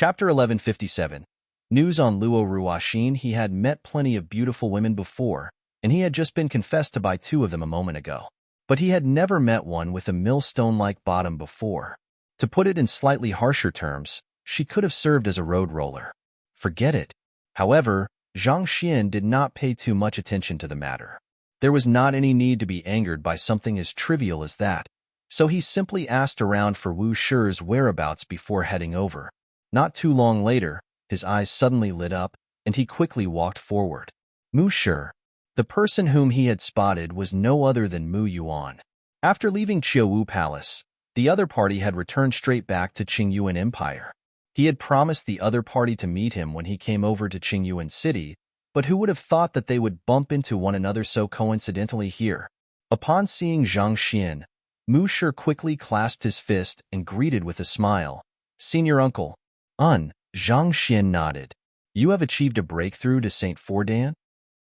Chapter 1157. News on Luo Ruoxin. He had met plenty of beautiful women before, and he had just been confessed to by two of them a moment ago. But he had never met one with a millstone-like bottom before. To put it in slightly harsher terms, she could have served as a road roller. Forget it. However, Zhang Xian did not pay too much attention to the matter. There was not any need to be angered by something as trivial as that, so he simply asked around for Wu Shi's whereabouts before heading over. Not too long later, his eyes suddenly lit up, and he quickly walked forward. Mu Shi. The person whom he had spotted was no other than Mu Yuan. After leaving Qiuwu Palace, the other party had returned straight back to Qingyuan Empire. He had promised the other party to meet him when he came over to Qingyuan City, but who would have thought that they would bump into one another so coincidentally here? Upon seeing Zhang Xian, Mu Shi quickly clasped his fist and greeted with a smile. "Senior uncle." Zhang Xian nodded. "You have achieved a breakthrough to Saint Dan?"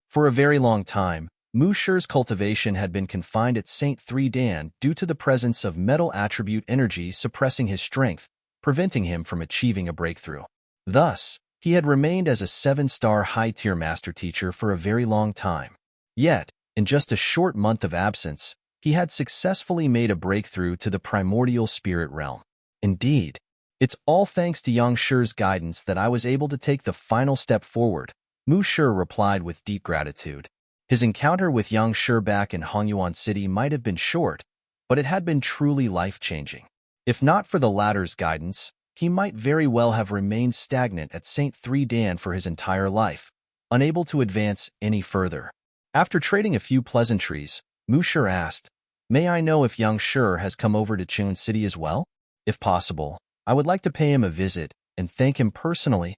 For a very long time, Mu Shi's cultivation had been confined at Saint Dan due to the presence of metal attribute energy suppressing his strength, preventing him from achieving a breakthrough. Thus, he had remained as a 7-star high-tier master teacher for a very long time. Yet, in just a short month of absence, he had successfully made a breakthrough to the primordial spirit realm. Indeed, it's all thanks to Yang Shi's guidance that I was able to take the final step forward, Mu Shi replied with deep gratitude. His encounter with Yang Shi back in Hongyuan City might have been short, but it had been truly life-changing. If not for the latter's guidance, he might very well have remained stagnant at Saint Dan for his entire life, unable to advance any further. After trading a few pleasantries, Mu Shi asked, "May I know if Yang Shi has come over to Qingyuan City as well? If possible, I would like to pay him a visit and thank him personally."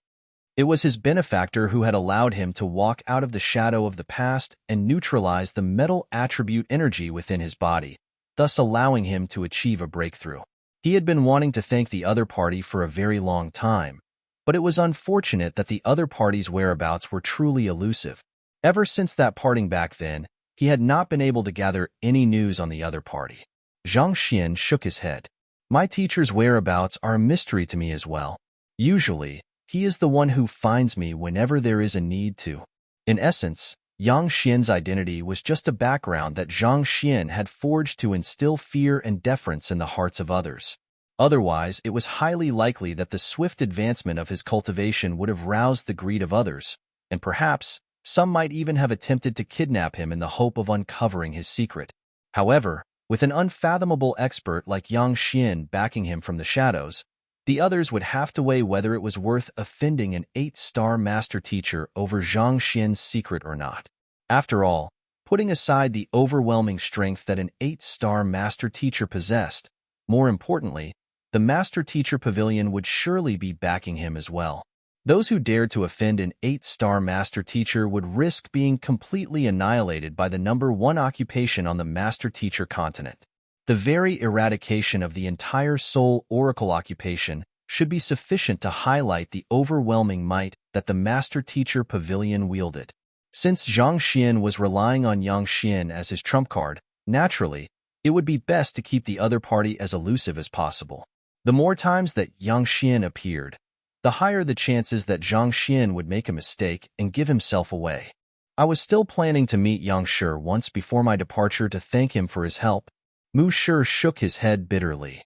It was his benefactor who had allowed him to walk out of the shadow of the past and neutralize the metal attribute energy within his body, thus allowing him to achieve a breakthrough. He had been wanting to thank the other party for a very long time, but it was unfortunate that the other party's whereabouts were truly elusive. Ever since that parting back then, he had not been able to gather any news on the other party. Zhang Xian shook his head. "My teacher's whereabouts are a mystery to me as well. Usually, he is the one who finds me whenever there is a need to." In essence, Yang Xian's identity was just a background that Zhang Xian had forged to instill fear and deference in the hearts of others. Otherwise, it was highly likely that the swift advancement of his cultivation would have roused the greed of others, and perhaps some might even have attempted to kidnap him in the hope of uncovering his secret. However, with an unfathomable expert like Yang Xian backing him from the shadows, the others would have to weigh whether it was worth offending an 8-star master teacher over Zhang Xian's secret or not. After all, putting aside the overwhelming strength that an 8-star master teacher possessed, more importantly, the master teacher pavilion would surely be backing him as well. Those who dared to offend an 8-star master teacher would risk being completely annihilated by the #1 occupation on the master teacher continent. The very eradication of the entire Soul Oracle occupation should be sufficient to highlight the overwhelming might that the Master Teacher Pavilion wielded. Since Zhang Xian was relying on Yang Xian as his trump card, naturally, it would be best to keep the other party as elusive as possible. The more times that Yang Xian appeared, the higher the chances that Zhang Xian would make a mistake and give himself away. I was still planning to meet Yang Shi once before my departure to thank him for his help. Mu Shi shook his head bitterly.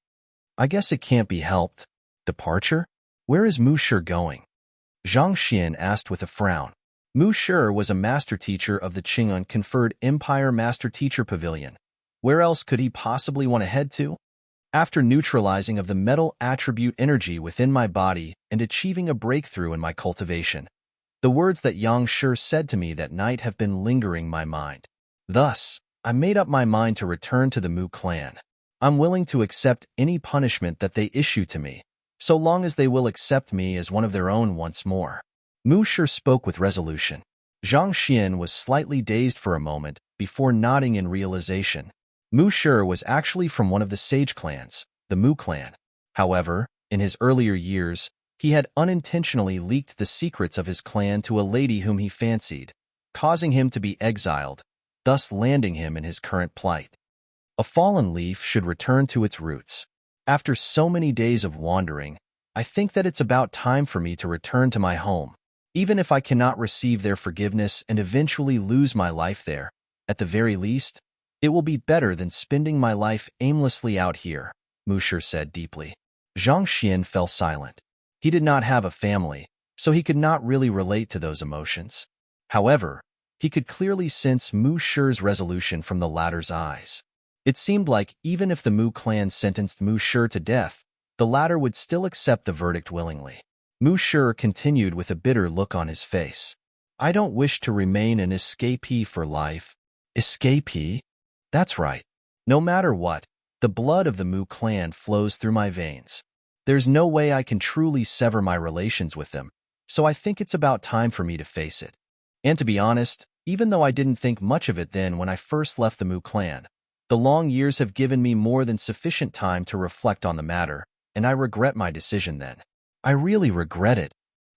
"I guess it can't be helped." "Departure? Where is Mu Shi going?" Zhang Xian asked with a frown. Mu Shi was a master teacher of the Qingyuan conferred Empire Master Teacher Pavilion. Where else could he possibly want to head to? After neutralizing of the metal attribute energy within my body and achieving a breakthrough in my cultivation, the words that Yang Shi said to me that night have been lingering my mind. Thus, I made up my mind to return to the Mu clan. I'm willing to accept any punishment that they issue to me, so long as they will accept me as one of their own once more. Mu Shi spoke with resolution. Zhang Xian was slightly dazed for a moment before nodding in realization. Mu Shi was actually from one of the sage clans, the Mu clan. However, in his earlier years, he had unintentionally leaked the secrets of his clan to a lady whom he fancied, causing him to be exiled, thus landing him in his current plight. A fallen leaf should return to its roots. After so many days of wandering, I think that it's about time for me to return to my home. Even if I cannot receive their forgiveness and eventually lose my life there, at the very least, it will be better than spending my life aimlessly out here, Musher said deeply. Zhang Xian fell silent. He did not have a family, so he could not really relate to those emotions. However, he could clearly sense Mu Shi's resolution from the latter's eyes. It seemed like even if the Mu clan sentenced Mu Shi to death, the latter would still accept the verdict willingly. Mu Shi continued with a bitter look on his face. I don't wish to remain an escapee for life. Escapee? That's right. No matter what, the blood of the Mu clan flows through my veins. There's no way I can truly sever my relations with them, so I think it's about time for me to face it. And to be honest, even though I didn't think much of it then when I first left the Mu clan, the long years have given me more than sufficient time to reflect on the matter, and I regret my decision then. I really regret it.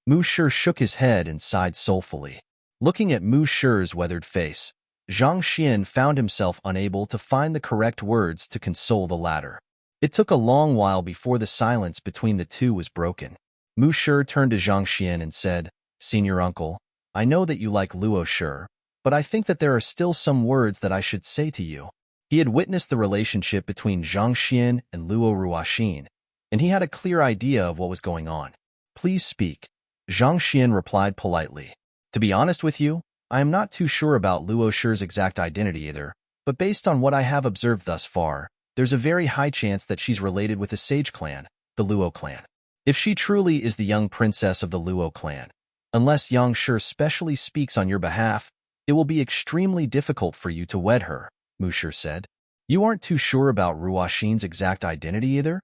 Mu Shi shook his head and sighed soulfully. Looking at Mu Shi's weathered face, Zhang Xian found himself unable to find the correct words to console the latter. It took a long while before the silence between the two was broken. Mu Shi turned to Zhang Xian and said, Senior uncle, I know that you like Luo Shi, but I think that there are still some words that I should say to you. He had witnessed the relationship between Zhang Xian and Luo Ruoxin, and he had a clear idea of what was going on. Please speak. Zhang Xian replied politely. To be honest with you, I am not too sure about Luo Shi's exact identity either, but based on what I have observed thus far, there's a very high chance that she's related with the Sage clan, the Luo clan. If she truly is the young princess of the Luo clan, unless Yang Shi specially speaks on your behalf, it will be extremely difficult for you to wed her, Mu Shi said. You aren't too sure about Ruoxin's exact identity either?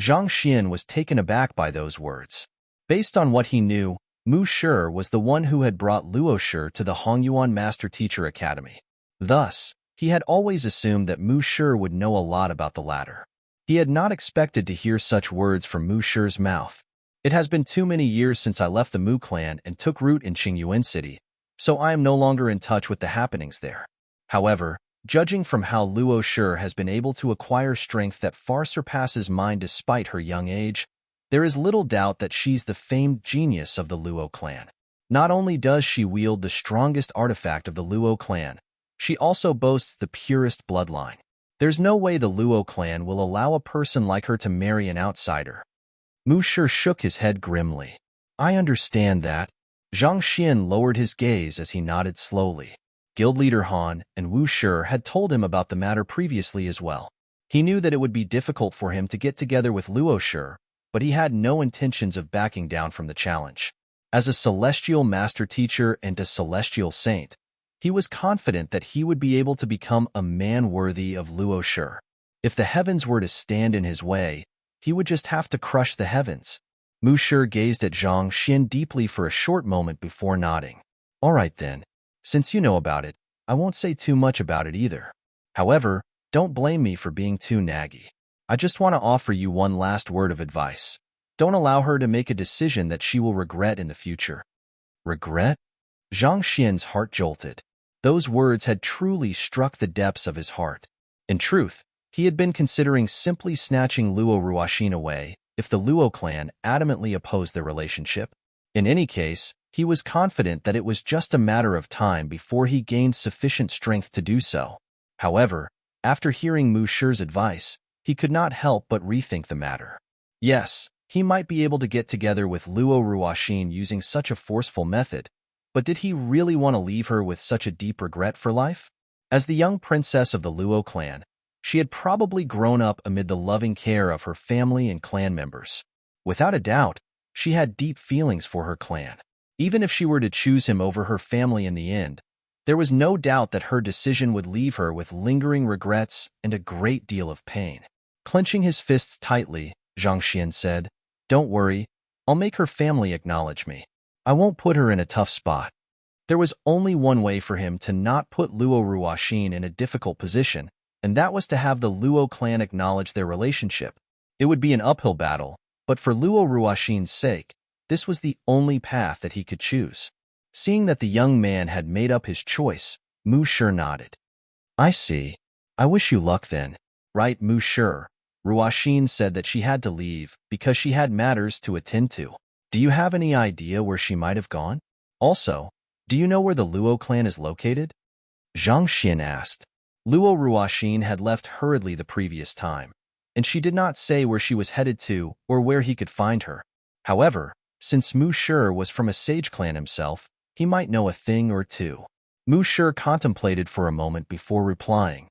Zhang Xian was taken aback by those words. Based on what he knew, Mu Shi was the one who had brought Luo Shi to the Hongyuan Master Teacher Academy. Thus, he had always assumed that Mu Shi would know a lot about the latter. He had not expected to hear such words from Mu Shi's mouth. It has been too many years since I left the Mu clan and took root in Qingyuan City, so I am no longer in touch with the happenings there. However, judging from how Luo Shi has been able to acquire strength that far surpasses mine despite her young age, there is little doubt that she's the famed genius of the Luo clan. Not only does she wield the strongest artifact of the Luo clan, she also boasts the purest bloodline. There's no way the Luo clan will allow a person like her to marry an outsider. Mu Shi shook his head grimly. I understand that. Zhang Xian lowered his gaze as he nodded slowly. Guild leader Han and Wu Shi had told him about the matter previously as well. He knew that it would be difficult for him to get together with Luo Shi, but he had no intentions of backing down from the challenge. As a celestial master teacher and a celestial saint, he was confident that he would be able to become a man worthy of Luo Shi. If the heavens were to stand in his way, he would just have to crush the heavens. Mu Shi gazed at Zhang Xian deeply for a short moment before nodding. All right then. Since you know about it, I won't say too much about it either. However, don't blame me for being too naggy. I just want to offer you one last word of advice. Don't allow her to make a decision that she will regret in the future. Regret? Zhang Xian's heart jolted. Those words had truly struck the depths of his heart. In truth, he had been considering simply snatching Luo Ruoxin away if the Luo clan adamantly opposed their relationship. In any case, he was confident that it was just a matter of time before he gained sufficient strength to do so. However, after hearing Mu Shi's advice, he could not help but rethink the matter. Yes, he might be able to get together with Luo Ruoxin using such a forceful method, but did he really want to leave her with such a deep regret for life? As the young princess of the Luo clan, she had probably grown up amid the loving care of her family and clan members. Without a doubt, she had deep feelings for her clan. Even if she were to choose him over her family in the end, there was no doubt that her decision would leave her with lingering regrets and a great deal of pain. Clenching his fists tightly, Zhang Xian said, Don't worry, I'll make her family acknowledge me. I won't put her in a tough spot. There was only one way for him to not put Luo Ruoxin in a difficult position, and that was to have the Luo clan acknowledge their relationship. It would be an uphill battle, but for Luo Ruoxin's sake, this was the only path that he could choose. Seeing that the young man had made up his choice, Mu Shi nodded. I see. I wish you luck then. Right, Mu Shi. Ruashin said that she had to leave because she had matters to attend to. Do you have any idea where she might have gone? Also, do you know where the Luo clan is located? Zhang Xin asked. Luo Ruashin had left hurriedly the previous time, and she did not say where she was headed to or where he could find her. However, since Mu Shi was from a sage clan himself, he might know a thing or two. Mu Shi contemplated for a moment before replying.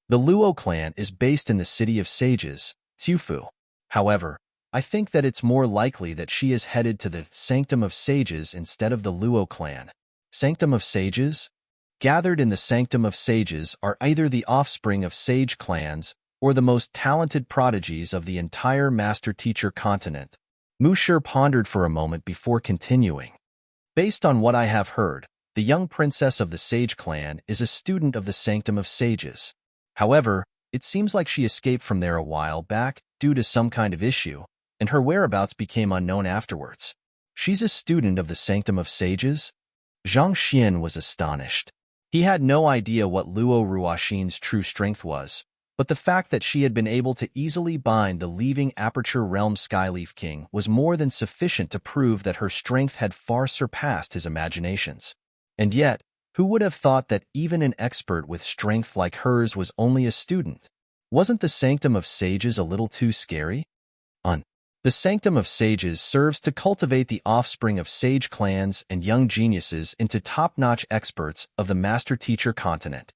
The Luo clan is based in the city of sages, Tufu. However, I think that it's more likely that she is headed to the Sanctum of Sages instead of the Luo clan. Sanctum of Sages? Gathered in the Sanctum of Sages are either the offspring of sage clans or the most talented prodigies of the entire master-teacher continent. Mu Shi pondered for a moment before continuing. Based on what I have heard, the young princess of the Sage clan is a student of the Sanctum of Sages. However, it seems like she escaped from there a while back due to some kind of issue, and her whereabouts became unknown afterwards. She's a student of the Sanctum of Sages? Zhang Xian was astonished. He had no idea what Luo Ruashin's true strength was, but the fact that she had been able to easily bind the leaving Aperture Realm Skyleaf King was more than sufficient to prove that her strength had far surpassed his imaginations. And yet, who would have thought that even an expert with strength like hers was only a student? Wasn't the Sanctum of Sages a little too scary? The Sanctum of Sages serves to cultivate the offspring of sage clans and young geniuses into top-notch experts of the Master-Teacher continent.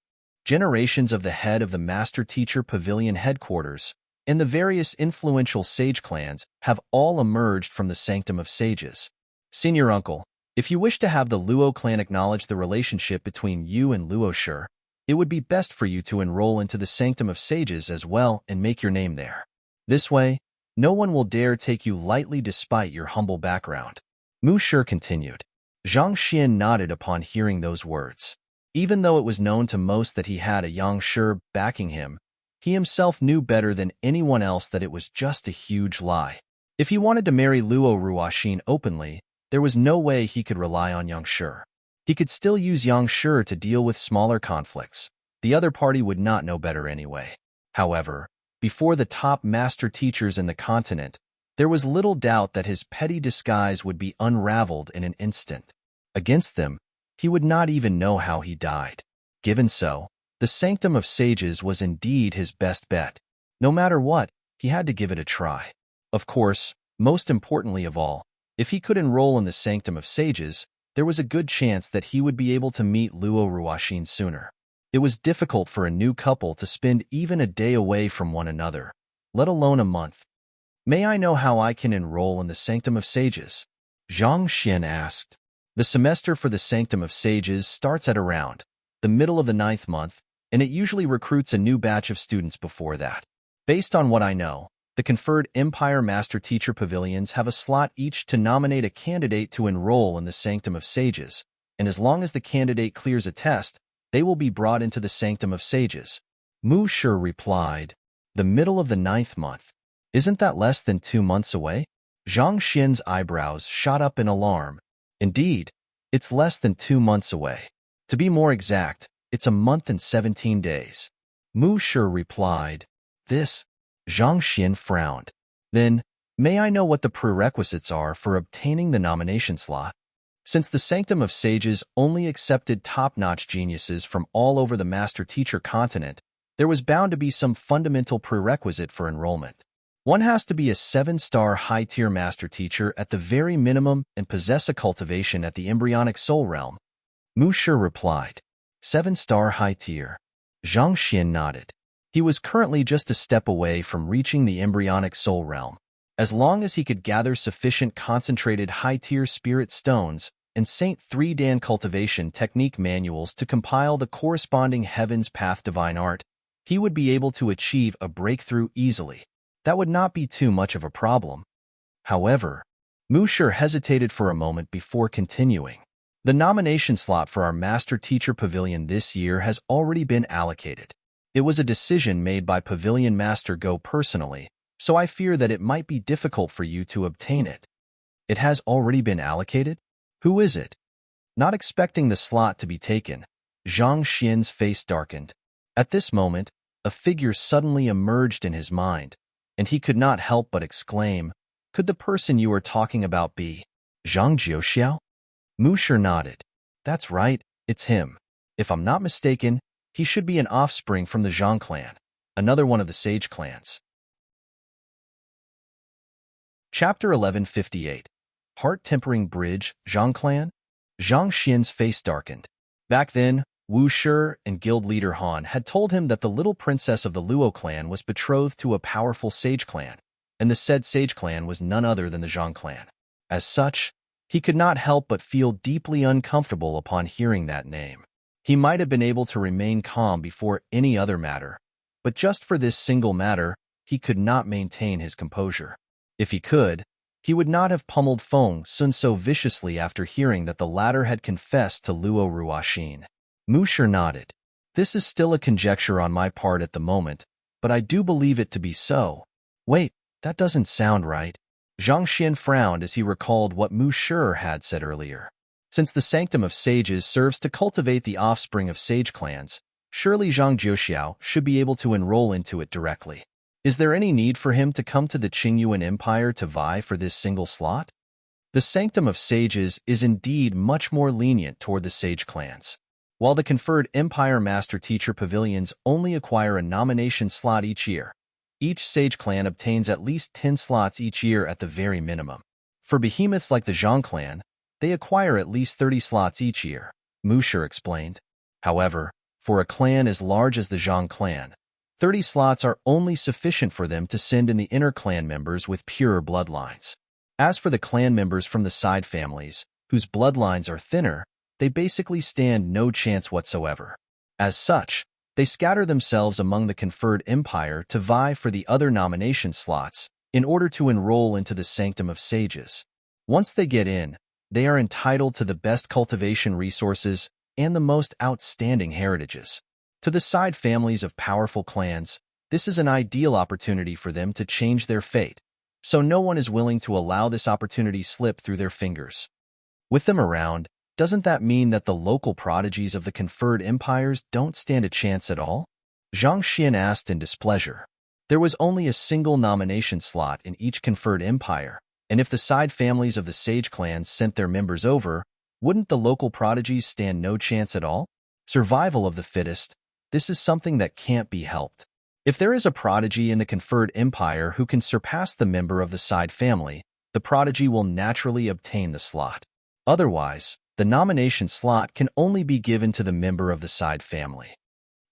Generations of the head of the Master-Teacher Pavilion headquarters and the various influential sage clans have all emerged from the Sanctum of Sages. Senior Uncle, if you wish to have the Luo clan acknowledge the relationship between you and Luo Shi, it would be best for you to enroll into the Sanctum of Sages as well and make your name there. This way, no one will dare take you lightly despite your humble background. Mu Shi continued. Zhang Xian nodded upon hearing those words. Even though it was known to most that he had a Yang Shi backing him, he himself knew better than anyone else that it was just a huge lie. If he wanted to marry Luo Ruashin openly, there was no way he could rely on Yang Shi. He could still use Yang Shi to deal with smaller conflicts. The other party would not know better anyway. However, before the top master teachers in the continent, there was little doubt that his petty disguise would be unraveled in an instant. Against them, he would not even know how he died. Given so, the Sanctum of Sages was indeed his best bet. No matter what, he had to give it a try. Of course, most importantly of all, if he could enroll in the Sanctum of Sages, there was a good chance that he would be able to meet Luo Ruashin sooner. It was difficult for a new couple to spend even a day away from one another, let alone a month. May I know how I can enroll in the Sanctum of Sages? Zhang Xian asked. The semester for the Sanctum of Sages starts at around the middle of the 9th month, and it usually recruits a new batch of students before that. Based on what I know, the conferred Empire Master Teacher Pavilions have a slot each to nominate a candidate to enroll in the Sanctum of Sages, and as long as the candidate clears a test, they will be brought into the Sanctum of Sages. Mu Shi replied, the middle of the 9th month. Isn't that less than 2 months away? Zhang Xian's eyebrows shot up in alarm. Indeed, it's less than 2 months away. To be more exact, it's a month and 17 days. Mu Shi replied. This? Zhang Xian frowned. Then, may I know what the prerequisites are for obtaining the nomination slot? Since the Sanctum of Sages only accepted top-notch geniuses from all over the Master-Teacher continent, there was bound to be some fundamental prerequisite for enrollment. One has to be a 7-star high-tier Master-Teacher at the very minimum and possess a cultivation at the embryonic soul realm. Mu Shi replied. 7-star high-tier. Zhang Xian nodded. He was currently just a step away from reaching the embryonic soul realm. As long as he could gather sufficient concentrated high-tier spirit stones and Saint 3 Dan cultivation technique manuals to compile the corresponding Heaven's Path divine art, he would be able to achieve a breakthrough easily. That would not be too much of a problem. However, Mu Shi hesitated for a moment before continuing. The nomination slot for our Master Teacher Pavilion this year has already been allocated. It was a decision made by Pavilion Master Go personally, so I fear that it might be difficult for you to obtain it. It has already been allocated? Who is it? Not expecting the slot to be taken, Zhang Xian's face darkened. At this moment, a figure suddenly emerged in his mind, and he could not help but exclaim, "Could the person you are talking about be Zhang Jiuxiao?" Musher nodded. "That's right, it's him. If I'm not mistaken, he should be an offspring from the Zhang clan, another one of the sage clans." Chapter 1158. Heart-Tempering Bridge, Zhang Clan? Zhang Xian's face darkened. Back then, Wu Shi and guild leader Han had told him that the little princess of the Luo clan was betrothed to a powerful sage clan, and the said sage clan was none other than the Zhang clan. As such, he could not help but feel deeply uncomfortable upon hearing that name. He might have been able to remain calm before any other matter, but just for this single matter, he could not maintain his composure. If he could, he would not have pummeled Feng Sun so viciously after hearing that the latter had confessed to Luo Ruoxin. Musher nodded. "This is still a conjecture on my part at the moment, but I do believe it to be so." "Wait, that doesn't sound right." Zhang Xian frowned as he recalled what Musher had said earlier. Since the Sanctum of Sages serves to cultivate the offspring of sage clans, surely Zhang Jiuxiao should be able to enroll into it directly. Is there any need for him to come to the Qingyuan Empire to vie for this single slot? The Sanctum of Sages is indeed much more lenient toward the sage clans. While the conferred Empire Master Teacher Pavilions only acquire a nomination slot each year, each sage clan obtains at least 10 slots each year at the very minimum. For behemoths like the Zhang clan, they acquire at least 30 slots each year, Musher explained. However, for a clan as large as the Zhang clan, 30 slots are only sufficient for them to send in the inner clan members with purer bloodlines. As for the clan members from the side families, whose bloodlines are thinner, they basically stand no chance whatsoever. As such, they scatter themselves among the conferred empire to vie for the other nomination slots in order to enroll into the Sanctum of Sages. Once they get in, they are entitled to the best cultivation resources and the most outstanding heritages. To the side families of powerful clans, this is an ideal opportunity for them to change their fate, so no one is willing to allow this opportunity slip through their fingers. With them around, doesn't that mean that the local prodigies of the conferred empires don't stand a chance at all? Zhang Xian asked in displeasure. There was only a single nomination slot in each conferred empire, and if the side families of the sage clans sent their members over, wouldn't the local prodigies stand no chance at all? Survival of the fittest. This is something that can't be helped. If there is a prodigy in the conferred empire who can surpass the member of the side family, the prodigy will naturally obtain the slot. Otherwise, the nomination slot can only be given to the member of the side family.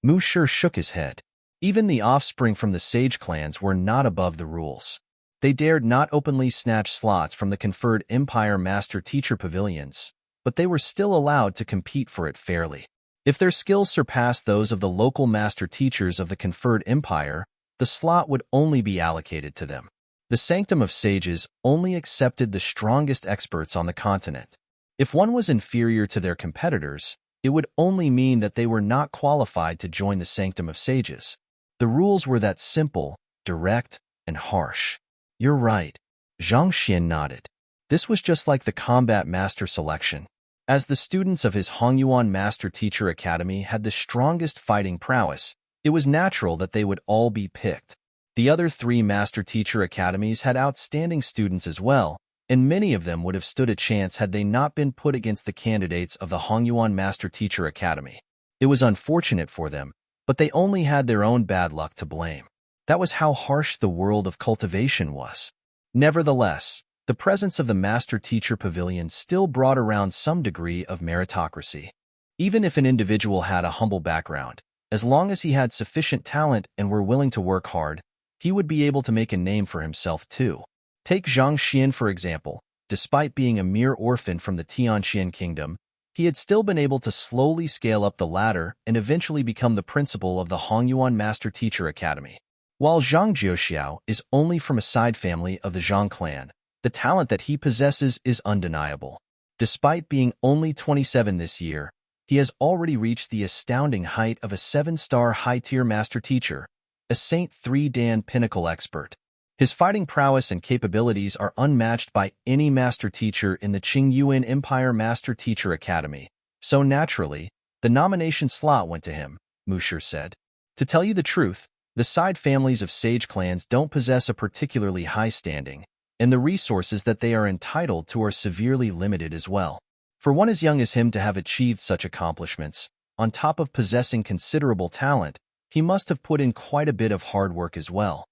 Musher shook his head. Even the offspring from the sage clans were not above the rules. They dared not openly snatch slots from the conferred Empire Master Teacher Pavilions, but they were still allowed to compete for it fairly. If their skills surpassed those of the local master teachers of the conferred empire, the slot would only be allocated to them. The Sanctum of Sages only accepted the strongest experts on the continent. If one was inferior to their competitors, it would only mean that they were not qualified to join the Sanctum of Sages. The rules were that simple, direct, and harsh. You're right. Zhang Xian nodded. This was just like the combat master selection. As the students of his Hongyuan Master Teacher Academy had the strongest fighting prowess, it was natural that they would all be picked. The other 3 Master Teacher Academies had outstanding students as well, and many of them would have stood a chance had they not been put against the candidates of the Hongyuan Master Teacher Academy. It was unfortunate for them, but they only had their own bad luck to blame. That was how harsh the world of cultivation was. Nevertheless, the presence of the Master Teacher Pavilion still brought around some degree of meritocracy. Even if an individual had a humble background, as long as he had sufficient talent and were willing to work hard, he would be able to make a name for himself too. Take Zhang Xian for example. Despite being a mere orphan from the Tianxian kingdom, he had still been able to slowly scale up the ladder and eventually become the principal of the Hongyuan Master Teacher Academy. While Zhang Jiuxiao is only from a side family of the Zhang clan, the talent that he possesses is undeniable. Despite being only 27 this year, he has already reached the astounding height of a 7-star high-tier master teacher, a Saint 3 Dan pinnacle expert. His fighting prowess and capabilities are unmatched by any master teacher in the Qingyuan Empire Master Teacher Academy, so naturally, the nomination slot went to him, Musher said. To tell you the truth, The side families of sage clans don't possess a particularly high standing, and the resources that they are entitled to are severely limited as well. For one as young as him to have achieved such accomplishments, on top of possessing considerable talent, he must have put in quite a bit of hard work as well.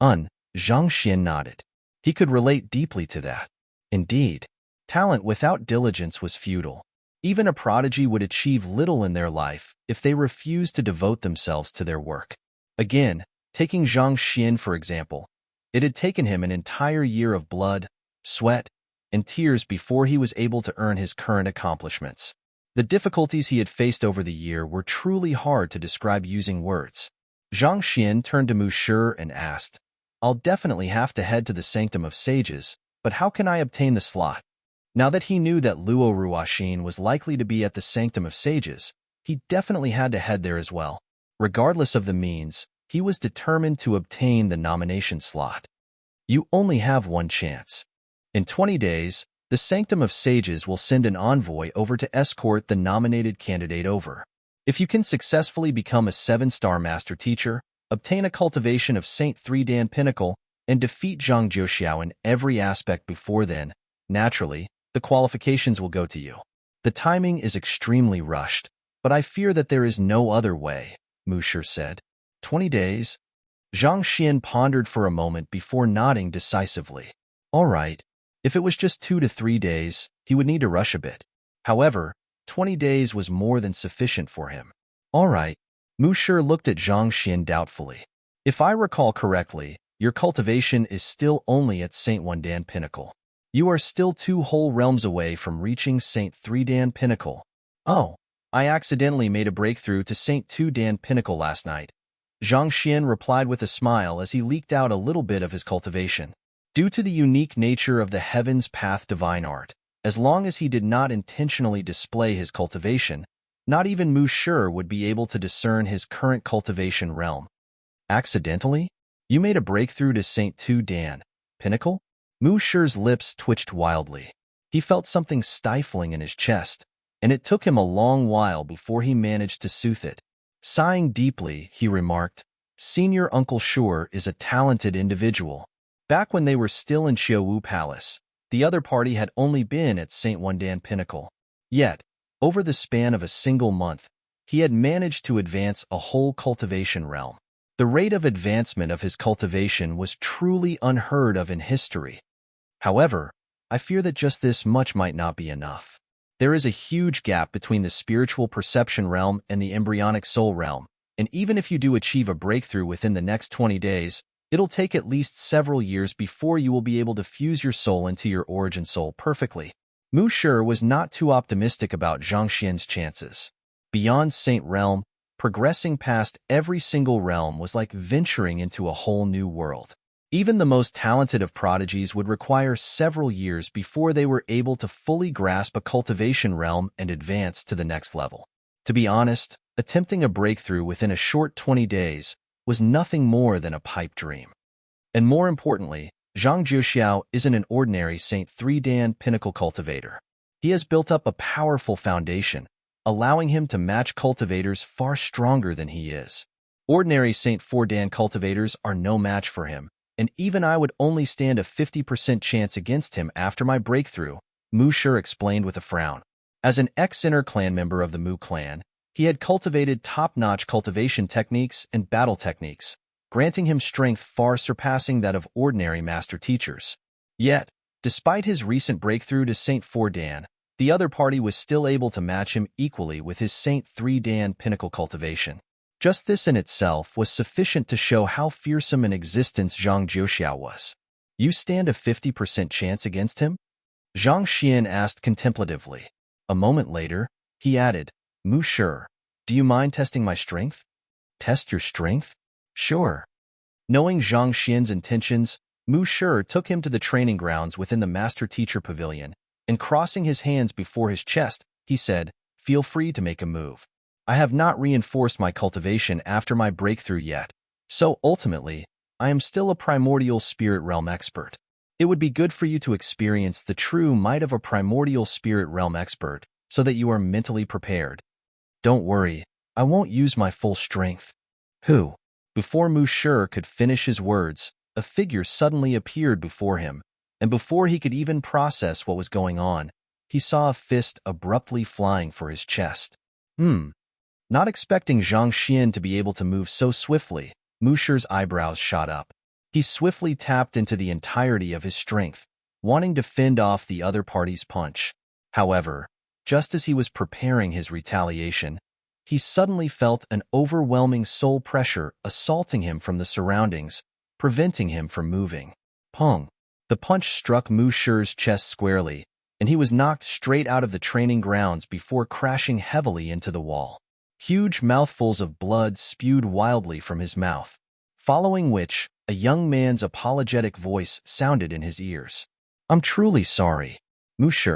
Zhang Xian nodded. He could relate deeply to that. Indeed, talent without diligence was futile. Even a prodigy would achieve little in their life if they refused to devote themselves to their work. Again, taking Zhang Xian for example, it had taken him an entire year of blood, sweat, and tears before he was able to earn his current accomplishments. The difficulties he had faced over the year were truly hard to describe using words. Zhang Xian turned to Mu Shi and asked, "I'll definitely have to head to the Sanctum of Sages, but how can I obtain the slot?" Now that he knew that Luo Ruoxin was likely to be at the Sanctum of Sages, he definitely had to head there as well. Regardless of the means, he was determined to obtain the nomination slot. You only have one chance. In 20 days, the Sanctum of Sages will send an envoy over to escort the nominated candidate over. If you can successfully become a 7-star master teacher, obtain a cultivation of Saint 3 Dan Pinnacle, and defeat Zhang Jiuxiao in every aspect before then, naturally, the qualifications will go to you. The timing is extremely rushed, but I fear that there is no other way, Mu Shi said. 20 days? Zhang Xian pondered for a moment before nodding decisively. All right. If it was just 2 to 3 days, he would need to rush a bit. However, 20 days was more than sufficient for him. All right. Mu Shi looked at Zhang Xian doubtfully. If I recall correctly, your cultivation is still only at Saint 1 Dan Pinnacle. You are still 2 whole realms away from reaching Saint 3 Dan Pinnacle. Oh, I accidentally made a breakthrough to Saint 2 Dan Pinnacle last night. Zhang Xian replied with a smile as he leaked out a little bit of his cultivation. Due to the unique nature of the Heaven's Path divine art, as long as he did not intentionally display his cultivation, not even Mu Shi would be able to discern his current cultivation realm. Accidentally? You made a breakthrough to Saint 2 Dan Pinnacle? Mu Shi's lips twitched wildly. He felt something stifling in his chest, and it took him a long while before he managed to soothe it. Sighing deeply, he remarked, "Senior Uncle Shure is a talented individual." Back when they were still in Xiaowu Palace, the other party had only been at Saint 1 Dan Pinnacle. Yet, over the span of a single month, he had managed to advance a whole cultivation realm. The rate of advancement of his cultivation was truly unheard of in history. However, I fear that just this much might not be enough. There is a huge gap between the spiritual perception realm and the embryonic soul realm, and even if you do achieve a breakthrough within the next 20 days, it'll take at least several years before you will be able to fuse your soul into your origin soul perfectly. Mu Shi was not too optimistic about Zhang Xian's chances. Beyond Saint Realm, progressing past every single realm was like venturing into a whole new world. Even the most talented of prodigies would require several years before they were able to fully grasp a cultivation realm and advance to the next level. To be honest, attempting a breakthrough within a short 20 days was nothing more than a pipe dream. And more importantly, Zhang Jiuxiao isn't an ordinary Saint 3 Dan Pinnacle cultivator. He has built up a powerful foundation, allowing him to match cultivators far stronger than he is. Ordinary Saint 4 Dan cultivators are no match for him, and even I would only stand a 50% chance against him after my breakthrough, Mu Shi explained with a frown. As an ex-inner clan member of the Mu clan, he had cultivated top-notch cultivation techniques and battle techniques, granting him strength far surpassing that of ordinary master teachers. Yet, despite his recent breakthrough to Saint 4 Dan, the other party was still able to match him equally with his Saint 3 Dan Pinnacle cultivation. Just this in itself was sufficient to show how fearsome in existence Zhang Jiuxiao was. You stand a 50% chance against him? Zhang Xian asked contemplatively. A moment later, he added, Mu Shi, do you mind testing my strength? Test your strength? Sure. Knowing Zhang Xian's intentions, Mu Shi took him to the training grounds within the Master-Teacher Pavilion, and crossing his hands before his chest, he said, feel free to make a move. I have not reinforced my cultivation after my breakthrough yet, so ultimately, I am still a primordial spirit realm expert. It would be good for you to experience the true might of a primordial spirit realm expert so that you are mentally prepared. Don't worry, I won't use my full strength. Who? Before Mu Shi could finish his words, a figure suddenly appeared before him, and before he could even process what was going on, he saw a fist abruptly flying for his chest. Not expecting Zhang Xian to be able to move so swiftly, Mu Shi's eyebrows shot up. He swiftly tapped into the entirety of his strength, wanting to fend off the other party's punch. However, just as he was preparing his retaliation, he suddenly felt an overwhelming soul pressure assaulting him from the surroundings, preventing him from moving. Pong! The punch struck Mu Shi's chest squarely, and he was knocked straight out of the training grounds before crashing heavily into the wall. Huge mouthfuls of blood spewed wildly from his mouth, following which a young man's apologetic voice sounded in his ears. "I'm truly sorry. Mu Shi,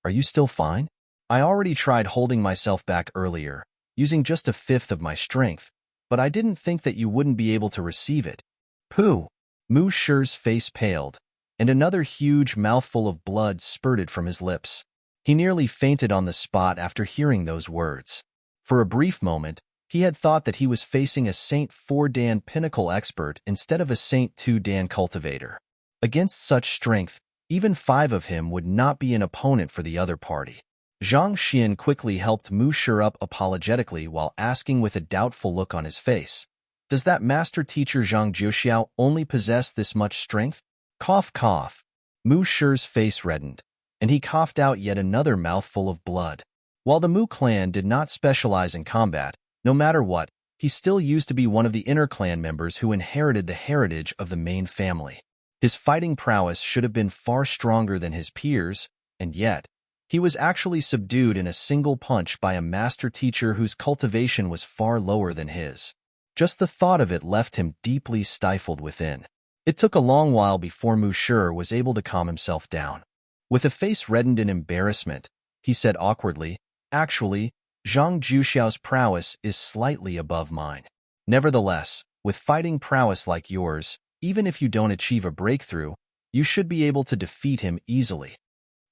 are you still fine? I already tried holding myself back earlier, using just a fifth of my strength, but I didn't think that you wouldn't be able to receive it." Pooh! Mu Shi's face paled, and another huge mouthful of blood spurted from his lips. He nearly fainted on the spot after hearing those words. For a brief moment, he had thought that he was facing a Saint 4 Dan pinnacle expert instead of a Saint 2 Dan cultivator. Against such strength, even 5 of him would not be an opponent for the other party. Zhang Xian quickly helped Mu Shi up apologetically while asking with a doubtful look on his face, "Does that master teacher Zhang Jiuxiao only possess this much strength?" Cough, cough. Mu Shi's face reddened, and he coughed out yet another mouthful of blood. While the Mu clan did not specialize in combat, no matter what, he still used to be one of the inner clan members who inherited the heritage of the main family. His fighting prowess should have been far stronger than his peers, and yet, he was actually subdued in a single punch by a master teacher whose cultivation was far lower than his. Just the thought of it left him deeply stifled within. It took a long while before Mu Shi was able to calm himself down. With a face reddened in embarrassment, he said awkwardly, "Actually, Zhang Jiuxiao's prowess is slightly above mine. Nevertheless, with fighting prowess like yours, even if you don't achieve a breakthrough, you should be able to defeat him easily."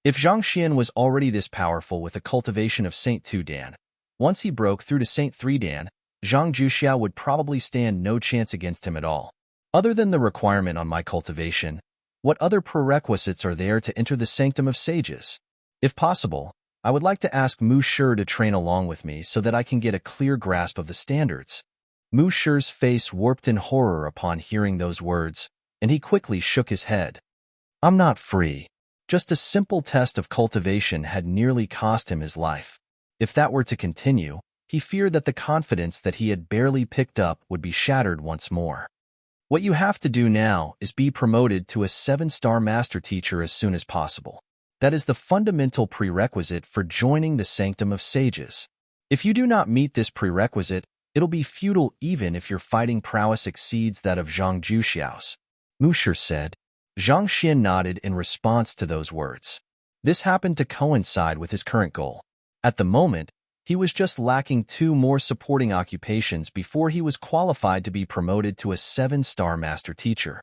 If Zhang Xian was already this powerful with a cultivation of Saint 2 Dan, once he broke through to Saint 3 Dan, Zhang Jiuxiao would probably stand no chance against him at all. Other than the requirement on my cultivation, what other prerequisites are there to enter the Sanctum of Sages? If possible, I would like to ask Mu Shi to train along with me so that I can get a clear grasp of the standards. Mu Shi's face warped in horror upon hearing those words, and he quickly shook his head. "I'm not free. Just a simple test of cultivation had nearly cost him his life. If that were to continue, he feared that the confidence that he had barely picked up would be shattered once more. What you have to do now is be promoted to a 7-star master teacher as soon as possible. That is the fundamental prerequisite for joining the Sanctum of Sages. If you do not meet this prerequisite, it'll be futile even if your fighting prowess exceeds that of Zhang Jiuxiao's," Mu Shi said. Zhang Xian nodded in response to those words. This happened to coincide with his current goal. At the moment, he was just lacking 2 more supporting occupations before he was qualified to be promoted to a 7-star master teacher.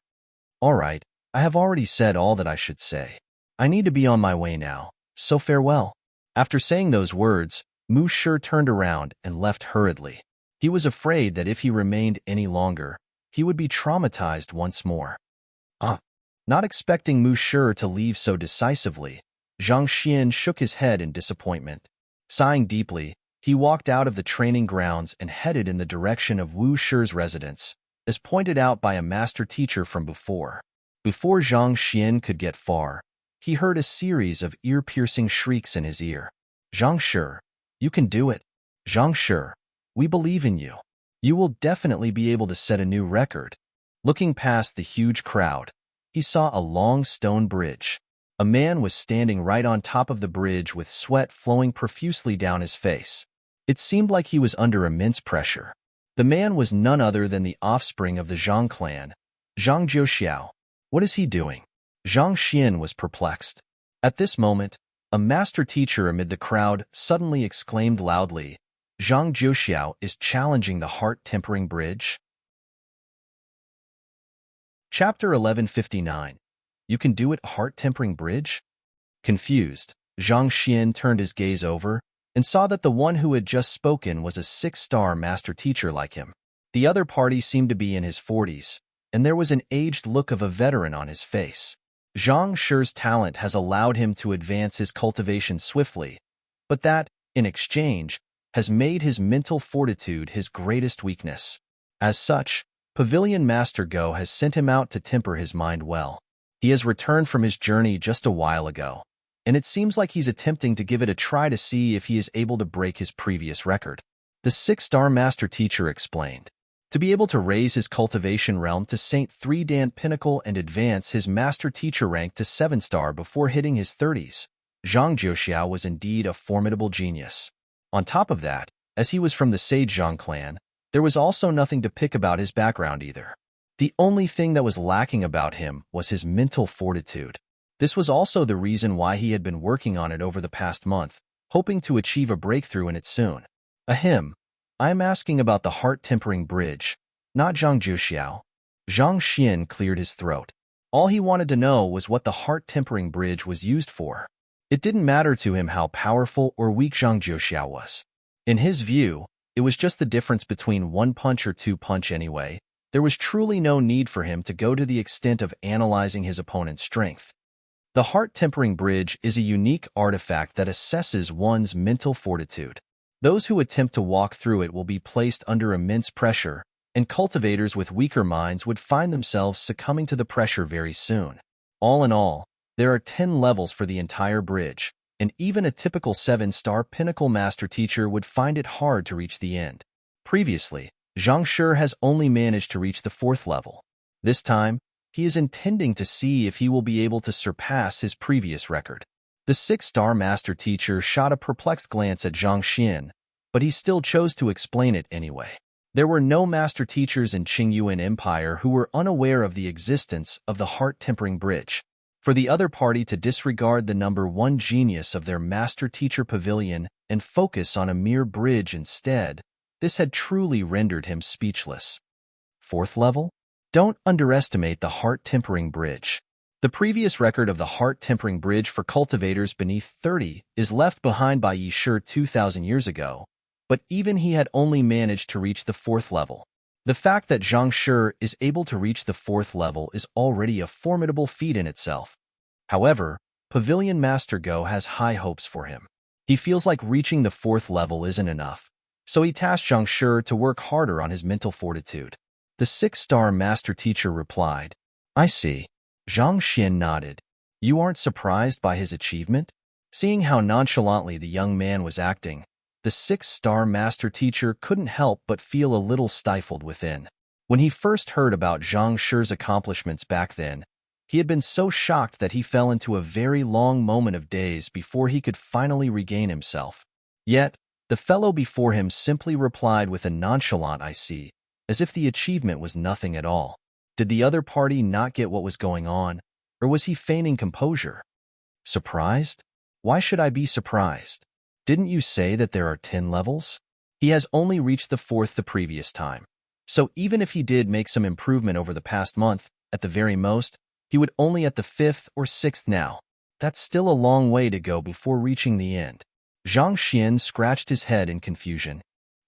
"All right, I have already said all that I should say. I need to be on my way now, so farewell." After saying those words, Mu Shi turned around and left hurriedly. He was afraid that if he remained any longer, he would be traumatized once more. Not expecting Mu Shi to leave so decisively, Zhang Xian shook his head in disappointment. Sighing deeply, he walked out of the training grounds and headed in the direction of Wu Shi's residence, as pointed out by a master teacher from before. Before Zhang Xian could get far, he heard a series of ear-piercing shrieks in his ear. "Zhang Shi, you can do it. Zhang Shi, we believe in you. You will definitely be able to set a new record." Looking past the huge crowd, he saw a long stone bridge. A man was standing right on top of the bridge with sweat flowing profusely down his face. It seemed like he was under immense pressure. The man was none other than the offspring of the Zhang clan, Zhang Jiuxiao. What is he doing? Zhang Xian was perplexed. At this moment, a master teacher amid the crowd suddenly exclaimed loudly, "Zhang Jiuxiao is challenging the heart-tempering bridge?" Chapter 1159. You can do it, heart-tempering bridge? Confused, Zhang Xian turned his gaze over and saw that the one who had just spoken was a 6-star master teacher like him. The other party seemed to be in his 40s, and there was an aged look of a veteran on his face. Zhang Shi's talent has allowed him to advance his cultivation swiftly, but that, in exchange, has made his mental fortitude his greatest weakness. As such, Pavilion Master Go has sent him out to temper his mind well. He has returned from his journey just a while ago, and it seems like he's attempting to give it a try to see if he is able to break his previous record. The 6-star Master Teacher explained. To be able to raise his cultivation realm to Saint 3 Dan Pinnacle and advance his Master Teacher rank to 7-star before hitting his 30s, Zhang Jiuxiao was indeed a formidable genius. On top of that, as he was from the Sage Zhang clan, there was also nothing to pick about his background either. The only thing that was lacking about him was his mental fortitude. This was also the reason why he had been working on it over the past month, hoping to achieve a breakthrough in it soon. Ahem. I'm asking about the heart-tempering bridge, not Zhang Jiuxiao. Zhang Xian cleared his throat. All he wanted to know was what the heart-tempering bridge was used for. It didn't matter to him how powerful or weak Zhang Jiuxiao was. In his view, it was just the difference between 1 punch or 2 punch anyway. There was truly no need for him to go to the extent of analyzing his opponent's strength. The heart-tempering bridge is a unique artifact that assesses one's mental fortitude. Those who attempt to walk through it will be placed under immense pressure, and cultivators with weaker minds would find themselves succumbing to the pressure very soon. All in all, there are 10 levels for the entire bridge, and even a typical 7-star Pinnacle Master Teacher would find it hard to reach the end. Previously, Zhang Shi has only managed to reach the 4th level. This time, he is intending to see if he will be able to surpass his previous record. The 6-star Master Teacher shot a perplexed glance at Zhang Xian, but he still chose to explain it anyway. There were no Master Teachers in Qingyuan Empire who were unaware of the existence of the heart-tempering bridge. For the other party to disregard the number 1 genius of their Master Teacher Pavilion and focus on a mere bridge instead, this had truly rendered him speechless. 4th level? Don't underestimate the heart-tempering bridge. The previous record of the heart-tempering bridge for cultivators beneath 30 is left behind by Yi Shi 2,000 years ago, but even he had only managed to reach the 4th level. The fact that Zhang Shi is able to reach the 4th level is already a formidable feat in itself. However, Pavilion Master Go has high hopes for him. He feels like reaching the 4th level isn't enough, so he tasked Zhang Shi to work harder on his mental fortitude. The 6-star Master Teacher replied, I see. Zhang Xian nodded. You aren't surprised by his achievement? Seeing how nonchalantly the young man was acting, the 6-star Master Teacher couldn't help but feel a little stifled within. When he first heard about Zhang Shi's accomplishments back then, he had been so shocked that he fell into a very long moment of daze before he could finally regain himself. Yet, the fellow before him simply replied with a nonchalant I see, as if the achievement was nothing at all. Did the other party not get what was going on, or was he feigning composure? Surprised? Why should I be surprised? Didn't you say that there are 10 levels? He has only reached the 4th the previous time. So even if he did make some improvement over the past month, at the very most, he would only at the 5th or 6th now. That's still a long way to go before reaching the end. Zhang Xian scratched his head in confusion.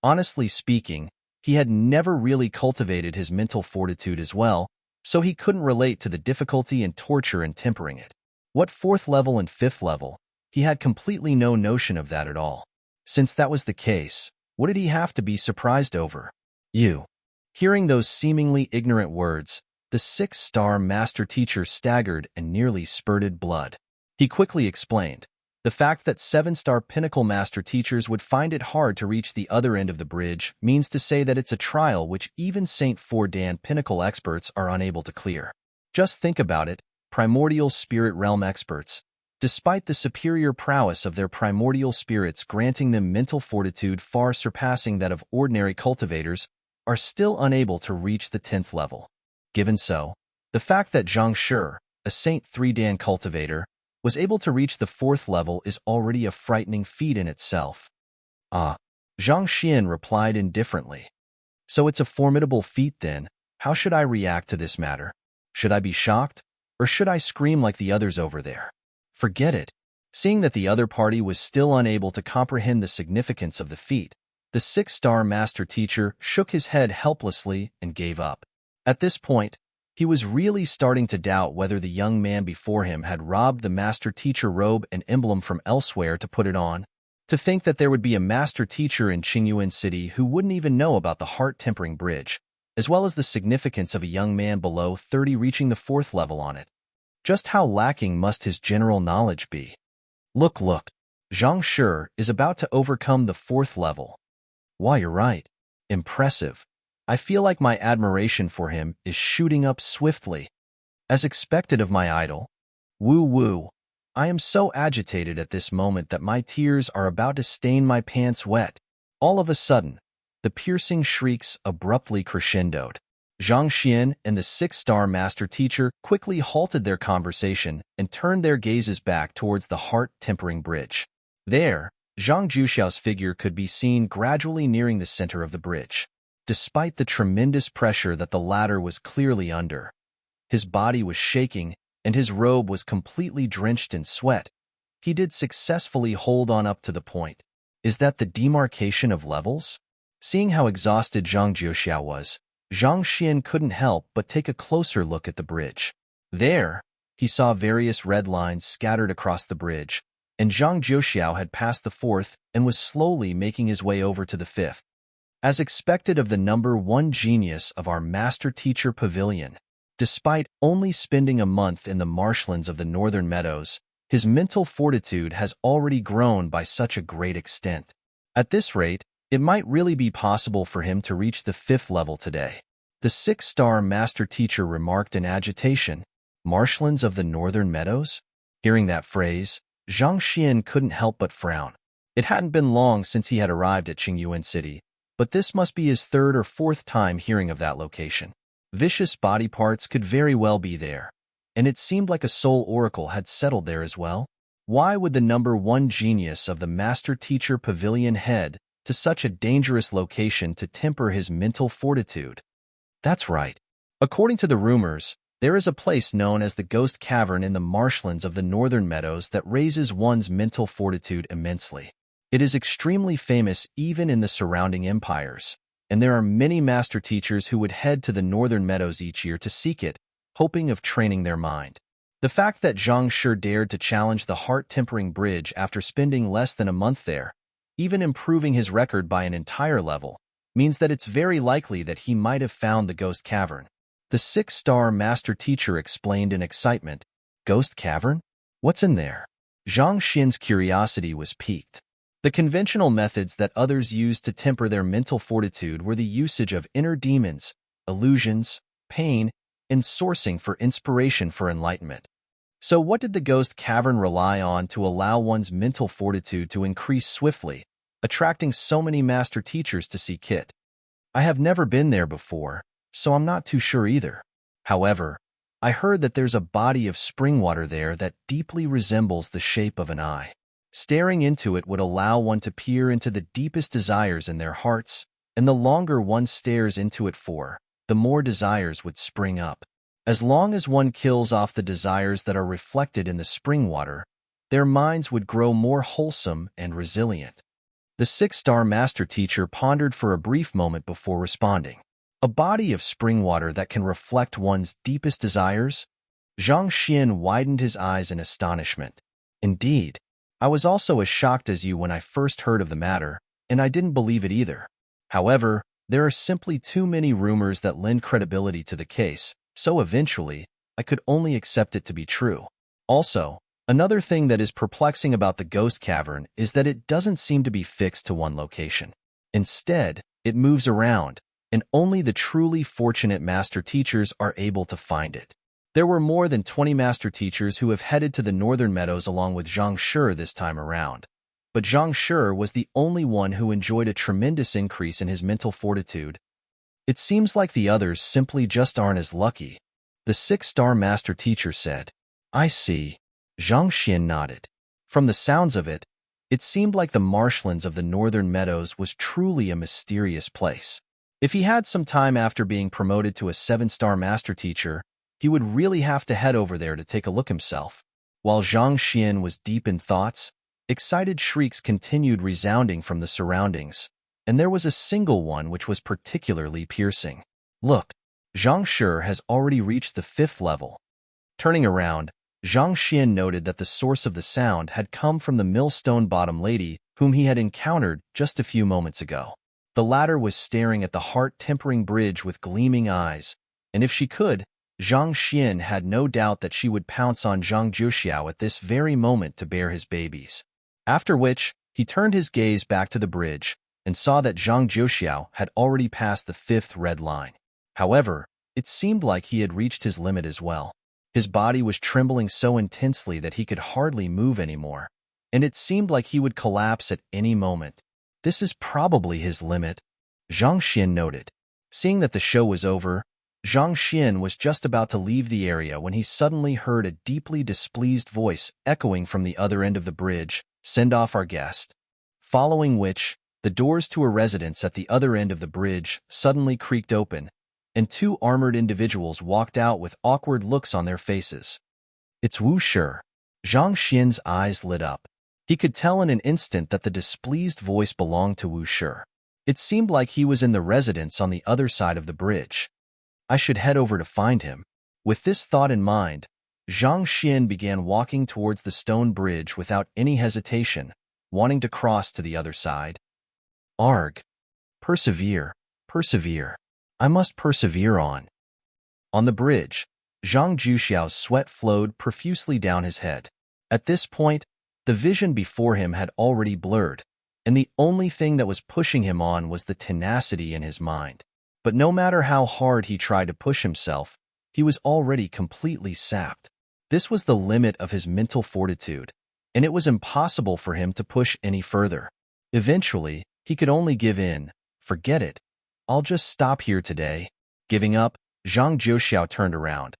Honestly speaking, he had never really cultivated his mental fortitude as well, so he couldn't relate to the difficulty and torture in tempering it. What 4th level and 5th level? He had completely no notion of that at all. Since that was the case, what did he have to be surprised over? You. Hearing those seemingly ignorant words, the 6-star Master Teacher staggered and nearly spurted blood. He quickly explained. The fact that 7-star Pinnacle Master Teachers would find it hard to reach the other end of the bridge means to say that it's a trial which even Saint 4 Dan Pinnacle experts are unable to clear. Just think about it, primordial spirit realm experts. Despite the superior prowess of their primordial spirits granting them mental fortitude far surpassing that of ordinary cultivators, are still unable to reach the 10th level. Given so, the fact that Zhang Shi, a Saint 3 Dan cultivator, was able to reach the 4th level is already a frightening feat in itself. Ah, Zhang Xian replied indifferently. So it's a formidable feat then. How should I react to this matter? Should I be shocked, or should I scream like the others over there? Forget it. Seeing that the other party was still unable to comprehend the significance of the feat, The six-star master teacher shook his head helplessly and gave up. At this point, he was really starting to doubt whether the young man before him had robbed the master teacher robe and emblem from elsewhere to put it on. To think that there would be a master teacher in Qingyuan City who wouldn't even know about the heart-tempering bridge, as well as the significance of a young man below 30 reaching the 4th level on it. Just how lacking must his general knowledge be? Look, Zhang Shi is about to overcome the 4th level. Why, you're right. Impressive. I feel like my admiration for him is shooting up swiftly. As expected of my idol. Woo. I am so agitated at this moment that my tears are about to stain my pants wet. All of a sudden, the piercing shrieks abruptly crescendoed. Zhang Xian and the six-star master teacher quickly halted their conversation and turned their gazes back towards the heart-tempering bridge. There, Zhang Juxiao's figure could be seen gradually nearing the center of the bridge. Despite the tremendous pressure that the latter was clearly under, his body was shaking and his robe was completely drenched in sweat. He did successfully hold on up to the point. Is that the demarcation of levels? Seeing how exhausted Zhang Juxiao was, Zhang Xian couldn't help but take a closer look at the bridge. There, he saw various red lines scattered across the bridge, and Zhang Juxiao had passed the 4th and was slowly making his way over to the 5th. As expected of the number 1 genius of our master teacher pavilion, despite only spending a month in the marshlands of the Northern Meadows, his mental fortitude has already grown by such a great extent. At this rate, it might really be possible for him to reach the 5th level today. The six-star master teacher remarked in agitation. Marshlands of the Northern Meadows? Hearing that phrase, Zhang Xian couldn't help but frown. It hadn't been long since he had arrived at Qingyuan City, but this must be his 3rd or 4th time hearing of that location. Vicious body parts could very well be there, and it seemed like a soul oracle had settled there as well. Why would the number 1 genius of the master teacher pavilion head to such a dangerous location to temper his mental fortitude? That's right. According to the rumors, there is a place known as the Ghost Cavern in the marshlands of the Northern Meadows that raises one's mental fortitude immensely. It is extremely famous even in the surrounding empires, and there are many master teachers who would head to the Northern Meadows each year to seek it, hoping of training their mind. The fact that Zhang Shi dared to challenge the heart-tempering bridge after spending less than a month there, even improving his record by an entire level, means that it's very likely that he might have found the Ghost Cavern. The six-star master teacher explained in excitement. Ghost Cavern? What's in there? Zhang Xian's curiosity was piqued. The conventional methods that others used to temper their mental fortitude were the usage of inner demons, illusions, pain, and sourcing for inspiration for enlightenment. So what did the Ghost Cavern rely on to allow one's mental fortitude to increase swiftly, attracting so many master teachers to seek it? I have never been there before, so I'm not too sure either. However, I heard that there's a body of spring water there that deeply resembles the shape of an eye. Staring into it would allow one to peer into the deepest desires in their hearts, and the longer one stares into it for, the more desires would spring up. As long as one kills off the desires that are reflected in the spring water, their minds would grow more wholesome and resilient. The six-star master teacher pondered for a brief moment before responding. A body of spring water that can reflect one's deepest desires? Zhang Xian widened his eyes in astonishment. Indeed, I was also as shocked as you when I first heard of the matter, and I didn't believe it either. However, there are simply too many rumors that lend credibility to the case, so eventually, I could only accept it to be true. Also, another thing that is perplexing about the Ghost Cavern is that it doesn't seem to be fixed to one location. Instead, it moves around, and only the truly fortunate master teachers are able to find it. There were more than 20 master teachers who have headed to the Northern Meadows along with Zhang Shi this time around. But Zhang Shi was the only one who enjoyed a tremendous increase in his mental fortitude. It seems like the others simply just aren't as lucky, the six-star master teacher said. I see. Zhang Xian nodded. From the sounds of it, it seemed like the marshlands of the Northern Meadows was truly a mysterious place. If he had some time after being promoted to a 7-star master teacher, he would really have to head over there to take a look himself. While Zhang Xian was deep in thoughts, excited shrieks continued resounding from the surroundings, and there was a single one which was particularly piercing. Look, Zhang Shi has already reached the 5th level. Turning around, Zhang Xian noted that the source of the sound had come from the millstone bottom lady whom he had encountered just a few moments ago. The latter was staring at the heart-tempering bridge with gleaming eyes, and if she could, Zhang Xian had no doubt that she would pounce on Zhang Juxiao at this very moment to bear his babies. After which, he turned his gaze back to the bridge and saw that Zhang Juxiao had already passed the 5th red line. However, it seemed like he had reached his limit as well. His body was trembling so intensely that he could hardly move anymore, and it seemed like he would collapse at any moment. This is probably his limit, Zhang Xian noted. Seeing that the show was over, Zhang Xian was just about to leave the area when he suddenly heard a deeply displeased voice echoing from the other end of the bridge, "Send off our guest." Following which, the doors to a residence at the other end of the bridge suddenly creaked open, and 2 armored individuals walked out with awkward looks on their faces. "It's Wu Shi." Zhang Xian's eyes lit up. He could tell in an instant that the displeased voice belonged to Wu Shi. It seemed like he was in the residence on the other side of the bridge. I should head over to find him. With this thought in mind, Zhang Xian began walking towards the stone bridge without any hesitation, wanting to cross to the other side. Arg! Persevere, persevere. I must persevere on. On the bridge, Zhang Juxiao's sweat flowed profusely down his head. At this point, the vision before him had already blurred, and the only thing that was pushing him on was the tenacity in his mind. But no matter how hard he tried to push himself, he was already completely sapped. This was the limit of his mental fortitude, and it was impossible for him to push any further. Eventually, he could only give in. Forget it. I'll just stop here today. Giving up, Zhang Juxiao turned around,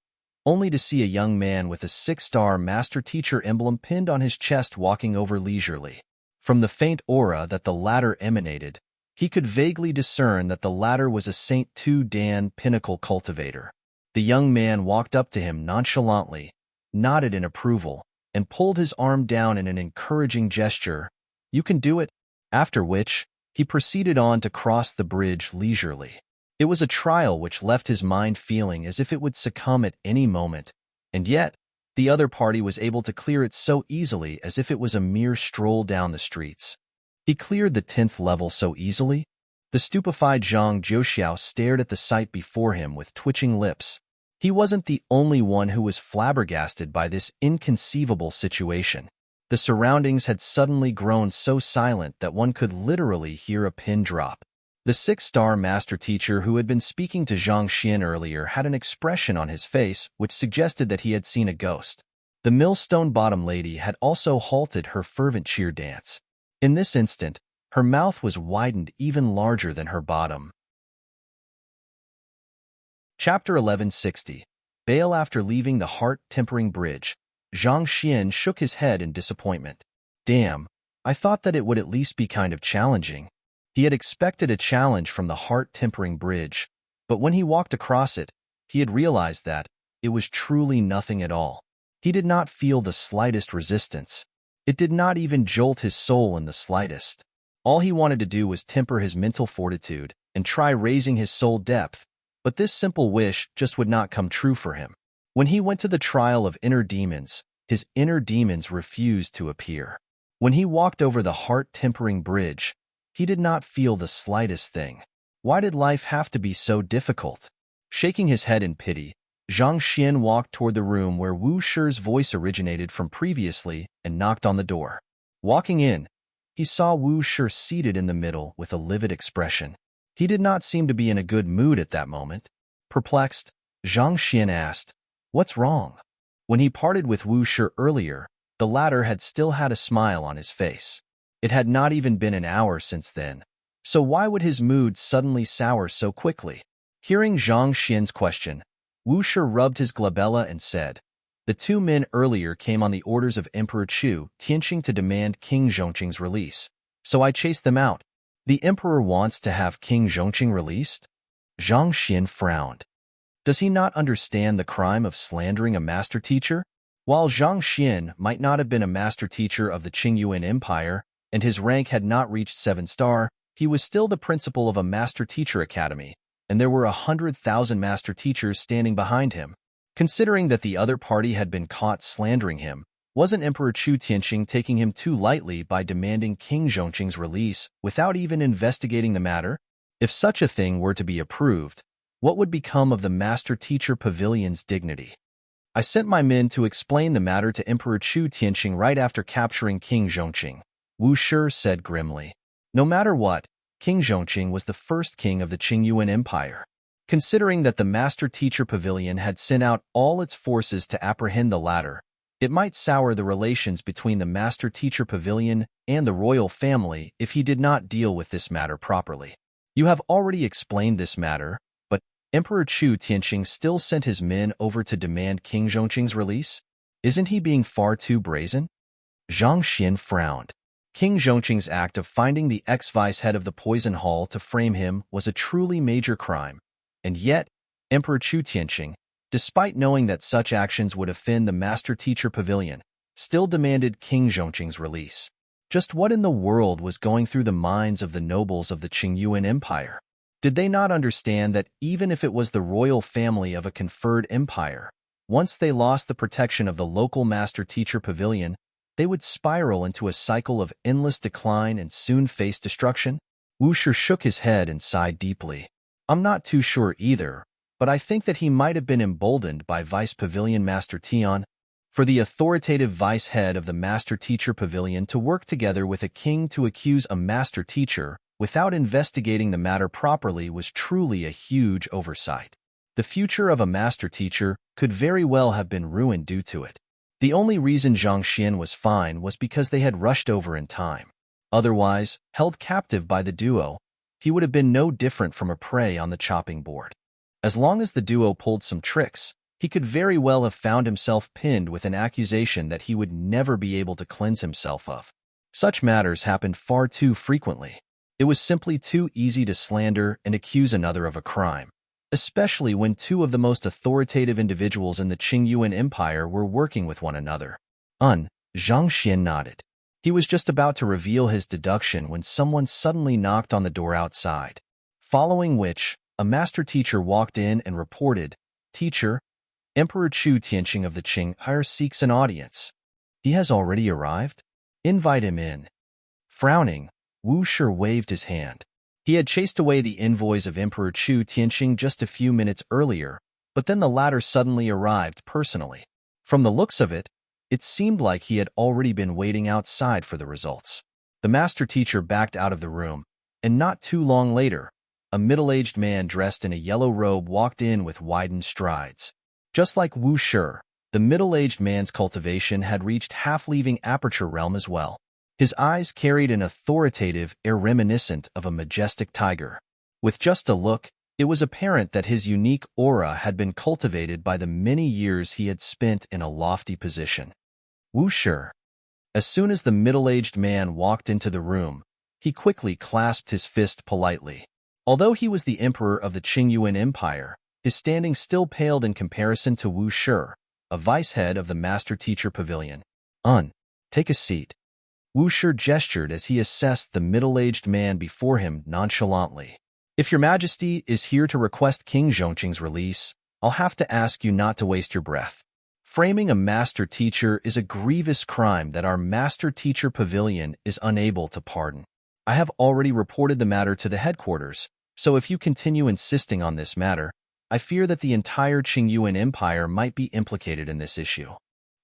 only to see a young man with a 6-star master teacher emblem pinned on his chest walking over leisurely. From the faint aura that the latter emanated, he could vaguely discern that the latter was a Saint Tu Dan pinnacle cultivator. The young man walked up to him nonchalantly, nodded in approval, and pulled his arm down in an encouraging gesture. "You can do it." After which, he proceeded on to cross the bridge leisurely. It was a trial which left his mind feeling as if it would succumb at any moment, and yet, the other party was able to clear it so easily as if it was a mere stroll down the streets. He cleared the 10th level so easily? The stupefied Zhang Juxiao stared at the sight before him with twitching lips. He wasn't the only one who was flabbergasted by this inconceivable situation. The surroundings had suddenly grown so silent that one could literally hear a pin drop. The 6-star master teacher who had been speaking to Zhang Xian earlier had an expression on his face which suggested that he had seen a ghost. The millstone bottom lady had also halted her fervent cheer dance. In this instant, her mouth was widened even larger than her bottom. Chapter 1160. Bail. After leaving the heart-tempering bridge, Zhang Xian shook his head in disappointment. Damn, I thought that it would at least be kind of challenging. He had expected a challenge from the heart-tempering bridge, but when he walked across it, he had realized that it was truly nothing at all. He did not feel the slightest resistance. It did not even jolt his soul in the slightest. All he wanted to do was temper his mental fortitude and try raising his soul depth, but this simple wish just would not come true for him. When he went to the trial of inner demons, his inner demons refused to appear. When he walked over the heart-tempering bridge, he did not feel the slightest thing. Why did life have to be so difficult? Shaking his head in pity, Zhang Xian walked toward the room where Wu Shi's voice originated from previously and knocked on the door. Walking in, he saw Wu Shi seated in the middle with a livid expression. He did not seem to be in a good mood at that moment. Perplexed, Zhang Xian asked, "What's wrong?" When he parted with Wu Shi earlier, the latter had still had a smile on his face. It had not even been an hour since then, so why would his mood suddenly sour so quickly? Hearing Zhang Xian's question, Wu Shi rubbed his glabella and said, "The 2 men earlier came on the orders of Emperor Chu Tianqing to demand King Zhongqing's release, so I chased them out. The Emperor wants to have King Zhongqing released?" Zhang Xian frowned. Does he not understand the crime of slandering a master teacher? While Zhang Xian might not have been a master teacher of the Qingyuan Empire, and his rank had not reached 7-star, he was still the principal of a master-teacher academy, and there were 100,000 master teachers standing behind him. Considering that the other party had been caught slandering him, wasn't Emperor Chu Tianqing taking him too lightly by demanding King Zhongqing's release without even investigating the matter? If such a thing were to be approved, what would become of the master-teacher pavilion's dignity? I sent my men to explain the matter to Emperor Chu Tianqing right after capturing King Zhongqing, Wu Shi said grimly. No matter what, King Zhongqing was the first king of the Qingyuan Empire. Considering that the master-teacher pavilion had sent out all its forces to apprehend the latter, it might sour the relations between the master-teacher pavilion and the royal family if he did not deal with this matter properly. You have already explained this matter, but Emperor Chu Tianqing still sent his men over to demand King Zhongqing's release? Isn't he being far too brazen? Zhang Xian frowned. King Zhongqing's act of finding the ex-vice head of the poison hall to frame him was a truly major crime, and yet, Emperor Chu Tianqing, despite knowing that such actions would offend the master-teacher pavilion, still demanded King Zhongqing's release. Just what in the world was going through the minds of the nobles of the Qingyuan Empire? Did they not understand that even if it was the royal family of a conferred empire, once they lost the protection of the local master-teacher pavilion, they would spiral into a cycle of endless decline and soon face destruction? Wu Shi shook his head and sighed deeply. I'm not too sure either, but I think that he might have been emboldened by Vice Pavilion Master Tian. For the authoritative vice head of the master-teacher pavilion to work together with a king to accuse a master-teacher without investigating the matter properly was truly a huge oversight. The future of a master-teacher could very well have been ruined due to it. The only reason Zhang Xian was fine was because they had rushed over in time. Otherwise, held captive by the duo, he would have been no different from a prey on the chopping board. As long as the duo pulled some tricks, he could very well have found himself pinned with an accusation that he would never be able to cleanse himself of. Such matters happened far too frequently. It was simply too easy to slander and accuse another of a crime, especially when two of the most authoritative individuals in the Qingyuan Empire were working with one another. Zhang Xian nodded. He was just about to reveal his deduction when someone suddenly knocked on the door outside, following which, a master teacher walked in and reported, "Teacher, Emperor Chu Tianqing of the Qinghai seeks an audience. He has already arrived? Invite him in." Frowning, Wu Shi waved his hand. He had chased away the envoys of Emperor Chu Tianqing just a few minutes earlier, but then the latter suddenly arrived personally. From the looks of it, it seemed like he had already been waiting outside for the results. The master teacher backed out of the room, and not too long later, a middle-aged man dressed in a yellow robe walked in with widened strides. Just like Wu Shi, the middle-aged man's cultivation had reached half-leaving aperture realm as well. His eyes carried an authoritative air reminiscent of a majestic tiger. With just a look, it was apparent that his unique aura had been cultivated by the many years he had spent in a lofty position. Wu Shi. As soon as the middle-aged man walked into the room, he quickly clasped his fist politely. Although he was the emperor of the Qingyuan Empire, his standing still paled in comparison to Wu Shi, a vice-head of the master-teacher pavilion. Take a seat." Wu Shi gestured as he assessed the middle-aged man before him nonchalantly. "If your majesty is here to request King Zhongqing's release, I'll have to ask you not to waste your breath. Framing a master-teacher is a grievous crime that our master-teacher pavilion is unable to pardon. I have already reported the matter to the headquarters, so if you continue insisting on this matter, I fear that the entire Qingyuan Empire might be implicated in this issue.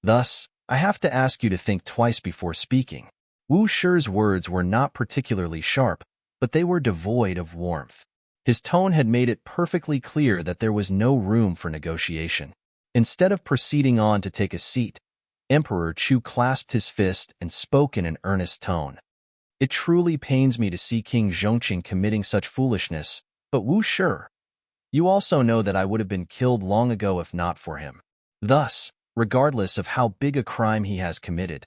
Thus, I have to ask you to think twice before speaking." Wu Shi's words were not particularly sharp, but they were devoid of warmth. His tone had made it perfectly clear that there was no room for negotiation. Instead of proceeding on to take a seat, Emperor Chu clasped his fist and spoke in an earnest tone. "It truly pains me to see King Zhongqing committing such foolishness, but Wu Shi, you also know that I would have been killed long ago if not for him. Thus, regardless of how big a crime he has committed,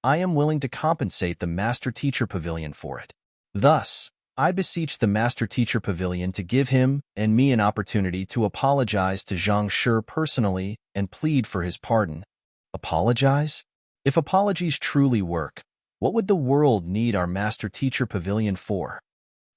I am willing to compensate the Master-Teacher Pavilion for it. Thus, I beseech the Master-Teacher Pavilion to give him and me an opportunity to apologize to Zhang Shi personally and plead for his pardon." Apologize? If apologies truly work, what would the world need our Master-Teacher Pavilion for?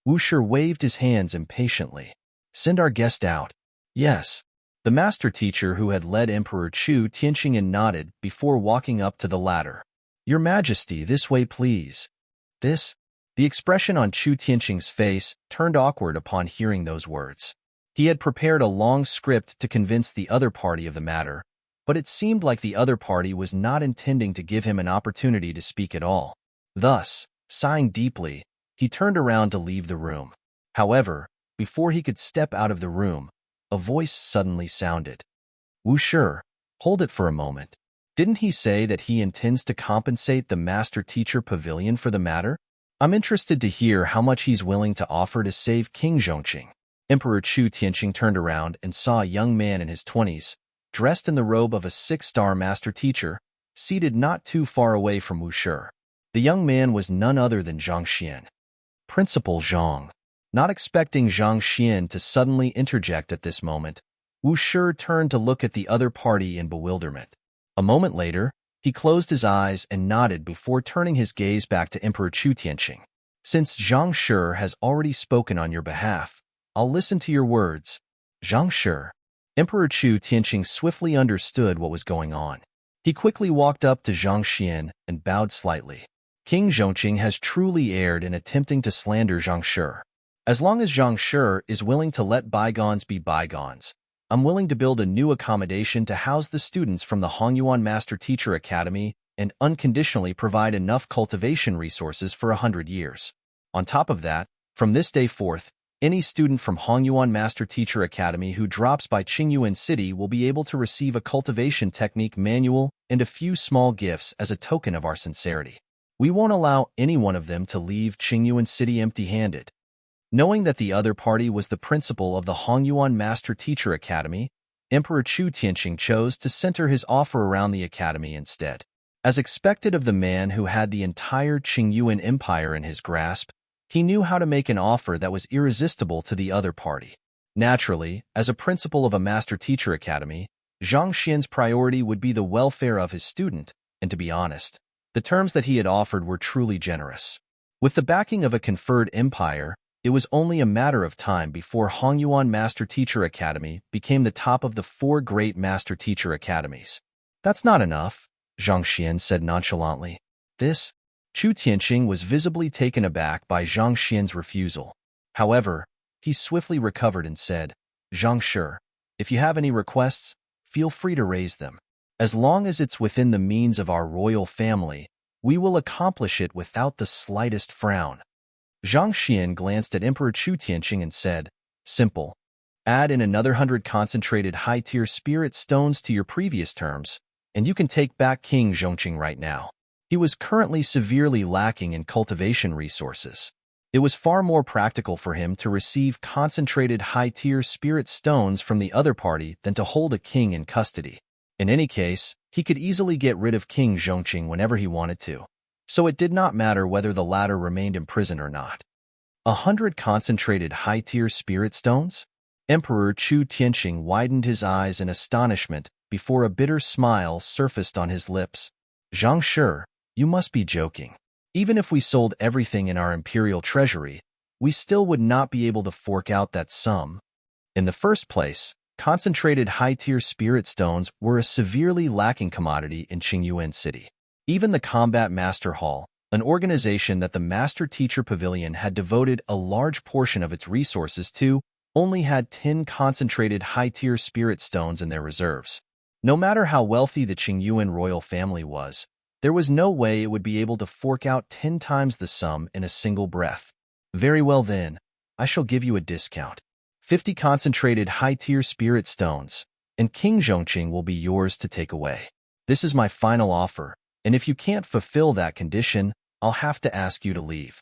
Wushi waved his hands impatiently. Send our guest out. Yes. The master teacher who had led Emperor Chu Tianqing nodded before walking up to the ladder. Your Majesty, this way please. This? The expression on Chu Tianqing's face turned awkward upon hearing those words. He had prepared a long script to convince the other party of the matter, but it seemed like the other party was not intending to give him an opportunity to speak at all. Thus, sighing deeply, he turned around to leave the room. However, before he could step out of the room, a voice suddenly sounded. Wushi, hold it for a moment. Didn't he say that he intends to compensate the Master Teacher Pavilion for the matter? I'm interested to hear how much he's willing to offer to save King Zhongqing. Emperor Chu Tianqing turned around and saw a young man in his 20s, dressed in the robe of a 6-star master teacher, seated not too far away from Wushi. The young man was none other than Zhang Xian. Principal Zhang. Not expecting Zhang Xian to suddenly interject at this moment, Wushi turned to look at the other party in bewilderment. A moment later, he closed his eyes and nodded before turning his gaze back to Emperor Chu Tianqing. Since Zhang Shi has already spoken on your behalf, I'll listen to your words. Zhang Shi. Emperor Chu Tianqing swiftly understood what was going on. He quickly walked up to Zhang Xian and bowed slightly. King Zhongqing has truly erred in attempting to slander Zhang Shi. As long as Zhang Shi is willing to let bygones be bygones, I'm willing to build a new accommodation to house the students from the Hongyuan Master Teacher Academy and unconditionally provide enough cultivation resources for 100 years. On top of that, from this day forth, any student from Hongyuan Master Teacher Academy who drops by Qingyuan City will be able to receive a cultivation technique manual and a few small gifts as a token of our sincerity. We won't allow any one of them to leave Qingyuan City empty-handed. Knowing that the other party was the principal of the Hongyuan Master Teacher Academy, Emperor Chu Tianqing chose to center his offer around the academy instead. As expected of the man who had the entire Qingyuan Empire in his grasp, he knew how to make an offer that was irresistible to the other party. Naturally, as a principal of a Master Teacher Academy, Zhang Xian's priority would be the welfare of his student, and to be honest, the terms that he had offered were truly generous. With the backing of a conferred empire, it was only a matter of time before Hongyuan Master Teacher Academy became the top of the 4 great Master Teacher Academies. That's not enough, Zhang Xian said nonchalantly. This? Chu Tianqing was visibly taken aback by Zhang Xian's refusal. However, he swiftly recovered and said, Zhang Shi, if you have any requests, feel free to raise them. As long as it's within the means of our royal family, we will accomplish it without the slightest frown. Zhang Xian glanced at Emperor Chu Tianqing and said, simple. Add in another 100 concentrated high-tier spirit stones to your previous terms, and you can take back King Zhongqing right now. He was currently severely lacking in cultivation resources. It was far more practical for him to receive concentrated high-tier spirit stones from the other party than to hold a king in custody. In any case, he could easily get rid of King Zhongqing whenever he wanted to, so it did not matter whether the latter remained imprisoned or not. 100 concentrated high-tier spirit stones? Emperor Chu Tianqing widened his eyes in astonishment before a bitter smile surfaced on his lips. Zhang Shi, you must be joking. Even if we sold everything in our imperial treasury, we still would not be able to fork out that sum. In the first place, concentrated high-tier spirit stones were a severely lacking commodity in Qingyuan City. Even the Combat Master Hall, an organization that the Master Teacher Pavilion had devoted a large portion of its resources to, only had 10 concentrated high-tier spirit stones in their reserves. No matter how wealthy the Qingyuan royal family was, there was no way it would be able to fork out 10 times the sum in a single breath. Very well then, I shall give you a discount. 50 concentrated high-tier spirit stones, and King Zhongqing will be yours to take away. This is my final offer, and if you can't fulfill that condition, I'll have to ask you to leave.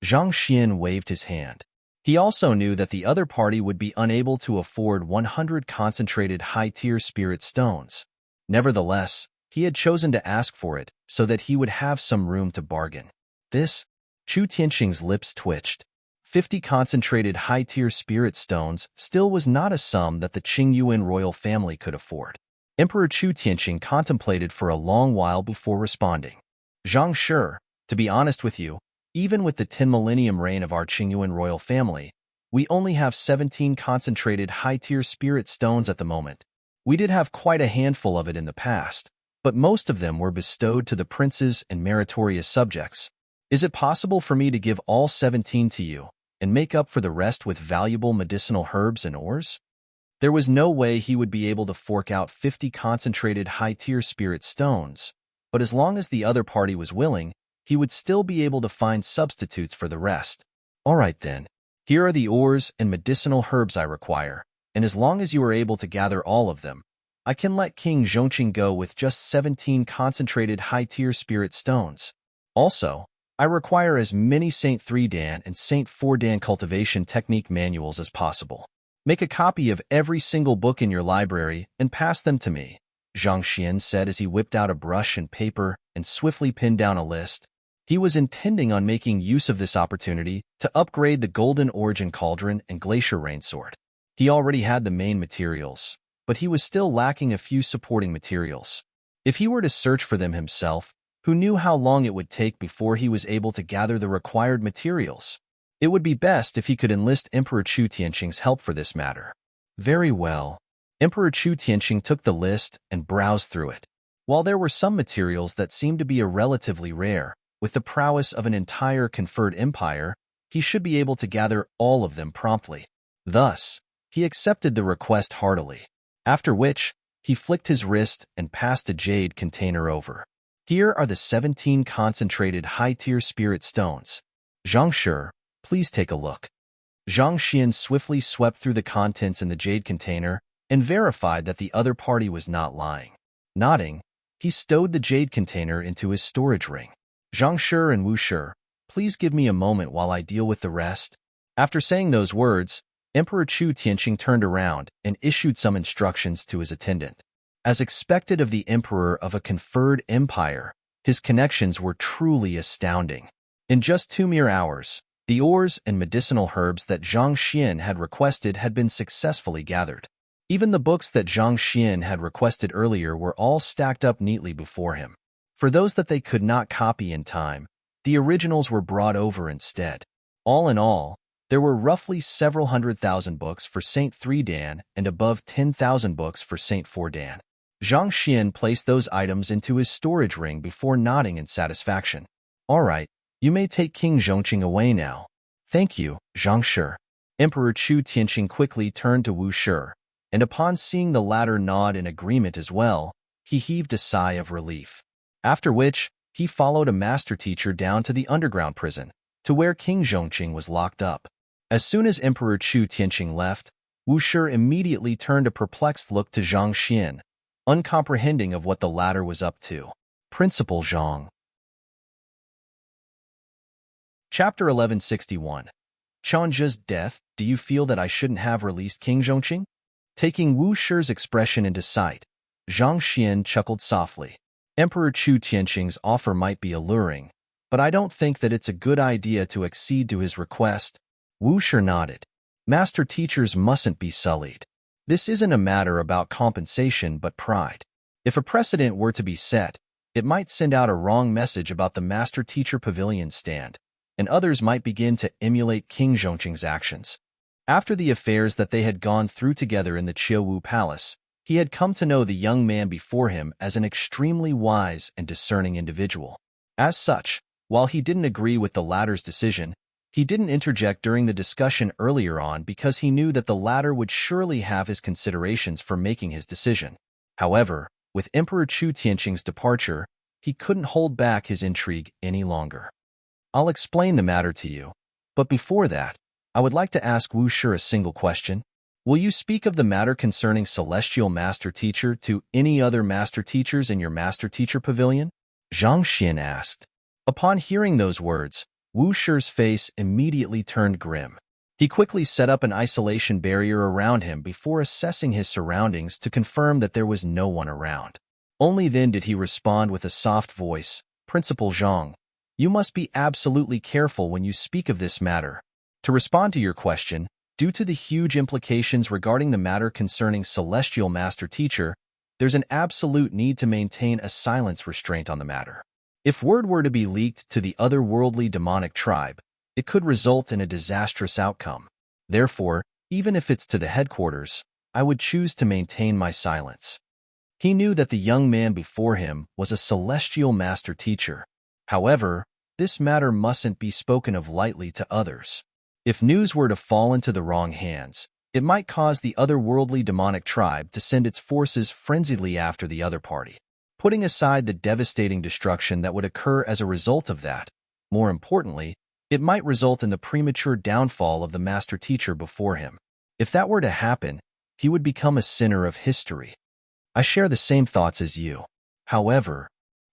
Zhang Xian waved his hand. He also knew that the other party would be unable to afford 100 concentrated high-tier spirit stones. Nevertheless, he had chosen to ask for it so that he would have some room to bargain. This? Chu Tianqing's lips twitched. 50 concentrated high-tier spirit stones still was not a sum that the Qingyuan royal family could afford. Emperor Chu Tianqing contemplated for a long while before responding. Zhang Shi, to be honest with you, Even with the 10 millennium reign of our Qingyuan royal family, we only have 17 concentrated high-tier spirit stones at the moment. We did have quite a handful of it in the past, but most of them were bestowed to the princes and meritorious subjects. Is it possible for me to give all 17 to you and make up for the rest with valuable medicinal herbs and ores? There was no way he would be able to fork out 50 concentrated high-tier spirit stones, but as long as the other party was willing, he would still be able to find substitutes for the rest. All right then, here are the ores and medicinal herbs I require, and as long as you are able to gather all of them, I can let King Zhongqing go with just 17 concentrated high-tier spirit stones. Also, I require as many Saint 3 Dan and Saint 4 Dan cultivation technique manuals as possible. Make a copy of every single book in your library and pass them to me, Zhang Xian said as he whipped out a brush and paper and swiftly pinned down a list. He was intending on making use of this opportunity to upgrade the Golden Origin Cauldron and Glacier Rain Sword. He already had the main materials, but he was still lacking a few supporting materials. If he were to search for them himself, who knew how long it would take before he was able to gather the required materials? It would be best if he could enlist Emperor Chu Tianqing's help for this matter. Very well. Emperor Chu Tianqing took the list and browsed through it. While there were some materials that seemed to be relatively rare, with the prowess of an entire conferred empire, he should be able to gather all of them promptly. Thus, he accepted the request heartily, after which he flicked his wrist and passed a jade container over. Here are the 17 concentrated high-tier spirit stones. Zhang Shi, please take a look. Zhang Xian swiftly swept through the contents in the jade container and verified that the other party was not lying. Nodding, he stowed the jade container into his storage ring. Zhang Shi and Wu Shi, please give me a moment while I deal with the rest. After saying those words, Emperor Chu Tianqing turned around and issued some instructions to his attendant. As expected of the emperor of a conferred empire, his connections were truly astounding. In just 2 mere hours, the ores and medicinal herbs that Zhang Xian had requested had been successfully gathered. Even the books that Zhang Xian had requested earlier were all stacked up neatly before him. For those that they could not copy in time, the originals were brought over instead. All in all, there were roughly several 100,000 books for Saint 3 Dan and above 10,000 books for Saint 4 Dan. Zhang Xian placed those items into his storage ring before nodding in satisfaction. All right, you may take King Zhongqing away now. Thank you, Zhang Shi. Emperor Chu Tianqing quickly turned to Wu Shi, and upon seeing the latter nod in agreement as well, he heaved a sigh of relief. After which, he followed a master teacher down to the underground prison, to where King Zhongqing was locked up. As soon as Emperor Chu Tianqing left, Wu Shi immediately turned a perplexed look to Zhang Xian, uncomprehending of what the latter was up to. Principal Zhang. Chapter 1161. Changzhe's death. Do you feel that I shouldn't have released King Zhongqing? Taking Wu Shi's expression into sight, Zhang Xian chuckled softly. Emperor Chu Tianqing's offer might be alluring, but I don't think that it's a good idea to accede to his request. Wu Shi nodded. Master teachers mustn't be sullied. This isn't a matter about compensation but pride. If a precedent were to be set, it might send out a wrong message about the Master Teacher Pavilion stand, and others might begin to emulate King Zhongqing's actions. After the affairs that they had gone through together in the Qiuwu Palace, he had come to know the young man before him as an extremely wise and discerning individual. As such, while he didn't agree with the latter's decision, he didn't interject during the discussion earlier on because he knew that the latter would surely have his considerations for making his decision. However, with Emperor Chu Tianqing's departure, he couldn't hold back his intrigue any longer. I'll explain the matter to you, but before that, I would like to ask Wu Shi a single question. Will you speak of the matter concerning Celestial Master Teacher to any other Master Teachers in your Master Teacher Pavilion? Zhang Xian asked. Upon hearing those words, Wu Shi's face immediately turned grim. He quickly set up an isolation barrier around him before assessing his surroundings to confirm that there was no one around. Only then did he respond with a soft voice, Principal Zhang, you must be absolutely careful when you speak of this matter. To respond to your question, due to the huge implications regarding the matter concerning Celestial Master Teacher, there's an absolute need to maintain a silence restraint on the matter. If word were to be leaked to the otherworldly demonic tribe, it could result in a disastrous outcome. Therefore, even if it's to the headquarters, I would choose to maintain my silence. He knew that the young man before him was a celestial master teacher. However, this matter mustn't be spoken of lightly to others. If news were to fall into the wrong hands, it might cause the otherworldly demonic tribe to send its forces frenziedly after the other party. Putting aside the devastating destruction that would occur as a result of that, more importantly, it might result in the premature downfall of the master teacher before him. If that were to happen, he would become a sinner of history. I share the same thoughts as you. However,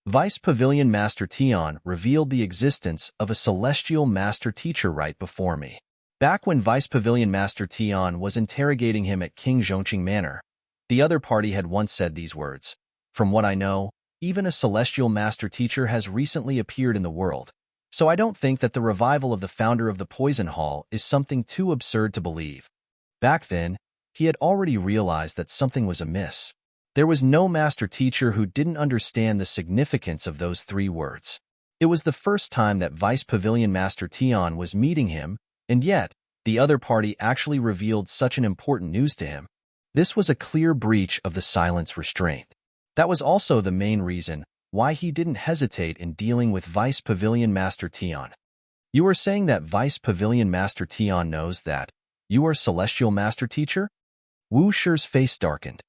Vice Pavilion Master Tian revealed the existence of a celestial master teacher right before me. Back when Vice Pavilion Master Tian was interrogating him at King Zhongqing Manor, the other party had once said these words. From what I know, even a celestial master teacher has recently appeared in the world, so I don't think that the revival of the founder of the Poison Hall is something too absurd to believe. Back then, he had already realized that something was amiss. There was no master teacher who didn't understand the significance of those 3 words. It was the first time that Vice Pavilion Master Tian was meeting him, and yet, the other party actually revealed such an important news to him. This was a clear breach of the silence restraint. That was also the main reason why he didn't hesitate in dealing with Vice Pavilion Master Tian. You are saying that Vice Pavilion Master Tian knows that you are Celestial Master Teacher? Wu Shi's face darkened.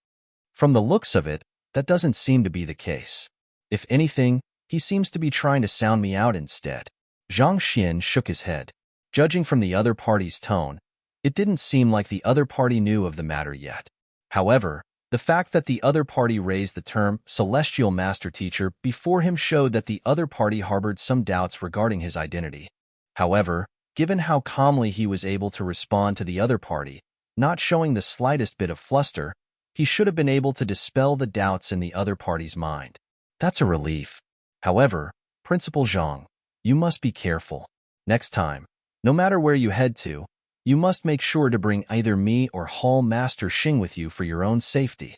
From the looks of it, that doesn't seem to be the case. If anything, he seems to be trying to sound me out instead. Zhang Xian shook his head. Judging from the other party's tone, it didn't seem like the other party knew of the matter yet. However, the fact that the other party raised the term Celestial Master Teacher before him showed that the other party harbored some doubts regarding his identity. However, given how calmly he was able to respond to the other party, not showing the slightest bit of fluster, he should have been able to dispel the doubts in the other party's mind. That's a relief. However, Principal Zhang, you must be careful. Next time, no matter where you head to, you must make sure to bring either me or Hall Master Xing with you for your own safety.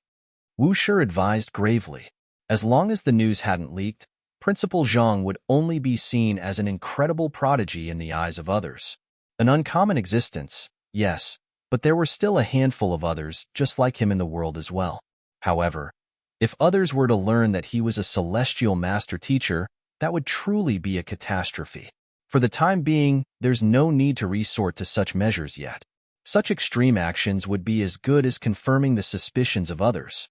Wu Shi advised gravely. As long as the news hadn't leaked, Principal Zhang would only be seen as an incredible prodigy in the eyes of others. An uncommon existence, yes, but there were still a handful of others just like him in the world as well. However, if others were to learn that he was a celestial master teacher, that would truly be a catastrophe. For the time being, there's no need to resort to such measures yet. Such extreme actions would be as good as confirming the suspicions of others.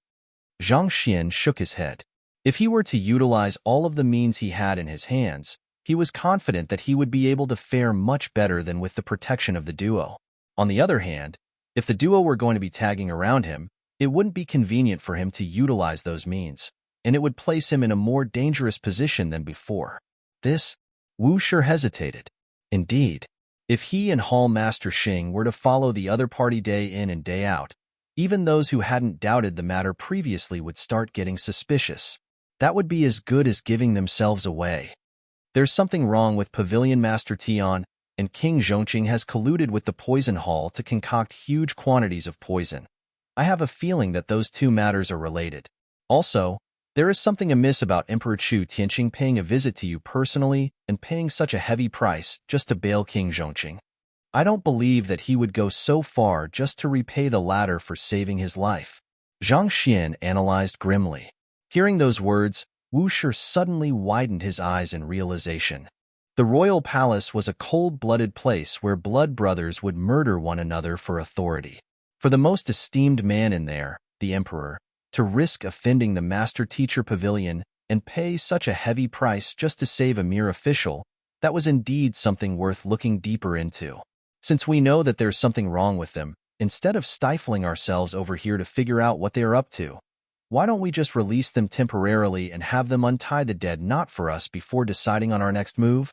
Zhang Xian shook his head. If he were to utilize all of the means he had in his hands, he was confident that he would be able to fare much better than with the protection of the duo. On the other hand, if the duo were going to be tagging around him, it wouldn't be convenient for him to utilize those means, and it would place him in a more dangerous position than before. Wu Shi hesitated. Indeed, if he and Hall Master Xing were to follow the other party day in and day out, even those who hadn't doubted the matter previously would start getting suspicious. That would be as good as giving themselves away. There's something wrong with Pavilion Master Tian, and King Zhongqing has colluded with the Poison Hall to concoct huge quantities of poison. I have a feeling that those 2 matters are related. Also, there is something amiss about Emperor Chu Tianqing paying a visit to you personally and paying such a heavy price just to bail King Zhongqing. I don't believe that he would go so far just to repay the latter for saving his life. Zhang Xian analyzed grimly. Hearing those words, Wu Shi suddenly widened his eyes in realization. The royal palace was a cold-blooded place where blood brothers would murder one another for authority. For the most esteemed man in there, the emperor, to risk offending the master-teacher pavilion and pay such a heavy price just to save a mere official, that was indeed something worth looking deeper into. Since we know that there's something wrong with them, instead of stifling ourselves over here to figure out what they are up to, why don't we just release them temporarily and have them untie the dead knot for us before deciding on our next move?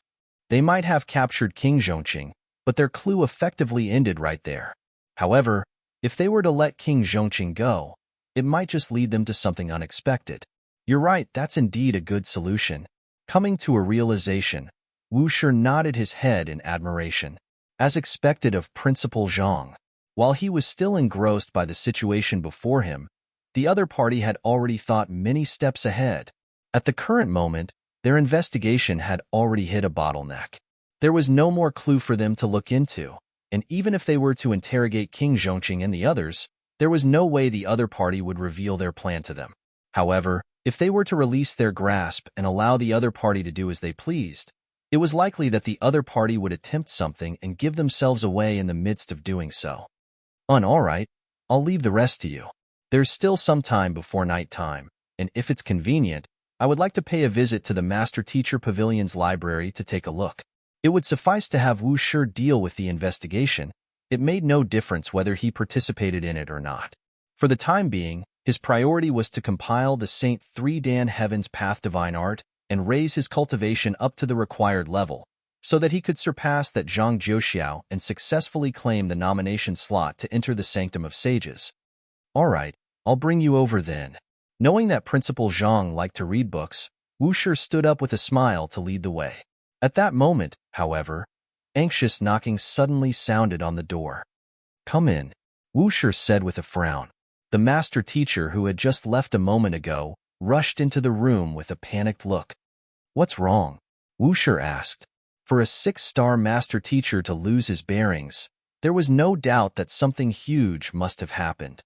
They might have captured King Zhongqing, but their clue effectively ended right there. However, if they were to let King Zhongqing go, it might just lead them to something unexpected. You're right, that's indeed a good solution. Coming to a realization, Wu Shi nodded his head in admiration. As expected of Principal Zhang, while he was still engrossed by the situation before him, the other party had already thought many steps ahead. At the current moment, Their investigation had already hit a bottleneck. There was no more clue for them to look into, and even if they were to interrogate King Zhongqing and the others, there was no way the other party would reveal their plan to them. However, if they were to release their grasp and allow the other party to do as they pleased, it was likely that the other party would attempt something and give themselves away in the midst of doing so. All right, I'll leave the rest to you. There's still some time before night time, and if it's convenient, I would like to pay a visit to the Master Teacher Pavilion's library to take a look. It would suffice to have Wu Shi deal with the investigation. It made no difference whether he participated in it or not. For the time being, his priority was to compile the Saint 3 Dan Heaven's Path Divine Art and raise his cultivation up to the required level, so that he could surpass that Zhang Jiuxiao and successfully claim the nomination slot to enter the Sanctum of Sages. All right, I'll bring you over then. Knowing that Principal Zhang liked to read books, Wu Shi stood up with a smile to lead the way. At that moment, however, anxious knocking suddenly sounded on the door. "Come in," Wu Shi said with a frown. The master teacher, who had just left a moment ago, rushed into the room with a panicked look. "What's wrong?" Wu Shi asked. For a 6-star master teacher to lose his bearings, there was no doubt that something huge must have happened.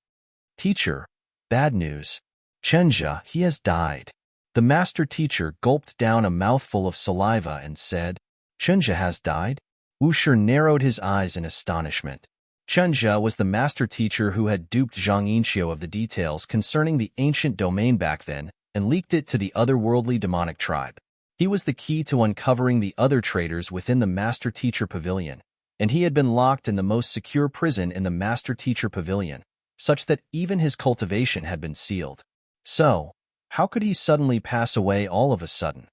"Teacher, bad news. Chenjia, he has died." The master teacher gulped down a mouthful of saliva and said, "Chenjia has died?" Wu Shi narrowed his eyes in astonishment. Chenjia was the master teacher who had duped Zhang Yinqiu of the details concerning the ancient domain back then and leaked it to the otherworldly demonic tribe. He was the key to uncovering the other traitors within the Master Teacher Pavilion, and he had been locked in the most secure prison in the Master Teacher Pavilion, such that even his cultivation had been sealed. So, how could he suddenly pass away all of a sudden?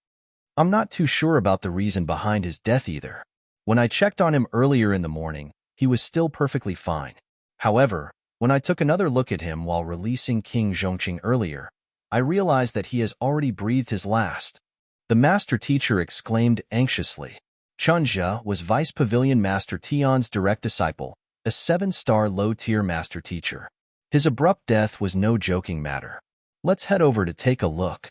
I'm not too sure about the reason behind his death either. When I checked on him earlier in the morning, he was still perfectly fine. However, when I took another look at him while releasing King Zhongqing earlier, I realized that he has already breathed his last. The master teacher exclaimed anxiously. Chenjia was Vice Pavilion Master Tian's direct disciple, a 7-star low-tier master teacher. His abrupt death was no joking matter. "Let's head over to take a look,"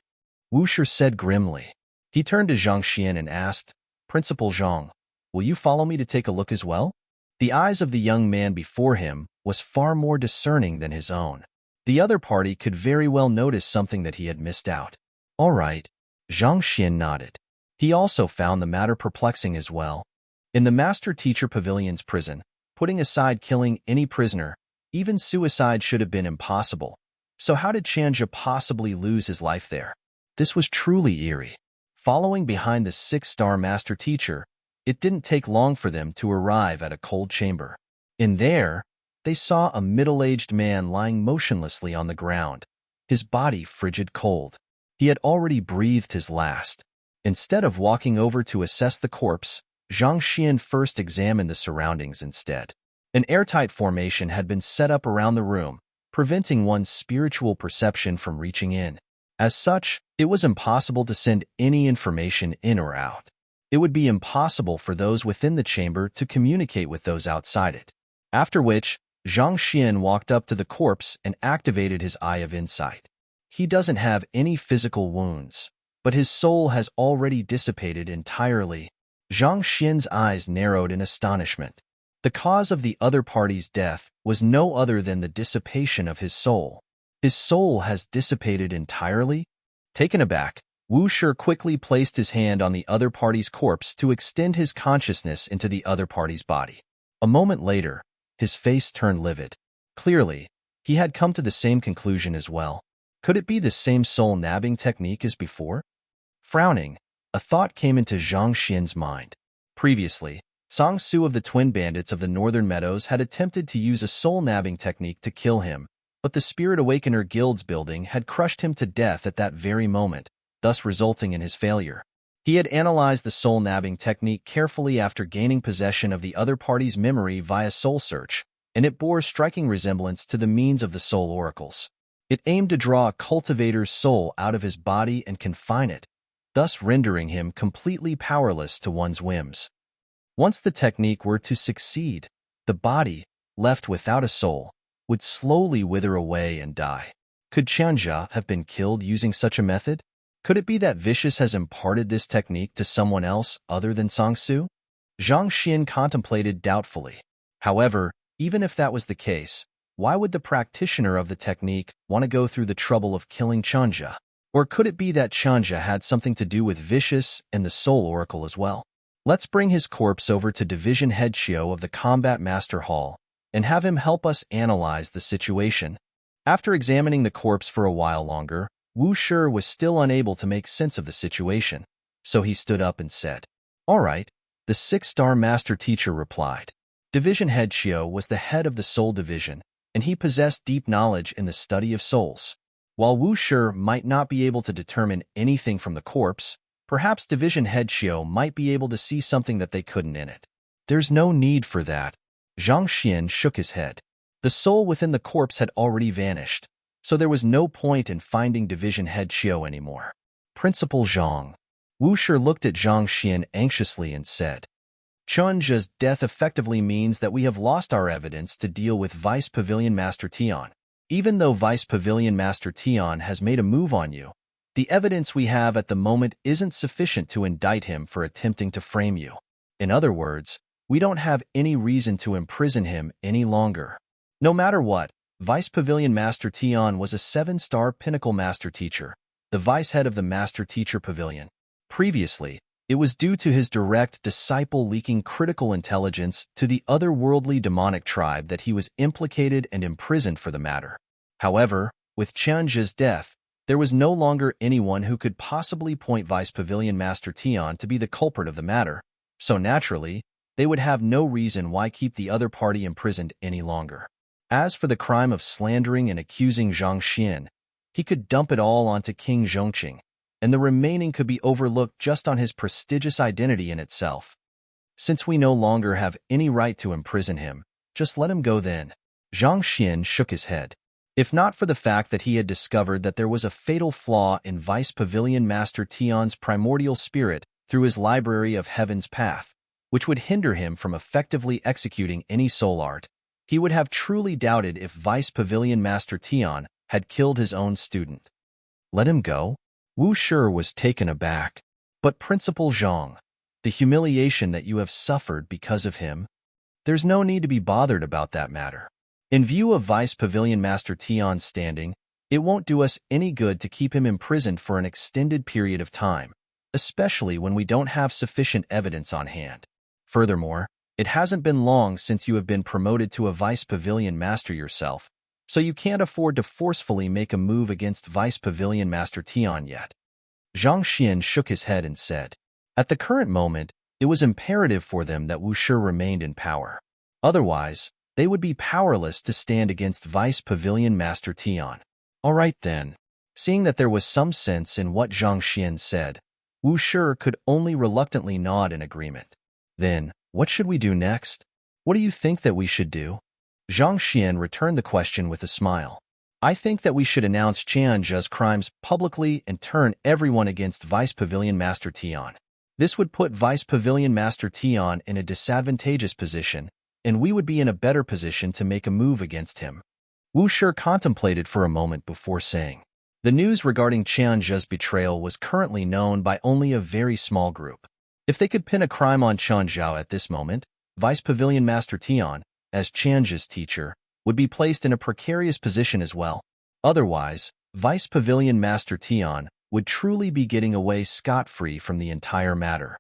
Wu Shi said grimly. He turned to Zhang Xian and asked, "Principal Zhang, will you follow me to take a look as well?" The eyes of the young man before him was far more discerning than his own. The other party could very well notice something that he had missed out. "All right," Zhang Xian nodded. He also found the matter perplexing as well. In the Master Teacher Pavilion's prison, putting aside killing any prisoner, even suicide should have been impossible. So how did Chenjia possibly lose his life there? This was truly eerie. Following behind the 6-star master teacher, it didn't take long for them to arrive at a cold chamber. In there, they saw a middle-aged man lying motionlessly on the ground, his body frigid cold. He had already breathed his last. Instead of walking over to assess the corpse, Zhang Xian first examined the surroundings instead. An airtight formation had been set up around the room, preventing one's spiritual perception from reaching in. As such, it was impossible to send any information in or out. It would be impossible for those within the chamber to communicate with those outside it. After which, Zhang Xian walked up to the corpse and activated his Eye of Insight. He doesn't have any physical wounds, but his soul has already dissipated entirely. Zhang Xian's eyes narrowed in astonishment. The cause of the other party's death was no other than the dissipation of his soul. His soul has dissipated entirely? Taken aback, Wu Shi quickly placed his hand on the other party's corpse to extend his consciousness into the other party's body. A moment later, his face turned livid. Clearly, he had come to the same conclusion as well. Could it be the same soul nabbing technique as before? Frowning, a thought came into Zhang Xian's mind. Previously, Song Su of the Twin Bandits of the Northern Meadows had attempted to use a soul nabbing technique to kill him, but the Spirit Awakener Guild's building had crushed him to death at that very moment, thus resulting in his failure. He had analyzed the soul nabbing technique carefully after gaining possession of the other party's memory via soul search, and it bore striking resemblance to the means of the soul oracles. It aimed to draw a cultivator's soul out of his body and confine it, thus rendering him completely powerless to one's whims. Once the technique were to succeed, the body, left without a soul, would slowly wither away and die. Could Chenjia have been killed using such a method? Could it be that Vicious has imparted this technique to someone else other than Sangsu? Zhang Xian contemplated doubtfully. However, even if that was the case, why would the practitioner of the technique want to go through the trouble of killing Chanja? Or could it be that Chanja had something to do with Vicious and the Soul Oracle as well? Let's bring his corpse over to Division Head Xiao of the Combat Master Hall and have him help us analyze the situation. After examining the corpse for a while longer, Wu Shi was still unable to make sense of the situation, so he stood up and said, "All right," the six-star master teacher replied. Division Head Xiao was the head of the Soul Division, and he possessed deep knowledge in the study of souls. While Wu Shi might not be able to determine anything from the corpse, perhaps Division Head Xiao might be able to see something that they couldn't in it. There's no need for that. Zhang Xian shook his head. The soul within the corpse had already vanished, so there was no point in finding Division Head Xiao anymore. Principal Zhang. Wu Shi looked at Zhang Xian anxiously and said, "Chunja's death effectively means that we have lost our evidence to deal with Vice Pavilion Master Tian. Even though Vice Pavilion Master Tian has made a move on you, the evidence we have at the moment isn't sufficient to indict him for attempting to frame you. In other words, we don't have any reason to imprison him any longer." No matter what, Vice Pavilion Master Tian was a 7-star Pinnacle Master Teacher, the vice head of the Master Teacher Pavilion. Previously, it was due to his direct disciple leaking critical intelligence to the otherworldly demonic tribe that he was implicated and imprisoned for the matter. However, with Chunja's death, there was no longer anyone who could possibly point Vice Pavilion Master Tian to be the culprit of the matter, so naturally, they would have no reason why keep the other party imprisoned any longer. As for the crime of slandering and accusing Zhang Xian, he could dump it all onto King Zhongqing, and the remaining could be overlooked just on his prestigious identity in itself. Since we no longer have any right to imprison him, just let him go then. Zhang Xian shook his head. If not for the fact that he had discovered that there was a fatal flaw in Vice Pavilion Master Tian's primordial spirit through his Library of Heaven's Path, which would hinder him from effectively executing any soul art, he would have truly doubted if Vice Pavilion Master Tian had killed his own student. Let him go? Wu Shi was taken aback. But Principal Zhang, the humiliation that you have suffered because of him, there's no need to be bothered about that matter. In view of Vice Pavilion Master Tian's standing, it won't do us any good to keep him imprisoned for an extended period of time, especially when we don't have sufficient evidence on hand. Furthermore, it hasn't been long since you have been promoted to a Vice Pavilion Master yourself, so you can't afford to forcefully make a move against Vice Pavilion Master Tian yet. Zhang Xian shook his head and said, at the current moment, it was imperative for them that Wu Shi remained in power. Otherwise, they would be powerless to stand against Vice Pavilion Master Tian. All right then. Seeing that there was some sense in what Zhang Xian said, Wu Shi could only reluctantly nod in agreement. Then, what should we do next? What do you think that we should do? Zhang Xian returned the question with a smile. I think that we should announce Qianzhe's crimes publicly and turn everyone against Vice Pavilion Master Tian. This would put Vice Pavilion Master Tian in a disadvantageous position, and we would be in a better position to make a move against him. Wu Shi contemplated for a moment before saying, the news regarding Qianzhe's betrayal was currently known by only a very small group. If they could pin a crime on Qianzhou at this moment, Vice Pavilion Master Tian, as Qianzhe's teacher, would be placed in a precarious position as well. Otherwise, Vice Pavilion Master Tian would truly be getting away scot-free from the entire matter.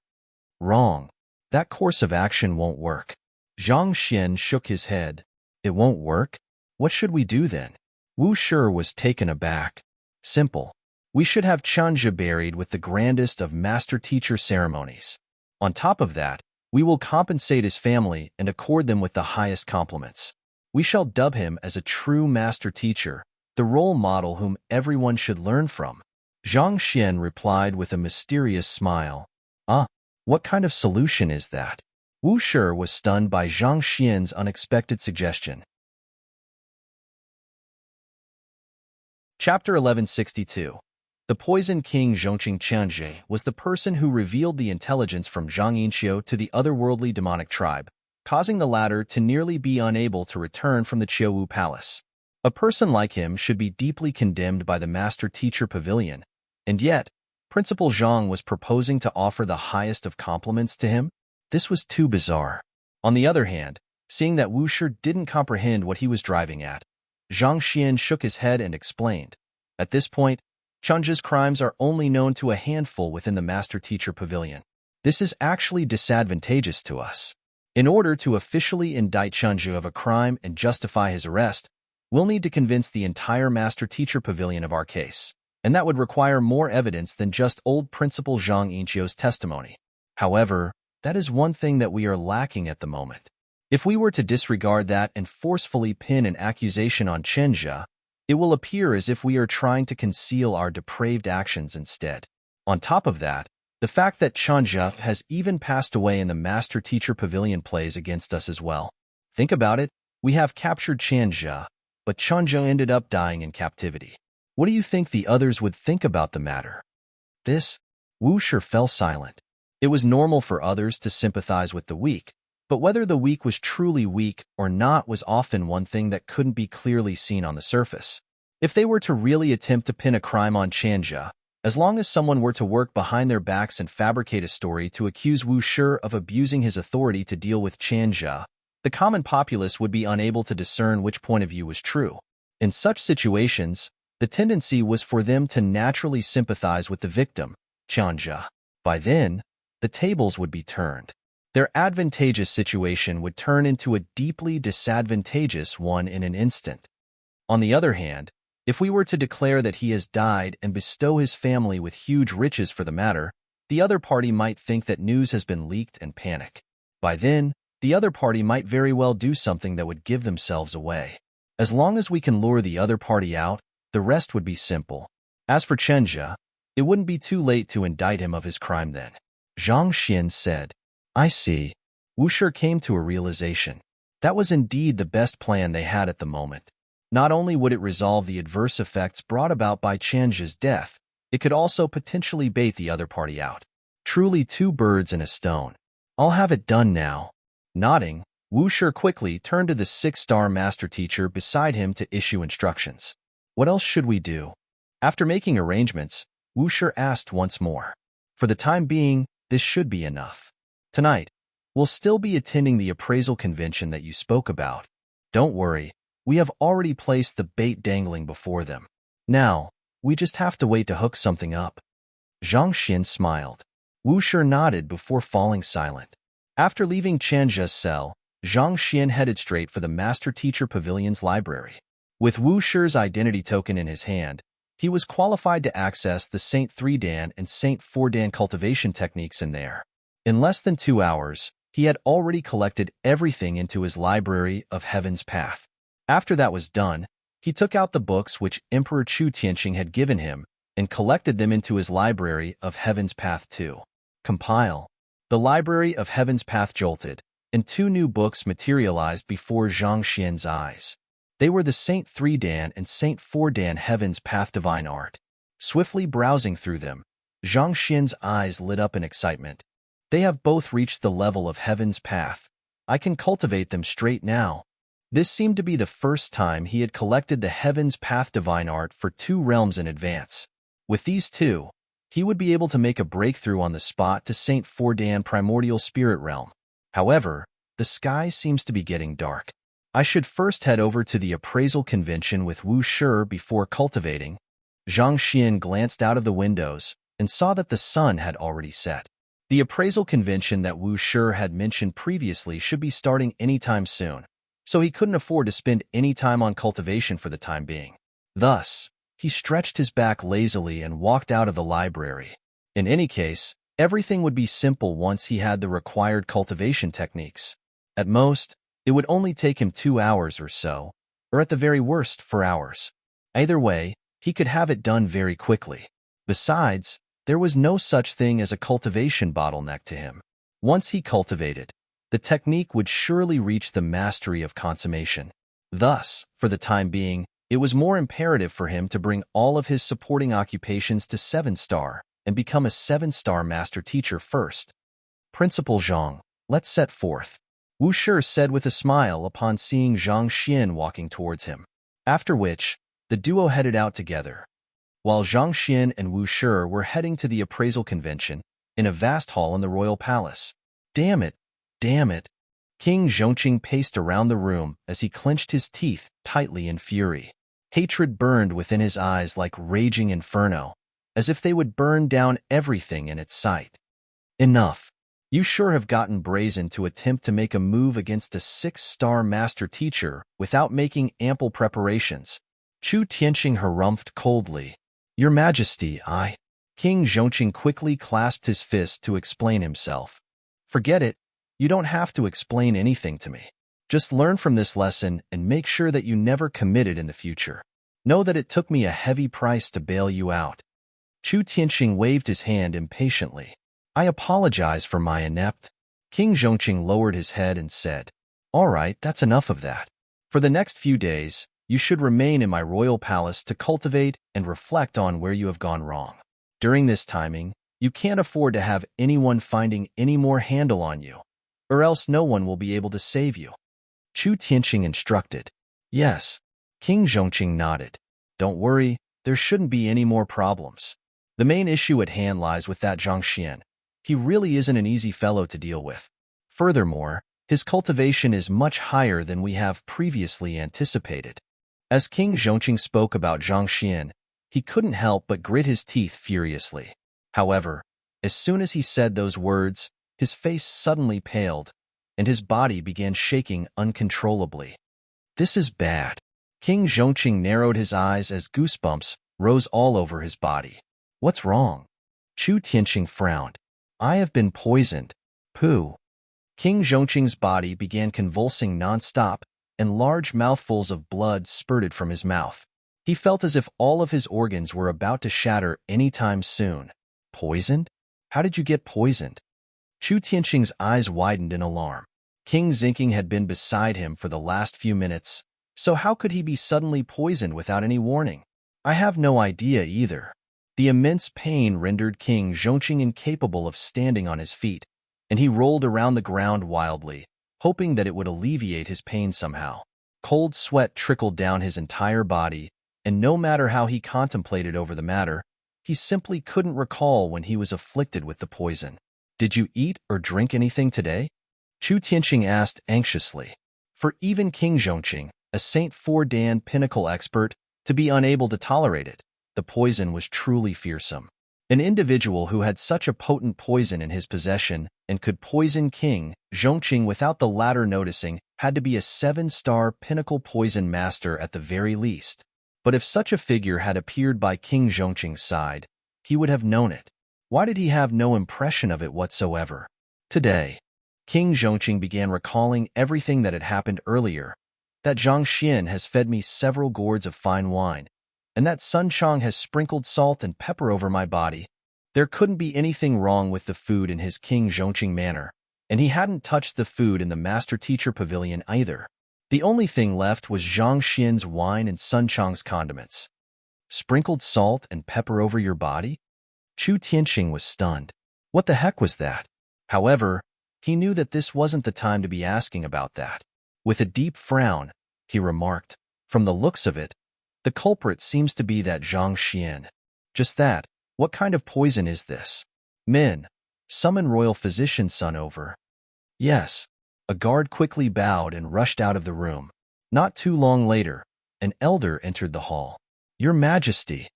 Wrong. That course of action won't work. Zhang Xian shook his head. It won't work? What should we do then? Wu Shi was taken aback. Simple. We should have Qianzhe buried with the grandest of master-teacher ceremonies. On top of that, we will compensate his family and accord them with the highest compliments. We shall dub him as a true master-teacher, the role model whom everyone should learn from. Zhang Xian replied with a mysterious smile. What kind of solution is that? Wu Shi was stunned by Zhang Xian's unexpected suggestion. Chapter 1162. The Poison King Zhongqing Qianzhe was the person who revealed the intelligence from Zhang Yinqiu to the otherworldly demonic tribe, causing the latter to nearly be unable to return from the Qiuwu Palace. A person like him should be deeply condemned by the Master Teacher Pavilion, and yet, Principal Zhang was proposing to offer the highest of compliments to him? This was too bizarre. On the other hand, seeing that Wu Shi didn't comprehend what he was driving at, Zhang Xian shook his head and explained. At this point, Chunja's crimes are only known to a handful within the Master-Teacher Pavilion. This is actually disadvantageous to us. In order to officially indict Chunja of a crime and justify his arrest, we'll need to convince the entire Master-Teacher Pavilion of our case, and that would require more evidence than just old Principal Zhang Yinqiu's testimony. However, that is one thing that we are lacking at the moment. If we were to disregard that and forcefully pin an accusation on Chunja, it will appear as if we are trying to conceal our depraved actions instead. On top of that, the fact that Chunja has even passed away in the Master-Teacher Pavilion plays against us as well. Think about it, we have captured Chunja, but Chunja ended up dying in captivity. What do you think the others would think about the matter? Wu Shi fell silent. It was normal for others to sympathize with the weak, but whether the weak was truly weak or not was often one thing that couldn't be clearly seen on the surface. If they were to really attempt to pin a crime on Chunja, as long as someone were to work behind their backs and fabricate a story to accuse Wu Shi of abusing his authority to deal with Chunja, the common populace would be unable to discern which point of view was true. In such situations, the tendency was for them to naturally sympathize with the victim, Chunja. By then, the tables would be turned. Their advantageous situation would turn into a deeply disadvantageous one in an instant. On the other hand, if we were to declare that he has died and bestow his family with huge riches for the matter, the other party might think that news has been leaked and panic. By then, the other party might very well do something that would give themselves away. As long as we can lure the other party out, the rest would be simple. As for Chunja, it wouldn't be too late to indict him of his crime then. Zhang Xian said. I see. Wu Shi came to a realization. That was indeed the best plan they had at the moment. Not only would it resolve the adverse effects brought about by Chunja's death, it could also potentially bait the other party out. Truly two birds in a stone. I'll have it done now. Nodding, Wu Shi quickly turned to the 6-star master teacher beside him to issue instructions. What else should we do? After making arrangements, Wu Shi asked once more. For the time being, this should be enough. Tonight, we'll still be attending the appraisal convention that you spoke about. Don't worry, we have already placed the bait dangling before them. Now, we just have to wait to hook something up. Zhang Xian smiled. Wu Shi nodded before falling silent. After leaving Chunja's cell, Zhang Xian headed straight for the Master Teacher Pavilion's library. With Wu Shi's identity token in his hand, he was qualified to access the Saint 3 Dan and Saint 4 Dan cultivation techniques in there. In less than 2 hours, he had already collected everything into his library of Heaven's Path. After that was done, he took out the books which Emperor Chu Tianqing had given him and collected them into his library of Heaven's Path too. Compile. The library of Heaven's Path jolted, and 2 new books materialized before Zhang Xian's eyes. They were the Saint 3 Dan and Saint 4 Dan Heaven's Path Divine Art. Swiftly browsing through them, Zhang Xian's eyes lit up in excitement. They have both reached the level of Heaven's Path. I can cultivate them straight now. This seemed to be the first time he had collected the Heaven's Path Divine Art for 2 realms in advance. With these 2, he would be able to make a breakthrough on the spot to Saint 4 Dan Primordial Spirit Realm. However, the sky seems to be getting dark. I should first head over to the appraisal convention with Wu Shi before cultivating. Zhang Xian glanced out of the windows and saw that the sun had already set. The appraisal convention that Wu Shi had mentioned previously should be starting anytime soon, so he couldn't afford to spend any time on cultivation for the time being. Thus, he stretched his back lazily and walked out of the library. In any case, everything would be simple once he had the required cultivation techniques. At most, it would only take him 2 hours or so, or at the very worst 4 hours. Either way, he could have it done very quickly. Besides, there was no such thing as a cultivation bottleneck to him. Once he cultivated, the technique would surely reach the mastery of consummation. Thus, for the time being, it was more imperative for him to bring all of his supporting occupations to 7-star and become a 7-star master teacher first. Principal Zhang, let's set forth. Wu Shi said with a smile upon seeing Zhang Xian walking towards him. After which, the duo headed out together. while Zhang Xian and Wu Shi were heading to the appraisal convention in a vast hall in the royal palace. Damn it! Damn it! King Zhongqing paced around the room as he clenched his teeth tightly in fury. Hatred burned within his eyes like raging inferno, as if they would burn down everything in its sight. Enough. You sure have gotten brazen to attempt to make a move against a 6-star master teacher without making ample preparations. Chu Tianqing harumphed coldly. Your Majesty, I... King Zhongqing quickly clasped his fist to explain himself. Forget it. You don't have to explain anything to me. Just learn from this lesson and make sure that you never commit it in the future. Know that it took me a heavy price to bail you out. Chu Tianqing waved his hand impatiently. I apologize for my inept. King Zhongqing lowered his head and said, All right, that's enough of that. For the next few days, you should remain in my royal palace to cultivate and reflect on where you have gone wrong. During this timing, you can't afford to have anyone finding any more handle on you, or else no one will be able to save you. Chu Tianqing instructed. Yes. King Zhongqing nodded. Don't worry, there shouldn't be any more problems. The main issue at hand lies with that Zhang Xian. He really isn't an easy fellow to deal with. Furthermore, his cultivation is much higher than we have previously anticipated. As King Zhongqing spoke about Zhang Xian, he couldn't help but grit his teeth furiously. However, as soon as he said those words, his face suddenly paled, and his body began shaking uncontrollably. This is bad. King Zhongqing narrowed his eyes as goosebumps rose all over his body. What's wrong? Chu Tianqing frowned. I have been poisoned. Pooh. King Zhongqing's body began convulsing non-stop, and large mouthfuls of blood spurted from his mouth. He felt as if all of his organs were about to shatter any time soon. Poisoned? How did you get poisoned? Chu Tianqing's eyes widened in alarm. King Zinking had been beside him for the last few minutes, so how could he be suddenly poisoned without any warning? I have no idea either. The immense pain rendered King Zhongqing incapable of standing on his feet, and he rolled around the ground wildly, hoping that it would alleviate his pain somehow. Cold sweat trickled down his entire body, and no matter how he contemplated over the matter, he simply couldn't recall when he was afflicted with the poison. Did you eat or drink anything today? Chu Tianqing asked anxiously. For even King Zhongqing, a Saint Four Dan pinnacle expert, to be unable to tolerate it, the poison was truly fearsome. An individual who had such a potent poison in his possession and could poison King Zhongqing without the latter noticing had to be a 7-star pinnacle poison master at the very least. But if such a figure had appeared by King Zhongqing's side, he would have known it. Why did he have no impression of it whatsoever? Today, King Zhongqing began recalling everything that had happened earlier, that Zhang Xian has fed me several gourds of fine wine, and that Sun Chong has sprinkled salt and pepper over my body. There couldn't be anything wrong with the food in his King Zhongqing manner, and he hadn't touched the food in the Master-Teacher Pavilion either. The only thing left was Zhang Xian's wine and Sun Chong's condiments. Sprinkled salt and pepper over your body? Chu Tianqing was stunned. What the heck was that? However, he knew that this wasn't the time to be asking about that. With a deep frown, he remarked, From the looks of it, the culprit seems to be that Zhang Xian. Just that, what kind of poison is this? Men, summon royal physician son over. Yes. A guard quickly bowed and rushed out of the room. Not too long later, an elder entered the hall. Your Majesty,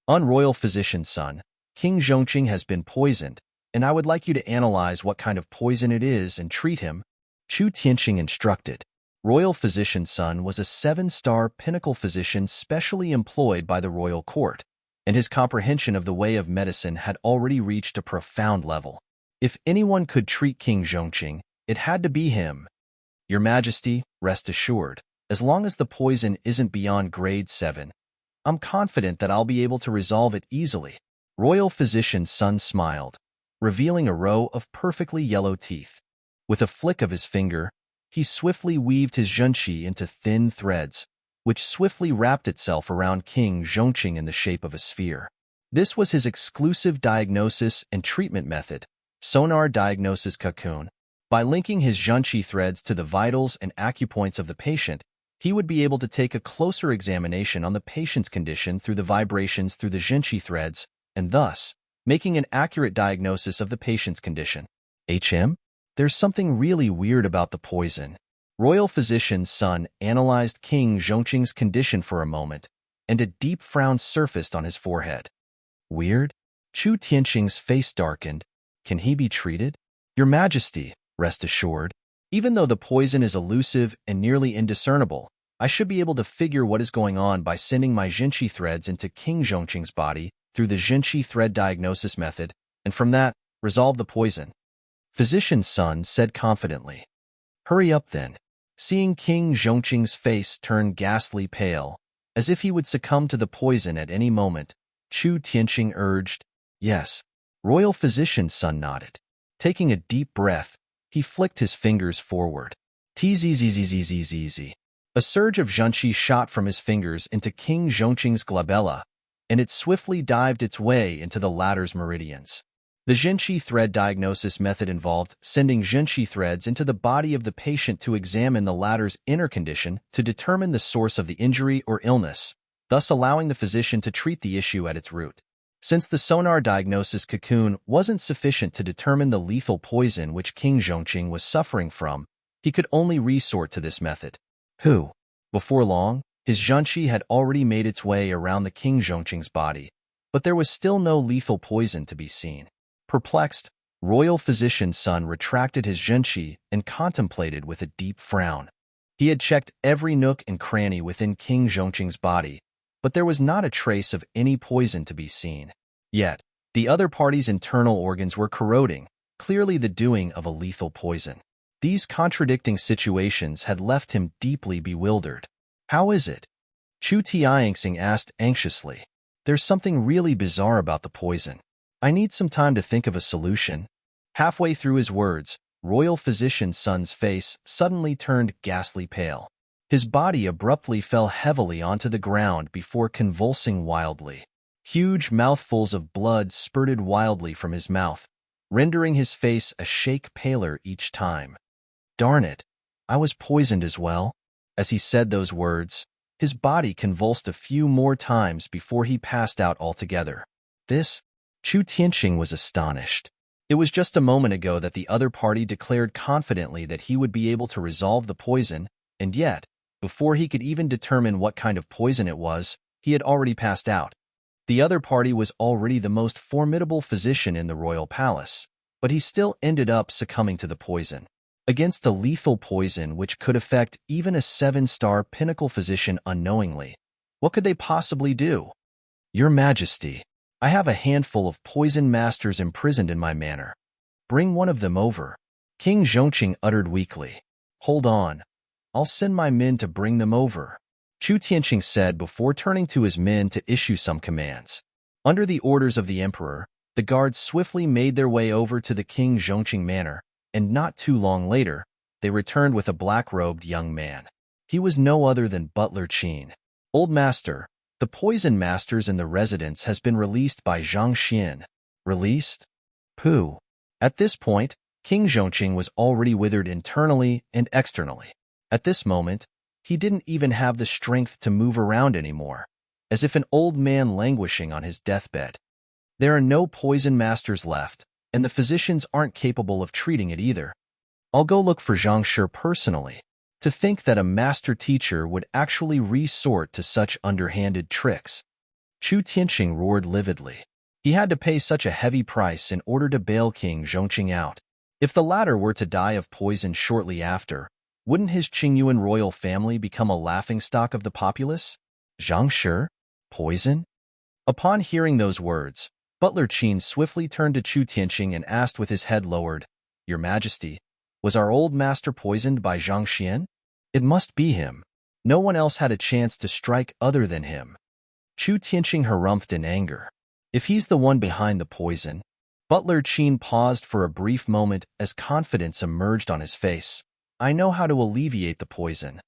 unroyal physician son, King Zhongqing has been poisoned, and I would like you to analyze what kind of poison it is and treat him. Chu Tianqing instructed. Royal physician son was a 7-star pinnacle physician specially employed by the royal court, and his comprehension of the way of medicine had already reached a profound level. If anyone could treat King Zhongqing, it had to be him. Your Majesty, rest assured, as long as the poison isn't beyond grade 7, I'm confident that I'll be able to resolve it easily. Royal physician's son smiled, revealing a row of perfectly yellow teeth. With a flick of his finger, he swiftly weaved his zhenqi into thin threads, which swiftly wrapped itself around King Zhongqing in the shape of a sphere. This was his exclusive diagnosis and treatment method, sonar diagnosis cocoon. By linking his zhenqi threads to the vitals and acupoints of the patient, he would be able to take a closer examination on the patient's condition through the vibrations through the Jinchi threads, and thus, making an accurate diagnosis of the patient's condition. There's something really weird about the poison. Royal physician's son analyzed King Zhongqing's condition for a moment, and a deep frown surfaced on his forehead. Weird? Chu Tianqing's face darkened. Can he be treated? Your Majesty, rest assured. Even though the poison is elusive and nearly indiscernible, I should be able to figure what is going on by sending my Jinchi threads into King Zhongqing's body through the Jinchi thread diagnosis method, and from that, resolve the poison. Physician's son said confidently. Hurry up then. Seeing King Zhongqing's face turn ghastly pale, as if he would succumb to the poison at any moment, Chu Tianqing urged, Yes. Royal physician's son nodded. Taking a deep breath, he flicked his fingers forward. Tzzzzzzzzzz. A surge of Zhenqi shot from his fingers into King Zhongqing's glabella, and it swiftly dived its way into the latter's meridians. The Jinchi thread diagnosis method involved sending Jinchi threads into the body of the patient to examine the latter's inner condition to determine the source of the injury or illness, thus allowing the physician to treat the issue at its root. Since the sonar diagnosis cocoon wasn't sufficient to determine the lethal poison which King Zhongqing was suffering from, he could only resort to this method. Before long, his Zhenqi had already made its way around the King Zhongqing's body, but there was still no lethal poison to be seen. Perplexed, royal physician's son retracted his Zhenqi and contemplated with a deep frown. He had checked every nook and cranny within King Zhongqing's body, but there was not a trace of any poison to be seen. Yet, the other party's internal organs were corroding, clearly the doing of a lethal poison. These contradicting situations had left him deeply bewildered. How is it? Chu Tianxing asked anxiously. There's something really bizarre about the poison. I need some time to think of a solution. Halfway through his words, royal physician's son's face suddenly turned ghastly pale. His body abruptly fell heavily onto the ground before convulsing wildly. Huge mouthfuls of blood spurted wildly from his mouth, rendering his face a shade paler each time. Darn it, I was poisoned as well. As he said those words, his body convulsed a few more times before he passed out altogether. Chu Tianqing was astonished. It was just a moment ago that the other party declared confidently that he would be able to resolve the poison, and yet, before he could even determine what kind of poison it was, he had already passed out. The other party was already the most formidable physician in the royal palace, but he still ended up succumbing to the poison. Against a lethal poison which could affect even a 7-star pinnacle physician unknowingly, what could they possibly do? Your Majesty, I have a handful of poison masters imprisoned in my manor. Bring one of them over. King Zhongqing uttered weakly. Hold on. I'll send my men to bring them over. Chu Tianqing said before turning to his men to issue some commands. Under the orders of the emperor, the guards swiftly made their way over to the King Zhongqing manor, and not too long later, they returned with a black-robed young man. He was no other than Butler Qin. Old Master, the poison masters in the residence has been released by Zhang Xian. Released? Pooh. At this point, King Zhongqing was already withered internally and externally. At this moment, he didn't even have the strength to move around anymore, as if an old man languishing on his deathbed. There are no poison masters left, and the physicians aren't capable of treating it either. I'll go look for Zhang Shi personally. To think that a master teacher would actually resort to such underhanded tricks. Chu Tianqing roared lividly. He had to pay such a heavy price in order to bail King Zhongqing out. If the latter were to die of poison shortly after, wouldn't his Qingyuan royal family become a laughingstock of the populace? Zhang Shi? Poison? Upon hearing those words, Butler Qin swiftly turned to Chu Tianqing and asked with his head lowered, Your Majesty, was our old master poisoned by Zhang Xian? It must be him. No one else had a chance to strike other than him. Chu Tianqing harumphed in anger. If he's the one behind the poison. Butler Qin paused for a brief moment as confidence emerged on his face. I know how to alleviate the poison.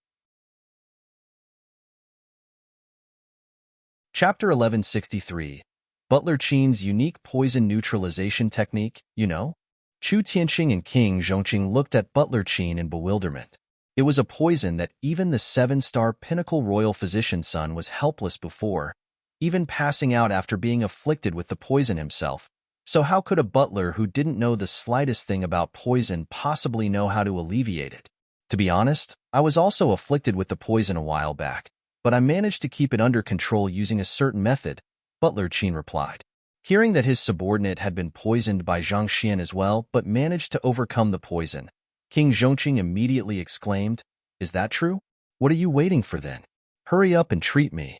Chapter 1163. Butler Qin's unique poison neutralization technique, you know? Chu Tianqing and King Zhongqing looked at Butler Qin in bewilderment. It was a poison that even the 7-star pinnacle royal physician's son was helpless before, even passing out after being afflicted with the poison himself. So how could a butler who didn't know the slightest thing about poison possibly know how to alleviate it? To be honest, I was also afflicted with the poison a while back, but I managed to keep it under control using a certain method, Butler Qin replied. Hearing that his subordinate had been poisoned by Zhang Xian as well, but managed to overcome the poison, King Zhongqing immediately exclaimed, "Is that true? What are you waiting for then? Hurry up and treat me."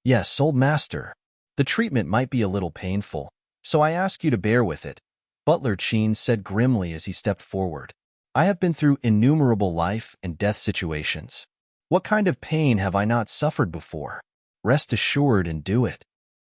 "Yes, old master. The treatment might be a little painful, so I ask you to bear with it," Butler Qin said grimly as he stepped forward. "I have been through innumerable life and death situations. What kind of pain have I not suffered before? Rest assured and do it."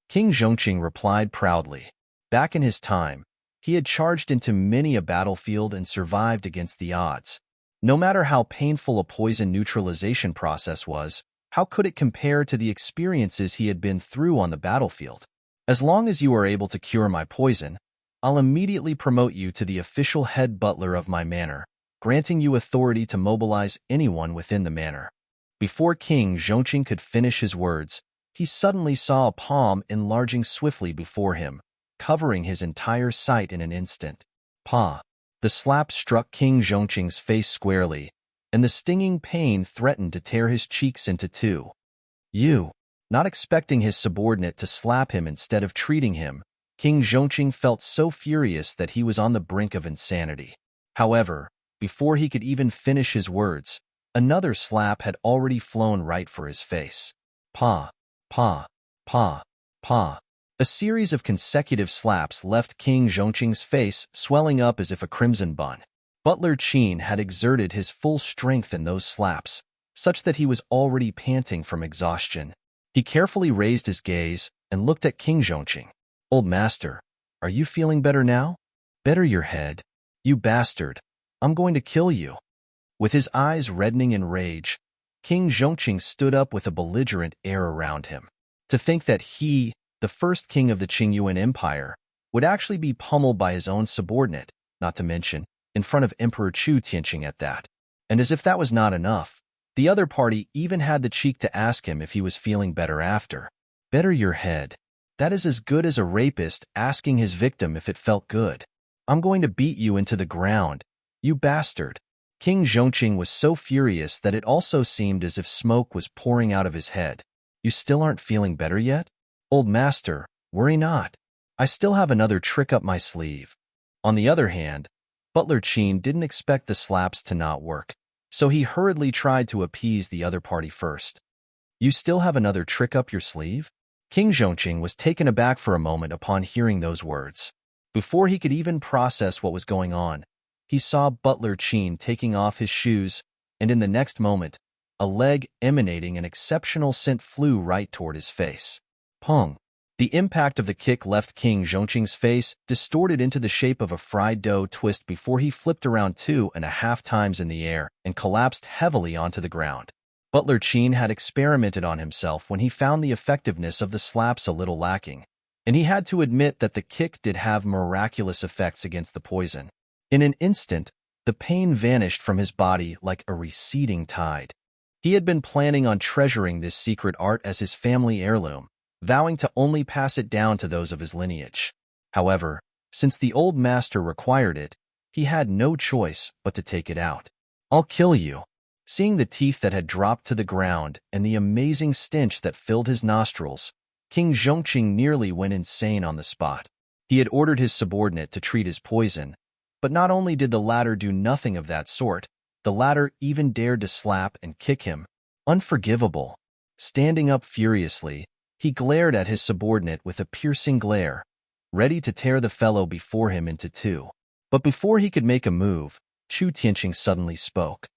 King Zhongqing replied proudly. Back in his time, he had charged into many a battlefield and survived against the odds. No matter how painful a poison neutralization process was, how could it compare to the experiences he had been through on the battlefield? "As long as you are able to cure my poison, I'll immediately promote you to the official head butler of my manor, granting you authority to mobilize anyone within the manor." Before King Zhongqing could finish his words, he suddenly saw a palm enlarging swiftly before him, covering his entire sight in an instant. Pa! The slap struck King Zhongqing's face squarely, and the stinging pain threatened to tear his cheeks into two. "You!" Not expecting his subordinate to slap him instead of treating him, King Zhongqing felt so furious that he was on the brink of insanity. However, before he could even finish his words, another slap had already flown right for his face. Pa! Pa! Pa! Pa! A series of consecutive slaps left King Zhongqing's face swelling up as if a crimson bun. Butler Qin had exerted his full strength in those slaps, such that he was already panting from exhaustion. He carefully raised his gaze and looked at King Zhongqing. "Old master, are you feeling better now? Better your head. You bastard, I'm going to kill you." With his eyes reddening in rage, King Zhongqing stood up with a belligerent air around him. To think that he, the first king of the Qingyuan Empire, would actually be pummeled by his own subordinate, not to mention, in front of Emperor Chu Tianqing at that. And as if that was not enough, the other party even had the cheek to ask him if he was feeling better after. "Better your head. That is as good as a rapist asking his victim if it felt good. I'm going to beat you into the ground, you bastard." King Zhongqing was so furious that it also seemed as if smoke was pouring out of his head. "You still aren't feeling better yet? Old master, worry not. I still have another trick up my sleeve." On the other hand, Butler Qin didn't expect the slaps to not work, so he hurriedly tried to appease the other party first. "You still have another trick up your sleeve?" King Zhongqing was taken aback for a moment upon hearing those words. Before he could even process what was going on, he saw Butler Qin taking off his shoes, and in the next moment, a leg emanating an exceptional scent flew right toward his face. Pong! The impact of the kick left King Zhongqing's face distorted into the shape of a fried dough twist before he flipped around 2.5 times in the air and collapsed heavily onto the ground. Butler Qin had experimented on himself when he found the effectiveness of the slaps a little lacking, and he had to admit that the kick did have miraculous effects against the poison. In an instant, the pain vanished from his body like a receding tide. He had been planning on treasuring this secret art as his family heirloom, vowing to only pass it down to those of his lineage. However, since the old master required it, he had no choice but to take it out. "I'll kill you." Seeing the teeth that had dropped to the ground and the amazing stench that filled his nostrils, King Zhongqing nearly went insane on the spot. He had ordered his subordinate to treat his poison, but not only did the latter do nothing of that sort, the latter even dared to slap and kick him. Unforgivable. Standing up furiously, he glared at his subordinate with a piercing glare, ready to tear the fellow before him into two. But before he could make a move, Chu Tianqing suddenly spoke.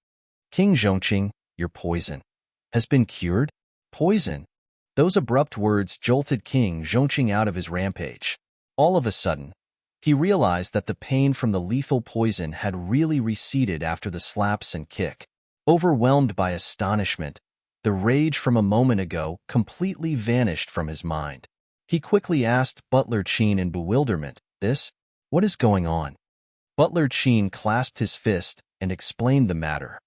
"King Zhongqing, your poison has been cured?" Poison? Those abrupt words jolted King Zhongqing out of his rampage. All of a sudden, he realized that the pain from the lethal poison had really receded after the slaps and kick. Overwhelmed by astonishment, the rage from a moment ago completely vanished from his mind. He quickly asked Butler Qin in bewilderment, What is going on?" Butler Qin clasped his fist and explained the matter.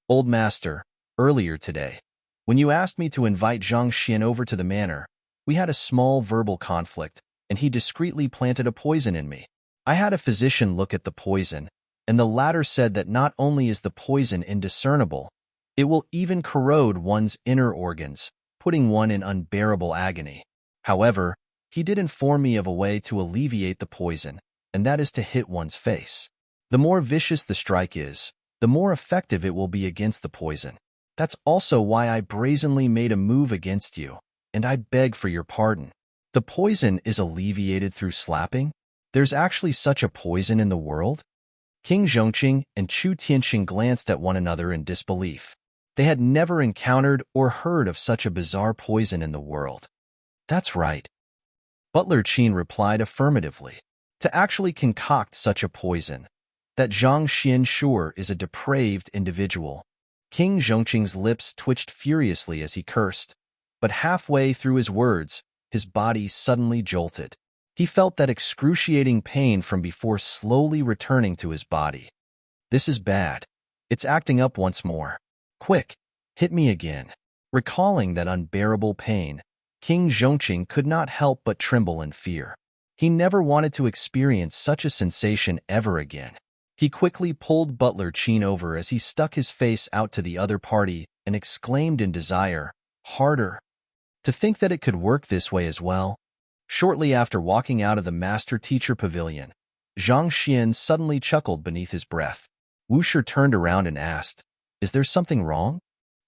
Old master, earlier today, when you asked me to invite Zhang Xian over to the manor, we had a small verbal conflict, and he discreetly planted a poison in me. I had a physician look at the poison, and the latter said that not only is the poison indiscernible, it will even corrode one's inner organs, putting one in unbearable agony. However, he did inform me of a way to alleviate the poison, and that is to hit one's face. The more vicious the strike is, the more effective it will be against the poison. That's also why I brazenly made a move against you, and I beg for your pardon. The poison is alleviated through slapping? There's actually such a poison in the world? King Zhongqing and Chu Tianxing glanced at one another in disbelief. They had never encountered or heard of such a bizarre poison in the world. That's right. Butler Qin replied affirmatively. To actually concoct such a poison, that Zhang Xian sure is a depraved individual. King Zhongqing's lips twitched furiously as he cursed, but halfway through his words, his body suddenly jolted. He felt that excruciating pain from before slowly returning to his body. This is bad. It's acting up once more. Quick, hit me again. Recalling that unbearable pain, King Zhongqing could not help but tremble in fear. He never wanted to experience such a sensation ever again. He quickly pulled Butler Qin over as he stuck his face out to the other party and exclaimed in desire, "Harder!" To think that it could work this way as well. Shortly after walking out of the master-teacher pavilion, Zhang Xian suddenly chuckled beneath his breath. Wushi turned around and asked, "Is there something wrong?"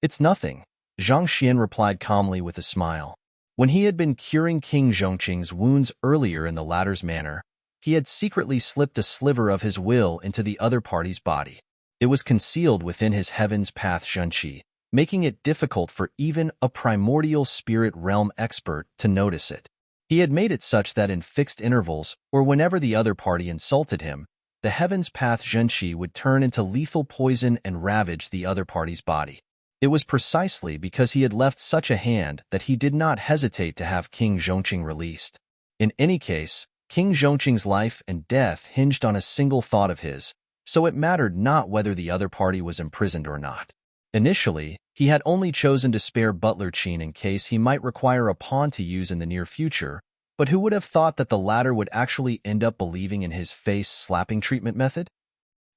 "It's nothing," Zhang Xian replied calmly with a smile. When he had been curing King Zhongqing's wounds earlier in the latter's manor, he had secretly slipped a sliver of his will into the other party's body. It was concealed within his Heaven's Path Zhenqi, making it difficult for even a primordial spirit realm expert to notice it. He had made it such that in fixed intervals, or whenever the other party insulted him, the Heaven's Path Zhenqi would turn into lethal poison and ravage the other party's body. It was precisely because he had left such a hand that he did not hesitate to have King Zhongqing released. In any case, King Zhongqing's life and death hinged on a single thought of his, so it mattered not whether the other party was imprisoned or not. Initially, he had only chosen to spare Butler Qin in case he might require a pawn to use in the near future, but who would have thought that the latter would actually end up believing in his face-slapping treatment method?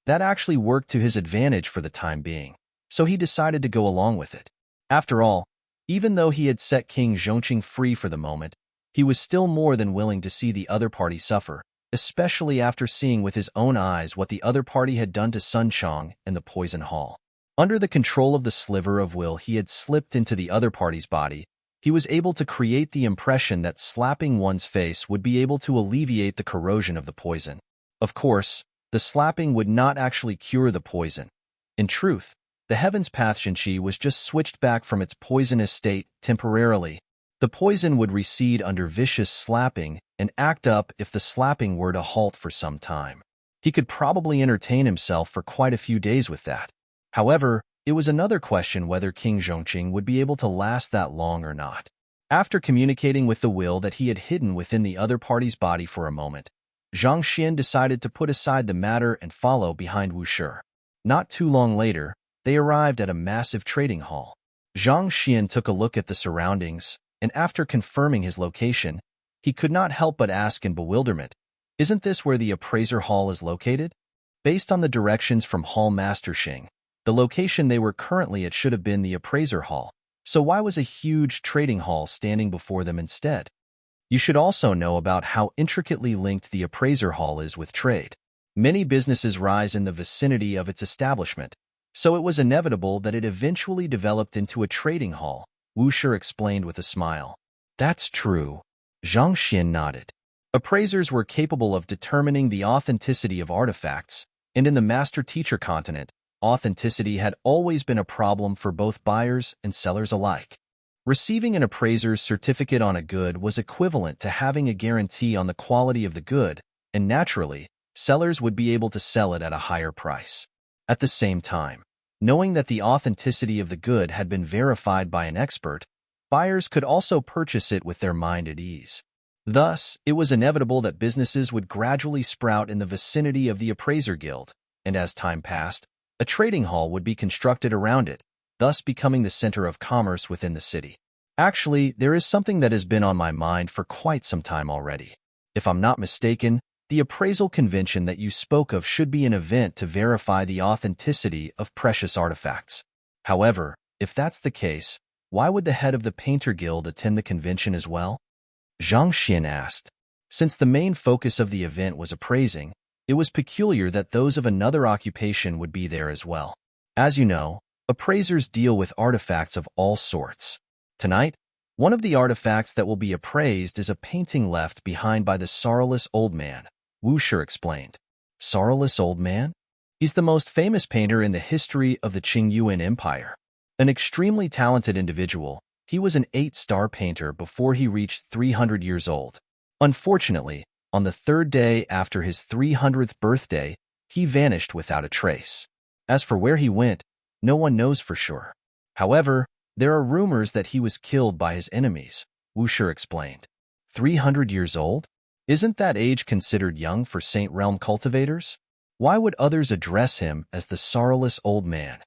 That actually worked to his advantage for the time being, so he decided to go along with it. After all, even though he had set King Zhongqing free for the moment, he was still more than willing to see the other party suffer, especially after seeing with his own eyes what the other party had done to Sun Chong and the Poison Hall. Under the control of the sliver of will he had slipped into the other party's body, he was able to create the impression that slapping one's face would be able to alleviate the corrosion of the poison. Of course, the slapping would not actually cure the poison. In truth, the Heaven's Path Zhenqi was just switched back from its poisonous state temporarily. The poison would recede under vicious slapping and act up if the slapping were to halt for some time. He could probably entertain himself for quite a few days with that. However, it was another question whether King Zhongqing would be able to last that long or not. After communicating with the will that he had hidden within the other party's body for a moment, Zhang Xian decided to put aside the matter and follow behind Wushi. Not too long later, they arrived at a massive trading hall. Zhang Xian took a look at the surroundings, and after confirming his location, he could not help but ask in bewilderment, "Isn't this where the appraiser hall is located?" Based on the directions from Hall Master Xing, the location they were currently at should have been the appraiser hall, so why was a huge trading hall standing before them instead? You should also know about how intricately linked the appraiser hall is with trade. Many businesses rise in the vicinity of its establishment, so it was inevitable that it eventually developed into a trading hall, Wushi explained with a smile. That's true. Zhang Xian nodded. Appraisers were capable of determining the authenticity of artifacts, and in the master-teacher continent, authenticity had always been a problem for both buyers and sellers alike. Receiving an appraiser's certificate on a good was equivalent to having a guarantee on the quality of the good, and naturally, sellers would be able to sell it at a higher price. At the same time, knowing that the authenticity of the good had been verified by an expert, buyers could also purchase it with their mind at ease. Thus, it was inevitable that businesses would gradually sprout in the vicinity of the appraiser guild, and as time passed, A trading hall would be constructed around it, thus becoming the center of commerce within the city. Actually, there is something that has been on my mind for quite some time already. If I'm not mistaken, the appraisal convention that you spoke of should be an event to verify the authenticity of precious artifacts. However, if that's the case, why would the head of the Painter Guild attend the convention as well? Zhang Xian asked. Since the main focus of the event was appraising, it was peculiar that those of another occupation would be there as well. As you know, appraisers deal with artifacts of all sorts. Tonight, one of the artifacts that will be appraised is a painting left behind by the sorrowless old man, Wu Shi explained. Sorrowless old man? He's the most famous painter in the history of the Qingyuan Empire. An extremely talented individual, he was an 8-star painter before he reached 300 years old. Unfortunately, on the third day after his 300th birthday, he vanished without a trace. As for where he went, no one knows for sure. However, there are rumors that he was killed by his enemies, Wu Shi explained. 300 years old? Isn't that age considered young for Saint Realm cultivators? Why would others address him as the sorrowless old man?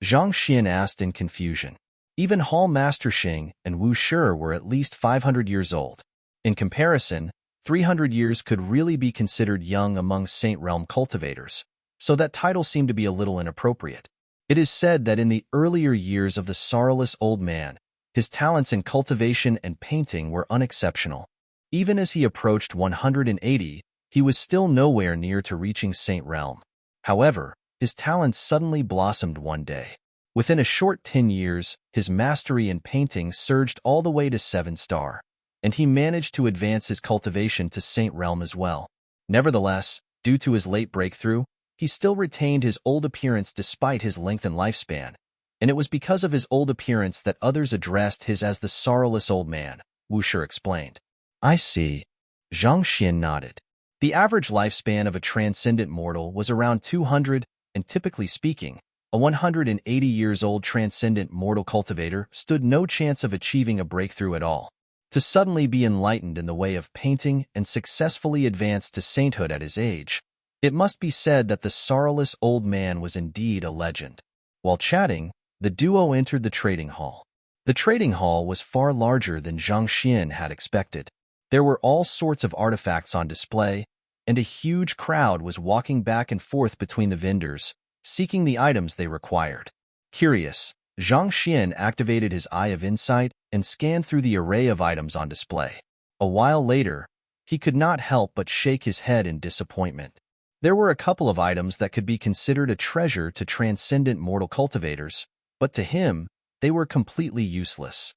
Zhang Xian asked in confusion. Even Hall Master Xing and Wu Shi were at least 500 years old. In comparison, 300 years could really be considered young among Saint Realm cultivators, so that title seemed to be a little inappropriate. It is said that in the earlier years of the sorrowless old man, his talents in cultivation and painting were unexceptional. Even as he approached 180, he was still nowhere near to reaching Saint Realm. However, his talents suddenly blossomed one day. Within a short 10 years, his mastery in painting surged all the way to 7-star, and he managed to advance his cultivation to Saint Realm as well. Nevertheless, due to his late breakthrough, he still retained his old appearance despite his lengthened lifespan, and it was because of his old appearance that others addressed him as the sorrowless old man, Wu Shi explained. I see. Zhang Xian nodded. The average lifespan of a transcendent mortal was around 200, and typically speaking, a 180 years old transcendent mortal cultivator stood no chance of achieving a breakthrough at all. To suddenly be enlightened in the way of painting and successfully advance to sainthood at his age, it must be said that the sorrowless old man was indeed a legend. While chatting, the duo entered the trading hall. The trading hall was far larger than Zhang Xian had expected. There were all sorts of artifacts on display, and a huge crowd was walking back and forth between the vendors, seeking the items they required. Curious, Zhang Xian activated his Eye of Insight and scanned through the array of items on display. A while later, he could not help but shake his head in disappointment. There were a couple of items that could be considered a treasure to transcendent mortal cultivators, but to him, they were completely useless.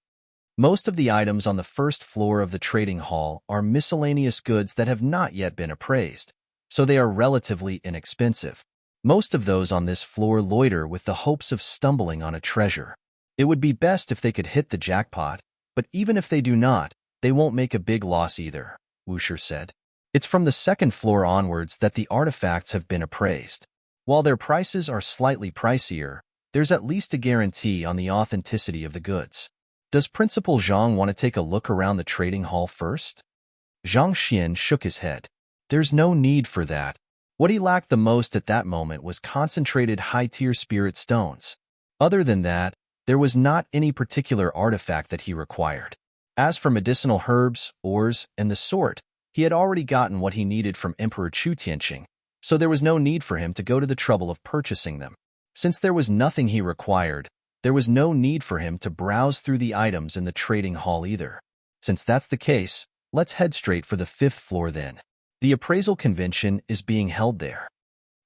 Most of the items on the first floor of the trading hall are miscellaneous goods that have not yet been appraised, so they are relatively inexpensive. Most of those on this floor loiter with the hopes of stumbling on a treasure. It would be best if they could hit the jackpot, but even if they do not, they won't make a big loss either, Wu Shi said. It's from the second floor onwards that the artifacts have been appraised. While their prices are slightly pricier, there's at least a guarantee on the authenticity of the goods. Does Principal Zhang want to take a look around the trading hall first? Zhang Xian shook his head. There's no need for that. What he lacked the most at that moment was concentrated high-tier spirit stones. Other than that, there was not any particular artifact that he required. As for medicinal herbs, ores, and the sort, he had already gotten what he needed from Emperor Chu Tianqing, so there was no need for him to go to the trouble of purchasing them. Since there was nothing he required, there was no need for him to browse through the items in the trading hall either. Since that's the case, let's head straight for the 5th floor then. The appraisal convention is being held there.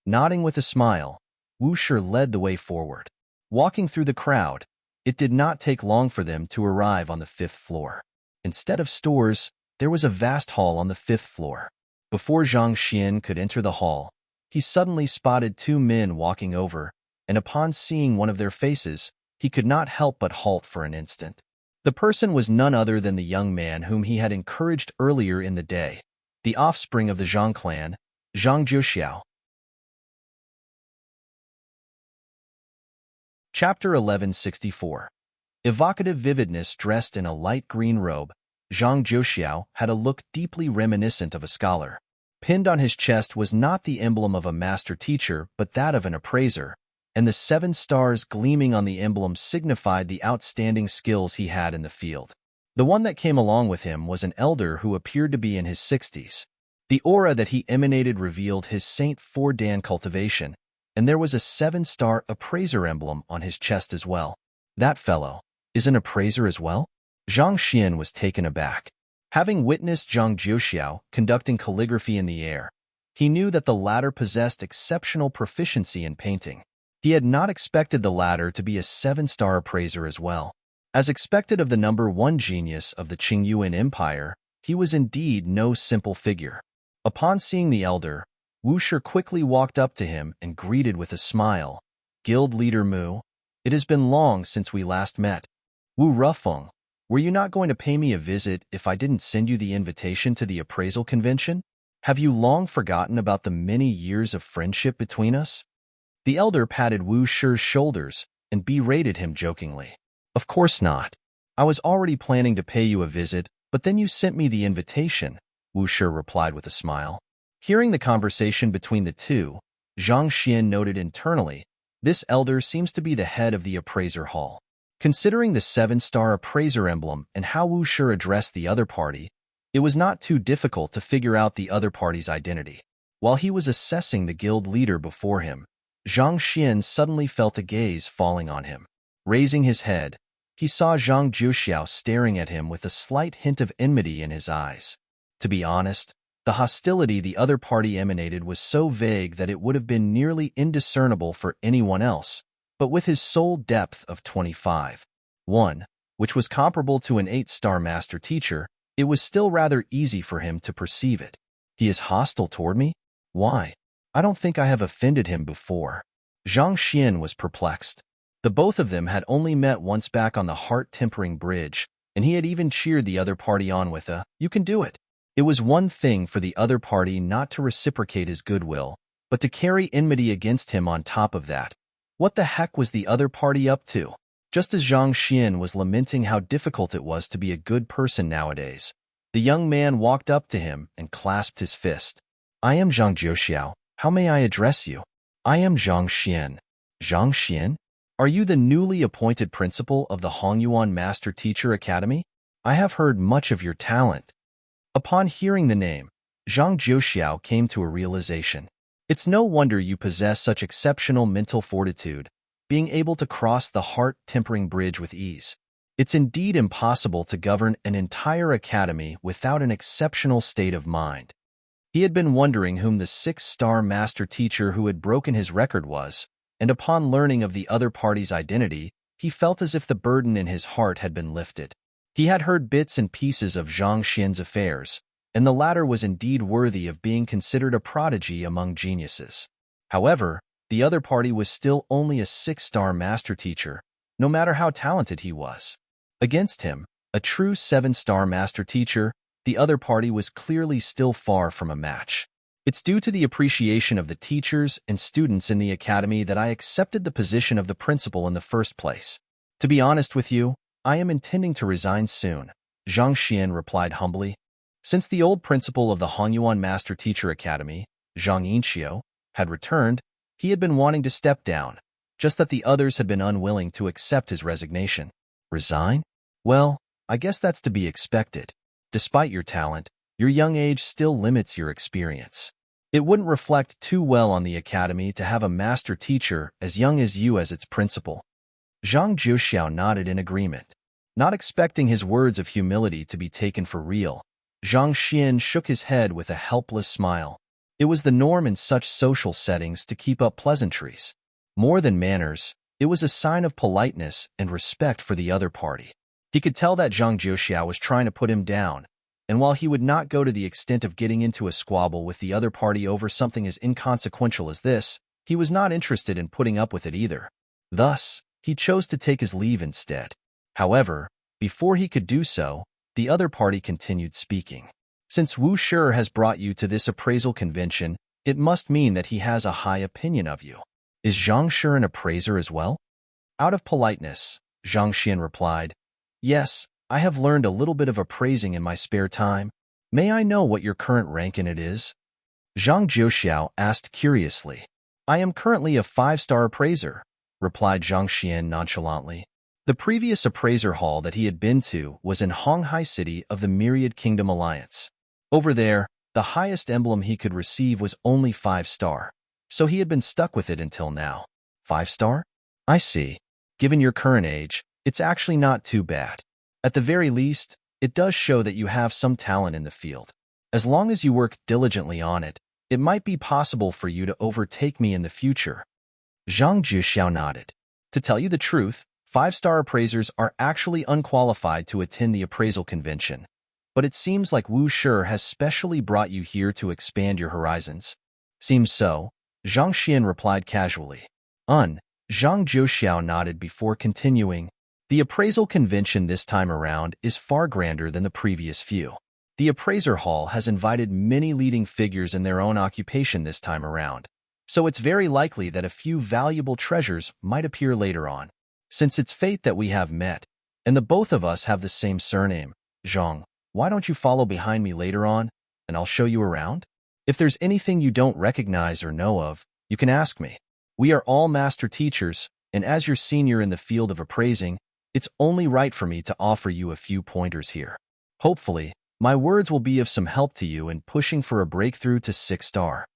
Nodding with a smile, Wu Shi led the way forward. Walking through the crowd, it did not take long for them to arrive on the 5th floor. Instead of stores, there was a vast hall on the 5th floor. Before Zhang Xian could enter the hall, he suddenly spotted 2 men walking over, and upon seeing one of their faces, he could not help but halt for an instant. The person was none other than the young man whom he had encouraged earlier in the day, the offspring of the Zhang clan, Zhang Jiuxiao. Chapter 1164. Evocative vividness. Dressed in a light green robe, Zhang Jiuxiao had a look deeply reminiscent of a scholar. Pinned on his chest was not the emblem of a master teacher but that of an appraiser, and the 7 stars gleaming on the emblem signified the outstanding skills he had in the field. The one that came along with him was an elder who appeared to be in his 60s. The aura that he emanated revealed his Saint Dan cultivation, and there was a 7-star appraiser emblem on his chest as well. That fellow is an appraiser as well? Zhang Xian was taken aback. Having witnessed Zhang Jiuxiao conducting calligraphy in the air, he knew that the latter possessed exceptional proficiency in painting. He had not expected the latter to be a 7-star appraiser as well. As expected of the number 1 genius of the Qingyuan Empire, he was indeed no simple figure. Upon seeing the elder, Wu Shi quickly walked up to him and greeted with a smile. "Guild leader Mu, it has been long since we last met. Wu Rufeng, were you not going to pay me a visit if I didn't send you the invitation to the appraisal convention? Have you long forgotten about the many years of friendship between us?" The elder patted Wu Shi's shoulders and berated him jokingly. "Of course not. I was already planning to pay you a visit, but then you sent me the invitation," Wu Shi replied with a smile. Hearing the conversation between the two, Zhang Xian noted internally, this elder seems to be the head of the appraiser hall. Considering the 7-star appraiser emblem and how Wu Shi addressed the other party, it was not too difficult to figure out the other party's identity. While he was assessing the guild leader before him, Zhang Xian suddenly felt a gaze falling on him. Raising his head, he saw Zhang Jiuxiao staring at him with a slight hint of enmity in his eyes. To be honest, the hostility the other party emanated was so vague that it would have been nearly indiscernible for anyone else, but with his soul depth of 25.1, which was comparable to an 8-star master teacher, it was still rather easy for him to perceive it. He is hostile toward me? Why? I don't think I have offended him before. Zhang Xian was perplexed. The both of them had only met once back on the heart-tempering bridge, and he had even cheered the other party on with a, "You can do it." It was one thing for the other party not to reciprocate his goodwill, but to carry enmity against him on top of that. What the heck was the other party up to? Just as Zhang Xian was lamenting how difficult it was to be a good person nowadays, the young man walked up to him and clasped his fist. "I am Zhang Jiuxiao. How may I address you?" "I am Zhang Xian." "Zhang Xian? Are you the newly appointed principal of the Hongyuan Master Teacher Academy? I have heard much of your talent." Upon hearing the name, Zhang Jiuxiao came to a realization. It's no wonder you possess such exceptional mental fortitude, being able to cross the heart-tempering bridge with ease. It's indeed impossible to govern an entire academy without an exceptional state of mind. He had been wondering whom the 6-star master teacher who had broken his record was, and upon learning of the other party's identity, he felt as if the burden in his heart had been lifted. He had heard bits and pieces of Zhang Xian's affairs, and the latter was indeed worthy of being considered a prodigy among geniuses. However, the other party was still only a 6-star master teacher, no matter how talented he was. Against him, a true 7-star master teacher, the other party was clearly still far from a match. It's due to the appreciation of the teachers and students in the academy that I accepted the position of the principal in the first place. To be honest with you, I am intending to resign soon, Zhang Xian replied humbly. Since the old principal of the Hongyuan Master Teacher Academy, Zhang Yinqiu, had returned, he had been wanting to step down, just that the others had been unwilling to accept his resignation. Resign? Well, I guess that's to be expected. Despite your talent, your young age still limits your experience. It wouldn't reflect too well on the academy to have a master teacher as young as you as its principal. Zhang Jiuxiao nodded in agreement. Not expecting his words of humility to be taken for real, Zhang Xian shook his head with a helpless smile. It was the norm in such social settings to keep up pleasantries. More than manners, it was a sign of politeness and respect for the other party. He could tell that Zhang Jiuxiao was trying to put him down, and while he would not go to the extent of getting into a squabble with the other party over something as inconsequential as this, he was not interested in putting up with it either. Thus, he chose to take his leave instead. However, before he could do so, the other party continued speaking. Since Wu Shi has brought you to this appraisal convention, it must mean that he has a high opinion of you. Is Zhang Shi an appraiser as well? Out of politeness, Zhang Xian replied, Yes, I have learned a little bit of appraising in my spare time. May I know what your current rank in it is? Zhang Jiuxiao asked curiously. I am currently a 5-star appraiser, replied Zhang Xian nonchalantly. The previous appraiser hall that he had been to was in Honghai City of the Myriad Kingdom Alliance. Over there, the highest emblem he could receive was only 5-star, so he had been stuck with it until now. 5-star? I see. Given your current age, it's actually not too bad. At the very least, it does show that you have some talent in the field. As long as you work diligently on it, it might be possible for you to overtake me in the future. Zhang Zhixiao nodded. To tell you the truth, 5-star appraisers are actually unqualified to attend the appraisal convention. But it seems like Wu Shi has specially brought you here to expand your horizons. Seems so, Zhang Xian replied casually. Zhang Zhixiao nodded before continuing. The appraisal convention this time around is far grander than the previous few. The appraiser hall has invited many leading figures in their own occupation this time around, so it's very likely that a few valuable treasures might appear later on. Since it's fate that we have met, and the both of us have the same surname, Zhang, why don't you follow behind me later on, and I'll show you around? If there's anything you don't recognize or know of, you can ask me. We are all master teachers, and as your senior in the field of appraising, it's only right for me to offer you a few pointers here. Hopefully, my words will be of some help to you in pushing for a breakthrough to 6-star.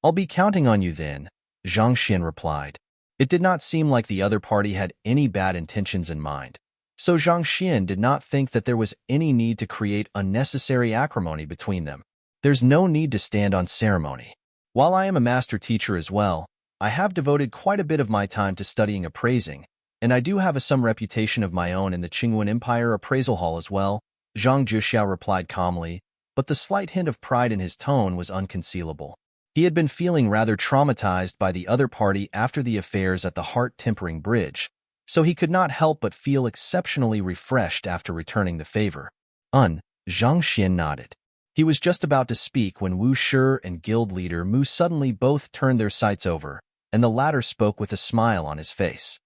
I'll be counting on you then, Zhang Xian replied. It did not seem like the other party had any bad intentions in mind, so Zhang Xian did not think that there was any need to create unnecessary acrimony between them. There's no need to stand on ceremony. While I am a master teacher as well, I have devoted quite a bit of my time to studying appraising, and I do have some reputation of my own in the Qingwen Empire Appraisal Hall as well, Zhang Zhixiao replied calmly, but the slight hint of pride in his tone was unconcealable. He had been feeling rather traumatized by the other party after the affairs at the heart-tempering bridge, so he could not help but feel exceptionally refreshed after returning the favor. Zhang Xian nodded. He was just about to speak when Wu Shi and guild leader Mu suddenly both turned their sights over, and the latter spoke with a smile on his face.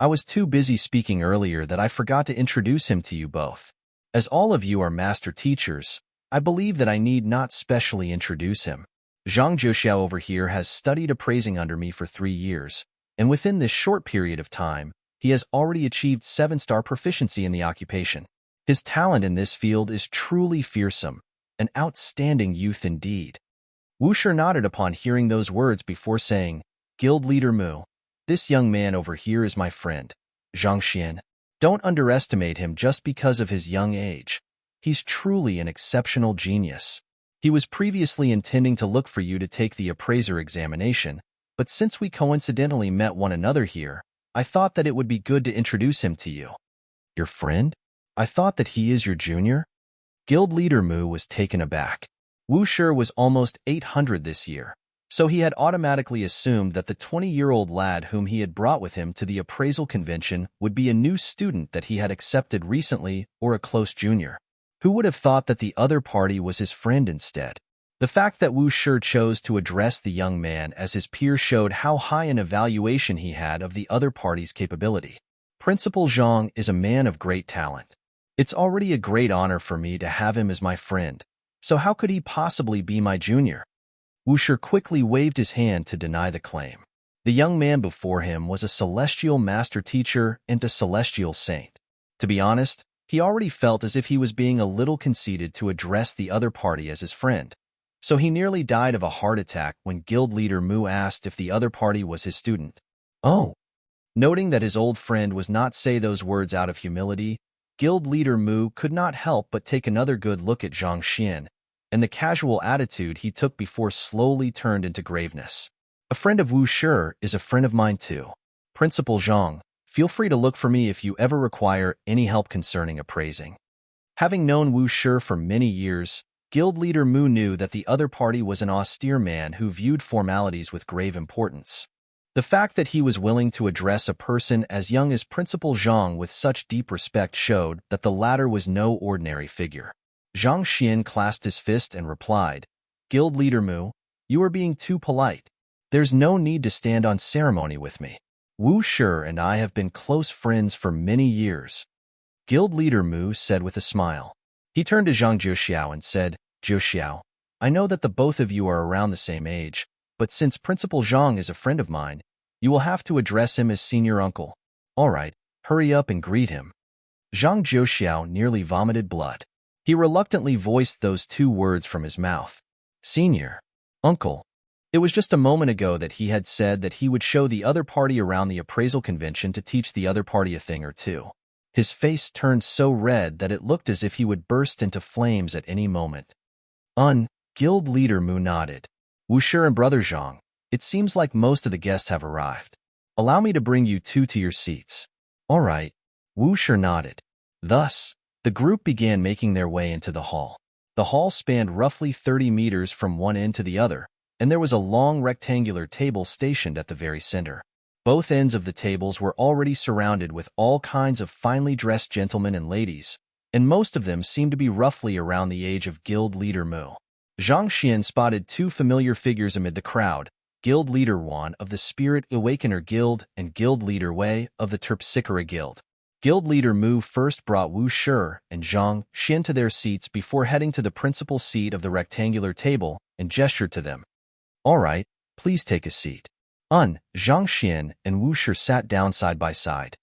I was too busy speaking earlier that I forgot to introduce him to you both. As all of you are master teachers, I believe that I need not specially introduce him. Zhang Zhixiao over here has studied appraising under me for 3 years, and within this short period of time, he has already achieved 7-star proficiency in the occupation. His talent in this field is truly fearsome, an outstanding youth indeed. Wu Shi nodded upon hearing those words before saying, Guild Leader Mu, this young man over here is my friend, Zhang Xian. Don't underestimate him just because of his young age. He's truly an exceptional genius. He was previously intending to look for you to take the appraiser examination, but since we coincidentally met one another here, I thought that it would be good to introduce him to you. Your friend? I thought that he is your junior? Guild Leader Mu was taken aback. Wu Shi was almost 800 this year, so he had automatically assumed that the 20-year-old lad whom he had brought with him to the appraisal convention would be a new student that he had accepted recently or a close junior. Who would have thought that the other party was his friend instead? The fact that Wu Shi chose to address the young man as his peer showed how high an evaluation he had of the other party's capability. Principal Zhang is a man of great talent. It's already a great honor for me to have him as my friend, so how could he possibly be my junior? Wu Shi quickly waved his hand to deny the claim. The young man before him was a celestial master teacher and a celestial saint. To be honest, he already felt as if he was being a little conceited to address the other party as his friend. So he nearly died of a heart attack when Guild Leader Mu asked if the other party was his student. Oh. Noting that his old friend was not say those words out of humility, Guild Leader Mu could not help but take another good look at Zhang Xian, and the casual attitude he took before slowly turned into graveness. A friend of Wu Shi is a friend of mine too. Principal Zhang, feel free to look for me if you ever require any help concerning appraising. Having known Wu Shi for many years, Guild Leader Mu knew that the other party was an austere man who viewed formalities with grave importance. The fact that he was willing to address a person as young as Principal Zhang with such deep respect showed that the latter was no ordinary figure. Zhang Xian clasped his fist and replied, Guild Leader Mu, you are being too polite. There's no need to stand on ceremony with me. Wu Shi and I have been close friends for many years. Guild Leader Mu said with a smile. He turned to Zhang Zhixiao and said, Zhixiao, I know that the both of you are around the same age, but since Principal Zhang is a friend of mine, you will have to address him as senior uncle. All right, hurry up and greet him." Zhang Jiuxiao nearly vomited blood. He reluctantly voiced those two words from his mouth. Senior. Uncle. It was just a moment ago that he had said that he would show the other party around the appraisal convention to teach the other party a thing or two. His face turned so red that it looked as if he would burst into flames at any moment. Guild leader Mu nodded. Wushi and Brother Zhang, it seems like most of the guests have arrived. Allow me to bring you two to your seats. All right. Wushi nodded. Thus, the group began making their way into the hall. The hall spanned roughly 30 meters from one end to the other, and there was a long rectangular table stationed at the very center. Both ends of the tables were already surrounded with all kinds of finely dressed gentlemen and ladies, and most of them seemed to be roughly around the age of Guild Leader Mu. Zhang Xian spotted two familiar figures amid the crowd, Guild Leader Wan of the Spirit Awakener Guild and Guild Leader Wei of the Terpsichore Guild. Guild Leader Mu first brought Wu Shi and Zhang Xian to their seats before heading to the principal seat of the rectangular table and gestured to them. All right, please take a seat. Zhang Xian and Wu Shi sat down side by side.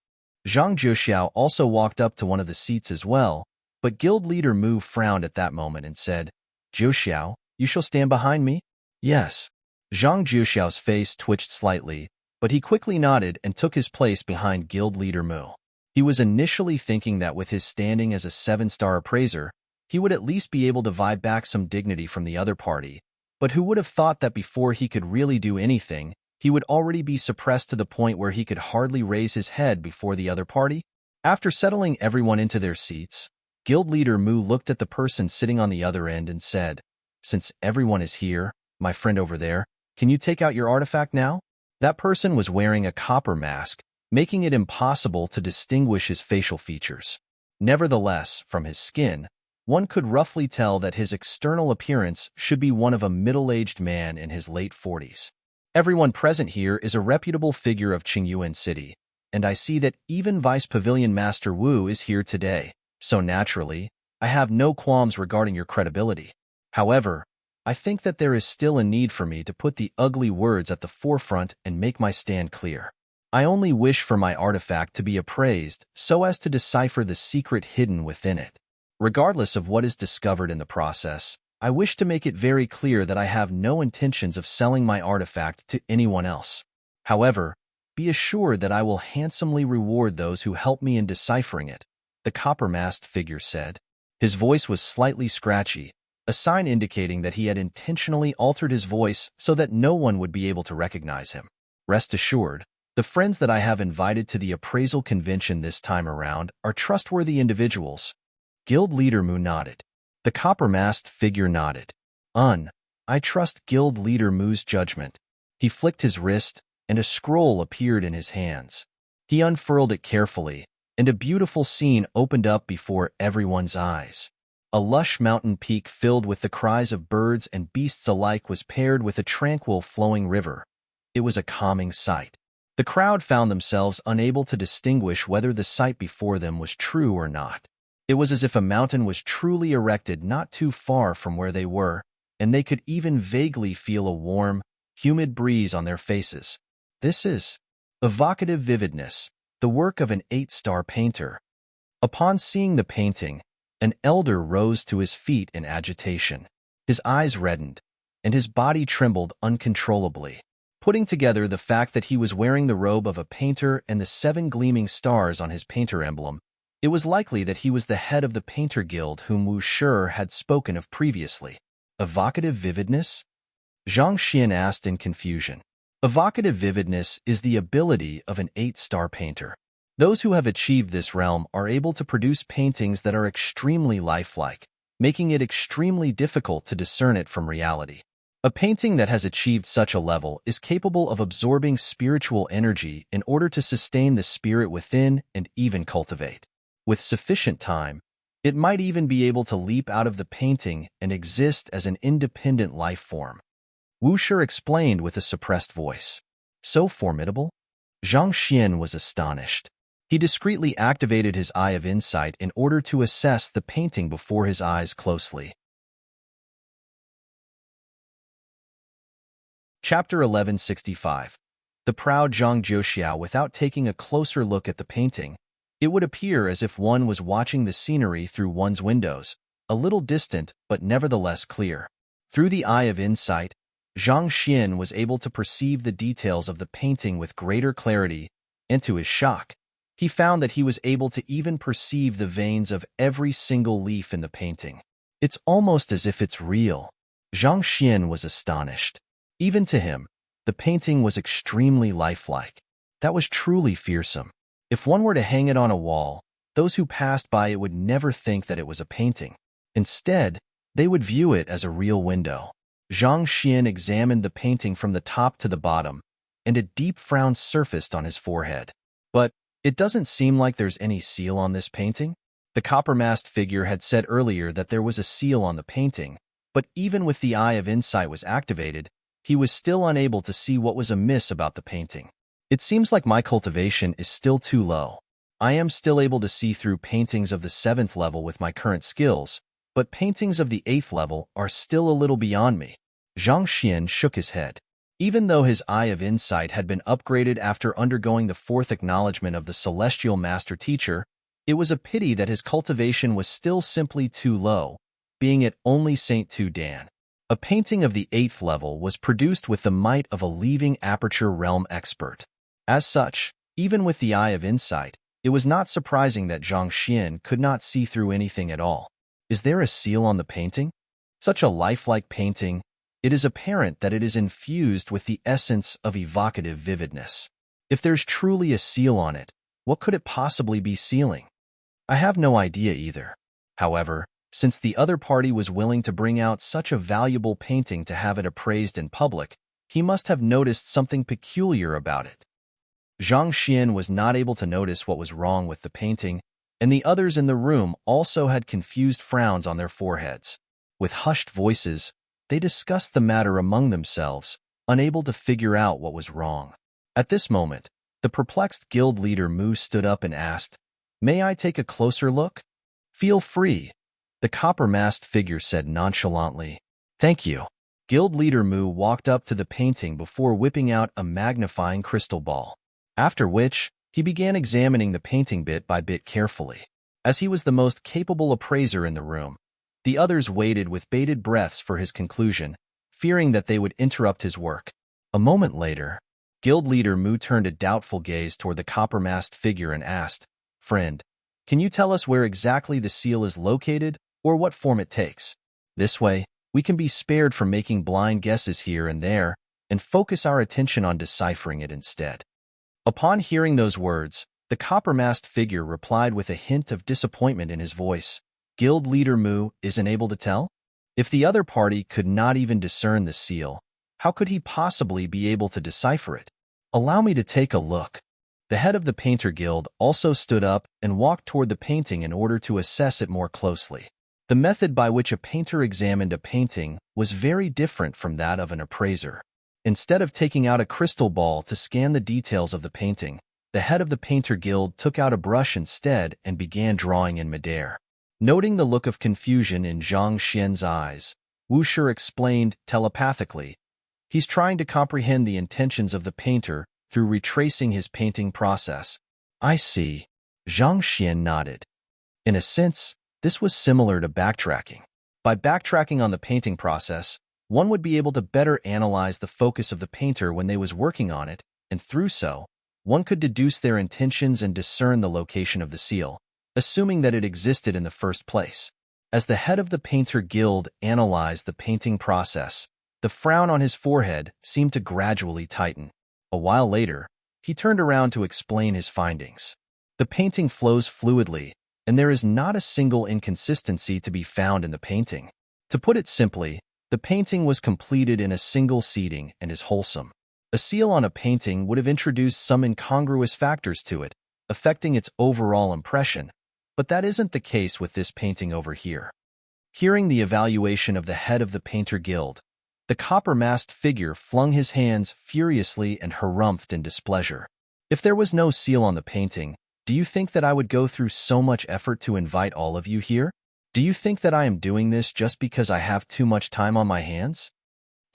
Zhang Jiuxiao also walked up to one of the seats as well, but Guild Leader Mu frowned at that moment and said, Jiuxiao, you shall stand behind me? Yes. Zhang Jiuxiao's face twitched slightly, but he quickly nodded and took his place behind Guild Leader Mu. He was initially thinking that with his standing as a 7-star appraiser, he would at least be able to vie back some dignity from the other party, but who would have thought that before he could really do anything, he would already be suppressed to the point where he could hardly raise his head before the other party? After settling everyone into their seats, Guild Leader Mu looked at the person sitting on the other end and said, Since everyone is here, my friend over there, can you take out your artifact now? That person was wearing a copper mask, making it impossible to distinguish his facial features. Nevertheless, from his skin, one could roughly tell that his external appearance should be one of a middle-aged man in his late 40s. Everyone present here is a reputable figure of Qingyuan City, and I see that even Vice Pavilion Master Wu is here today, so naturally, I have no qualms regarding your credibility. However, I think that there is still a need for me to put the ugly words at the forefront and make my stand clear. I only wish for my artifact to be appraised so as to decipher the secret hidden within it. Regardless of what is discovered in the process, I wish to make it very clear that I have no intentions of selling my artifact to anyone else. However, be assured that I will handsomely reward those who help me in deciphering it, the copper-masked figure said. His voice was slightly scratchy, a sign indicating that he had intentionally altered his voice so that no one would be able to recognize him. Rest assured, the friends that I have invited to the appraisal convention this time around are trustworthy individuals. Guild Leader Mu nodded. The copper-masked figure nodded. I trust Guild Leader Mu's judgment. He flicked his wrist, and a scroll appeared in his hands. He unfurled it carefully, and a beautiful scene opened up before everyone's eyes. A lush mountain peak filled with the cries of birds and beasts alike was paired with a tranquil flowing river. It was a calming sight. The crowd found themselves unable to distinguish whether the sight before them was true or not. It was as if a mountain was truly erected not too far from where they were, and they could even vaguely feel a warm, humid breeze on their faces. This is evocative vividness, the work of an 8-star painter. Upon seeing the painting, an elder rose to his feet in agitation. His eyes reddened, and his body trembled uncontrollably. Putting together the fact that he was wearing the robe of a painter and the 7 gleaming stars on his painter emblem, it was likely that he was the head of the painter guild whom Wu Shi had spoken of previously. Evocative vividness? Zhang Xian asked in confusion. Evocative vividness is the ability of an 8-star painter. Those who have achieved this realm are able to produce paintings that are extremely lifelike, making it extremely difficult to discern it from reality. A painting that has achieved such a level is capable of absorbing spiritual energy in order to sustain the spirit within and even cultivate. With sufficient time, it might even be able to leap out of the painting and exist as an independent life form. Wu Shi explained with a suppressed voice. So formidable? Zhang Xian was astonished. He discreetly activated his eye of insight in order to assess the painting before his eyes closely. Chapter 1165. The proud Zhang Jiuxiao. Without taking a closer look at the painting, it would appear as if one was watching the scenery through one's windows, a little distant but nevertheless clear. Through the eye of insight, Zhang Xian was able to perceive the details of the painting with greater clarity, and to his shock, he found that he was able to even perceive the veins of every single leaf in the painting. It's almost as if it's real. Zhang Xian was astonished. Even to him, the painting was extremely lifelike. That was truly fearsome. If one were to hang it on a wall, those who passed by it would never think that it was a painting. Instead, they would view it as a real window. Zhang Xian examined the painting from the top to the bottom, and a deep frown surfaced on his forehead. But it doesn't seem like there's any seal on this painting. The copper-masked figure had said earlier that there was a seal on the painting, but even with the eye of insight was activated, he was still unable to see what was amiss about the painting. It seems like my cultivation is still too low. I am still able to see through paintings of the 7th level with my current skills, but paintings of the 8th level are still a little beyond me. Zhang Xian shook his head. Even though his eye of insight had been upgraded after undergoing the 4th acknowledgement of the celestial master teacher, it was a pity that his cultivation was still simply too low, being at only Saint Tu Dan. A painting of the 8th level was produced with the might of a leaving aperture realm expert. As such, even with the eye of insight, it was not surprising that Zhang Xian could not see through anything at all. Is there a seal on the painting? Such a lifelike painting, it is apparent that it is infused with the essence of evocative vividness. If there's truly a seal on it, what could it possibly be sealing? I have no idea either. However, since the other party was willing to bring out such a valuable painting to have it appraised in public, he must have noticed something peculiar about it. Zhang Xian was not able to notice what was wrong with the painting, and the others in the room also had confused frowns on their foreheads. With hushed voices, they discussed the matter among themselves, unable to figure out what was wrong. At this moment, the perplexed guild leader Mu stood up and asked, "May I take a closer look?" "Feel free," the copper-masked figure said nonchalantly. "Thank you." Guild leader Mu walked up to the painting before whipping out a magnifying crystal ball. After which, he began examining the painting bit by bit carefully. As he was the most capable appraiser in the room, the others waited with bated breaths for his conclusion, fearing that they would interrupt his work. A moment later, guild leader Mu turned a doubtful gaze toward the copper-masked figure and asked, "Friend, can you tell us where exactly the seal is located or what form it takes? This way, we can be spared from making blind guesses here and there and focus our attention on deciphering it instead." Upon hearing those words, the copper-masked figure replied with a hint of disappointment in his voice. Guild leader Mu isn't able to tell? If the other party could not even discern the seal, how could he possibly be able to decipher it? Allow me to take a look. The head of the Painter Guild also stood up and walked toward the painting in order to assess it more closely. The method by which a painter examined a painting was very different from that of an appraiser. Instead of taking out a crystal ball to scan the details of the painting, the head of the Painter Guild took out a brush instead and began drawing in midair. Noting the look of confusion in Zhang Xian's eyes, Wu Shi explained telepathically, "He's trying to comprehend the intentions of the painter through retracing his painting process." "I see." Zhang Xian nodded. In a sense, this was similar to backtracking. By backtracking on the painting process, one would be able to better analyze the focus of the painter when they was working on it, and through so, one could deduce their intentions and discern the location of the seal, assuming that it existed in the first place. As the head of the Painter Guild analyzed the painting process, the frown on his forehead seemed to gradually tighten. A while later, he turned around to explain his findings. The painting flows fluidly, and there is not a single inconsistency to be found in the painting. To put it simply, the painting was completed in a single seating and is wholesome. A seal on a painting would have introduced some incongruous factors to it, affecting its overall impression, but that isn't the case with this painting over here. Hearing the evaluation of the head of the Painter Guild, the copper-masked figure flung his hands furiously and harumphed in displeasure. "If there was no seal on the painting, do you think that I would go through so much effort to invite all of you here? Do you think that I am doing this just because I have too much time on my hands?"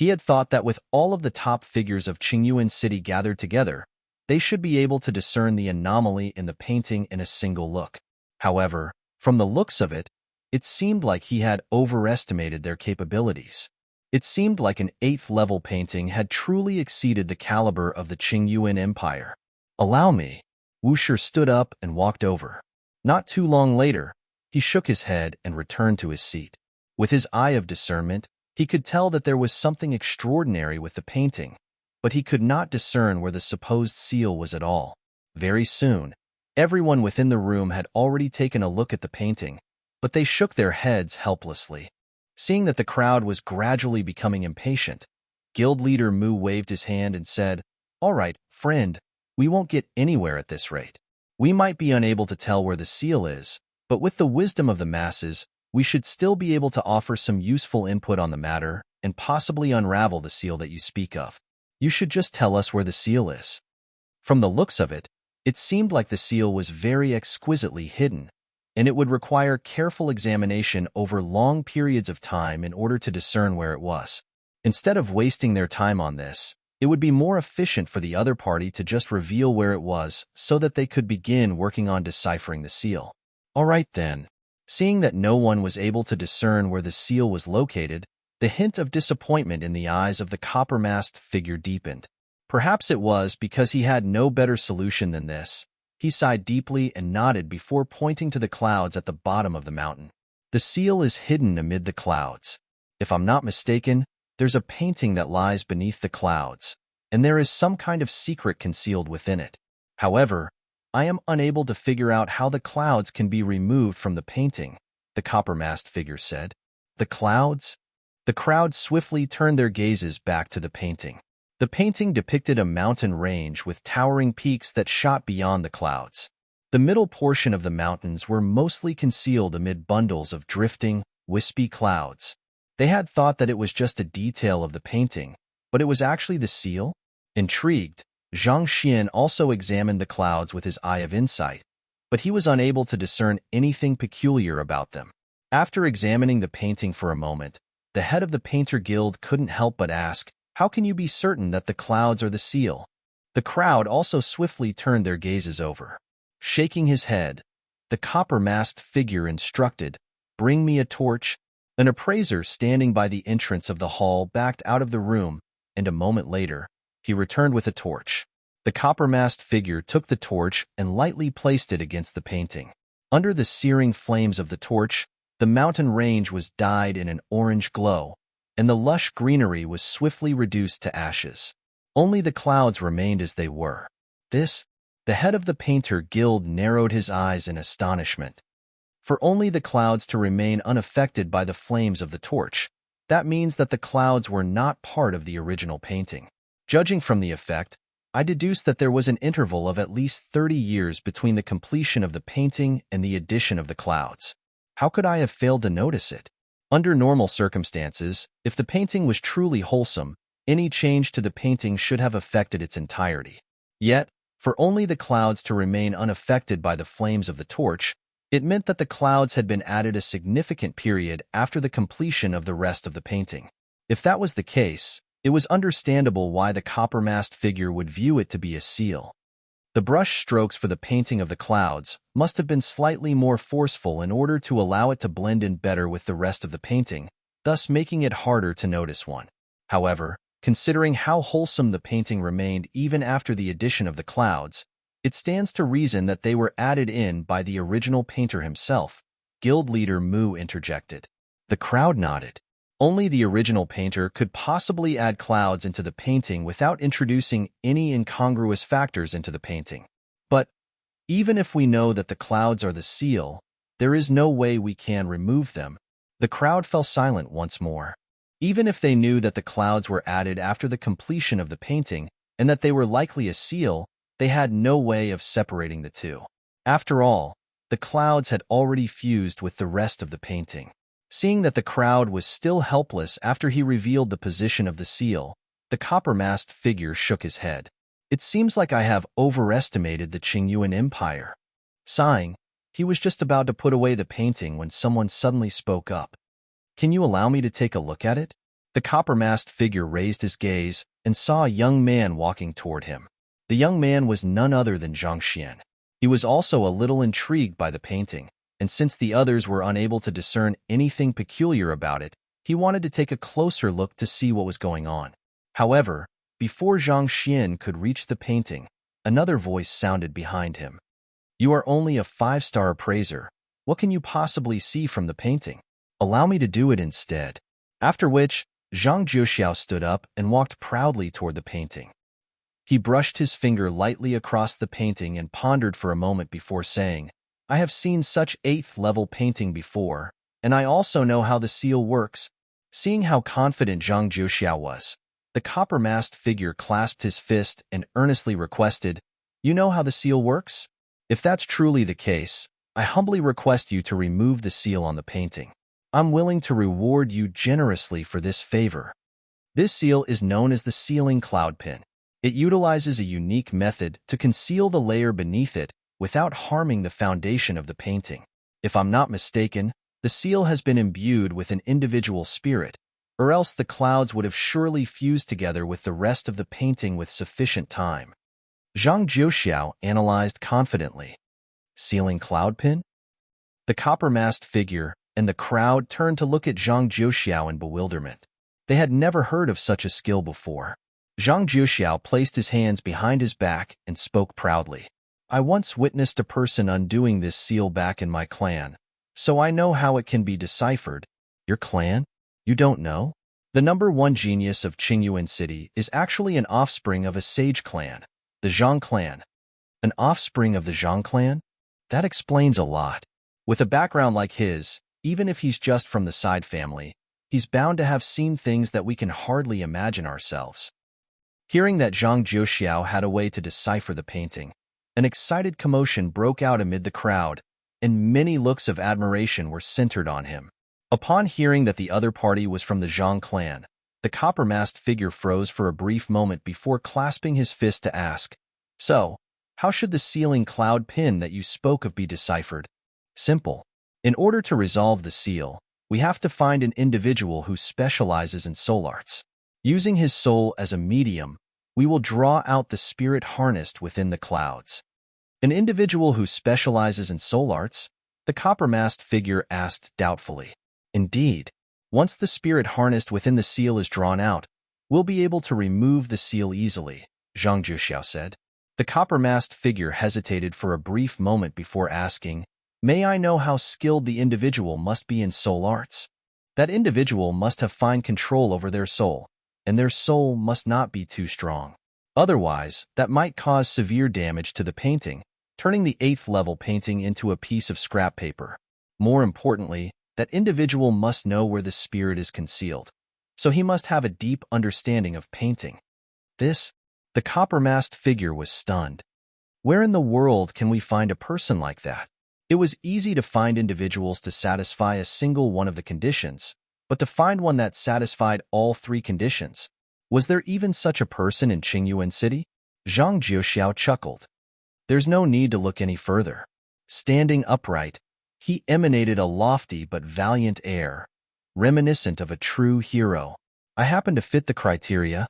He had thought that with all of the top figures of Qingyuan City gathered together, they should be able to discern the anomaly in the painting in a single look. However, from the looks of it, it seemed like he had overestimated their capabilities. It seemed like an 8th-level painting had truly exceeded the caliber of the Qingyuan Empire. "Allow me." Wuxia stood up and walked over. Not too long later, he shook his head and returned to his seat. With his eye of discernment, he could tell that there was something extraordinary with the painting, but he could not discern where the supposed seal was at all. Very soon, everyone within the room had already taken a look at the painting, but they shook their heads helplessly. Seeing that the crowd was gradually becoming impatient, guild leader Mu waved his hand and said, "All right, friend, we won't get anywhere at this rate. We might be unable to tell where the seal is, but with the wisdom of the masses, we should still be able to offer some useful input on the matter and possibly unravel the seal that you speak of. You should just tell us where the seal is." From the looks of it, it seemed like the seal was very exquisitely hidden, and it would require careful examination over long periods of time in order to discern where it was. Instead of wasting their time on this, it would be more efficient for the other party to just reveal where it was so that they could begin working on deciphering the seal. All right then. Seeing that no one was able to discern where the seal was located, the hint of disappointment in the eyes of the copper-masked figure deepened. Perhaps it was because he had no better solution than this. He sighed deeply and nodded before pointing to the clouds at the bottom of the mountain. "The seal is hidden amid the clouds. If I'm not mistaken, there's a painting that lies beneath the clouds, and there is some kind of secret concealed within it. However, I am unable to figure out how the clouds can be removed from the painting," the copper-masked figure said. "The clouds?" The crowd swiftly turned their gazes back to the painting. The painting depicted a mountain range with towering peaks that shot beyond the clouds. The middle portion of the mountains were mostly concealed amid bundles of drifting, wispy clouds. They had thought that it was just a detail of the painting, but it was actually the seal? Intrigued, Zhang Xian also examined the clouds with his eye of insight, but he was unable to discern anything peculiar about them. After examining the painting for a moment, the head of the Painter Guild couldn't help but ask, "How can you be certain that the clouds are the seal?" The crowd also swiftly turned their gazes over. Shaking his head, the copper-masked figure instructed, "Bring me a torch." An appraiser standing by the entrance of the hall backed out of the room, and a moment later, he returned with a torch. The copper-masked figure took the torch and lightly placed it against the painting. Under the searing flames of the torch, the mountain range was dyed in an orange glow, and the lush greenery was swiftly reduced to ashes. Only the clouds remained as they were. The head of the Painter Guild narrowed his eyes in astonishment. For only the clouds to remain unaffected by the flames of the torch, that means that the clouds were not part of the original painting. Judging from the effect, I deduced that there was an interval of at least 30 years between the completion of the painting and the addition of the clouds. How could I have failed to notice it? Under normal circumstances, if the painting was truly wholesome, any change to the painting should have affected its entirety. Yet, for only the clouds to remain unaffected by the flames of the torch, it meant that the clouds had been added a significant period after the completion of the rest of the painting. If that was the case, it was understandable why the copper-masked figure would view it to be a seal. The brush strokes for the painting of the clouds must have been slightly more forceful in order to allow it to blend in better with the rest of the painting, thus making it harder to notice one. However, considering how wholesome the painting remained even after the addition of the clouds, it stands to reason that they were added in by the original painter himself, Guild leader Mu interjected. The crowd nodded. Only the original painter could possibly add clouds into the painting without introducing any incongruous factors into the painting. But, even if we know that the clouds are the seal, there is no way we can remove them. The crowd fell silent once more. Even if they knew that the clouds were added after the completion of the painting and that they were likely a seal, they had no way of separating the two. After all, the clouds had already fused with the rest of the painting. Seeing that the crowd was still helpless after he revealed the position of the seal, the copper-masked figure shook his head. "It seems like I have overestimated the Qingyuan Empire." Sighing, he was just about to put away the painting when someone suddenly spoke up. "Can you allow me to take a look at it?" The copper-masked figure raised his gaze and saw a young man walking toward him. The young man was none other than Zhang Xian. He was also a little intrigued by the painting, and since the others were unable to discern anything peculiar about it, he wanted to take a closer look to see what was going on. However, before Zhang Xian could reach the painting, another voice sounded behind him. "You are only a 5-star appraiser. What can you possibly see from the painting? Allow me to do it instead." After which, Zhang Jiuxiao stood up and walked proudly toward the painting. He brushed his finger lightly across the painting and pondered for a moment before saying, "I have seen such 8th-level painting before, and I also know how the seal works." Seeing how confident Zhang Jiuxiao was, the copper-masked figure clasped his fist and earnestly requested, "You know how the seal works? If that's truly the case, I humbly request you to remove the seal on the painting. I'm willing to reward you generously for this favor." This seal is known as the sealing cloud pin. It utilizes a unique method to conceal the layer beneath it without harming the foundation of the painting. If I'm not mistaken, the seal has been imbued with an individual spirit, or else the clouds would have surely fused together with the rest of the painting with sufficient time. Zhang Jiuxiao analyzed confidently. Sealing cloud pin? The copper-masked figure and the crowd turned to look at Zhang Jiuxiao in bewilderment. They had never heard of such a skill before. Zhang Jiuxiao placed his hands behind his back and spoke proudly. "I once witnessed a person undoing this seal back in my clan, so I know how it can be deciphered." "Your clan? You don't know?" The #1 genius of Qingyuan City is actually an offspring of a sage clan, the Zhang clan. An offspring of the Zhang clan? That explains a lot. With a background like his, even if he's just from the side family, he's bound to have seen things that we can hardly imagine ourselves. Hearing that Zhang Jiuxiao had a way to decipher the painting, an excited commotion broke out amid the crowd, and many looks of admiration were centered on him. Upon hearing that the other party was from the Zhang clan, the copper-masked figure froze for a brief moment before clasping his fist to ask, "So, how should the sealing cloud pin that you spoke of be deciphered?" "Simple. In order to resolve the seal, we have to find an individual who specializes in soul arts. Using his soul as a medium, we will draw out the spirit harnessed within the clouds." "An individual who specializes in soul arts?" the copper-masked figure asked doubtfully. "Indeed. Once the spirit harnessed within the seal is drawn out, we'll be able to remove the seal easily," Zhang Jiuxiao said. The copper-masked figure hesitated for a brief moment before asking, "May I know how skilled the individual must be in soul arts?" "That individual must have fine control over their soul, and their soul must not be too strong. Otherwise, that might cause severe damage to the painting, turning the 8th-level painting into a piece of scrap paper. More importantly, that individual must know where the spirit is concealed, so he must have a deep understanding of painting." The copper-masked figure was stunned. Where in the world can we find a person like that? It was easy to find individuals to satisfy a single one of the conditions, but to find one that satisfied all 3 conditions. Was there even such a person in Qingyuan City? Zhang Jiuxiao chuckled. There's no need to look any further. Standing upright, he emanated a lofty but valiant air, reminiscent of a true hero. "I happen to fit the criteria."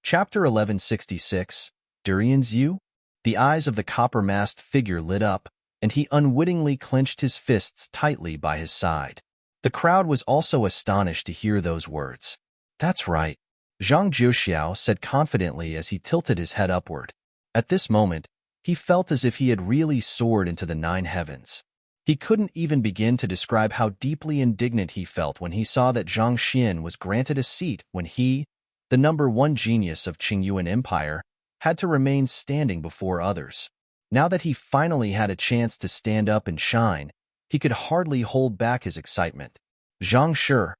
Chapter 1166, Durian's You? The eyes of the copper-masked figure lit up, and he unwittingly clenched his fists tightly by his side. The crowd was also astonished to hear those words. "That's right," Zhang Jiuxiao said confidently as he tilted his head upward. At this moment, he felt as if he had really soared into the 9 heavens. He couldn't even begin to describe how deeply indignant he felt when he saw that Zhang Xian was granted a seat when he, the #1 genius of Qingyuan Empire, had to remain standing before others. Now that he finally had a chance to stand up and shine, he could hardly hold back his excitement. "Zhang Shi,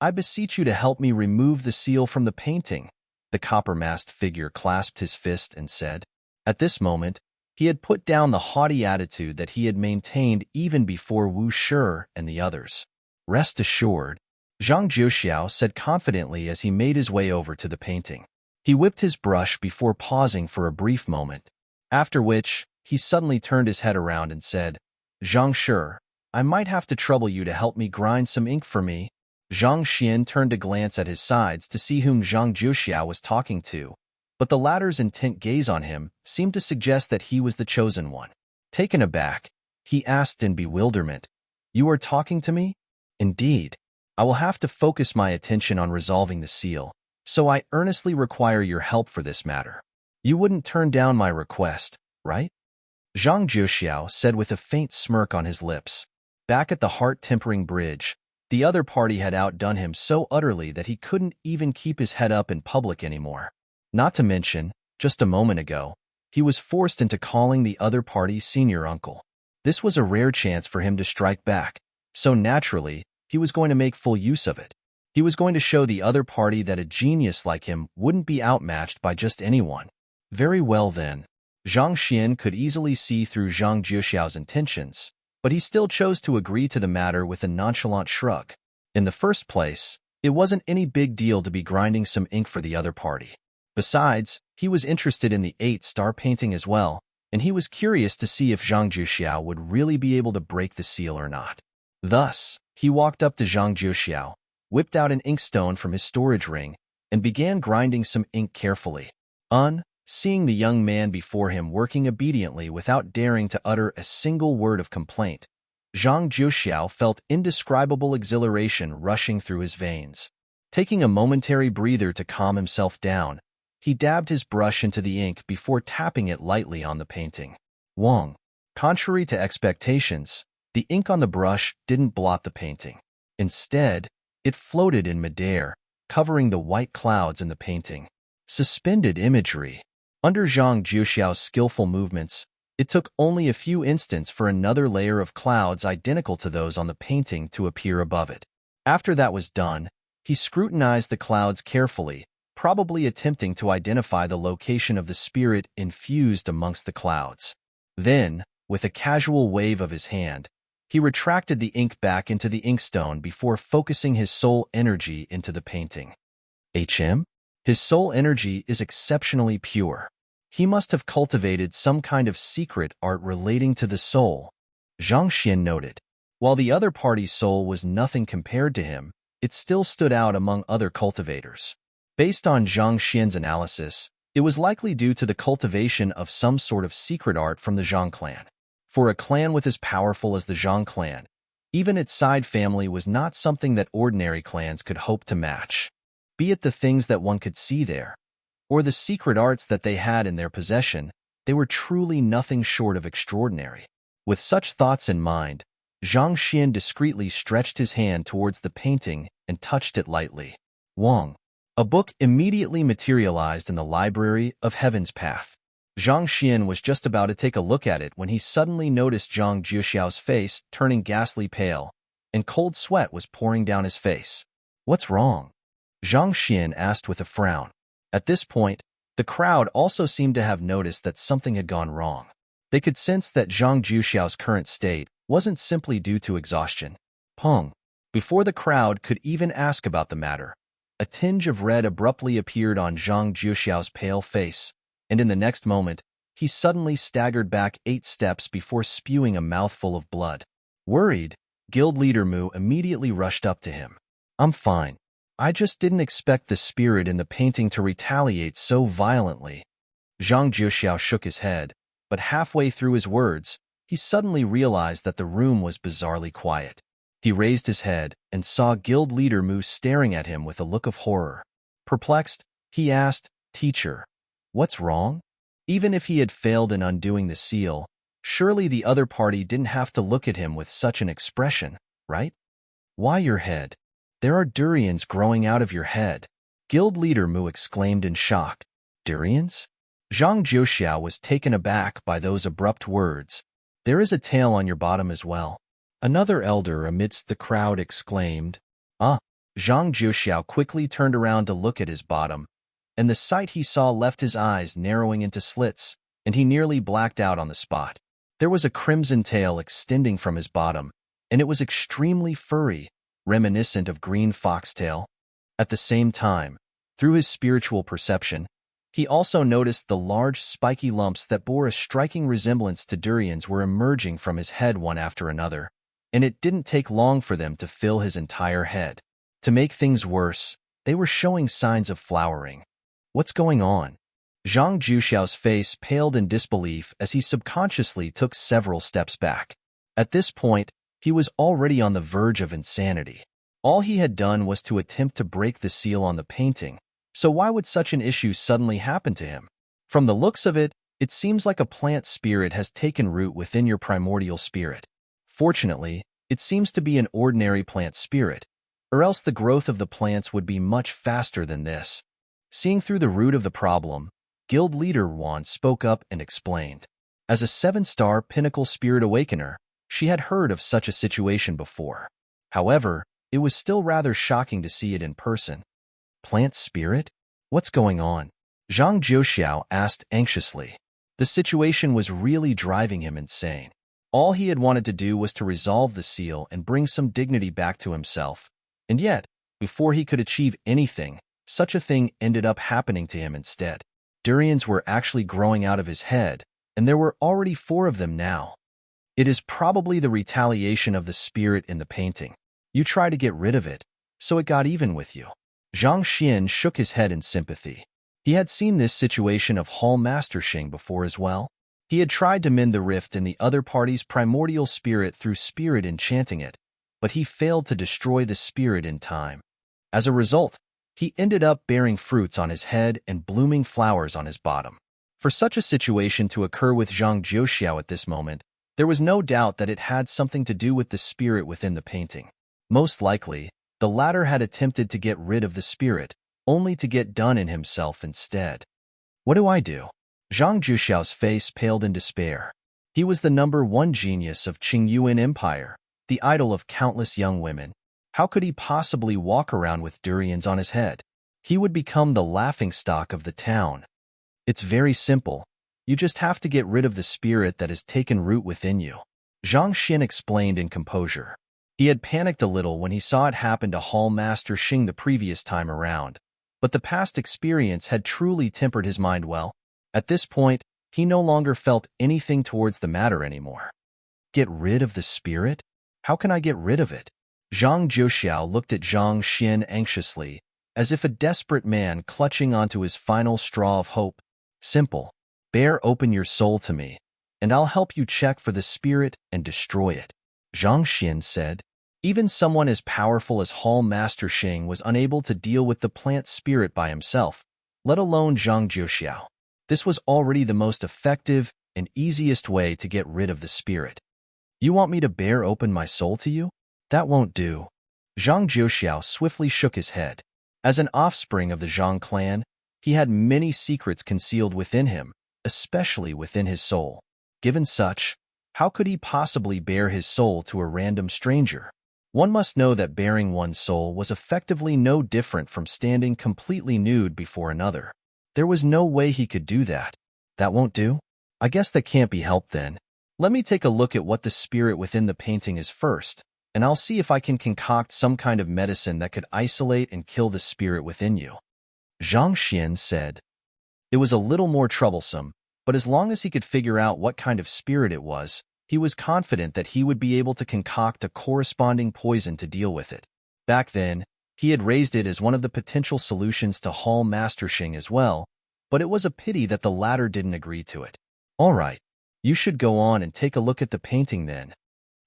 I beseech you to help me remove the seal from the painting," the copper-masked figure clasped his fist and said. At this moment, he had put down the haughty attitude that he had maintained even before Wu Shi and the others. "Rest assured," Zhang Jiuxiao said confidently as he made his way over to the painting. He whipped his brush before pausing for a brief moment, after which he suddenly turned his head around and said, "Zhang Shi, I might have to trouble you to help me grind some ink for me." Zhang Xian turned to glance at his sides to see whom Zhang Juxiao was talking to, but the latter's intent gaze on him seemed to suggest that he was the chosen one. Taken aback, he asked in bewilderment, "You are talking to me?" "Indeed. I will have to focus my attention on resolving the seal, so I earnestly require your help for this matter. You wouldn't turn down my request, right?" Zhang Juxiao said with a faint smirk on his lips. Back at the heart-tempering bridge, the other party had outdone him so utterly that he couldn't even keep his head up in public anymore. Not to mention, just a moment ago, he was forced into calling the other party senior uncle. This was a rare chance for him to strike back, so naturally, he was going to make full use of it. He was going to show the other party that a genius like him wouldn't be outmatched by just anyone. Very well then. Zhang Xian could easily see through Zhang Juxiao's intentions, but he still chose to agree to the matter with a nonchalant shrug. In the first place, it wasn't any big deal to be grinding some ink for the other party. Besides, he was interested in the 8-star painting as well, and he was curious to see if Zhang Juxiao would really be able to break the seal or not. Thus, he walked up to Zhang Juxiao, whipped out an inkstone from his storage ring, and began grinding some ink carefully. Seeing the young man before him working obediently without daring to utter a single word of complaint, Zhang Juxiao felt indescribable exhilaration rushing through his veins. Taking a momentary breather to calm himself down, he dabbed his brush into the ink before tapping it lightly on the painting. Wong. Contrary to expectations, the ink on the brush didn't blot the painting. Instead, it floated in midair, covering the white clouds in the painting. Suspended imagery. Under Zhang Juxiao's skillful movements, it took only a few instants for another layer of clouds identical to those on the painting to appear above it. After that was done, he scrutinized the clouds carefully, probably attempting to identify the location of the spirit infused amongst the clouds. Then, with a casual wave of his hand, he retracted the ink back into the inkstone before focusing his soul energy into the painting. His soul energy is exceptionally pure. He must have cultivated some kind of secret art relating to the soul, Zhang Xian noted. While the other party's soul was nothing compared to him, it still stood out among other cultivators. Based on Zhang Xian's analysis, it was likely due to the cultivation of some sort of secret art from the Zhang clan. For a clan with as powerful as the Zhang clan, even its side family was not something that ordinary clans could hope to match. Be it the things that one could see there, or the secret arts that they had in their possession, they were truly nothing short of extraordinary. With such thoughts in mind, Zhang Xian discreetly stretched his hand towards the painting and touched it lightly. Wong. A book immediately materialized in the library of Heaven's Path. Zhang Xian was just about to take a look at it when he suddenly noticed Zhang Juxiao's face turning ghastly pale, and cold sweat was pouring down his face. "What's wrong?" Zhang Xian asked with a frown. At this point, the crowd also seemed to have noticed that something had gone wrong. They could sense that Zhang Juxiao's current state wasn't simply due to exhaustion. Before the crowd could even ask about the matter, a tinge of red abruptly appeared on Zhang Juxiao's pale face, and in the next moment, he suddenly staggered back 8 steps before spewing a mouthful of blood. Worried, guild leader Mu immediately rushed up to him. "I'm fine. I just didn't expect the spirit in the painting to retaliate so violently." Zhang Juxiao shook his head, but halfway through his words, he suddenly realized that the room was bizarrely quiet. He raised his head and saw guild leader Mu staring at him with a look of horror. Perplexed, he asked, "Teacher, what's wrong?" Even if he had failed in undoing the seal, surely the other party didn't have to look at him with such an expression, right? "Why your head? There are durians growing out of your head," guild leader Mu exclaimed in shock. "Durians?" Zhang Juxiao was taken aback by those abrupt words. "There is a tail on your bottom as well," another elder amidst the crowd exclaimed. Zhang Juxiao quickly turned around to look at his bottom, and the sight he saw left his eyes narrowing into slits, and he nearly blacked out on the spot. There was a crimson tail extending from his bottom, and it was extremely furry, reminiscent of green foxtail. At the same time, through his spiritual perception, he also noticed the large spiky lumps that bore a striking resemblance to durians were emerging from his head one after another, and it didn't take long for them to fill his entire head. To make things worse, they were showing signs of flowering. What's going on? Zhang Juxiao's face paled in disbelief as he subconsciously took several steps back. At this point, he was already on the verge of insanity. All he had done was to attempt to break the seal on the painting, so why would such an issue suddenly happen to him? From the looks of it, it seems like a plant spirit has taken root within your primordial spirit. Fortunately, it seems to be an ordinary plant spirit, or else the growth of the plants would be much faster than this. Seeing through the root of the problem, Guild leader Wan spoke up and explained. As a 7-star Pinnacle Spirit Awakener, she had heard of such a situation before. However, it was still rather shocking to see it in person. Plant spirit? What's going on? Zhang Juxiao asked anxiously. The situation was really driving him insane. All he had wanted to do was to resolve the seal and bring some dignity back to himself. And yet, before he could achieve anything, such a thing ended up happening to him instead. Durians were actually growing out of his head, and there were already 4 of them now. It is probably the retaliation of the spirit in the painting. You try to get rid of it, so it got even with you. Zhang Xian shook his head in sympathy. He had seen this situation of Hall Master Xing before as well. He had tried to mend the rift in the other party's primordial spirit through spirit enchanting it, but he failed to destroy the spirit in time. As a result, he ended up bearing fruits on his head and blooming flowers on his bottom. For such a situation to occur with Zhang Juxiao at this moment, there was no doubt that it had something to do with the spirit within the painting. Most likely, the latter had attempted to get rid of the spirit, only to get done in himself instead. What do I do? Zhang Juxiao's face paled in despair. He was the #1 genius of Qingyuan Empire, the idol of countless young women. How could he possibly walk around with durians on his head? He would become the laughingstock of the town. It's very simple. You just have to get rid of the spirit that has taken root within you. Zhang Xin explained in composure. He had panicked a little when he saw it happen to Hall Master Xing the previous time around, but the past experience had truly tempered his mind well. At this point, he no longer felt anything towards the matter anymore. Get rid of the spirit? How can I get rid of it? Zhang Juxiao looked at Zhang Xin anxiously, as if a desperate man clutching onto his final straw of hope. Simple. Bear open your soul to me, and I'll help you check for the spirit and destroy it. Zhang Xin said. Even someone as powerful as Hall Master Xing was unable to deal with the plant spirit by himself, let alone Zhang Juxiao. This was already the most effective and easiest way to get rid of the spirit. You want me to bear open my soul to you? That won't do. Zhang Juxiao swiftly shook his head. As an offspring of the Zhang clan, he had many secrets concealed within him, especially within his soul. Given such, how could he possibly bare his soul to a random stranger? One must know that baring one's soul was effectively no different from standing completely nude before another. There was no way he could do that. That won't do? I guess that can't be helped then. Let me take a look at what the spirit within the painting is first, and I'll see if I can concoct some kind of medicine that could isolate and kill the spirit within you. Zhang Xian said. It was a little more troublesome, but as long as he could figure out what kind of spirit it was, he was confident that he would be able to concoct a corresponding poison to deal with it. Back then, he had raised it as one of the potential solutions to Hall Master Xing as well, but it was a pity that the latter didn't agree to it. All right, you should go on and take a look at the painting then.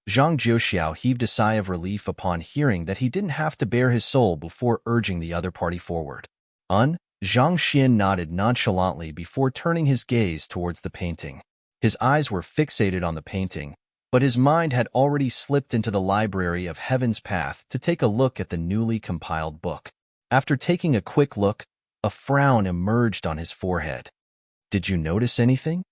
Zhang Juxiao heaved a sigh of relief upon hearing that he didn't have to bare his soul before urging the other party forward. Zhang Xin nodded nonchalantly before turning his gaze towards the painting. His eyes were fixated on the painting, but his mind had already slipped into the library of Heaven's Path to take a look at the newly compiled book. After taking a quick look, a frown emerged on his forehead. Did you notice anything?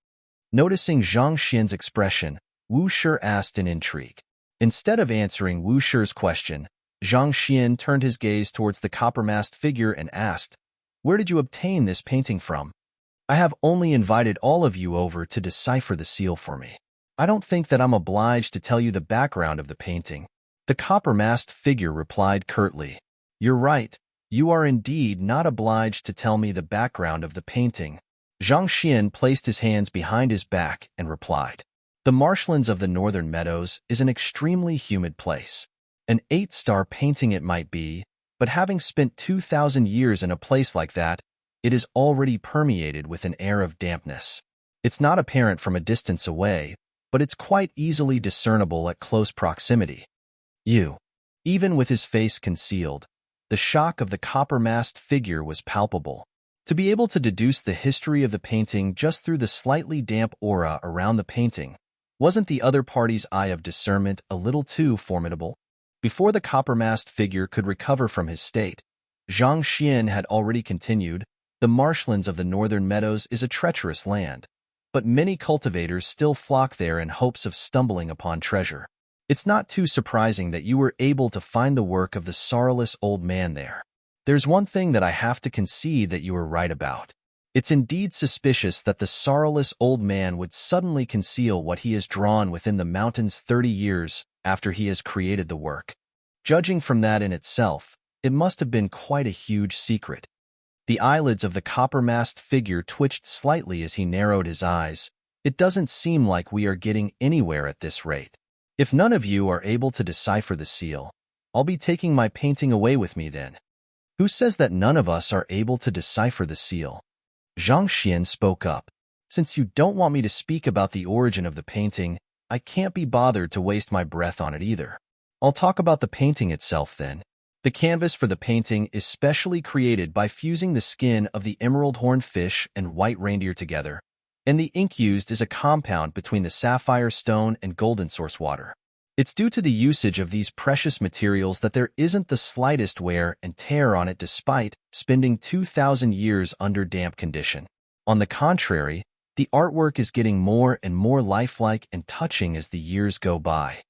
Noticing Zhang Xin's expression, Wu Shi asked in intrigue. Instead of answering Wu Shi's question, Zhang Xin turned his gaze towards the copper-masked figure and asked, Where did you obtain this painting from? I have only invited all of you over to decipher the seal for me. I don't think that I'm obliged to tell you the background of the painting. The copper-masked figure replied curtly. You're right. You are indeed not obliged to tell me the background of the painting. Zhang Xin placed his hands behind his back and replied. The marshlands of the northern meadows is an extremely humid place. An 8-star painting it might be, but having spent 2,000 years in a place like that, it is already permeated with an air of dampness. It's not apparent from a distance away, but it's quite easily discernible at close proximity. Even with his face concealed, the shock of the copper-masked figure was palpable. To be able to deduce the history of the painting just through the slightly damp aura around the painting, wasn't the other party's eye of discernment a little too formidable? Before the copper-masked figure could recover from his state, Zhang Xian had already continued, "The marshlands of the northern meadows is a treacherous land, but many cultivators still flock there in hopes of stumbling upon treasure. It's not too surprising that you were able to find the work of the sorrowless old man there. There's one thing that I have to concede that you were right about. It's indeed suspicious that the sorrowless old man would suddenly conceal what he has drawn within the mountains 30 years after he has created the work. Judging from that in itself, it must have been quite a huge secret." The eyelids of the copper-masked figure twitched slightly as he narrowed his eyes. "It doesn't seem like we are getting anywhere at this rate. If none of you are able to decipher the seal, I'll be taking my painting away with me then." "Who says that none of us are able to decipher the seal?" Zhang Xian spoke up. "Since you don't want me to speak about the origin of the painting, I can't be bothered to waste my breath on it either. I'll talk about the painting itself then. The canvas for the painting is specially created by fusing the skin of the emerald horned fish and white reindeer together, and the ink used is a compound between the sapphire stone and golden source water. It's due to the usage of these precious materials that there isn't the slightest wear and tear on it despite spending 2,000 years under damp condition. On the contrary, the artwork is getting more and more lifelike and touching as the years go by.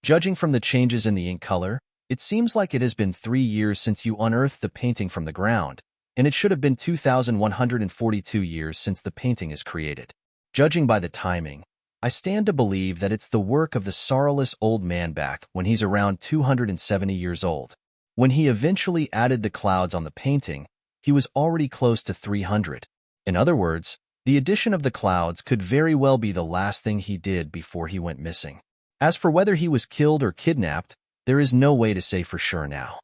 Judging from the changes in the ink color, it seems like it has been 3 years since you unearthed the painting from the ground, and it should have been 2,142 years since the painting is created. Judging by the timing, I stand to believe that it's the work of the sorrowless old man back when he's around 270 years old. When he eventually added the clouds on the painting, he was already close to 300. In other words, the addition of the clouds could very well be the last thing he did before he went missing. As for whether he was killed or kidnapped, there is no way to say for sure now."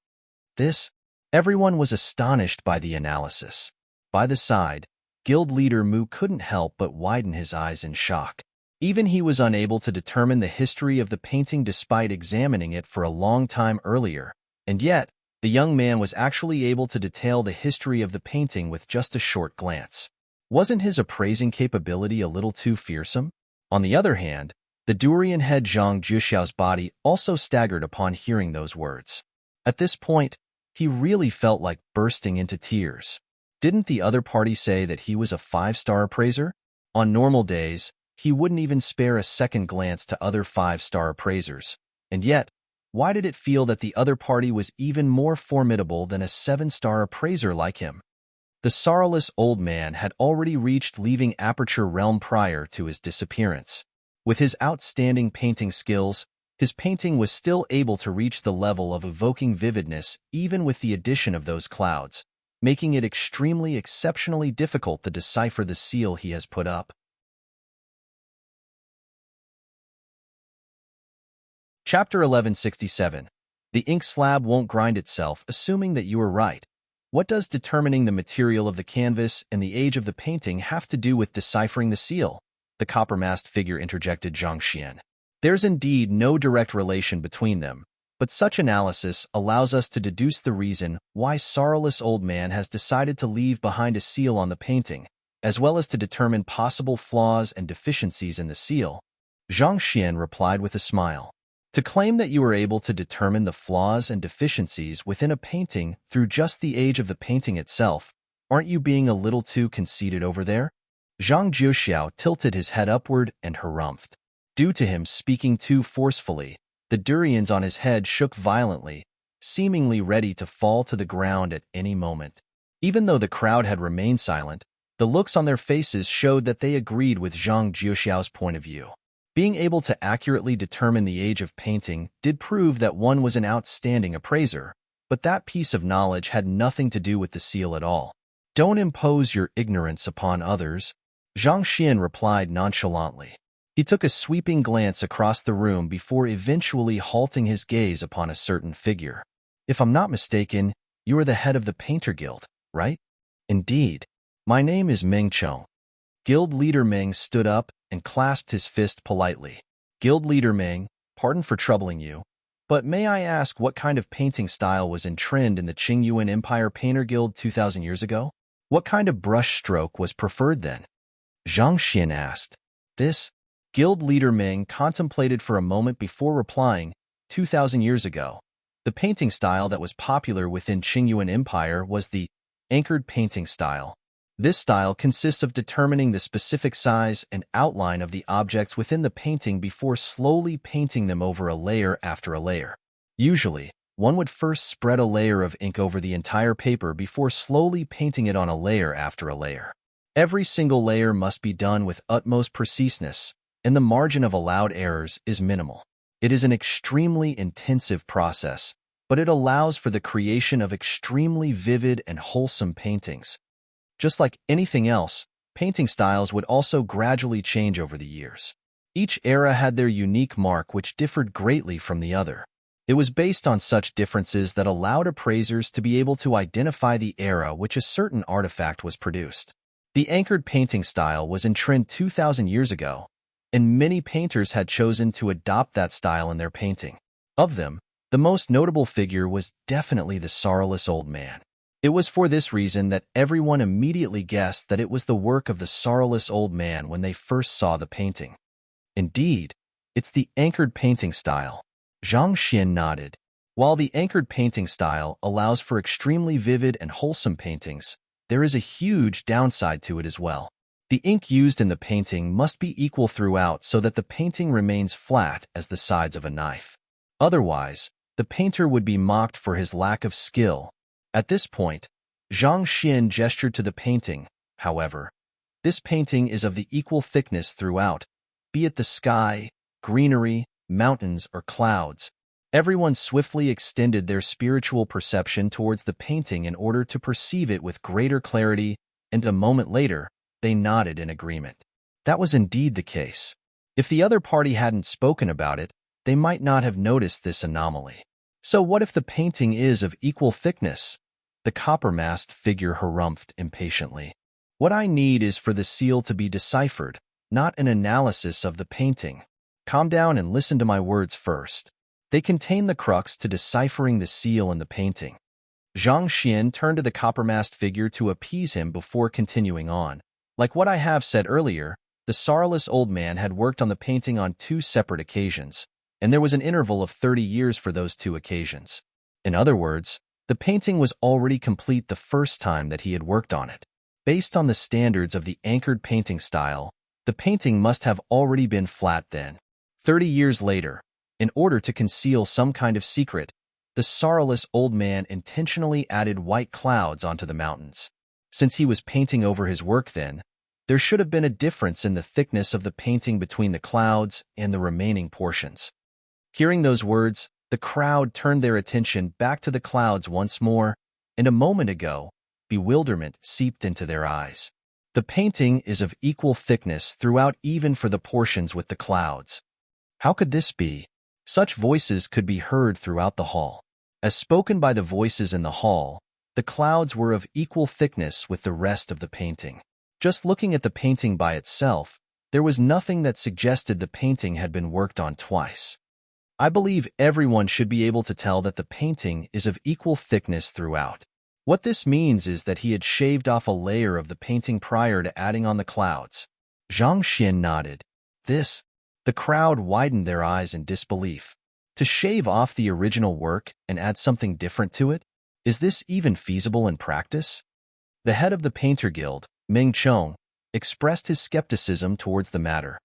Everyone was astonished by the analysis. By the side, guild leader Mu couldn't help but widen his eyes in shock. Even he was unable to determine the history of the painting despite examining it for a long time earlier, and yet, the young man was actually able to detail the history of the painting with just a short glance. Wasn't his appraising capability a little too fearsome? On the other hand, the durian head Zhang Juxiao's body also staggered upon hearing those words. At this point, he really felt like bursting into tears. Didn't the other party say that he was a 5-star appraiser? On normal days, he wouldn't even spare a second glance to other 5-star appraisers. And yet, why did it feel that the other party was even more formidable than a 7-star appraiser like him? The sorrowless old man had already reached leaving Aperture Realm prior to his disappearance. With his outstanding painting skills, his painting was still able to reach the level of evoking vividness even with the addition of those clouds, making it exceptionally difficult to decipher the seal he has put up. Chapter 1167. The ink slab won't grind itself, assuming that you are right. What does determining the material of the canvas and the age of the painting have to do with deciphering the seal? The copper-masked figure interjected Zhang Xian. There's indeed no direct relation between them, but such analysis allows us to deduce the reason why sorrowless old man has decided to leave behind a seal on the painting, as well as to determine possible flaws and deficiencies in the seal. Zhang Xian replied with a smile. To claim that you are able to determine the flaws and deficiencies within a painting through just the age of the painting itself, aren't you being a little too conceited over there? Zhang Juxiao tilted his head upward and harumphed. Due to him speaking too forcefully, the durians on his head shook violently, seemingly ready to fall to the ground at any moment. Even though the crowd had remained silent, the looks on their faces showed that they agreed with Zhang Juxiao's point of view. Being able to accurately determine the age of painting did prove that one was an outstanding appraiser, but that piece of knowledge had nothing to do with the seal at all. Don't impose your ignorance upon others, Zhang Xian replied nonchalantly. He took a sweeping glance across the room before eventually halting his gaze upon a certain figure. "If I'm not mistaken, you are the head of the Painter Guild, right?" "Indeed. My name is Meng Chong." Guild leader Meng stood up and clasped his fist politely. "Guild leader Meng, pardon for troubling you, but may I ask what kind of painting style was in trend in the Qingyuan Empire Painter Guild 2,000 years ago? What kind of brush stroke was preferred then?" Zhang Xian asked. This guild leader Ming contemplated for a moment before replying. 2,000 years ago, the painting style that was popular within Qingyuan Empire was the anchored painting style. This style consists of determining the specific size and outline of the objects within the painting before slowly painting them over a layer after a layer. Usually, one would first spread a layer of ink over the entire paper before slowly painting it on a layer after a layer. Every single layer must be done with utmost preciseness, and the margin of allowed errors is minimal. It is an extremely intensive process, but it allows for the creation of extremely vivid and wholesome paintings. Just like anything else, painting styles would also gradually change over the years. Each era had their unique mark which differed greatly from the other. It was based on such differences that allowed appraisers to be able to identify the era which a certain artifact was produced. The anchored painting style was in trend 2,000 years ago, and many painters had chosen to adopt that style in their painting. Of them, the most notable figure was definitely the sorrowless old man. It was for this reason that everyone immediately guessed that it was the work of the sorrowless old man when they first saw the painting. Indeed, it's the anchored painting style. Zhang Xian nodded. While the anchored painting style allows for extremely vivid and wholesome paintings, there is a huge downside to it as well. The ink used in the painting must be equal throughout so that the painting remains flat as the sides of a knife. Otherwise, the painter would be mocked for his lack of skill. At this point, Zhang Xian gestured to the painting. However, this painting is of the equal thickness throughout, be it the sky, greenery, mountains, or clouds. Everyone swiftly extended their spiritual perception towards the painting in order to perceive it with greater clarity, and a moment later, they nodded in agreement. That was indeed the case. If the other party hadn't spoken about it, they might not have noticed this anomaly. So what if the painting is of equal thickness? The copper-masked figure harumphed impatiently. What I need is for the seal to be deciphered, not an analysis of the painting. Calm down and listen to my words first. They contain the crux to deciphering the seal in the painting. Zhang Xian turned to the copper-masked figure to appease him before continuing on. Like what I have said earlier, the sorrowless old man had worked on the painting on 2 separate occasions, and there was an interval of 30 years for those 2 occasions. In other words, the painting was already complete the first time that he had worked on it. Based on the standards of the anchored painting style, the painting must have already been flat then. 30 years later, in order to conceal some kind of secret, the sorrowless old man intentionally added white clouds onto the mountains. Since he was painting over his work then, there should have been a difference in the thickness of the painting between the clouds and the remaining portions. Hearing those words, the crowd turned their attention back to the clouds once more, and a moment ago, bewilderment seeped into their eyes. The painting is of equal thickness throughout even for the portions with the clouds. How could this be? Such voices could be heard throughout the hall. As spoken by the voices in the hall, the clouds were of equal thickness with the rest of the painting. Just looking at the painting by itself, there was nothing that suggested the painting had been worked on twice. I believe everyone should be able to tell that the painting is of equal thickness throughout. What this means is that he had shaved off a layer of the painting prior to adding on the clouds. Zhang Xian nodded. The crowd widened their eyes in disbelief. To shave off the original work and add something different to it? Is this even feasible in practice? The head of the Painter Guild, Meng Chong, expressed his skepticism towards the matter.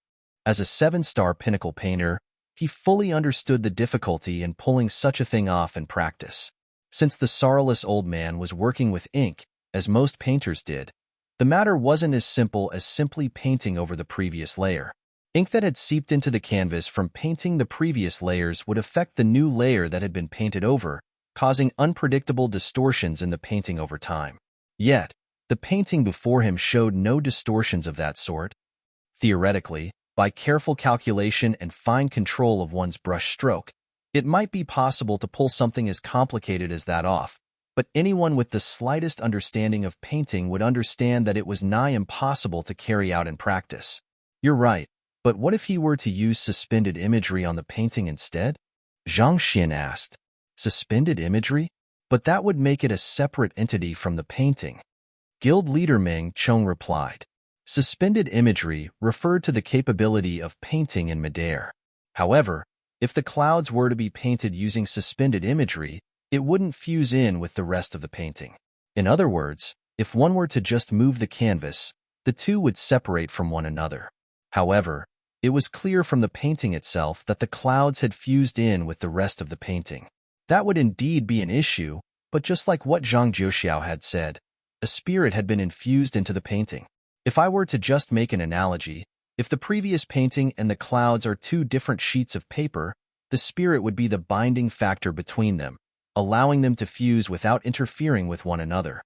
As a 7-star pinnacle painter, he fully understood the difficulty in pulling such a thing off in practice. Since the sorrowless old man was working with ink, as most painters did, the matter wasn't as simple as simply painting over the previous layer. Ink that had seeped into the canvas from painting the previous layers would affect the new layer that had been painted over, causing unpredictable distortions in the painting over time. Yet, the painting before him showed no distortions of that sort. Theoretically, By careful calculation and fine control of one's brush stroke, it might be possible to pull something as complicated as that off, but anyone with the slightest understanding of painting would understand that it was nigh impossible to carry out in practice. You're right, but what if he were to use suspended imagery on the painting instead? Zhang Xian asked. Suspended imagery? But that would make it a separate entity from the painting. Guild leader Meng Chong replied. Suspended imagery referred to the capability of painting in midair. However, if the clouds were to be painted using suspended imagery, it wouldn't fuse in with the rest of the painting. In other words, if one were to just move the canvas, the two would separate from one another. However, it was clear from the painting itself that the clouds had fused in with the rest of the painting. That would indeed be an issue, but just like what Zhang Jiuxiao had said, a spirit had been infused into the painting. If I were to just make an analogy, if the previous painting and the clouds are two different sheets of paper, the spirit would be the binding factor between them, allowing them to fuse without interfering with one another.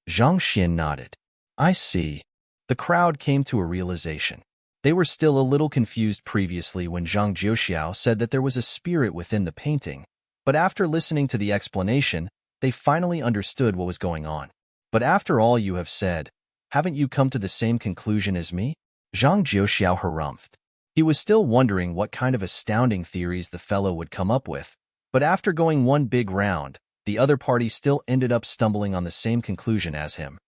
Zhang Xian nodded. I see. The crowd came to a realization. They were still a little confused previously when Zhang Jiuxiao said that there was a spirit within the painting, but after listening to the explanation, they finally understood what was going on. But after all you have said, haven't you come to the same conclusion as me? Zhang Jiuxiao harumphed. He was still wondering what kind of astounding theories the fellow would come up with, but after going one big round, the other party still ended up stumbling on the same conclusion as him.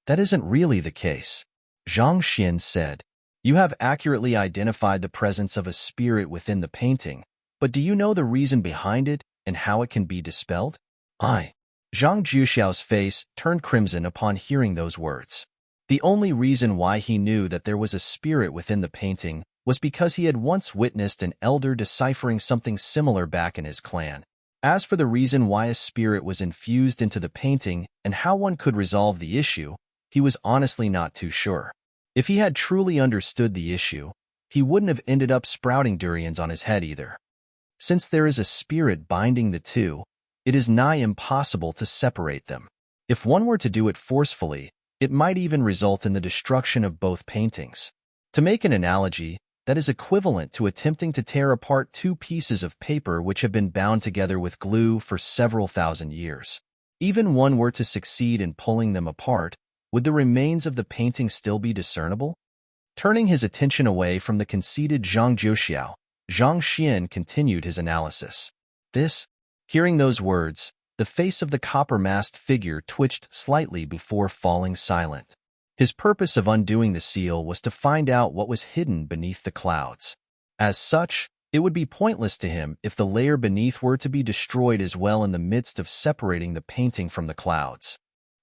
That isn't really the case. Zhang Xian said. You have accurately identified the presence of a spirit within the painting, but do you know the reason behind it and how it can be dispelled? Zhang Jiuxiao's face turned crimson upon hearing those words. The only reason why he knew that there was a spirit within the painting was because he had once witnessed an elder deciphering something similar back in his clan. As for the reason why a spirit was infused into the painting and how one could resolve the issue, he was honestly not too sure. If he had truly understood the issue, he wouldn't have ended up sprouting durians on his head either. Since there is a spirit binding the two, it is nigh impossible to separate them. If one were to do it forcefully, it might even result in the destruction of both paintings. To make an analogy, that is equivalent to attempting to tear apart two pieces of paper which have been bound together with glue for several thousand years. Even one were to succeed in pulling them apart, would the remains of the painting still be discernible? Turning his attention away from the conceited Zhang Jiuxiao, Zhang Xian continued his analysis. Hearing those words, the face of the copper-masked figure twitched slightly before falling silent. His purpose of undoing the seal was to find out what was hidden beneath the clouds. As such, it would be pointless to him if the layer beneath were to be destroyed as well in the midst of separating the painting from the clouds.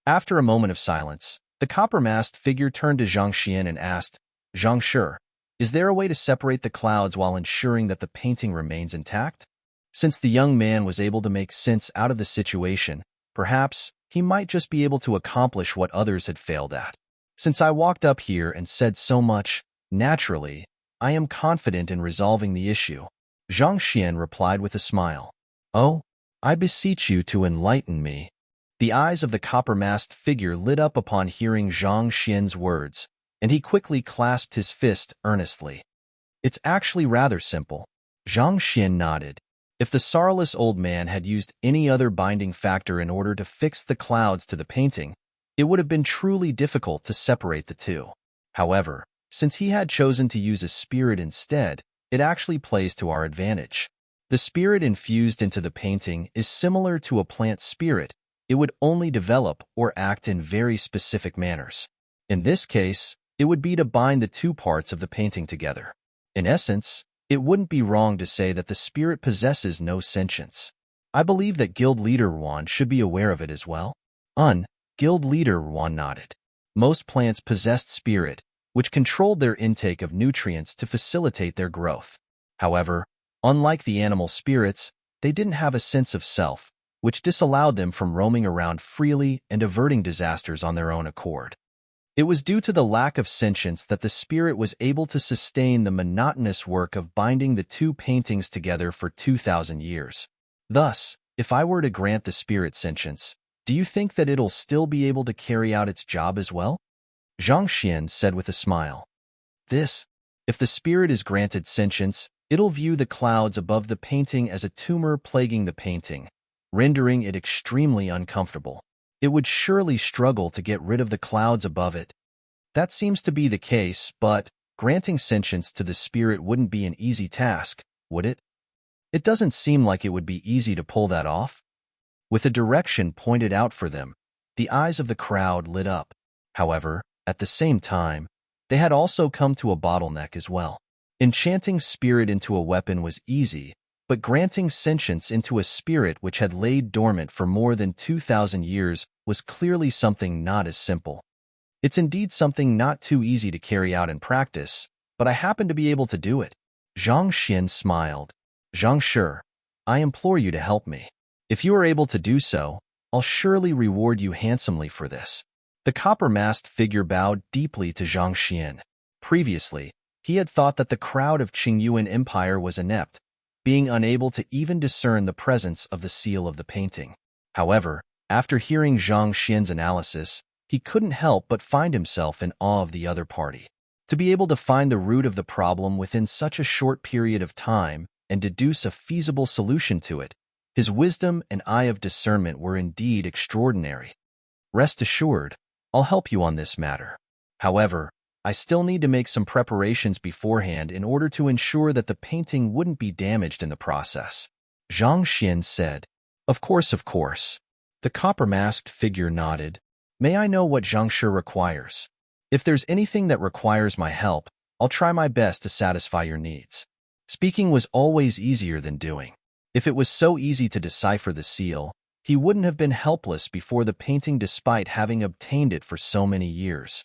After a moment of silence, the copper-masked figure turned to Zhang Xian and asked, Zhang Shi, is there a way to separate the clouds while ensuring that the painting remains intact? Since the young man was able to make sense out of the situation, perhaps he might just be able to accomplish what others had failed at. Since I walked up here and said so much, naturally, I am confident in resolving the issue. Zhang Xian replied with a smile. Oh, I beseech you to enlighten me. The eyes of the copper-masked figure lit up upon hearing Zhang Xian's words, and he quickly clasped his fist earnestly. It's actually rather simple. Zhang Xian nodded. If the sorrowless old man had used any other binding factor in order to fix the clouds to the painting, it would have been truly difficult to separate the two. However, since he had chosen to use a spirit instead, it actually plays to our advantage. The spirit infused into the painting is similar to a plant spirit. It would only develop or act in very specific manners. In this case, it would be to bind the two parts of the painting together. In essence, it wouldn't be wrong to say that the spirit possesses no sentience. I believe that Guild Leader Yuan should be aware of it as well. Guild Leader Yuan nodded. Most plants possessed spirit, which controlled their intake of nutrients to facilitate their growth. However, unlike the animal spirits, they didn't have a sense of self, which disallowed them from roaming around freely and averting disasters on their own accord. It was due to the lack of sentience that the spirit was able to sustain the monotonous work of binding the two paintings together for 2,000 years. Thus, if I were to grant the spirit sentience, do you think that it'll still be able to carry out its job as well? Zhang Xian said with a smile. If the spirit is granted sentience, it'll view the clouds above the painting as a tumor plaguing the painting, rendering it extremely uncomfortable. It would surely struggle to get rid of the clouds above it. That seems to be the case, but granting sentience to the spirit wouldn't be an easy task, would it? It doesn't seem like it would be easy to pull that off. With a direction pointed out for them, the eyes of the crowd lit up. However, at the same time, they had also come to a bottleneck as well. Enchanting spirit into a weapon was easy, but granting sentience into a spirit which had laid dormant for more than 2,000 years was clearly something not as simple. It's indeed something not too easy to carry out in practice, but I happen to be able to do it. Zhang Xian smiled. Zhang Shi, I implore you to help me. If you are able to do so, I'll surely reward you handsomely for this. The copper-masked figure bowed deeply to Zhang Xian. Previously, he had thought that the crowd of Qingyuan Empire was inept, being unable to even discern the presence of the seal of the painting. However, after hearing Zhang Xian's analysis, he couldn't help but find himself in awe of the other party. To be able to find the root of the problem within such a short period of time and deduce a feasible solution to it, his wisdom and eye of discernment were indeed extraordinary. Rest assured, I'll help you on this matter. However, I still need to make some preparations beforehand in order to ensure that the painting wouldn't be damaged in the process. Zhang Xian said. Of course, of course. The copper-masked figure nodded. May I know what Zhang Shi requires? If there's anything that requires my help, I'll try my best to satisfy your needs. Speaking was always easier than doing. If it was so easy to decipher the seal, he wouldn't have been helpless before the painting despite having obtained it for so many years.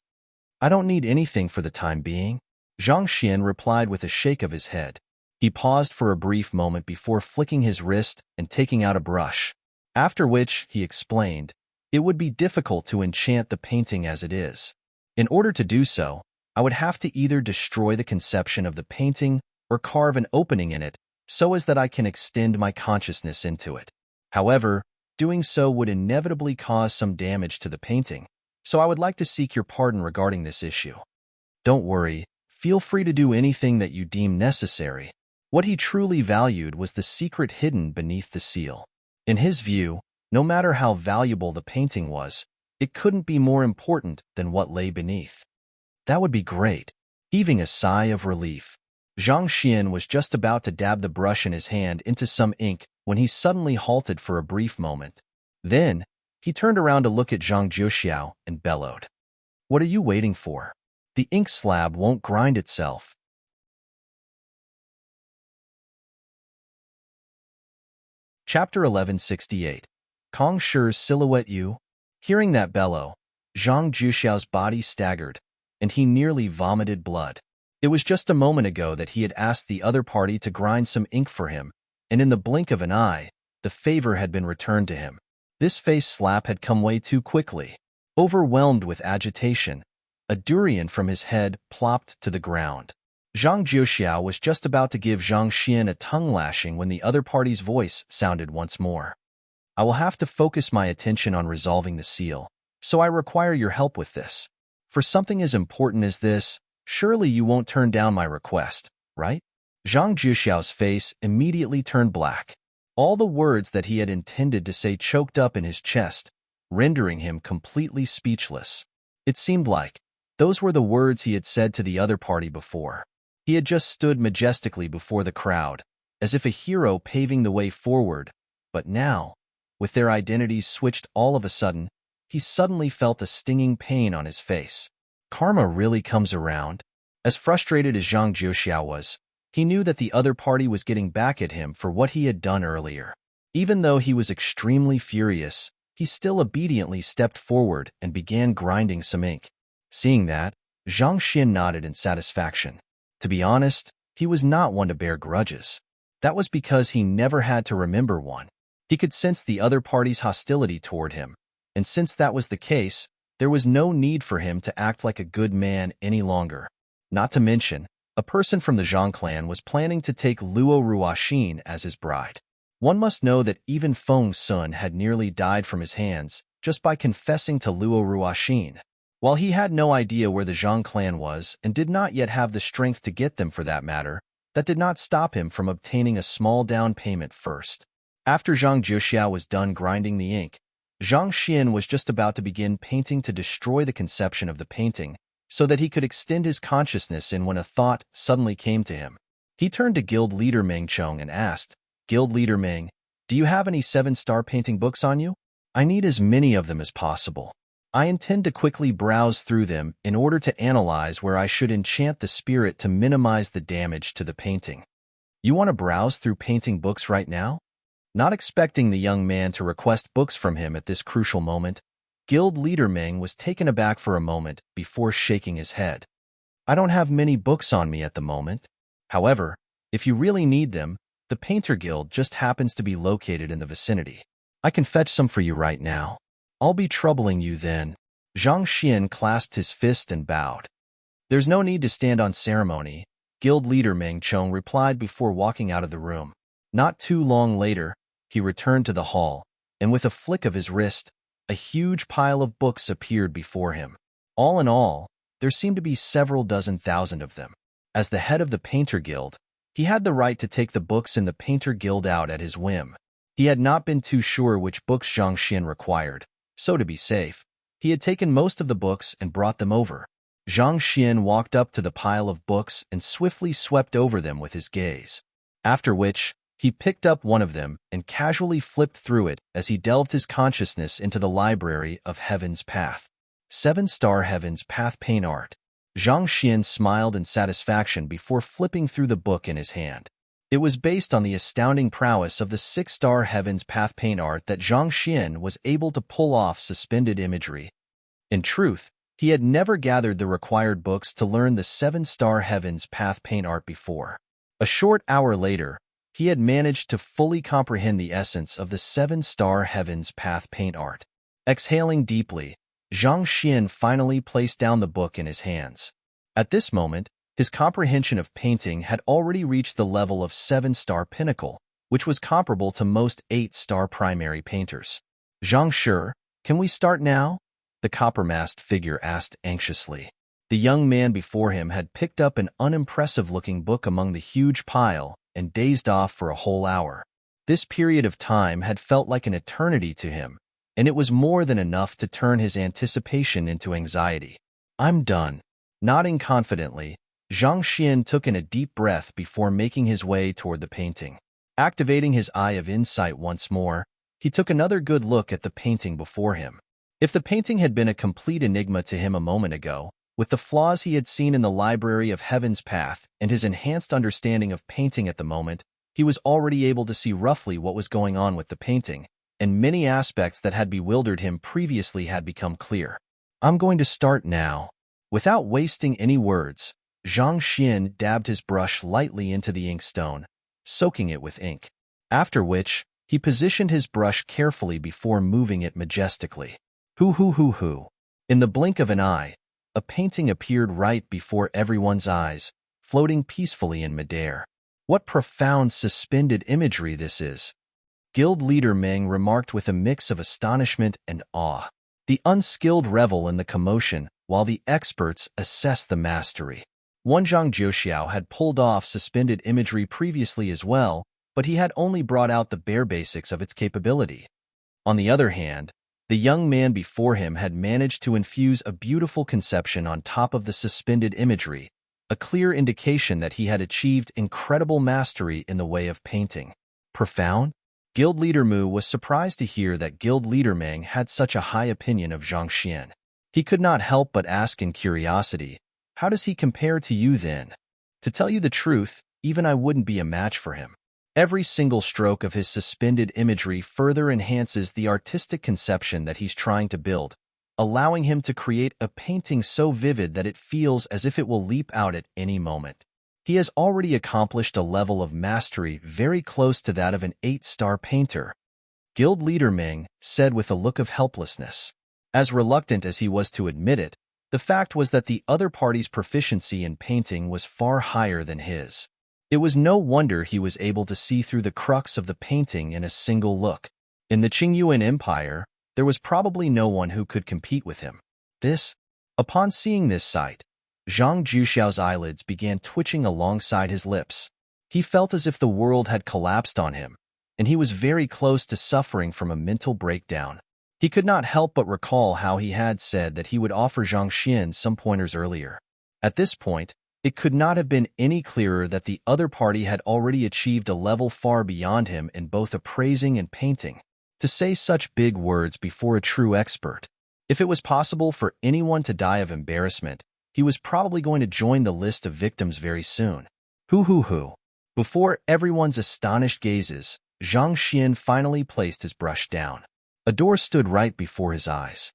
I don't need anything for the time being, Zhang Xian replied with a shake of his head. He paused for a brief moment before flicking his wrist and taking out a brush, after which he explained, it would be difficult to enchant the painting as it is. In order to do so, I would have to either destroy the conception of the painting or carve an opening in it so as that I can extend my consciousness into it. However, doing so would inevitably cause some damage to the painting, so I would like to seek your pardon regarding this issue. Don't worry, feel free to do anything that you deem necessary. What he truly valued was the secret hidden beneath the seal. In his view, no matter how valuable the painting was, it couldn't be more important than what lay beneath. That would be great. Heaving a sigh of relief, Zhang Xian was just about to dab the brush in his hand into some ink when he suddenly halted for a brief moment. Then, he turned around to look at Zhang Jiuxiao and bellowed. What are you waiting for? The ink slab won't grind itself. Chapter 1168. Kong Shi's Silhouette You. Hearing that bellow, Zhang Jiuxiao's body staggered, and he nearly vomited blood. It was just a moment ago that he had asked the other party to grind some ink for him, and in the blink of an eye, the favor had been returned to him. This face slap had come way too quickly. Overwhelmed with agitation, a durian from his head plopped to the ground. Zhang Jiuxiao was just about to give Zhang Xian a tongue lashing when the other party's voice sounded once more. I will have to focus my attention on resolving the seal, so I require your help with this. For something as important as this, surely you won't turn down my request, right? Zhang Jiuxiao's face immediately turned black. All the words that he had intended to say choked up in his chest, rendering him completely speechless. It seemed like those were the words he had said to the other party before. He had just stood majestically before the crowd, as if a hero paving the way forward, but now, with their identities switched all of a sudden, he suddenly felt a stinging pain on his face. Karma really comes around. As frustrated as Zhang Jiuxiao was, he knew that the other party was getting back at him for what he had done earlier. Even though he was extremely furious, he still obediently stepped forward and began grinding some ink. Seeing that, Zhang Xian nodded in satisfaction. To be honest, he was not one to bear grudges. That was because he never had to remember one. He could sense the other party's hostility toward him, and since that was the case, there was no need for him to act like a good man any longer. Not to mention, a person from the Zhang clan was planning to take Luo Ruoxin as his bride. One must know that even Feng Sun had nearly died from his hands just by confessing to Luo Ruoxin. While he had no idea where the Zhang clan was and did not yet have the strength to get them for that matter, that did not stop him from obtaining a small down payment first. After Zhang Jiuxiao was done grinding the ink, Zhang Xian was just about to begin painting to destroy the conception of the painting, so that he could extend his consciousness in when a thought suddenly came to him. He turned to Guild Leader Meng Chong and asked, "Guild Leader Meng, do you have any 7-star painting books on you? I need as many of them as possible. I intend to quickly browse through them in order to analyze where I should enchant the spirit to minimize the damage to the painting." "You want to browse through painting books right now?" Not expecting the young man to request books from him at this crucial moment, Guild Leader Meng was taken aback for a moment before shaking his head. "I don't have many books on me at the moment. However, if you really need them, the Painter Guild just happens to be located in the vicinity. I can fetch some for you right now. I'll be troubling you then." Zhang Xian clasped his fist and bowed. "There's no need to stand on ceremony," Guild Leader Meng Chong replied before walking out of the room. Not too long later, he returned to the hall, and with a flick of his wrist, a huge pile of books appeared before him. All in all, there seemed to be several dozen thousand of them. As the head of the Painter Guild, he had the right to take the books in the Painter Guild out at his whim. He had not been too sure which books Zhang Xian required, so to be safe, he had taken most of the books and brought them over. Zhang Xian walked up to the pile of books and swiftly swept over them with his gaze. After which, he picked up one of them and casually flipped through it as he delved his consciousness into the library of Heaven's Path. 7-star Heaven's Path Paint Art. Zhang Xian smiled in satisfaction before flipping through the book in his hand. It was based on the astounding prowess of the 6-star Heaven's Path paint art that Zhang Xian was able to pull off suspended imagery. In truth, he had never gathered the required books to learn the 7-star Heaven's Path paint art before. A short hour later, he had managed to fully comprehend the essence of the 7-star Heaven's Path paint art. Exhaling deeply, Zhang Xian finally placed down the book in his hands. At this moment, his comprehension of painting had already reached the level of 7-star pinnacle, which was comparable to most 8-star primary painters. "Zhang Shi, can we start now?" the copper-masked figure asked anxiously. The young man before him had picked up an unimpressive-looking book among the huge pile and dazed off for a whole hour. This period of time had felt like an eternity to him, and it was more than enough to turn his anticipation into anxiety. "I'm done." Nodding confidently, Zhang Xian took in a deep breath before making his way toward the painting. Activating his eye of insight once more, he took another good look at the painting before him. If the painting had been a complete enigma to him a moment ago, with the flaws he had seen in the library of Heaven's Path and his enhanced understanding of painting at the moment, he was already able to see roughly what was going on with the painting, and many aspects that had bewildered him previously had become clear. "I'm going to start now." Without wasting any words, Zhang Xian dabbed his brush lightly into the inkstone, soaking it with ink. After which, he positioned his brush carefully before moving it majestically. Hoo. In the blink of an eye, a painting appeared right before everyone's eyes, floating peacefully in midair. "What profound suspended imagery this is," Guild Leader Meng remarked with a mix of astonishment and awe. The unskilled revel in the commotion, while the experts assess the mastery. One Zhang Jiuxiao had pulled off suspended imagery previously as well, but he had only brought out the bare basics of its capability. On the other hand, the young man before him had managed to infuse a beautiful conception on top of the suspended imagery, a clear indication that he had achieved incredible mastery in the way of painting. Profound? Guild Leader Mu was surprised to hear that Guild Leader Meng had such a high opinion of Zhang Xian. He could not help but ask in curiosity, "How does he compare to you then?" "To tell you the truth, even I wouldn't be a match for him." Every single stroke of his suspended imagery further enhances the artistic conception that he's trying to build, allowing him to create a painting so vivid that it feels as if it will leap out at any moment. He has already accomplished a level of mastery very close to that of an 8-star painter, Guild Leader Meng said with a look of helplessness. As reluctant as he was to admit it, the fact was that the other party's proficiency in painting was far higher than his. It was no wonder he was able to see through the crux of the painting in a single look. In the Qingyuan Empire, there was probably no one who could compete with him. This Upon seeing this sight, Zhang Juxiao's eyelids began twitching alongside his lips. He felt as if the world had collapsed on him, and he was very close to suffering from a mental breakdown. He could not help but recall how he had said that he would offer Zhang Xian some pointers earlier. At this point, it could not have been any clearer that the other party had already achieved a level far beyond him in both appraising and painting. To say such big words before a true expert. If it was possible for anyone to die of embarrassment, he was probably going to join the list of victims very soon. Hoo. Before everyone's astonished gazes, Zhang Xian finally placed his brush down. A door stood right before his eyes.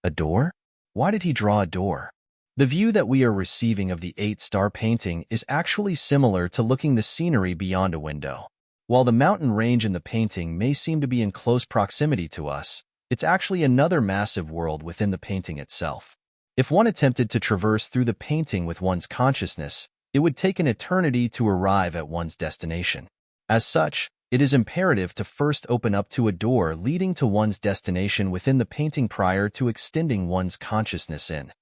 A door? Why did he draw a door? The view that we are receiving of the 8-star painting is actually similar to looking the scenery beyond a window. While the mountain range in the painting may seem to be in close proximity to us, it's actually another massive world within the painting itself. If one attempted to traverse through the painting with one's consciousness, it would take an eternity to arrive at one's destination. As such, it is imperative to first open up to a door leading to one's destination within the painting prior to extending one's consciousness in.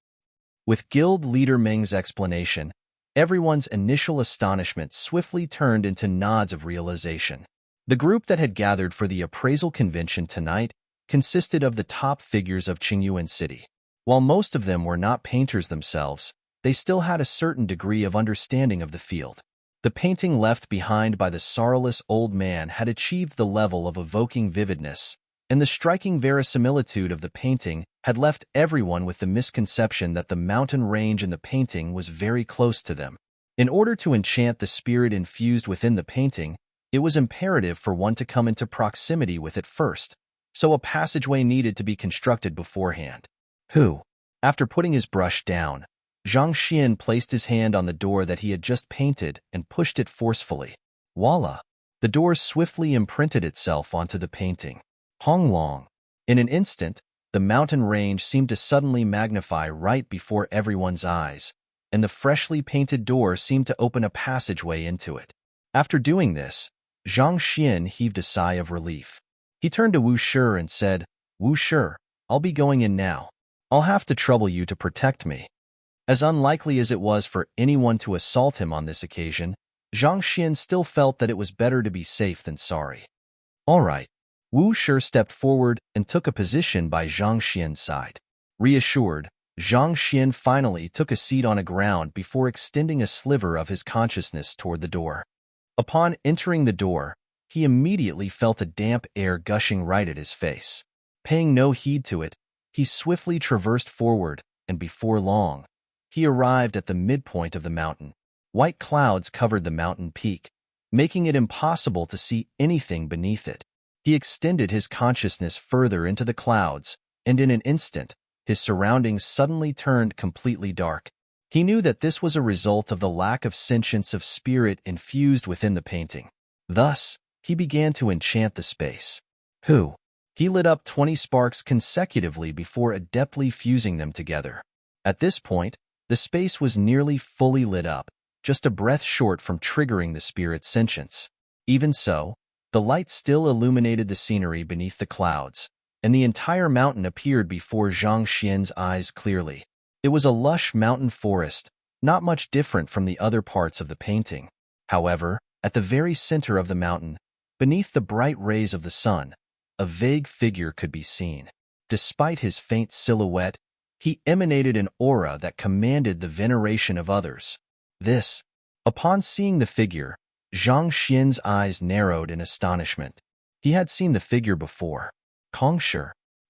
With guild leader Meng's explanation, everyone's initial astonishment swiftly turned into nods of realization. The group that had gathered for the appraisal convention tonight consisted of the top figures of Qingyuan City. While most of them were not painters themselves, they still had a certain degree of understanding of the field. The painting left behind by the sorrowless old man had achieved the level of evoking vividness, and the striking verisimilitude of the painting had left everyone with the misconception that the mountain range in the painting was very close to them. In order to enchant the spirit infused within the painting, it was imperative for one to come into proximity with it first, so a passageway needed to be constructed beforehand. After putting his brush down, Zhang Xian placed his hand on the door that he had just painted and pushed it forcefully. Voila! The door swiftly imprinted itself onto the painting. Hong Long. In an instant, the mountain range seemed to suddenly magnify right before everyone's eyes, and the freshly painted door seemed to open a passageway into it. After doing this, Zhang Xian heaved a sigh of relief. He turned to Wu Shi and said, "Wu Shi, I'll be going in now. I'll have to trouble you to protect me." As unlikely as it was for anyone to assault him on this occasion, Zhang Xian still felt that it was better to be safe than sorry. All right. Wu Shi stepped forward and took a position by Zhang Xian's side. Reassured, Zhang Xian finally took a seat on a ground before extending a sliver of his consciousness toward the door. Upon entering the door, he immediately felt a damp air gushing right at his face. Paying no heed to it, he swiftly traversed forward, and before long, he arrived at the midpoint of the mountain. White clouds covered the mountain peak, making it impossible to see anything beneath it. He extended his consciousness further into the clouds, and in an instant, his surroundings suddenly turned completely dark. He knew that this was a result of the lack of sentience of spirit infused within the painting. Thus, he began to enchant the space. He lit up 20 sparks consecutively before adeptly fusing them together. At this point, the space was nearly fully lit up, just a breath short from triggering the spirit's sentience. Even so, the light still illuminated the scenery beneath the clouds, and the entire mountain appeared before Zhang Xian's eyes clearly. It was a lush mountain forest, not much different from the other parts of the painting. However, at the very center of the mountain, beneath the bright rays of the sun, a vague figure could be seen. Despite his faint silhouette, he emanated an aura that commanded the veneration of others. Upon seeing the figure, Zhang Xian's eyes narrowed in astonishment. He had seen the figure before. Kong Shi.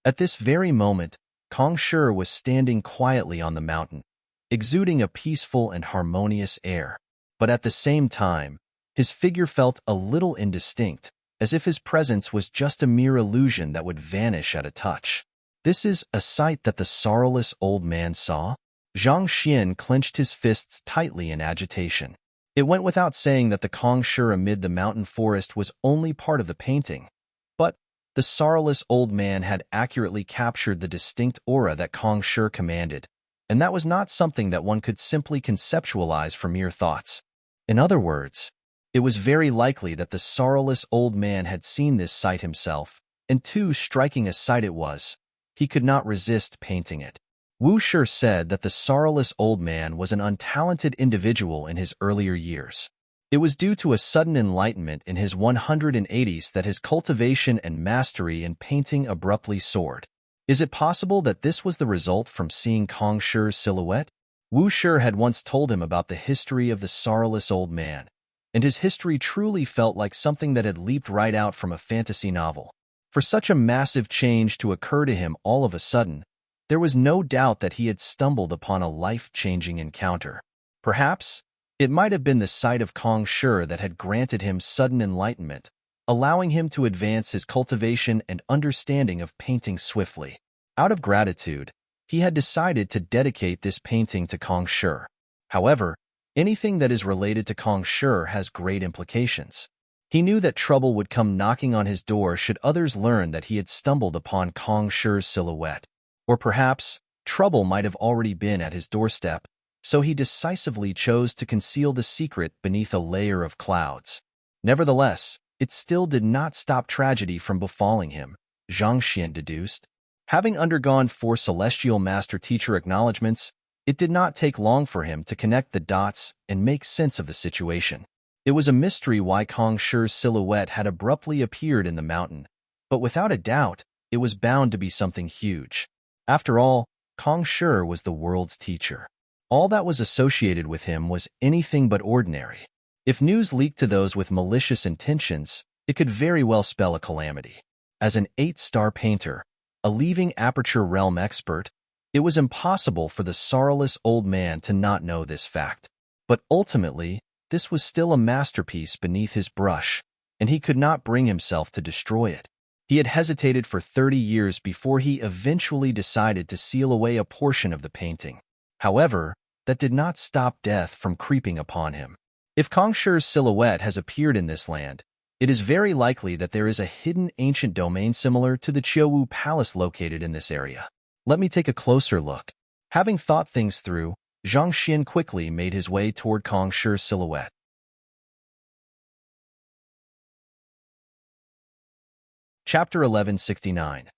At this very moment, Kong Shi was standing quietly on the mountain, exuding a peaceful and harmonious air. But at the same time, his figure felt a little indistinct, as if his presence was just a mere illusion that would vanish at a touch. This is a sight that the sorrowless old man saw? Zhang Xian clenched his fists tightly in agitation. It went without saying that the Kong Shi amid the mountain forest was only part of the painting. But the sorrowless old man had accurately captured the distinct aura that Kong Shi commanded, and that was not something that one could simply conceptualize from mere thoughts. In other words, it was very likely that the sorrowless old man had seen this sight himself, and too striking a sight it was, he could not resist painting it. Wu Shi said that the sorrowless old man was an untalented individual in his earlier years. It was due to a sudden enlightenment in his 180s that his cultivation and mastery in painting abruptly soared. Is it possible that this was the result from seeing Kong Shi's silhouette? Wu Shi had once told him about the history of the sorrowless old man, and his history truly felt like something that had leaped right out from a fantasy novel. For such a massive change to occur to him all of a sudden, there was no doubt that he had stumbled upon a life-changing encounter. Perhaps it might have been the sight of Kong Shi that had granted him sudden enlightenment, allowing him to advance his cultivation and understanding of painting swiftly. Out of gratitude, he had decided to dedicate this painting to Kong Shi. However, anything that is related to Kong Shi has great implications. He knew that trouble would come knocking on his door should others learn that he had stumbled upon Kong Shi's silhouette. Or perhaps, trouble might have already been at his doorstep, so he decisively chose to conceal the secret beneath a layer of clouds. Nevertheless, it still did not stop tragedy from befalling him, Zhang Xian deduced. Having undergone 4 celestial master-teacher acknowledgments, it did not take long for him to connect the dots and make sense of the situation. It was a mystery why Kong Shi's silhouette had abruptly appeared in the mountain, but without a doubt, it was bound to be something huge. After all, Kong Shi was the world's teacher. All that was associated with him was anything but ordinary. If news leaked to those with malicious intentions, it could very well spell a calamity. As an 8-star painter, a leaving Aperture Realm expert, it was impossible for the sorrowless old man to not know this fact. But ultimately, this was still a masterpiece beneath his brush, and he could not bring himself to destroy it. He had hesitated for 30 years before he eventually decided to seal away a portion of the painting. However, that did not stop death from creeping upon him. If Kong Shi's silhouette has appeared in this land, it is very likely that there is a hidden ancient domain similar to the Qiuwu Palace located in this area. Let me take a closer look. Having thought things through, Zhang Xian quickly made his way toward Kong Shi's silhouette. Chapter 1169.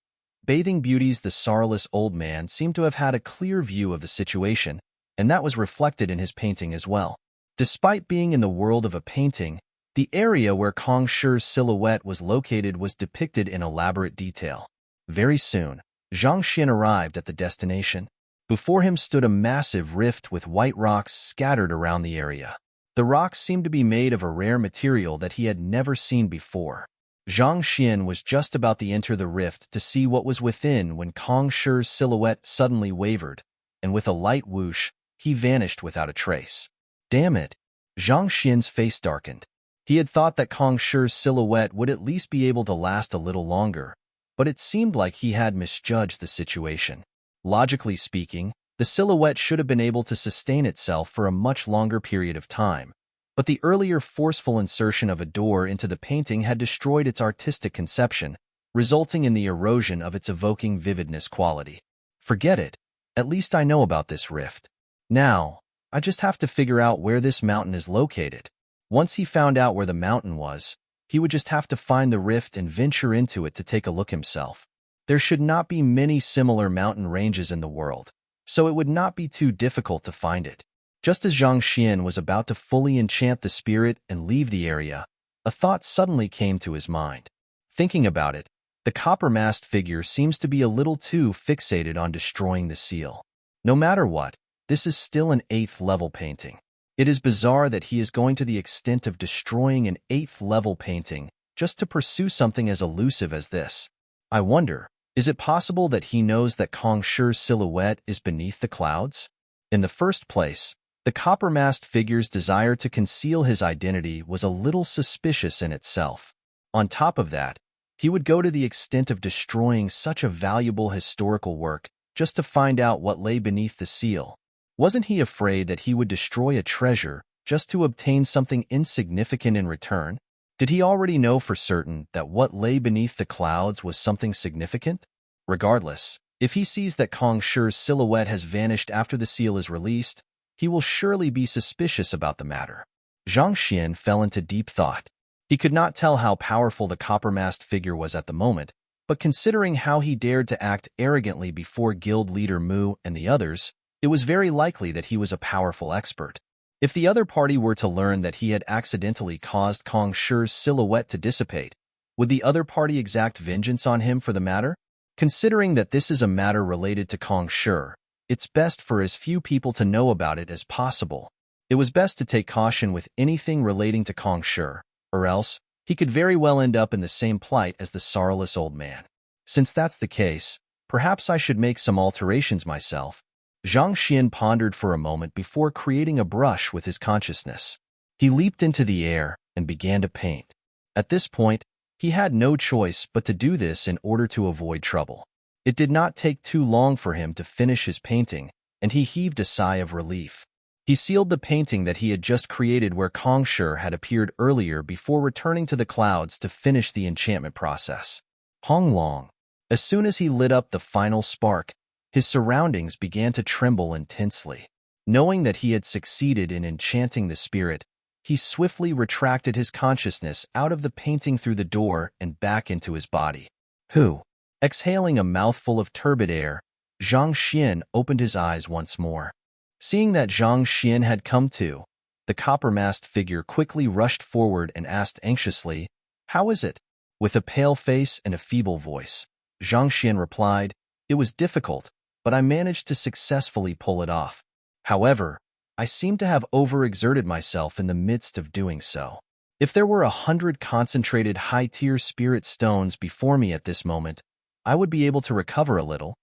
Bathing Beauties. The sorrowless old man seemed to have had a clear view of the situation, and that was reflected in his painting as well. Despite being in the world of a painting, the area where Kong Shi's silhouette was located was depicted in elaborate detail. Very soon, Zhang Xian arrived at the destination. Before him stood a massive rift with white rocks scattered around the area. The rocks seemed to be made of a rare material that he had never seen before. Zhang Xian was just about to enter the rift to see what was within when Kong Shi's silhouette suddenly wavered, and with a light whoosh, he vanished without a trace. Damn it! Zhang Xian's face darkened. He had thought that Kong Shi's silhouette would at least be able to last a little longer, but it seemed like he had misjudged the situation. Logically speaking, the silhouette should have been able to sustain itself for a much longer period of time, but the earlier forceful insertion of a door into the painting had destroyed its artistic conception, resulting in the erosion of its evoking vividness quality. Forget it. At least I know about this rift. Now, I just have to figure out where this mountain is located. Once he found out where the mountain was, he would just have to find the rift and venture into it to take a look himself. There should not be many similar mountain ranges in the world, so it would not be too difficult to find it. Just as Zhang Xian was about to fully enchant the spirit and leave the area, a thought suddenly came to his mind. Thinking about it, the copper-masked figure seems to be a little too fixated on destroying the seal. No matter what, this is still an 8th-level painting. It is bizarre that he is going to the extent of destroying an 8th-level painting just to pursue something as elusive as this. I wonder, is it possible that he knows that Kong Shi's silhouette is beneath the clouds? In the first place, the copper-masked figure's desire to conceal his identity was a little suspicious in itself. On top of that, he would go to the extent of destroying such a valuable historical work just to find out what lay beneath the seal. Wasn't he afraid that he would destroy a treasure just to obtain something insignificant in return? Did he already know for certain that what lay beneath the clouds was something significant? Regardless, if he sees that Kong Shi's silhouette has vanished after the seal is released, he will surely be suspicious about the matter. Zhang Xian fell into deep thought. He could not tell how powerful the copper-masked figure was at the moment, but considering how he dared to act arrogantly before guild leader Mu and the others, it was very likely that he was a powerful expert. If the other party were to learn that he had accidentally caused Kong Shi's silhouette to dissipate, would the other party exact vengeance on him for the matter? Considering that this is a matter related to Kong Shi, it's best for as few people to know about it as possible. It was best to take caution with anything relating to Kong Shi, or else he could very well end up in the same plight as the sorrowless old man. Since that's the case, perhaps I should make some alterations myself. Zhang Xian pondered for a moment before creating a brush with his consciousness. He leaped into the air and began to paint. At this point, he had no choice but to do this in order to avoid trouble. It did not take too long for him to finish his painting, and he heaved a sigh of relief. He sealed the painting that he had just created where Kong Shi had appeared earlier before returning to the clouds to finish the enchantment process. Hong Long. As soon as he lit up the final spark, his surroundings began to tremble intensely. Knowing that he had succeeded in enchanting the spirit, he swiftly retracted his consciousness out of the painting through the door and back into his body. Who? Exhaling a mouthful of turbid air, Zhang Xian opened his eyes once more. Seeing that Zhang Xian had come to, the copper-masked figure quickly rushed forward and asked anxiously, "How is it?" With a pale face and a feeble voice, Zhang Xian replied, "It was difficult, but I managed to successfully pull it off. However, I seem to have overexerted myself in the midst of doing so. If there were 100 concentrated high-tier spirit stones before me at this moment, I would be able to recover a little.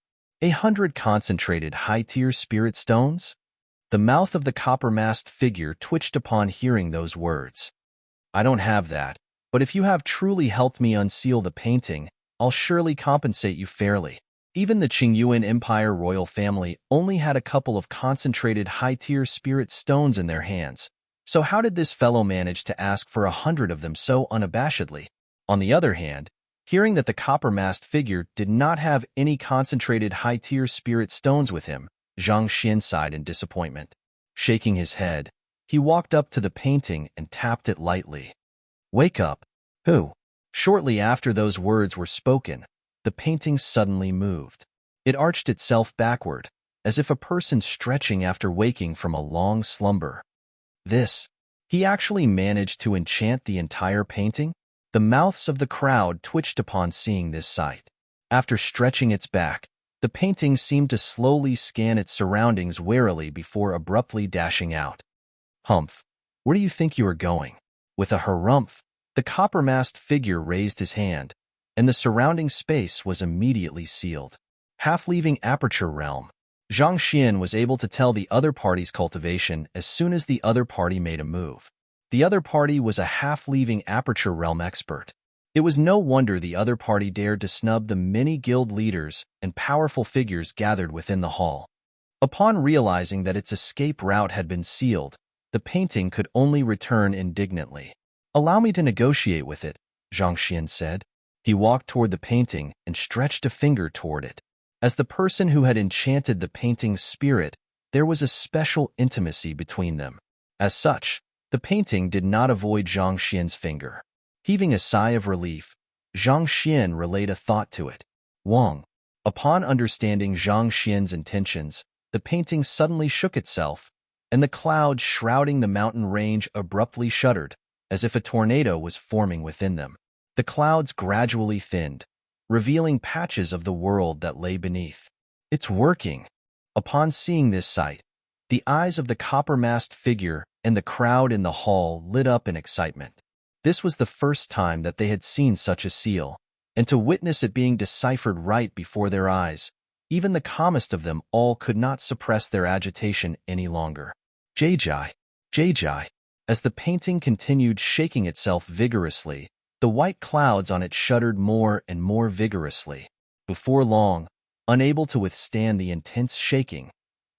100 concentrated high-tier spirit stones?" The mouth of the copper-masked figure twitched upon hearing those words. "I don't have that, but if you have truly helped me unseal the painting, I'll surely compensate you fairly. Even the Qingyuan Empire royal family only had a couple of concentrated high-tier spirit stones in their hands, so how did this fellow manage to ask for 100 of them so unabashedly?" On the other hand, hearing that the copper-masked figure did not have any concentrated high-tier spirit stones with him, Zhang Xian sighed in disappointment. Shaking his head, he walked up to the painting and tapped it lightly. "Wake up." Who? Shortly after those words were spoken, the painting suddenly moved. It arched itself backward, as if a person stretching after waking from a long slumber. He actually managed to enchant the entire painting? The mouths of the crowd twitched upon seeing this sight. After stretching its back, the painting seemed to slowly scan its surroundings warily before abruptly dashing out. "Humph, where do you think you are going?" With a harumph, the copper-masked figure raised his hand, and the surrounding space was immediately sealed. Half-leaving Aperture Realm. Zhang Xian was able to tell the other party's cultivation as soon as the other party made a move. The other party was a half-leaving Aperture Realm expert. It was no wonder the other party dared to snub the many guild leaders and powerful figures gathered within the hall. Upon realizing that its escape route had been sealed, the painting could only return indignantly. "Allow me to negotiate with it," Zhang Xian said. He walked toward the painting and stretched a finger toward it. As the person who had enchanted the painting's spirit, there was a special intimacy between them. As such, the painting did not avoid Zhang Xian's finger. Heaving a sigh of relief, Zhang Xian relayed a thought to it. "Wang." Upon understanding Zhang Xian's intentions, the painting suddenly shook itself, and the clouds shrouding the mountain range abruptly shuddered, as if a tornado was forming within them. The clouds gradually thinned, revealing patches of the world that lay beneath. "It's working." Upon seeing this sight, the eyes of the copper-masked figure and the crowd in the hall lit up in excitement. This was the first time that they had seen such a seal, and to witness it being deciphered right before their eyes, even the calmest of them all could not suppress their agitation any longer. "Jai, Jai." As the painting continued shaking itself vigorously, the white clouds on it shuddered more and more vigorously. Before long, unable to withstand the intense shaking,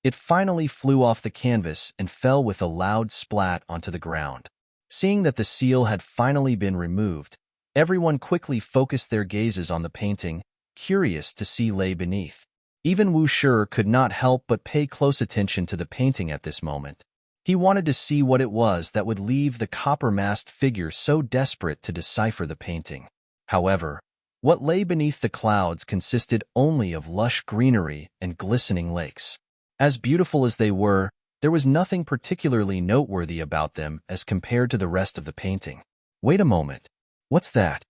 it finally flew off the canvas and fell with a loud splat onto the ground. Seeing that the seal had finally been removed, everyone quickly focused their gazes on the painting, curious to see lay beneath. Even Wu Shi could not help but pay close attention to the painting at this moment. He wanted to see what it was that would leave the copper-masked figure so desperate to decipher the painting. However, What lay beneath the clouds consisted only of lush greenery and glistening lakes. As beautiful as they were, there was nothing particularly noteworthy about them as compared to the rest of the painting. Wait a moment. What's that?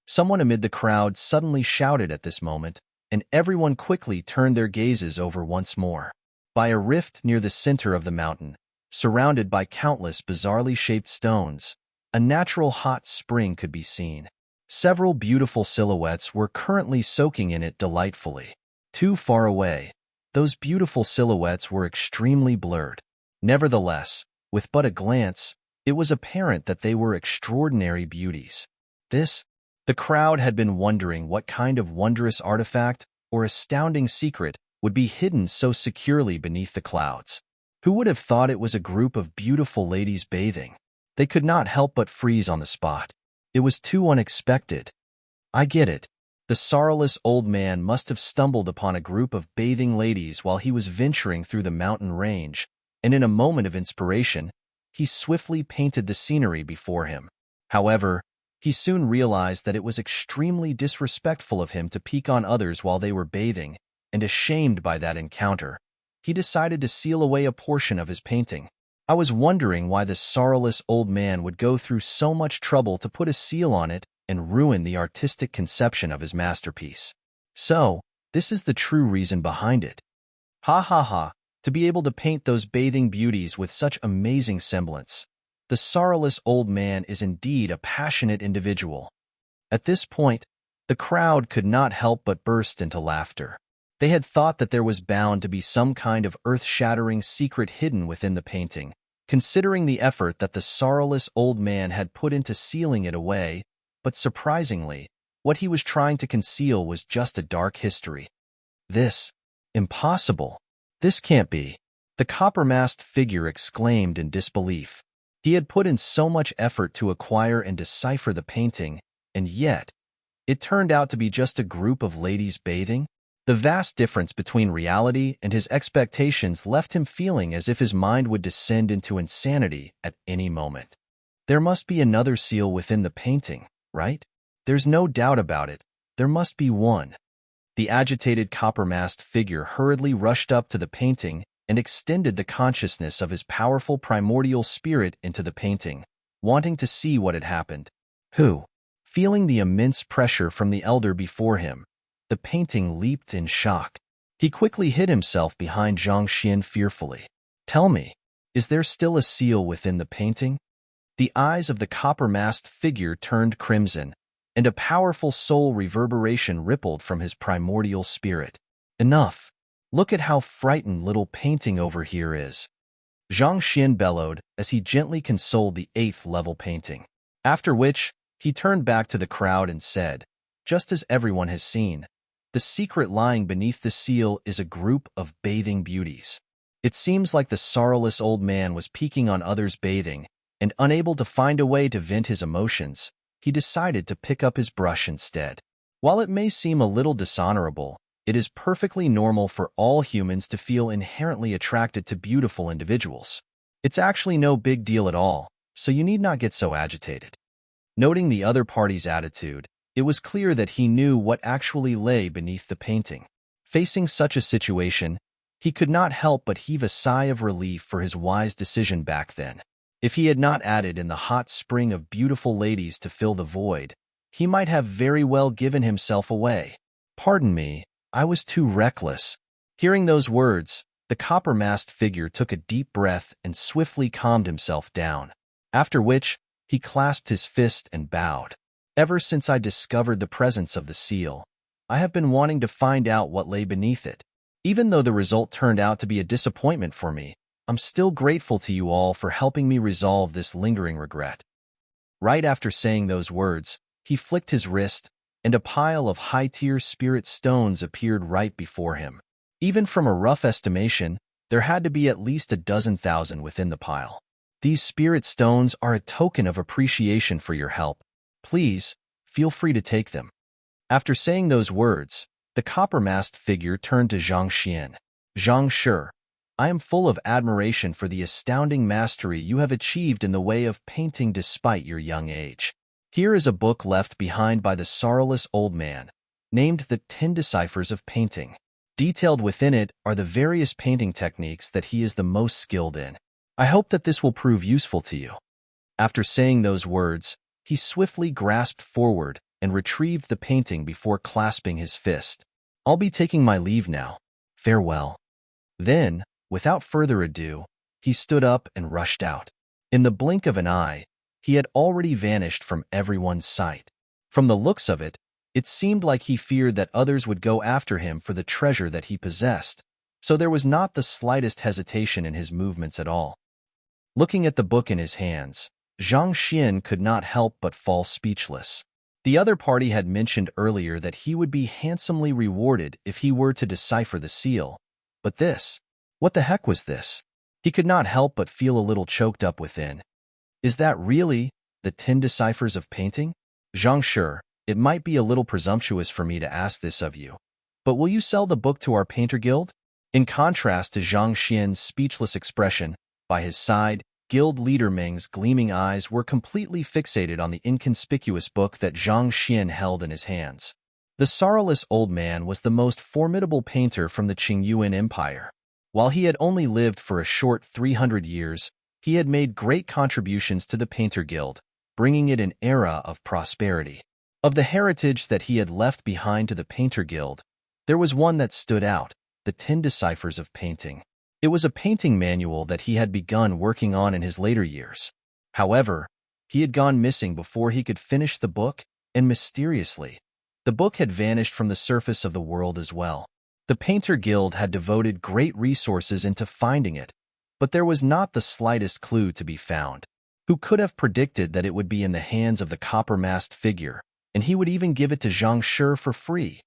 Someone amid the crowd suddenly shouted at this moment, and everyone quickly turned their gazes over once more. By a rift near the center of the mountain, surrounded by countless bizarrely shaped stones, a natural hot spring could be seen. Several beautiful silhouettes were currently soaking in it delightfully. Too far away, those beautiful silhouettes were extremely blurred. Nevertheless, with but a glance, it was apparent that they were extraordinary beauties. The crowd had been wondering what kind of wondrous artifact or astounding secret would be hidden so securely beneath the clouds. Who would have thought it was a group of beautiful ladies bathing? They could not help but freeze on the spot. It was too unexpected. I get it. The sorrowless old man must have stumbled upon a group of bathing ladies while he was venturing through the mountain range, and in a moment of inspiration, he swiftly painted the scenery before him. However, he soon realized that it was extremely disrespectful of him to peek on others while they were bathing, and ashamed by that encounter, he decided to seal away a portion of his painting. I was wondering why the sorrowless old man would go through so much trouble to put a seal on it and ruin the artistic conception of his masterpiece. So, this is the true reason behind it. Ha ha ha, to be able to paint those bathing beauties with such amazing semblance. The sorrowless old man is indeed a passionate individual. At this point, the crowd could not help but burst into laughter. They had thought that there was bound to be some kind of earth-shattering secret hidden within the painting, considering the effort that the sorrowless old man had put into sealing it away, but surprisingly, what he was trying to conceal was just a dark history. Impossible. This can't be. The copper-masked figure exclaimed in disbelief. He had put in so much effort to acquire and decipher the painting, and yet, it turned out to be just a group of ladies bathing? The vast difference between reality and his expectations left him feeling as if his mind would descend into insanity at any moment. There must be another seal within the painting, right? There's no doubt about it. There must be one. The agitated copper-masked figure hurriedly rushed up to the painting and extended the consciousness of his powerful primordial spirit into the painting, wanting to see what had happened. Feeling the immense pressure from the elder before him, the painting leaped in shock. He quickly hid himself behind Zhang Xian fearfully. Tell me, is there still a seal within the painting? The eyes of the copper-masked figure turned crimson, and a powerful soul reverberation rippled from his primordial spirit. Enough! Look at how frightened little painting over here is. Zhang Xian bellowed as he gently consoled the 8th level painting. After which, he turned back to the crowd and said, just as everyone has seen, the secret lying beneath the seal is a group of bathing beauties. It seems like the sorrowless old man was peeking on others bathing, and unable to find a way to vent his emotions, he decided to pick up his brush instead. While it may seem a little dishonorable, it is perfectly normal for all humans to feel inherently attracted to beautiful individuals. It's actually no big deal at all, so you need not get so agitated. Noting the other party's attitude, it was clear that he knew what actually lay beneath the painting. Facing such a situation, he could not help but heave a sigh of relief for his wise decision back then. If he had not added in the hot spring of beautiful ladies to fill the void, he might have very well given himself away. Pardon me, I was too reckless. Hearing those words, the copper-masked figure took a deep breath and swiftly calmed himself down, after which he clasped his fist and bowed. Ever since I discovered the presence of the seal, I have been wanting to find out what lay beneath it. Even though the result turned out to be a disappointment for me, I'm still grateful to you all for helping me resolve this lingering regret. Right after saying those words, he flicked his wrist, and a pile of high-tier spirit stones appeared right before him. Even from a rough estimation, there had to be at least 12,000 within the pile. These spirit stones are a token of appreciation for your help. Please, feel free to take them. After saying those words, the copper-masked figure turned to Zhang Xian. Zhang Shi, I am full of admiration for the astounding mastery you have achieved in the way of painting despite your young age. Here is a book left behind by the sorrowless old man, named The 10 Deciphers of Painting. Detailed within it are the various painting techniques that he is the most skilled in. I hope that this will prove useful to you." After saying those words, he swiftly grasped forward and retrieved the painting before clasping his fist. "I'll be taking my leave now. Farewell." Then, without further ado, he stood up and rushed out. In the blink of an eye, he had already vanished from everyone's sight. From the looks of it, it seemed like he feared that others would go after him for the treasure that he possessed, so there was not the slightest hesitation in his movements at all. Looking at the book in his hands, Zhang Xian could not help but fall speechless. The other party had mentioned earlier that he would be handsomely rewarded if he were to decipher the seal. But this, what the heck was this? He could not help but feel a little choked up within. Is that really the 10 Deciphers of Painting? Zhang Shi, it might be a little presumptuous for me to ask this of you, but will you sell the book to our painter guild? In contrast to Zhang Xian's speechless expression, by his side, guild leader Meng's gleaming eyes were completely fixated on the inconspicuous book that Zhang Xian held in his hands. The sorrowless old man was the most formidable painter from the Qingyuan Empire. While he had only lived for a short 300 years, he had made great contributions to the Painter Guild, bringing it an era of prosperity. Of the heritage that he had left behind to the Painter Guild, there was one that stood out, the 10 Deciphers of Painting. It was a painting manual that he had begun working on in his later years. However, he had gone missing before he could finish the book, and mysteriously, the book had vanished from the surface of the world as well. The Painter Guild had devoted great resources into finding it, but there was not the slightest clue to be found. Who could have predicted that it would be in the hands of the copper-masked figure, and he would even give it to Zhang Shi for free?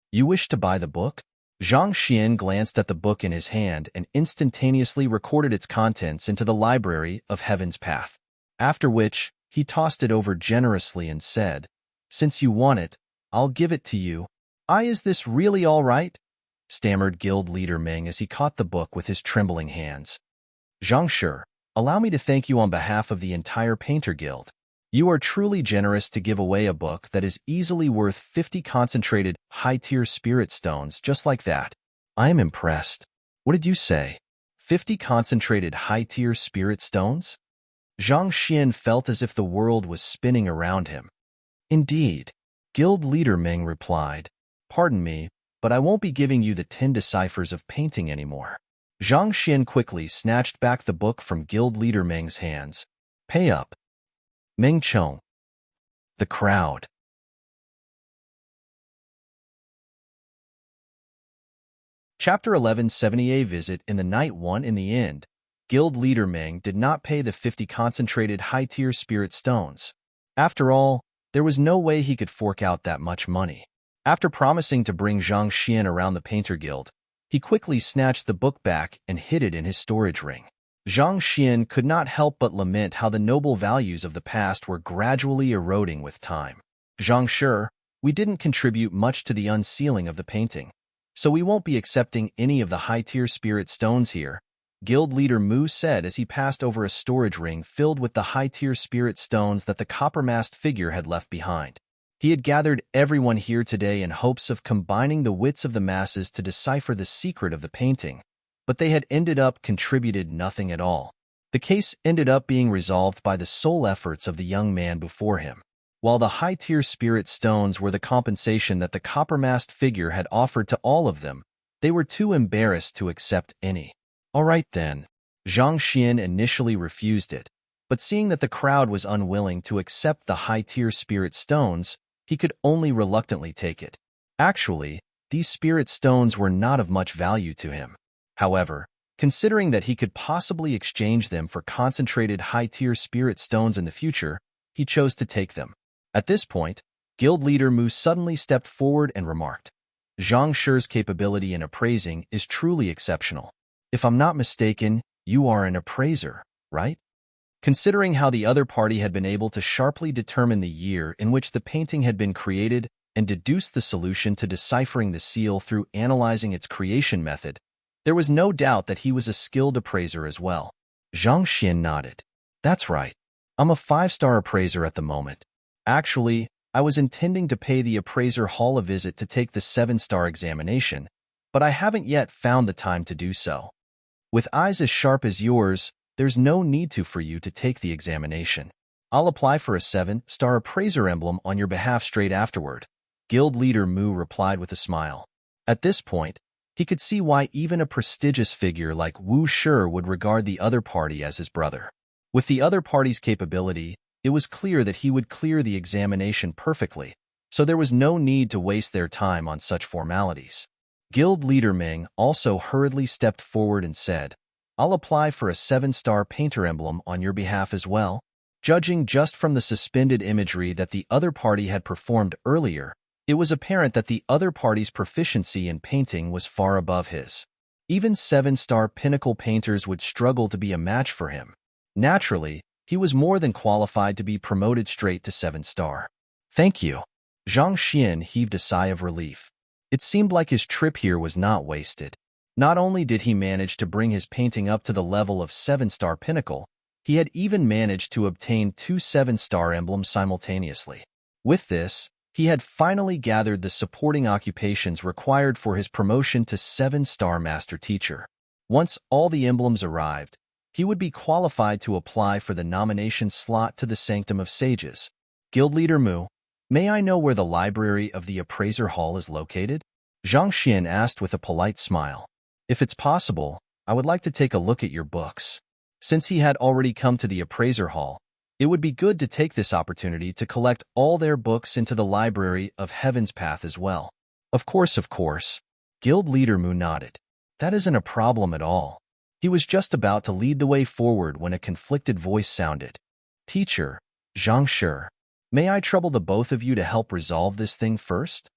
"You wish to buy the book?" Zhang Xian glanced at the book in his hand and instantaneously recorded its contents into the library of Heaven's Path. After which, he tossed it over generously and said, "Since you want it, I'll give it to you." Is this really all right?" stammered guild leader Meng as he caught the book with his trembling hands. "Zhang Shi, allow me to thank you on behalf of the entire Painter Guild. You are truly generous to give away a book that is easily worth 50 concentrated, high-tier spirit stones just like that. I am impressed." "What did you say? 50 concentrated high-tier spirit stones?" Zhang Xian felt as if the world was spinning around him. "Indeed," guild leader Meng replied. "Pardon me, but I won't be giving you the 10 Deciphers of Painting anymore." Zhang Xian quickly snatched back the book from guild leader Meng's hands. "Pay up." Meng Chong. The crowd. Chapter 1170. A visit in the night. 1. In the end, guild leader Meng did not pay the 50 concentrated high-tier spirit stones. After all, there was no way he could fork out that much money. After promising to bring Zhang Xian around the Painter Guild, he quickly snatched the book back and hid it in his storage ring. Zhang Xian could not help but lament how the noble values of the past were gradually eroding with time. "Zhang Shi, we didn't contribute much to the unsealing of the painting, so we won't be accepting any of the high-tier spirit stones here," guild leader Mu said as he passed over a storage ring filled with the high-tier spirit stones that the copper-masked figure had left behind. He had gathered everyone here today in hopes of combining the wits of the masses to decipher the secret of the painting, but they had ended up contributed nothing at all. The case ended up being resolved by the sole efforts of the young man before him. While the high-tier spirit stones were the compensation that the copper-masked figure had offered to all of them, they were too embarrassed to accept any. "All right then." Zhang Xian initially refused it, but seeing that the crowd was unwilling to accept the high-tier spirit stones, he could only reluctantly take it. Actually, these spirit stones were not of much value to him. However, considering that he could possibly exchange them for concentrated high-tier spirit stones in the future, he chose to take them. At this point, guild leader Mu suddenly stepped forward and remarked, "Zhang Shi's capability in appraising is truly exceptional. If I'm not mistaken, you are an appraiser, right?" Considering how the other party had been able to sharply determine the year in which the painting had been created and deduce the solution to deciphering the seal through analyzing its creation method, there was no doubt that he was a skilled appraiser as well. Zhang Xian nodded. "That's right. I'm a 5-star appraiser at the moment. Actually, I was intending to pay the appraiser hall a visit to take the 7-star examination, but I haven't yet found the time to do so. With eyes as sharp as yours, there's no need for you to take the examination. I'll apply for a 7-star appraiser emblem on your behalf straight afterward, Guild Leader Mu replied with a smile. At this point, he could see why even a prestigious figure like Wu Shi would regard the other party as his brother. With the other party's capability, it was clear that he would clear the examination perfectly, so there was no need to waste their time on such formalities. Guild Leader Ming also hurriedly stepped forward and said, I'll apply for a 7-star painter emblem on your behalf as well. Judging just from the suspended imagery that the other party had performed earlier, it was apparent that the other party's proficiency in painting was far above his. Even 7-star pinnacle painters would struggle to be a match for him. Naturally, he was more than qualified to be promoted straight to 7-star. Thank you. Zhang Xian heaved a sigh of relief. It seemed like his trip here was not wasted. Not only did he manage to bring his painting up to the level of 7-star pinnacle, he had even managed to obtain 2 7-star emblems simultaneously. With this, he had finally gathered the supporting occupations required for his promotion to 7-star master teacher. Once all the emblems arrived, he would be qualified to apply for the nomination slot to the Sanctum of Sages. Guild Leader Mu, may I know where the library of the appraiser hall is located? Zhang Xian asked with a polite smile. If it's possible, I would like to take a look at your books. Since he had already come to the appraiser hall, it would be good to take this opportunity to collect all their books into the library of Heaven's Path as well. Of course. Guild Leader Mu nodded. That isn't a problem at all. He was just about to lead the way forward when a conflicted voice sounded. Teacher, Zhang Shi, may I trouble the both of you to help resolve this thing first?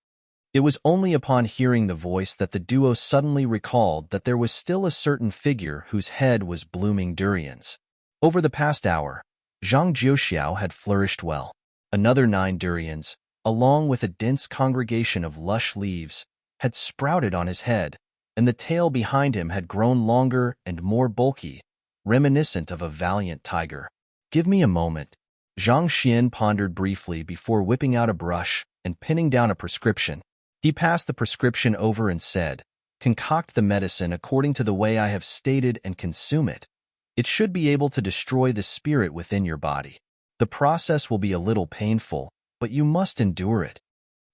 It was only upon hearing the voice that the duo suddenly recalled that there was still a certain figure whose head was blooming durians. Over the past hour, Zhang Jiuxiao had flourished well. Another 9 durians, along with a dense congregation of lush leaves, had sprouted on his head, and the tail behind him had grown longer and more bulky, reminiscent of a valiant tiger. Give me a moment. Zhang Xian pondered briefly before whipping out a brush and pinning down a prescription. He passed the prescription over and said, Concoct the medicine according to the way I have stated and consume it. It should be able to destroy the spirit within your body. The process will be a little painful, but you must endure it.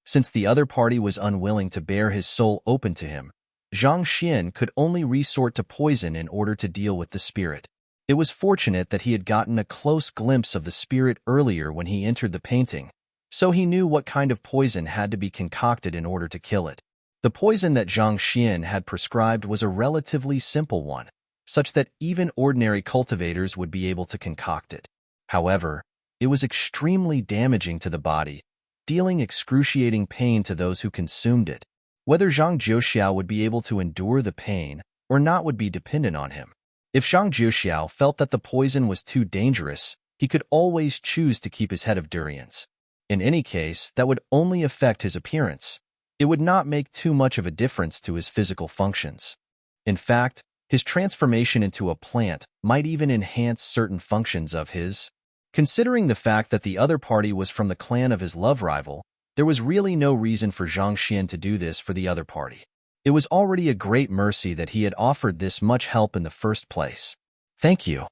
Since the other party was unwilling to bear his soul open to him, Zhang Xian could only resort to poison in order to deal with the spirit. It was fortunate that he had gotten a close glimpse of the spirit earlier when he entered the painting, so he knew what kind of poison had to be concocted in order to kill it. The poison that Zhang Xian had prescribed was a relatively simple one, such that even ordinary cultivators would be able to concoct it. However, it was extremely damaging to the body, dealing excruciating pain to those who consumed it. Whether Zhang Jiuxiao would be able to endure the pain or not would be dependent on him. If Zhang Jiuxiao felt that the poison was too dangerous, he could always choose to keep his head of durians. In any case, that would only affect his appearance. It would not make too much of a difference to his physical functions. In fact, his transformation into a plant might even enhance certain functions of his. Considering the fact that the other party was from the clan of his love rival, there was really no reason for Zhang Xian to do this for the other party. It was already a great mercy that he had offered this much help in the first place. Thank you.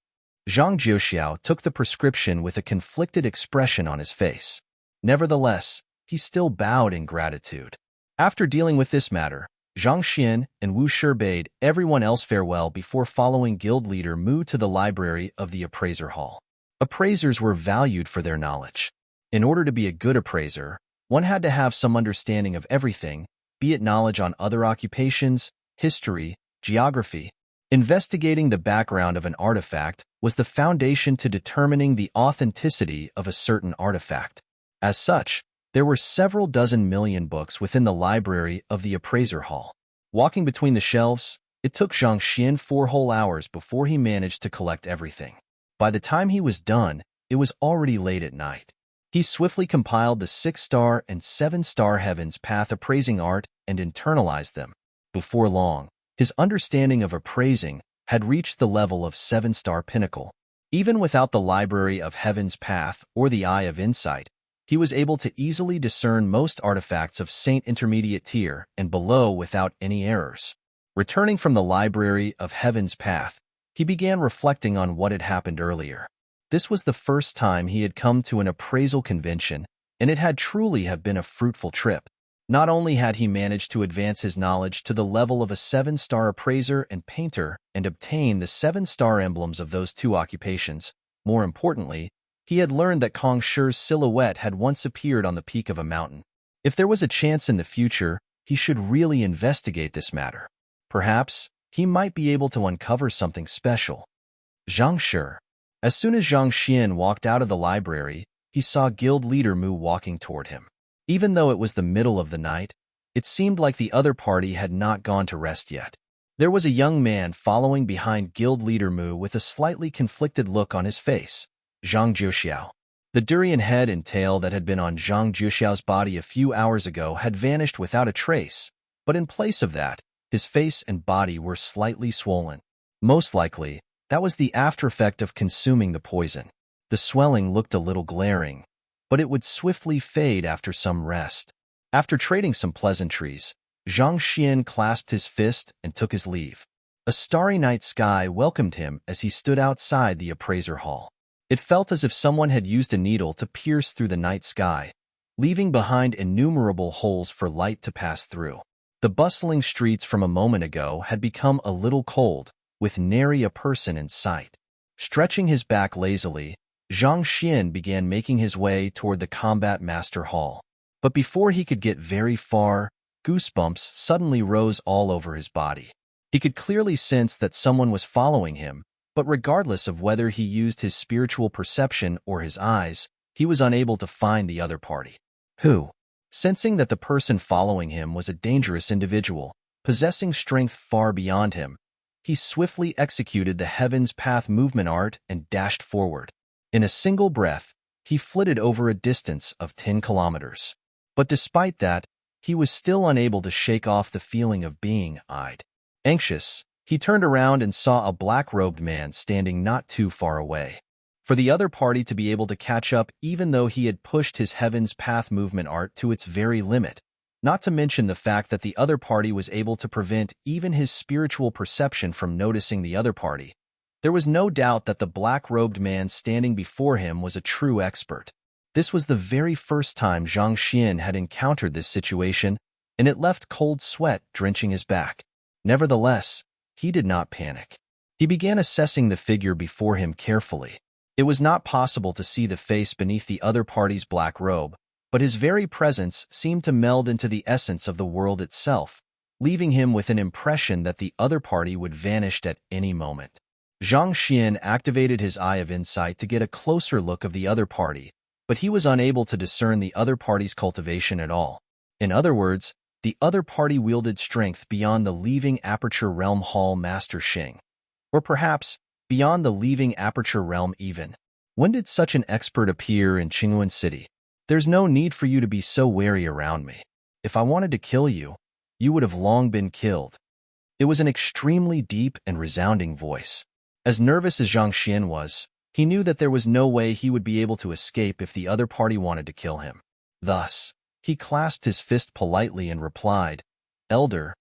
Zhang Jiuxiao took the prescription with a conflicted expression on his face. Nevertheless, he still bowed in gratitude. After dealing with this matter, Zhang Xian and Wu Shi bade everyone else farewell before following Guild Leader Mu to the library of the appraiser hall. Appraisers were valued for their knowledge. In order to be a good appraiser, one had to have some understanding of everything, be it knowledge on other occupations, history, geography. Investigating the background of an artifact was the foundation to determining the authenticity of a certain artifact. As such, there were several dozen million books within the library of the appraiser hall. Walking between the shelves, it took Zhang Xian 4 whole hours before he managed to collect everything. By the time he was done, it was already late at night. He swiftly compiled the 6-star and 7-star Heaven's Path appraising art and internalized them. Before long, his understanding of appraising had reached the level of 7-star pinnacle. Even without the library of Heaven's Path or the Eye of Insight, He was able to easily discern most artifacts of Saint Intermediate tier and below without any errors. Returning from the library of Heaven's Path, he began reflecting on what had happened earlier. This was the first time he had come to an appraisal convention, and it had truly have been a fruitful trip. Not only had he managed to advance his knowledge to the level of a 7-star appraiser and painter and obtain the 7-star emblems of those two occupations, more importantly, he had learned that Kong Shi's silhouette had once appeared on the peak of a mountain. If there was a chance in the future, he should really investigate this matter. Perhaps he might be able to uncover something special. Zhang Shi. As soon as Zhang Xian walked out of the library, he saw guild leader Mu walking toward him. Even though it was the middle of the night, it seemed like the other party had not gone to rest yet. There was a young man following behind guild leader Mu with a slightly conflicted look on his face. Zhang Jiuxiao. The durian head and tail that had been on Zhang Jiuxiao's body a few hours ago had vanished without a trace, but in place of that, his face and body were slightly swollen. Most likely, that was the aftereffect of consuming the poison. The swelling looked a little glaring, but it would swiftly fade after some rest. After trading some pleasantries, Zhang Xian clasped his fist and took his leave. A starry night sky welcomed him as he stood outside the appraiser hall. It felt as if someone had used a needle to pierce through the night sky, leaving behind innumerable holes for light to pass through. The bustling streets from a moment ago had become a little cold, with nary a person in sight. Stretching his back lazily, Zhang Xian began making his way toward the combat master hall. But before he could get very far, goosebumps suddenly rose all over his body. He could clearly sense that someone was following him, but regardless of whether he used his spiritual perception or his eyes, he was unable to find the other party. Who? Sensing that the person following him was a dangerous individual, possessing strength far beyond him, he swiftly executed the Heaven's Path movement art and dashed forward. In a single breath, he flitted over a distance of 10 kilometers. But despite that, he was still unable to shake off the feeling of being eyed. Anxious, he turned around and saw a black-robed man standing not too far away. For the other party to be able to catch up even though he had pushed his Heaven's Path movement art to its very limit, not to mention the fact that the other party was able to prevent even his spiritual perception from noticing the other party, there was no doubt that the black-robed man standing before him was a true expert. This was the very first time Zhang Xian had encountered this situation, and it left cold sweat drenching his back. Nevertheless, he did not panic. He began assessing the figure before him carefully. It was not possible to see the face beneath the other party's black robe, but his very presence seemed to meld into the essence of the world itself, leaving him with an impression that the other party would vanish at any moment. Zhang Xian activated his eye of insight to get a closer look of the other party, but he was unable to discern the other party's cultivation at all. In other words, the other party wielded strength beyond the leaving Aperture Realm Hall Master Xing. Or perhaps, beyond the leaving Aperture Realm even. When did such an expert appear in Qingyuan City? There's no need for you to be so wary around me. If I wanted to kill you, you would have long been killed. It was an extremely deep and resounding voice. As nervous as Zhang Xian was, he knew that there was no way he would be able to escape if the other party wanted to kill him. Thus, he clasped his fist politely and replied, "Elder,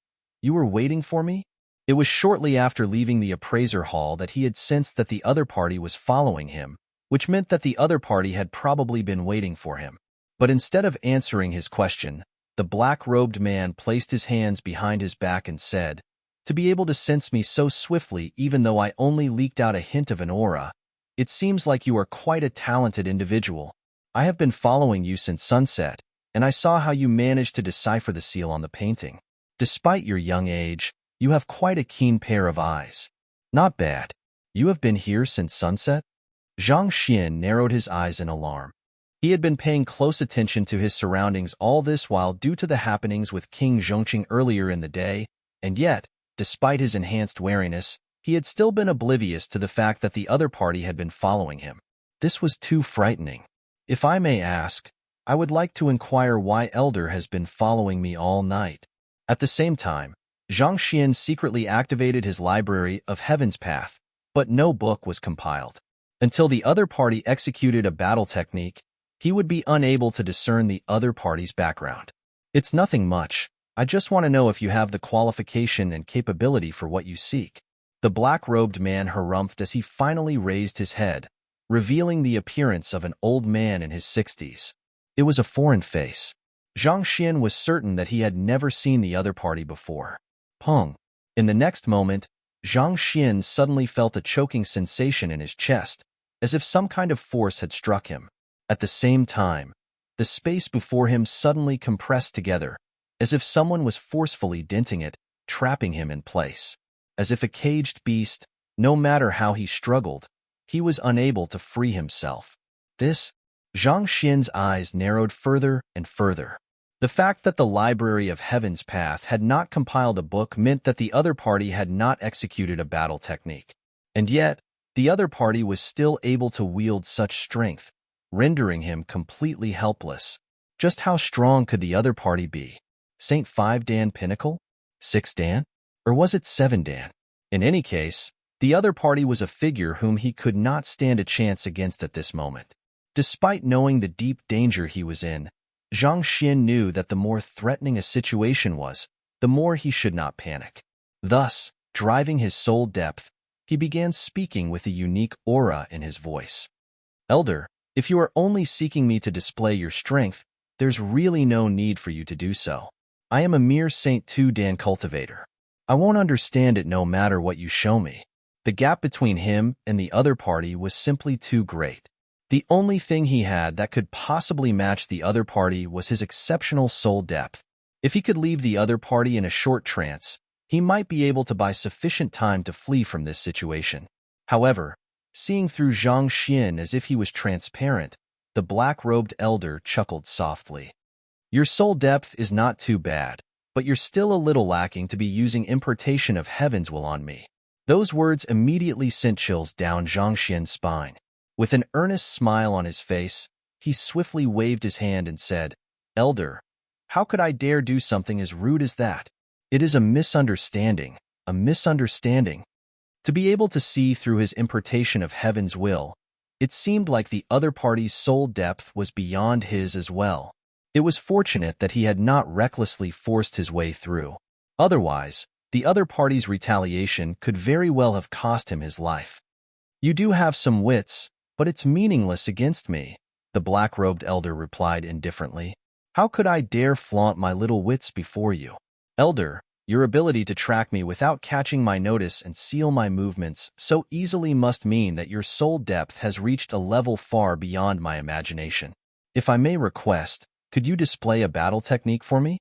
you were waiting for me?" It was shortly after leaving the appraiser hall that he had sensed that the other party was following him, which meant that the other party had probably been waiting for him. But instead of answering his question, the black-robed man placed his hands behind his back and said, "To be able to sense me so swiftly even though I only leaked out a hint of an aura, it seems like you are quite a talented individual. I have been following you since sunset, and I saw how you managed to decipher the seal on the painting. Despite your young age, you have quite a keen pair of eyes. Not bad. You have been here since sunset?" Zhang Xian narrowed his eyes in alarm. He had been paying close attention to his surroundings all this while due to the happenings with King Zhongqing earlier in the day, and yet, despite his enhanced wariness, he had still been oblivious to the fact that the other party had been following him. This was too frightening. If I may ask, I would like to inquire why Elder has been following me all night. At the same time, Zhang Xian secretly activated his library of Heaven's Path, but no book was compiled. Until the other party executed a battle technique, he would be unable to discern the other party's background. It's nothing much. I just want to know if you have the qualification and capability for what you seek. The black-robed man harumphed as he finally raised his head, revealing the appearance of an old man in his 60s. It was a foreign face. Zhang Xian was certain that he had never seen the other party before. Pong. In the next moment, Zhang Xian suddenly felt a choking sensation in his chest, as if some kind of force had struck him. At the same time, the space before him suddenly compressed together, as if someone was forcefully denting it, trapping him in place. As if a caged beast, no matter how he struggled, he was unable to free himself. Zhang Xian's eyes narrowed further and further. The fact that the Library of Heaven's Path had not compiled a book meant that the other party had not executed a battle technique. And yet, the other party was still able to wield such strength, rendering him completely helpless. Just how strong could the other party be? St. 5 Dan Pinnacle? 6 Dan? Or was it 7 Dan? In any case, the other party was a figure whom he could not stand a chance against at this moment. Despite knowing the deep danger he was in, Zhang Xian knew that the more threatening a situation was, the more he should not panic. Thus, driving his soul depth, he began speaking with a unique aura in his voice. Elder, if you are only seeking me to display your strength, there's really no need for you to do so. I am a mere St. 2 Dan cultivator. I won't understand it no matter what you show me. The gap between him and the other party was simply too great. The only thing he had that could possibly match the other party was his exceptional soul depth. If he could leave the other party in a short trance, he might be able to buy sufficient time to flee from this situation. However, seeing through Zhang Xian as if he was transparent, the black-robed elder chuckled softly. Your soul depth is not too bad, but you're still a little lacking to be using impartation of heaven's will on me. Those words immediately sent chills down Zhang Xian's spine. With an earnest smile on his face, he swiftly waved his hand and said, Elder, how could I dare do something as rude as that? It is a misunderstanding, a misunderstanding. To be able to see through his impartation of heaven's will, it seemed like the other party's soul depth was beyond his as well. It was fortunate that he had not recklessly forced his way through. Otherwise, the other party's retaliation could very well have cost him his life. You do have some wits, but it's meaningless against me, the black-robed elder replied indifferently. How could I dare flaunt my little wits before you? Elder, your ability to track me without catching my notice and seal my movements so easily must mean that your soul depth has reached a level far beyond my imagination. If I may request, could you display a battle technique for me?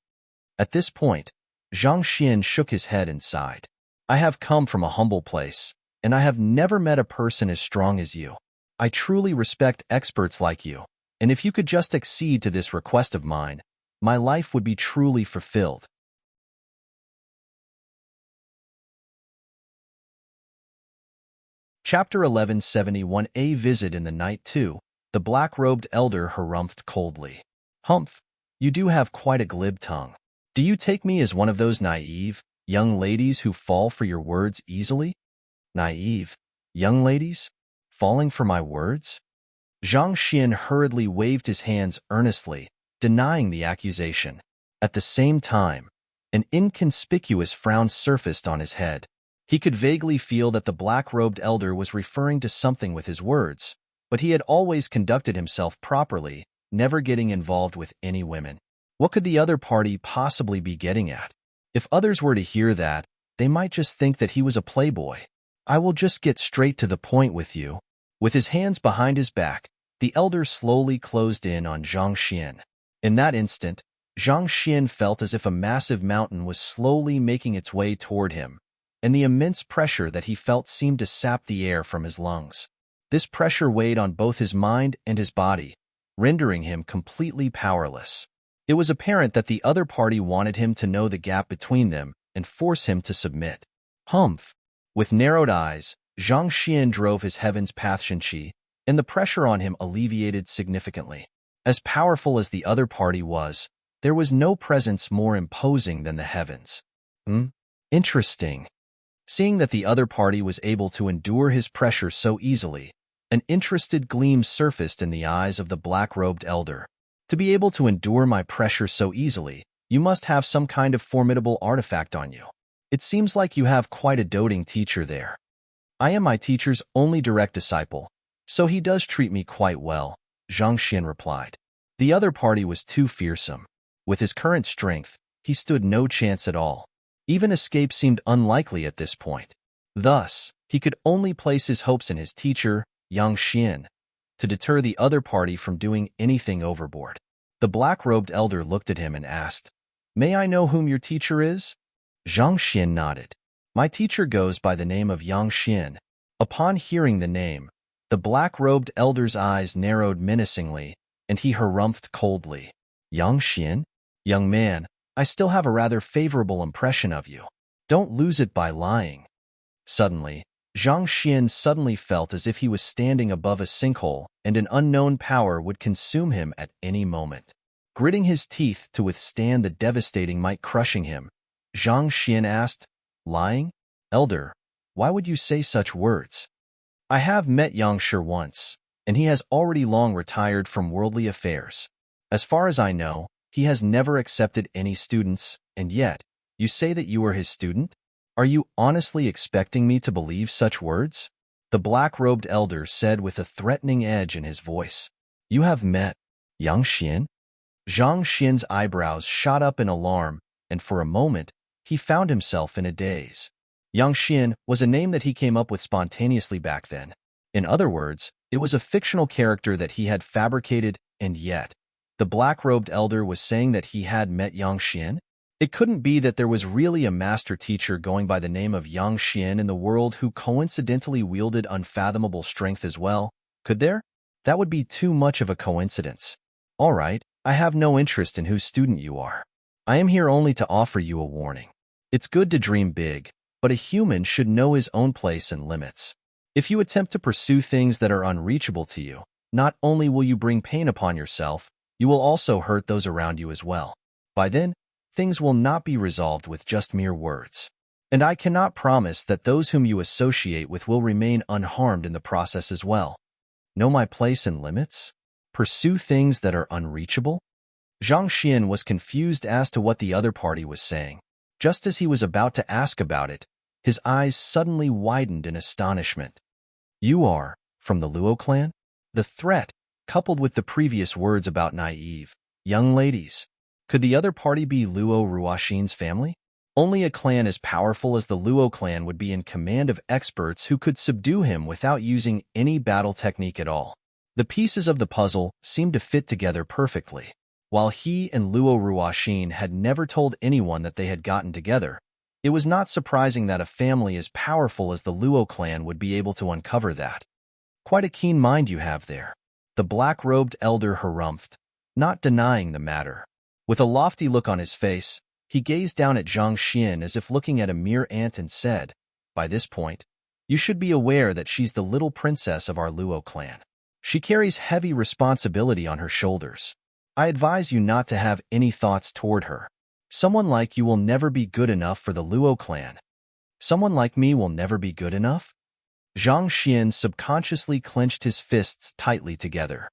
At this point, Zhang Xian shook his head and sighed. I have come from a humble place, and I have never met a person as strong as you. I truly respect experts like you, and if you could just accede to this request of mine, my life would be truly fulfilled. Chapter 1171 A Visit in the Night 2. The black-robed elder harumphed coldly. Humph, you do have quite a glib tongue. Do you take me as one of those naive, young ladies who fall for your words easily? Naive, young ladies? Falling for my words? Zhang Xian hurriedly waved his hands earnestly, denying the accusation. At the same time, an inconspicuous frown surfaced on his head. He could vaguely feel that the black-robed elder was referring to something with his words, but he had always conducted himself properly, never getting involved with any women. What could the other party possibly be getting at? If others were to hear that, they might just think that he was a playboy. I will just get straight to the point with you. With his hands behind his back, the elder slowly closed in on Zhang Xian. In that instant, Zhang Xian felt as if a massive mountain was slowly making its way toward him, and the immense pressure that he felt seemed to sap the air from his lungs. This pressure weighed on both his mind and his body, rendering him completely powerless. It was apparent that the other party wanted him to know the gap between them and force him to submit. Humph! With narrowed eyes, Zhang Xian drove his heaven's path Shenqi, and the pressure on him alleviated significantly. As powerful as the other party was, there was no presence more imposing than the heavens. Interesting. Seeing that the other party was able to endure his pressure so easily, An interested gleam surfaced in the eyes of the black-robed elder. To be able to endure my pressure so easily, you must have some kind of formidable artifact on you. It seems like you have quite a doting teacher there. I am my teacher's only direct disciple, so he does treat me quite well, Zhang Xin replied. The other party was too fearsome. With his current strength, he stood no chance at all. Even escape seemed unlikely at this point. Thus, he could only place his hopes in his teacher, Yang Xian, to deter the other party from doing anything overboard. The black-robed elder looked at him and asked, "May I know whom your teacher is?" Zhang Xian nodded. "My teacher goes by the name of Yang Xian." Upon hearing the name, the black-robed elder's eyes narrowed menacingly, and he harumphed coldly. "Yang Xian? Young man, I still have a rather favorable impression of you. Don't lose it by lying." Suddenly, Zhang Xian suddenly felt as if he was standing above a sinkhole and an unknown power would consume him at any moment. Gritting his teeth to withstand the devastating might crushing him, Zhang Xian asked, "Lying? Elder, why would you say such words? I have met Yang Shi once, and he has already long retired from worldly affairs. As far as I know, he has never accepted any students, and yet, you say that you are his student? Are you honestly expecting me to believe such words?" The black-robed elder said with a threatening edge in his voice. "You have met Yang Xian?" Zhang Xian's eyebrows shot up in alarm, and for a moment, he found himself in a daze. Yang Xian was a name that he came up with spontaneously back then. In other words, it was a fictional character that he had fabricated, and yet, the black-robed elder was saying that he had met Yang Xian? It couldn't be that there was really a master teacher going by the name of Yang Xian in the world who coincidentally wielded unfathomable strength as well, could there? That would be too much of a coincidence. All right, I have no interest in whose student you are. I am here only to offer you a warning. It's good to dream big, but a human should know his own place and limits. If you attempt to pursue things that are unreachable to you, not only will you bring pain upon yourself, you will also hurt those around you as well. By then, things will not be resolved with just mere words. And I cannot promise that those whom you associate with will remain unharmed in the process as well. Know my place and limits? Pursue things that are unreachable? Zhang Xian was confused as to what the other party was saying. Just as he was about to ask about it, his eyes suddenly widened in astonishment. "You are from the Luo clan?" The threat, coupled with the previous words about naive young ladies. Could the other party be Luo Ruoxin's family? Only a clan as powerful as the Luo clan would be in command of experts who could subdue him without using any battle technique at all. The pieces of the puzzle seemed to fit together perfectly. While he and Luo Ruoxin had never told anyone that they had gotten together, it was not surprising that a family as powerful as the Luo clan would be able to uncover that. Quite a keen mind you have there. The black-robed elder harumphed, not denying the matter. With a lofty look on his face, he gazed down at Zhang Xian as if looking at a mere ant and said, "By this point, you should be aware that she's the little princess of our Luo clan. She carries heavy responsibility on her shoulders. I advise you not to have any thoughts toward her. Someone like you will never be good enough for the Luo clan. Someone like me will never be good enough?" Zhang Xian subconsciously clenched his fists tightly together.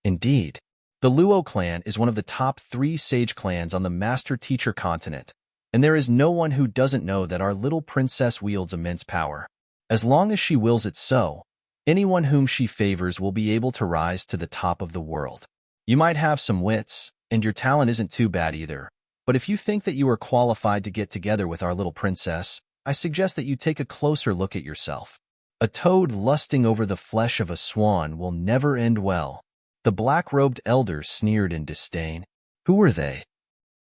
Indeed, the Luo clan is one of the top 3 sage clans on the master-teacher continent, and there is no one who doesn't know that our little princess wields immense power. As long as she wills it so, anyone whom she favors will be able to rise to the top of the world. You might have some wits, and your talent isn't too bad either, but if you think that you are qualified to get together with our little princess, I suggest that you take a closer look at yourself. A toad lusting over the flesh of a swan will never end well. The black-robed elder sneered in disdain. Who were they?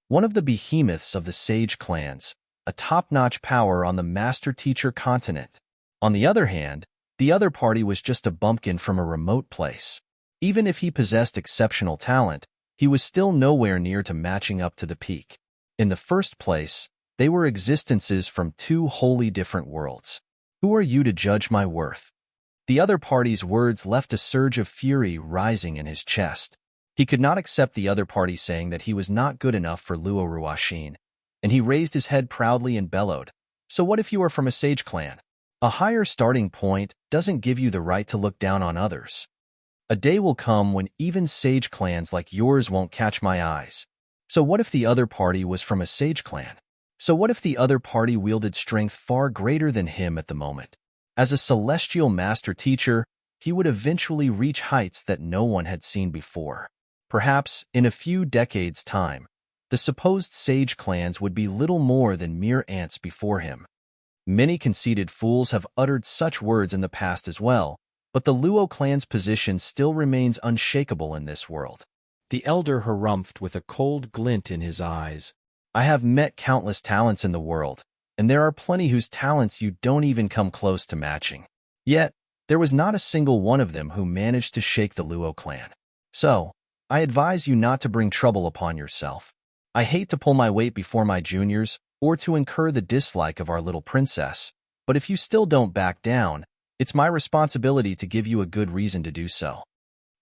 One of the behemoths of the sage clans, a top-notch power on the master-teacher continent. On the other hand, the other party was just a bumpkin from a remote place. Even if he possessed exceptional talent, he was still nowhere near to matching up to the peak. In the first place, they were existences from 2 wholly different worlds. Who are you to judge my worth? The other party's words left a surge of fury rising in his chest. He could not accept the other party saying that he was not good enough for Luo Ruoxin, and he raised his head proudly and bellowed, "So what if you are from a sage clan? A higher starting point doesn't give you the right to look down on others. A day will come when even sage clans like yours won't catch my eyes. So what if the other party was from a sage clan? So what if the other party wielded strength far greater than him at the moment? As a celestial master teacher, he would eventually reach heights that no one had seen before. Perhaps, in a few decades' time, the supposed sage clans would be little more than mere ants before him. Many conceited fools have uttered such words in the past as well, but the Luo clan's position still remains unshakable in this world. The elder harumphed with a cold glint in his eyes. I have met countless talents in the world, and there are plenty whose talents you don't even come close to matching. Yet, there was not a single one of them who managed to shake the Luo clan. So, I advise you not to bring trouble upon yourself. I hate to pull my weight before my juniors, or to incur the dislike of our little princess, but if you still don't back down, it's my responsibility to give you a good reason to do so.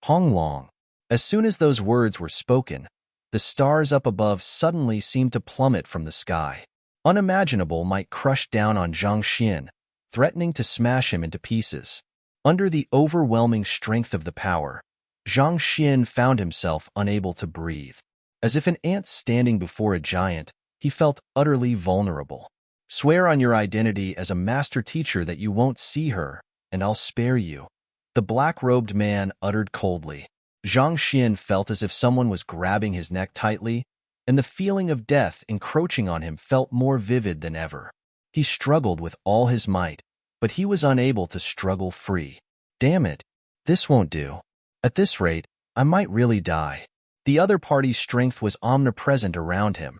Hong Long. As soon as those words were spoken, the stars up above suddenly seemed to plummet from the sky. Unimaginable might crush down on Zhang Xian, threatening to smash him into pieces. Under the overwhelming strength of the power, Zhang Xian found himself unable to breathe. As if an ant standing before a giant, he felt utterly vulnerable. Swear on your identity as a master teacher that you won't see her, and I'll spare you, the black-robed man uttered coldly. Zhang Xian felt as if someone was grabbing his neck tightly, and the feeling of death encroaching on him felt more vivid than ever. He struggled with all his might, but he was unable to struggle free. Damn it, this won't do. At this rate, I might really die. The other party's strength was omnipresent around him.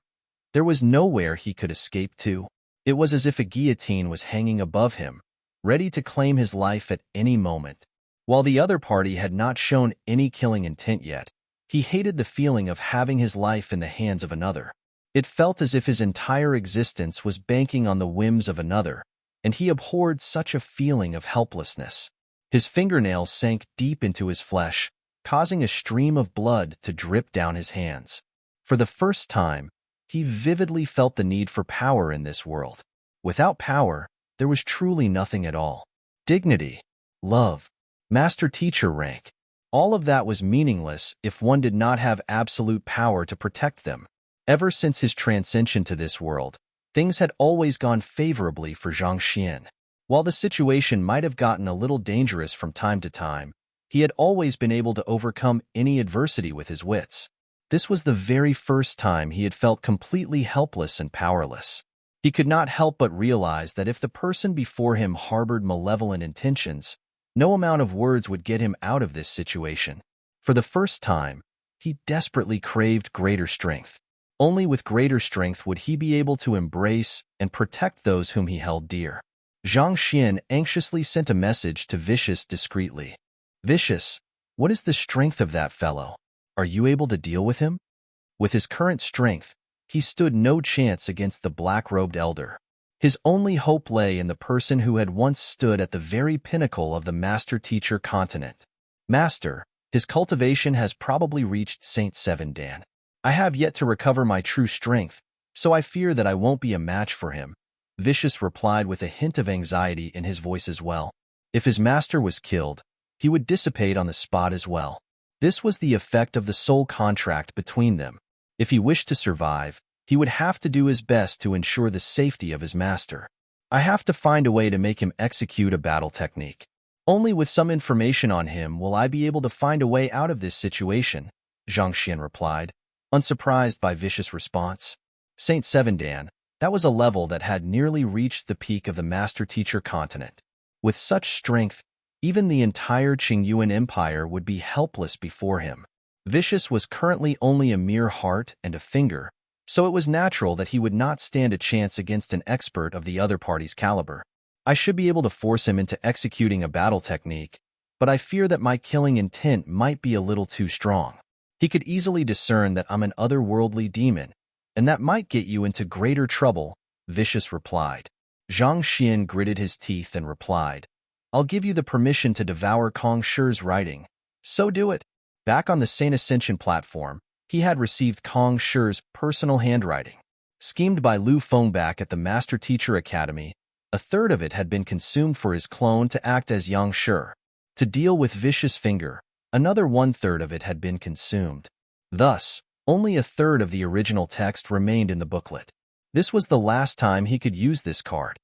There was nowhere he could escape to. It was as if a guillotine was hanging above him, ready to claim his life at any moment. While the other party had not shown any killing intent yet, he hated the feeling of having his life in the hands of another. It felt as if his entire existence was banking on the whims of another, and he abhorred such a feeling of helplessness. His fingernails sank deep into his flesh, causing a stream of blood to drip down his hands. For the first time, he vividly felt the need for power in this world. Without power, there was truly nothing at all. Dignity, love, master-teacher rank, all of that was meaningless if one did not have absolute power to protect them. Ever since his transcension to this world, things had always gone favorably for Zhang Xian. While the situation might have gotten a little dangerous from time to time, he had always been able to overcome any adversity with his wits. This was the very first time he had felt completely helpless and powerless. He could not help but realize that if the person before him harbored malevolent intentions, no amount of words would get him out of this situation. For the first time, he desperately craved greater strength. Only with greater strength would he be able to embrace and protect those whom he held dear. Zhang Xian anxiously sent a message to Vicious discreetly. Vicious, what is the strength of that fellow? Are you able to deal with him? With his current strength, he stood no chance against the black-robed elder. His only hope lay in the person who had once stood at the very pinnacle of the master-teacher continent. Master, his cultivation has probably reached Saint Seven Dan. I have yet to recover my true strength, so I fear that I won't be a match for him, Vicious replied with a hint of anxiety in his voice as well. If his master was killed, he would dissipate on the spot as well. This was the effect of the soul contract between them. If he wished to survive, he would have to do his best to ensure the safety of his master. I have to find a way to make him execute a battle technique. Only with some information on him will I be able to find a way out of this situation, Zhang Xian replied, unsurprised by Vicious' response. Saint Seven Dan, that was a level that had nearly reached the peak of the master-teacher continent. With such strength, even the entire Qingyuan Empire would be helpless before him. Vicious was currently only a mere heart and a finger, so it was natural that he would not stand a chance against an expert of the other party's caliber. I should be able to force him into executing a battle technique, but I fear that my killing intent might be a little too strong. He could easily discern that I'm an otherworldly demon, and that might get you into greater trouble, Vicious replied. Zhang Xian gritted his teeth and replied, I'll give you the permission to devour Kong Shi's writing. So do it. Back on the Saint Ascension platform, he had received Kong Shi's personal handwriting. Schemed by Lu Fengback at the Master Teacher Academy, A third of it had been consumed for his clone to act as Yang Shi. To deal with Vicious Finger, another one-third of it had been consumed. Thus, only a third of the original text remained in the booklet. This was the last time he could use this card.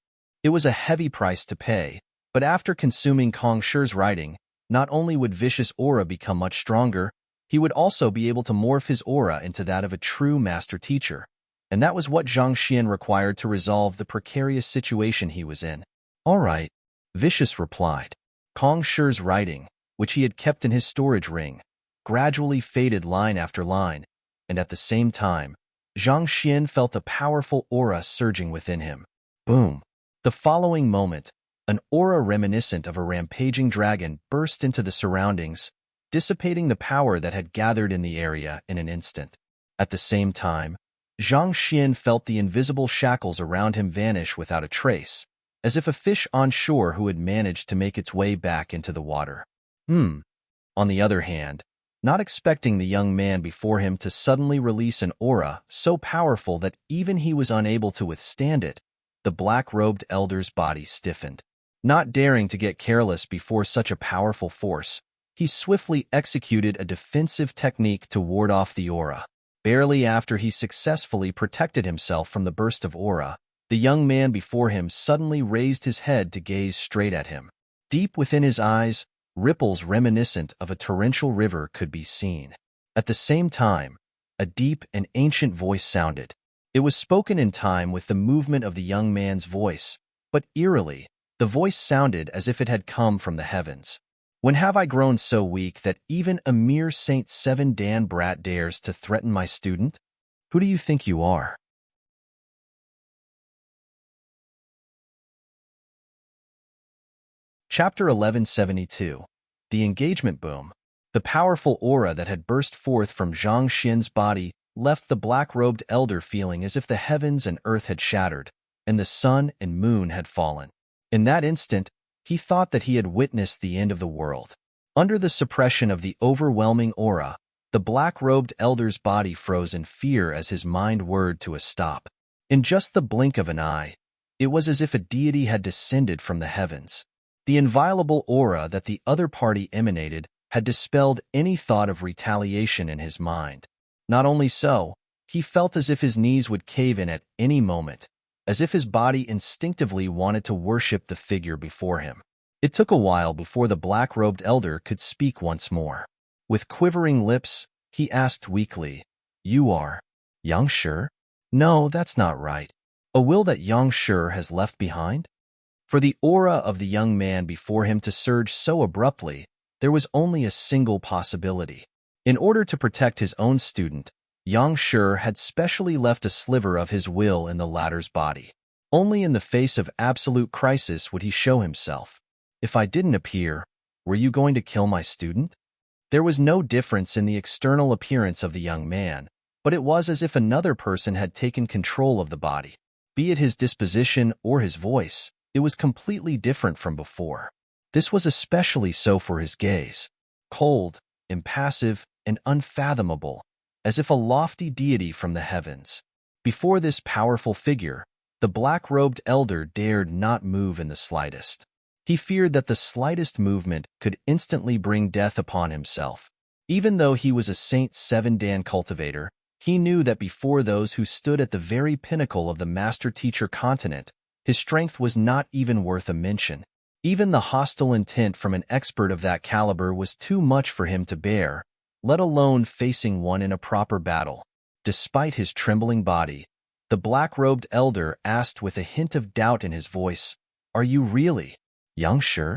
It was a heavy price to pay, but after consuming Kong Shi's writing, not only would Vicious Aura become much stronger, he would also be able to morph his aura into that of a true master teacher. And that was what Zhang Xian required to resolve the precarious situation he was in. All right, Vicious replied. Kong Shi's writing, which he had kept in his storage ring, gradually faded line after line, and at the same time, Zhang Xian felt a powerful aura surging within him. Boom! The following moment, an aura reminiscent of a rampaging dragon burst into the surroundings, dissipating the power that had gathered in the area in an instant. At the same time, Zhang Xian felt the invisible shackles around him vanish without a trace, as if a fish on shore who had managed to make its way back into the water. On the other hand, not expecting the young man before him to suddenly release an aura so powerful that even he was unable to withstand it, the black-robed elder's body stiffened. Not daring to get careless before such a powerful force, he swiftly executed a defensive technique to ward off the aura. Barely after he successfully protected himself from the burst of aura, the young man before him suddenly raised his head to gaze straight at him. Deep within his eyes, ripples reminiscent of a torrential river could be seen. At the same time, a deep and ancient voice sounded. It was spoken in time with the movement of the young man's voice, but eerily, the voice sounded as if it had come from the heavens. When have I grown so weak that even a mere Saint Seven Dan brat dares to threaten my student? Who do you think you are? Chapter 1172. The Engagement Boom. The powerful aura that had burst forth from Zhang Xian's body left the black-robed elder feeling as if the heavens and earth had shattered, and the sun and moon had fallen. In that instant, he thought that he had witnessed the end of the world. Under the suppression of the overwhelming aura, the black-robed elder's body froze in fear as his mind whirred to a stop. In just the blink of an eye, it was as if a deity had descended from the heavens. The inviolable aura that the other party emanated had dispelled any thought of retaliation in his mind. Not only so, he felt as if his knees would cave in at any moment, as if his body instinctively wanted to worship the figure before him. It took a while before the black-robed elder could speak once more. With quivering lips, he asked weakly, "You are Yang Shi?" "No, that's not right. A will that Yang Shi has left behind?" For the aura of the young man before him to surge so abruptly, there was only a single possibility. In order to protect his own student, Yang Shi had specially left a sliver of his will in the latter's body. Only in the face of absolute crisis would he show himself. "If I didn't appear, were you going to kill my student?" There was no difference in the external appearance of the young man, but it was as if another person had taken control of the body. Be it his disposition or his voice, it was completely different from before. This was especially so for his gaze. Cold, impassive, and unfathomable, as if a lofty deity from the heavens. Before this powerful figure, the black-robed elder dared not move in the slightest. He feared that the slightest movement could instantly bring death upon himself. Even though he was a Saint Seven Dan cultivator, he knew that before those who stood at the very pinnacle of the master-teacher continent, his strength was not even worth a mention. Even the hostile intent from an expert of that caliber was too much for him to bear, let alone facing one in a proper battle. Despite his trembling body, the black-robed elder asked with a hint of doubt in his voice, "Are you really Yang Shi?"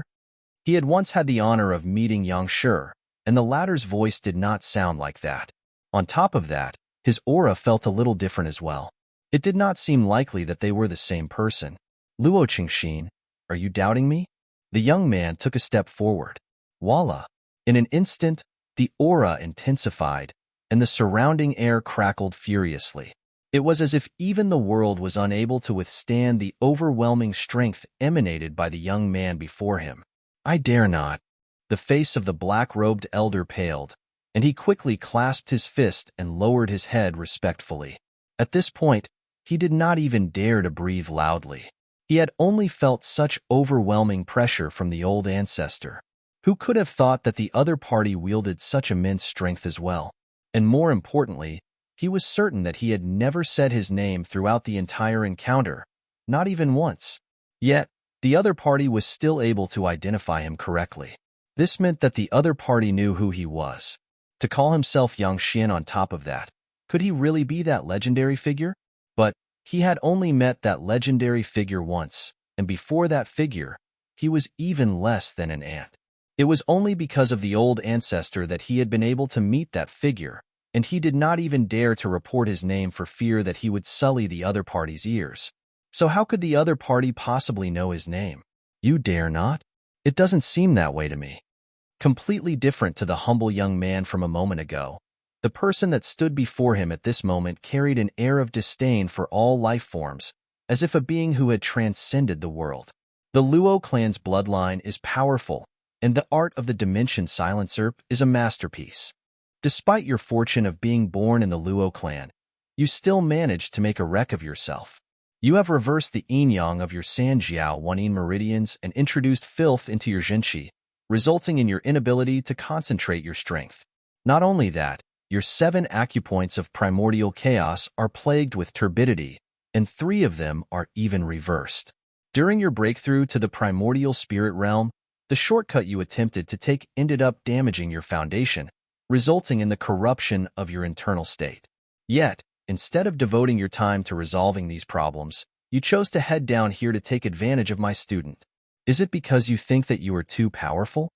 He had once had the honor of meeting Yang Shi, and the latter's voice did not sound like that. On top of that, his aura felt a little different as well. It did not seem likely that they were the same person. "Luo Qingxin, are you doubting me?" The young man took a step forward. Voila! In an instant, the aura intensified, and the surrounding air crackled furiously. It was as if even the world was unable to withstand the overwhelming strength emanated by the young man before him. "I dare not." The face of the black-robed elder paled, and he quickly clasped his fist and lowered his head respectfully. At this point, he did not even dare to breathe loudly. He had only felt such overwhelming pressure from the old ancestor. Who could have thought that the other party wielded such immense strength as well? And more importantly, he was certain that he had never said his name throughout the entire encounter, not even once. Yet, the other party was still able to identify him correctly. This meant that the other party knew who he was. To call himself Yang Xian on top of that, could he really be that legendary figure? But he had only met that legendary figure once, and before that figure, he was even less than an ant. It was only because of the old ancestor that he had been able to meet that figure, and he did not even dare to report his name for fear that he would sully the other party's ears. So how could the other party possibly know his name? You dare not? It doesn't seem that way to me. Completely different to the humble young man from a moment ago, the person that stood before him at this moment carried an air of disdain for all life forms, as if a being who had transcended the world. The Luo clan's bloodline is powerful, and the art of the Dimension Silencer is a masterpiece. Despite your fortune of being born in the Luo clan, you still managed to make a wreck of yourself. You have reversed the yin-yang of your Sanjiao Wanyin meridians and introduced filth into your Zhenqi, resulting in your inability to concentrate your strength. Not only that, your 7 acupoints of primordial chaos are plagued with turbidity, and 3 of them are even reversed. During your breakthrough to the primordial spirit realm, the shortcut you attempted to take ended up damaging your foundation, resulting in the corruption of your internal state. Yet, instead of devoting your time to resolving these problems, you chose to head down here to take advantage of my student. Is it because you think that you are too powerful?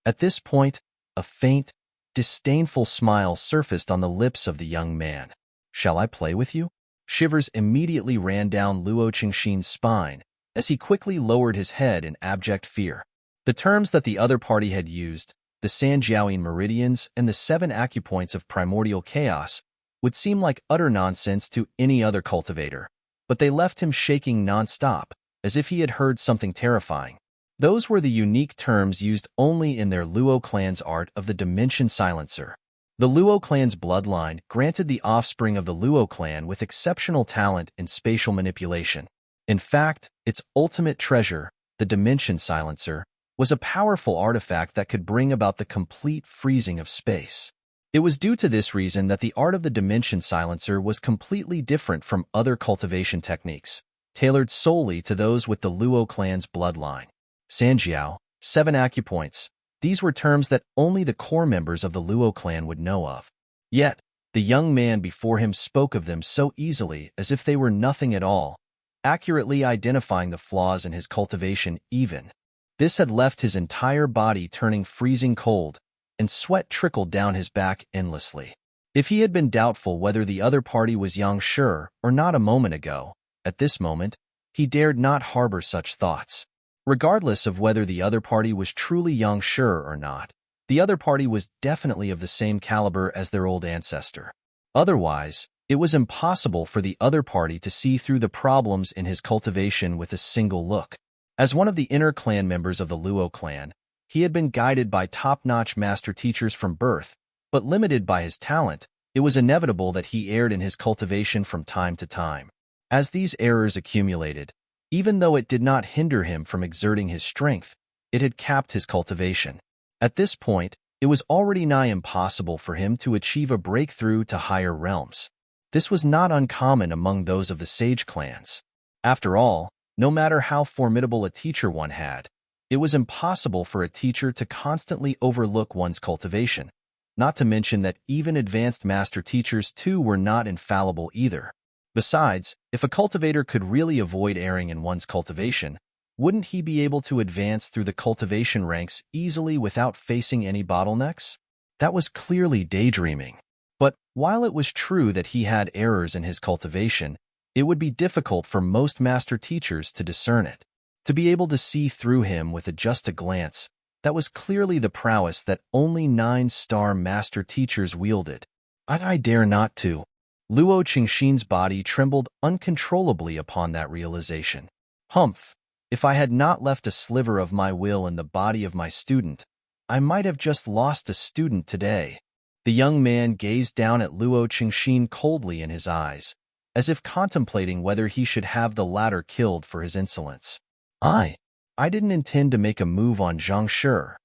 At this point, a faint, disdainful smile surfaced on the lips of the young man. Shall I play with you? Shivers immediately ran down Luo Qingxin's spine as he quickly lowered his head in abject fear. The terms that the other party had used, the Sanjiaoyin meridians and the 7 acupoints of primordial chaos, would seem like utter nonsense to any other cultivator, but they left him shaking non-stop, as if he had heard something terrifying. Those were the unique terms used only in their Luo clan's art of the Dimension Silencer. The Luo clan's bloodline granted the offspring of the Luo clan with exceptional talent in spatial manipulation. In fact, its ultimate treasure, the Dimension Silencer, was a powerful artifact that could bring about the complete freezing of space. It was due to this reason that the art of the Dimension Silencer was completely different from other cultivation techniques, tailored solely to those with the Luo clan's bloodline. Sanjiao, 7 acupoints, these were terms that only the core members of the Luo clan would know of. Yet, the young man before him spoke of them so easily as if they were nothing at all, accurately identifying the flaws in his cultivation even. This had left his entire body turning freezing cold, and sweat trickled down his back endlessly. If he had been doubtful whether the other party was Yang Shi or not a moment ago, at this moment, he dared not harbor such thoughts. Regardless of whether the other party was truly Yang Shi or not, the other party was definitely of the same caliber as their old ancestor. Otherwise, it was impossible for the other party to see through the problems in his cultivation with a single look. As one of the inner clan members of the Luo clan, he had been guided by top-notch master teachers from birth, but limited by his talent, it was inevitable that he erred in his cultivation from time to time. As these errors accumulated, even though it did not hinder him from exerting his strength, it had capped his cultivation. At this point, it was already nigh impossible for him to achieve a breakthrough to higher realms. This was not uncommon among those of the sage clans. After all, no matter how formidable a teacher one had, it was impossible for a teacher to constantly overlook one's cultivation, not to mention that even advanced master teachers too were not infallible either. Besides, if a cultivator could really avoid erring in one's cultivation, wouldn't he be able to advance through the cultivation ranks easily without facing any bottlenecks? That was clearly daydreaming. But while it was true that he had errors in his cultivation, it would be difficult for most master teachers to discern it. To be able to see through him with just a glance, that was clearly the prowess that only 9-star master teachers wielded. I dare not to. Luo Qingxin's body trembled uncontrollably upon that realization. Humph! If I had not left a sliver of my will in the body of my student, I might have just lost a student today. The young man gazed down at Luo Qingxin coldly in his eyes, as if contemplating whether he should have the latter killed for his insolence. I didn't intend to make a move on Zhang Shi.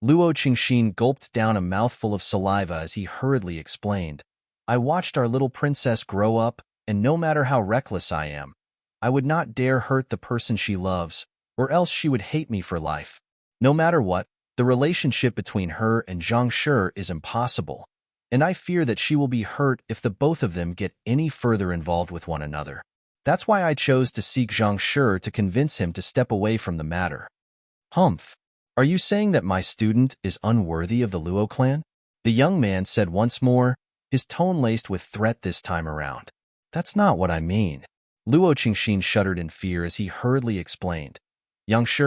Luo Qingxin gulped down a mouthful of saliva as he hurriedly explained. I watched our little princess grow up, and no matter how reckless I am, I would not dare hurt the person she loves, or else she would hate me for life. No matter what, the relationship between her and Zhang Shi is impossible, and I fear that she will be hurt if the both of them get any further involved with one another. That's why I chose to seek Zhang Shi to convince him to step away from the matter. Humph. Are you saying that my student is unworthy of the Luo clan? The young man said once more, his tone laced with threat this time around. That's not what I mean. Luo Qingxin shuddered in fear as he hurriedly explained. Yang Shi,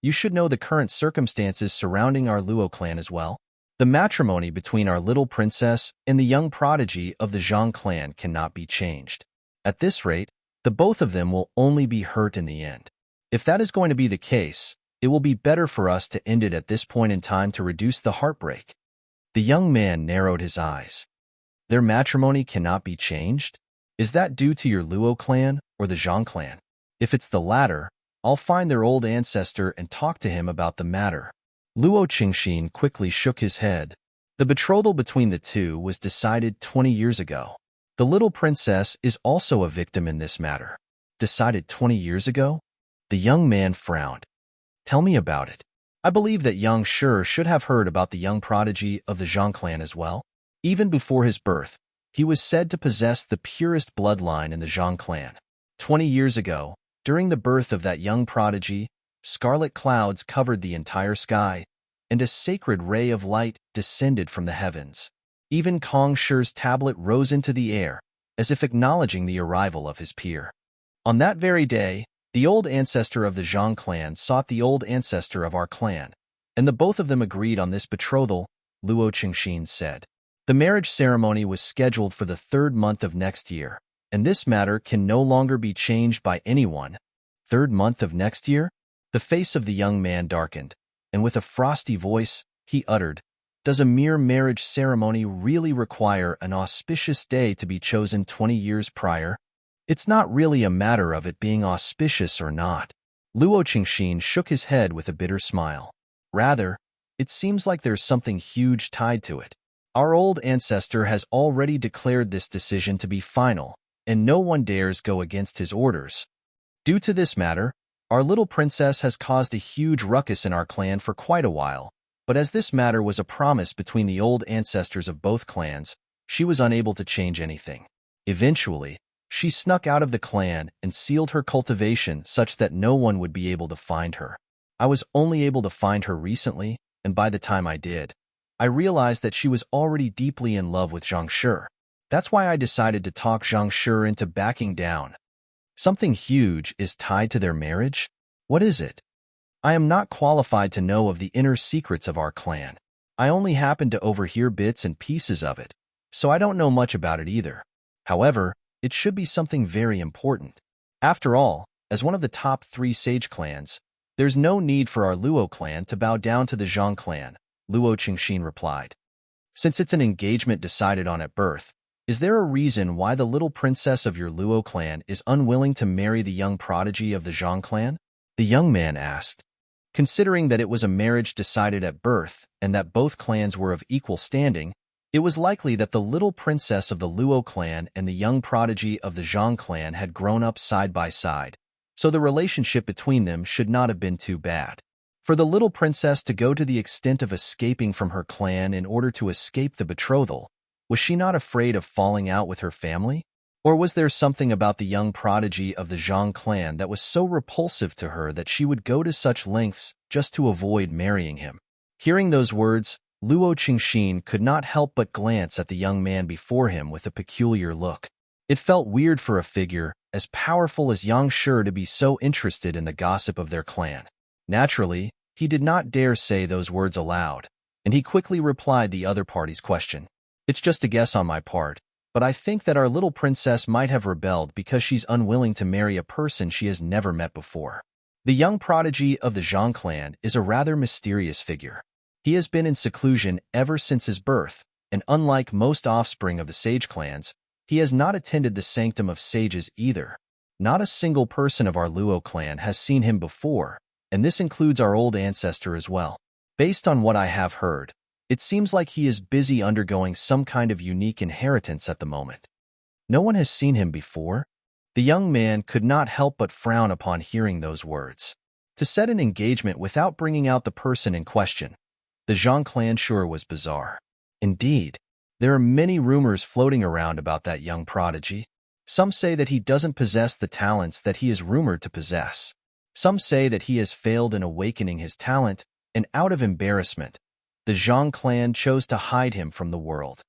you should know the current circumstances surrounding our Luo clan as well. The matrimony between our little princess and the young prodigy of the Zhang clan cannot be changed. At this rate, the both of them will only be hurt in the end. If that is going to be the case, it will be better for us to end it at this point in time to reduce the heartbreak. The young man narrowed his eyes. Their matrimony cannot be changed? Is that due to your Luo clan or the Zhang clan? If it's the latter, I'll find their old ancestor and talk to him about the matter. Luo Qingxin quickly shook his head. The betrothal between the two was decided 20 years ago. The little princess is also a victim in this matter. Decided 20 years ago? The young man frowned. Tell me about it. I believe that Yang Shi should have heard about the young prodigy of the Zhang clan as well. Even before his birth, he was said to possess the purest bloodline in the Zhang clan. 20 years ago, during the birth of that young prodigy, scarlet clouds covered the entire sky, and a sacred ray of light descended from the heavens. Even Kong Shi's tablet rose into the air, as if acknowledging the arrival of his peer. On that very day, the old ancestor of the Zhang clan sought the old ancestor of our clan, and the both of them agreed on this betrothal, Luo Qingxin said. The marriage ceremony was scheduled for the 3rd month of next year, and this matter can no longer be changed by anyone. 3rd month of next year? The face of the young man darkened, and with a frosty voice, he uttered, Does a mere marriage ceremony really require an auspicious day to be chosen 20 years prior? It's not really a matter of it being auspicious or not. Luo Qingxin shook his head with a bitter smile. Rather, it seems like there's something huge tied to it. Our old ancestor has already declared this decision to be final, and no one dares go against his orders. Due to this matter, our little princess has caused a huge ruckus in our clan for quite a while, but as this matter was a promise between the old ancestors of both clans, she was unable to change anything. Eventually, she snuck out of the clan and sealed her cultivation such that no one would be able to find her. I was only able to find her recently, and by the time I did, I realized that she was already deeply in love with Zhang Shi. That's why I decided to talk Zhang Shi into backing down. Something huge is tied to their marriage? What is it? I am not qualified to know of the inner secrets of our clan. I only happened to overhear bits and pieces of it, so I don't know much about it either. However, it should be something very important. After all, as one of the top 3 sage clans, there's no need for our Luo clan to bow down to the Zhang clan, Luo Qingxin replied. Since it's an engagement decided on at birth, is there a reason why the little princess of your Luo clan is unwilling to marry the young prodigy of the Zhang clan? The young man asked. Considering that it was a marriage decided at birth and that both clans were of equal standing, it was likely that the little princess of the Luo clan and the young prodigy of the Zhang clan had grown up side by side, so the relationship between them should not have been too bad. For the little princess to go to the extent of escaping from her clan in order to escape the betrothal, was she not afraid of falling out with her family? Or was there something about the young prodigy of the Zhang clan that was so repulsive to her that she would go to such lengths just to avoid marrying him? Hearing those words, Luo Qingxin could not help but glance at the young man before him with a peculiar look. It felt weird for a figure as powerful as Yang Shi to be so interested in the gossip of their clan. Naturally, he did not dare say those words aloud, and he quickly replied the other party's question. It's just a guess on my part, but I think that our little princess might have rebelled because she's unwilling to marry a person she has never met before. The young prodigy of the Zhang clan is a rather mysterious figure. He has been in seclusion ever since his birth, and unlike most offspring of the sage clans, He has not attended the Sanctum of Sages either. Not a single person of our Luo clan has seen him before, and this includes our old ancestor as well. Based on what I have heard, it seems like he is busy undergoing some kind of unique inheritance at the moment. No one has seen him before? The young man could not help but frown upon hearing those words. To set an engagement without bringing out the person in question, the Zhang clan sure was bizarre. Indeed, there are many rumors floating around about that young prodigy. Some say that he doesn't possess the talents that he is rumored to possess. Some say that he has failed in awakening his talent, and out of embarrassment, the Zhang clan chose to hide him from the world.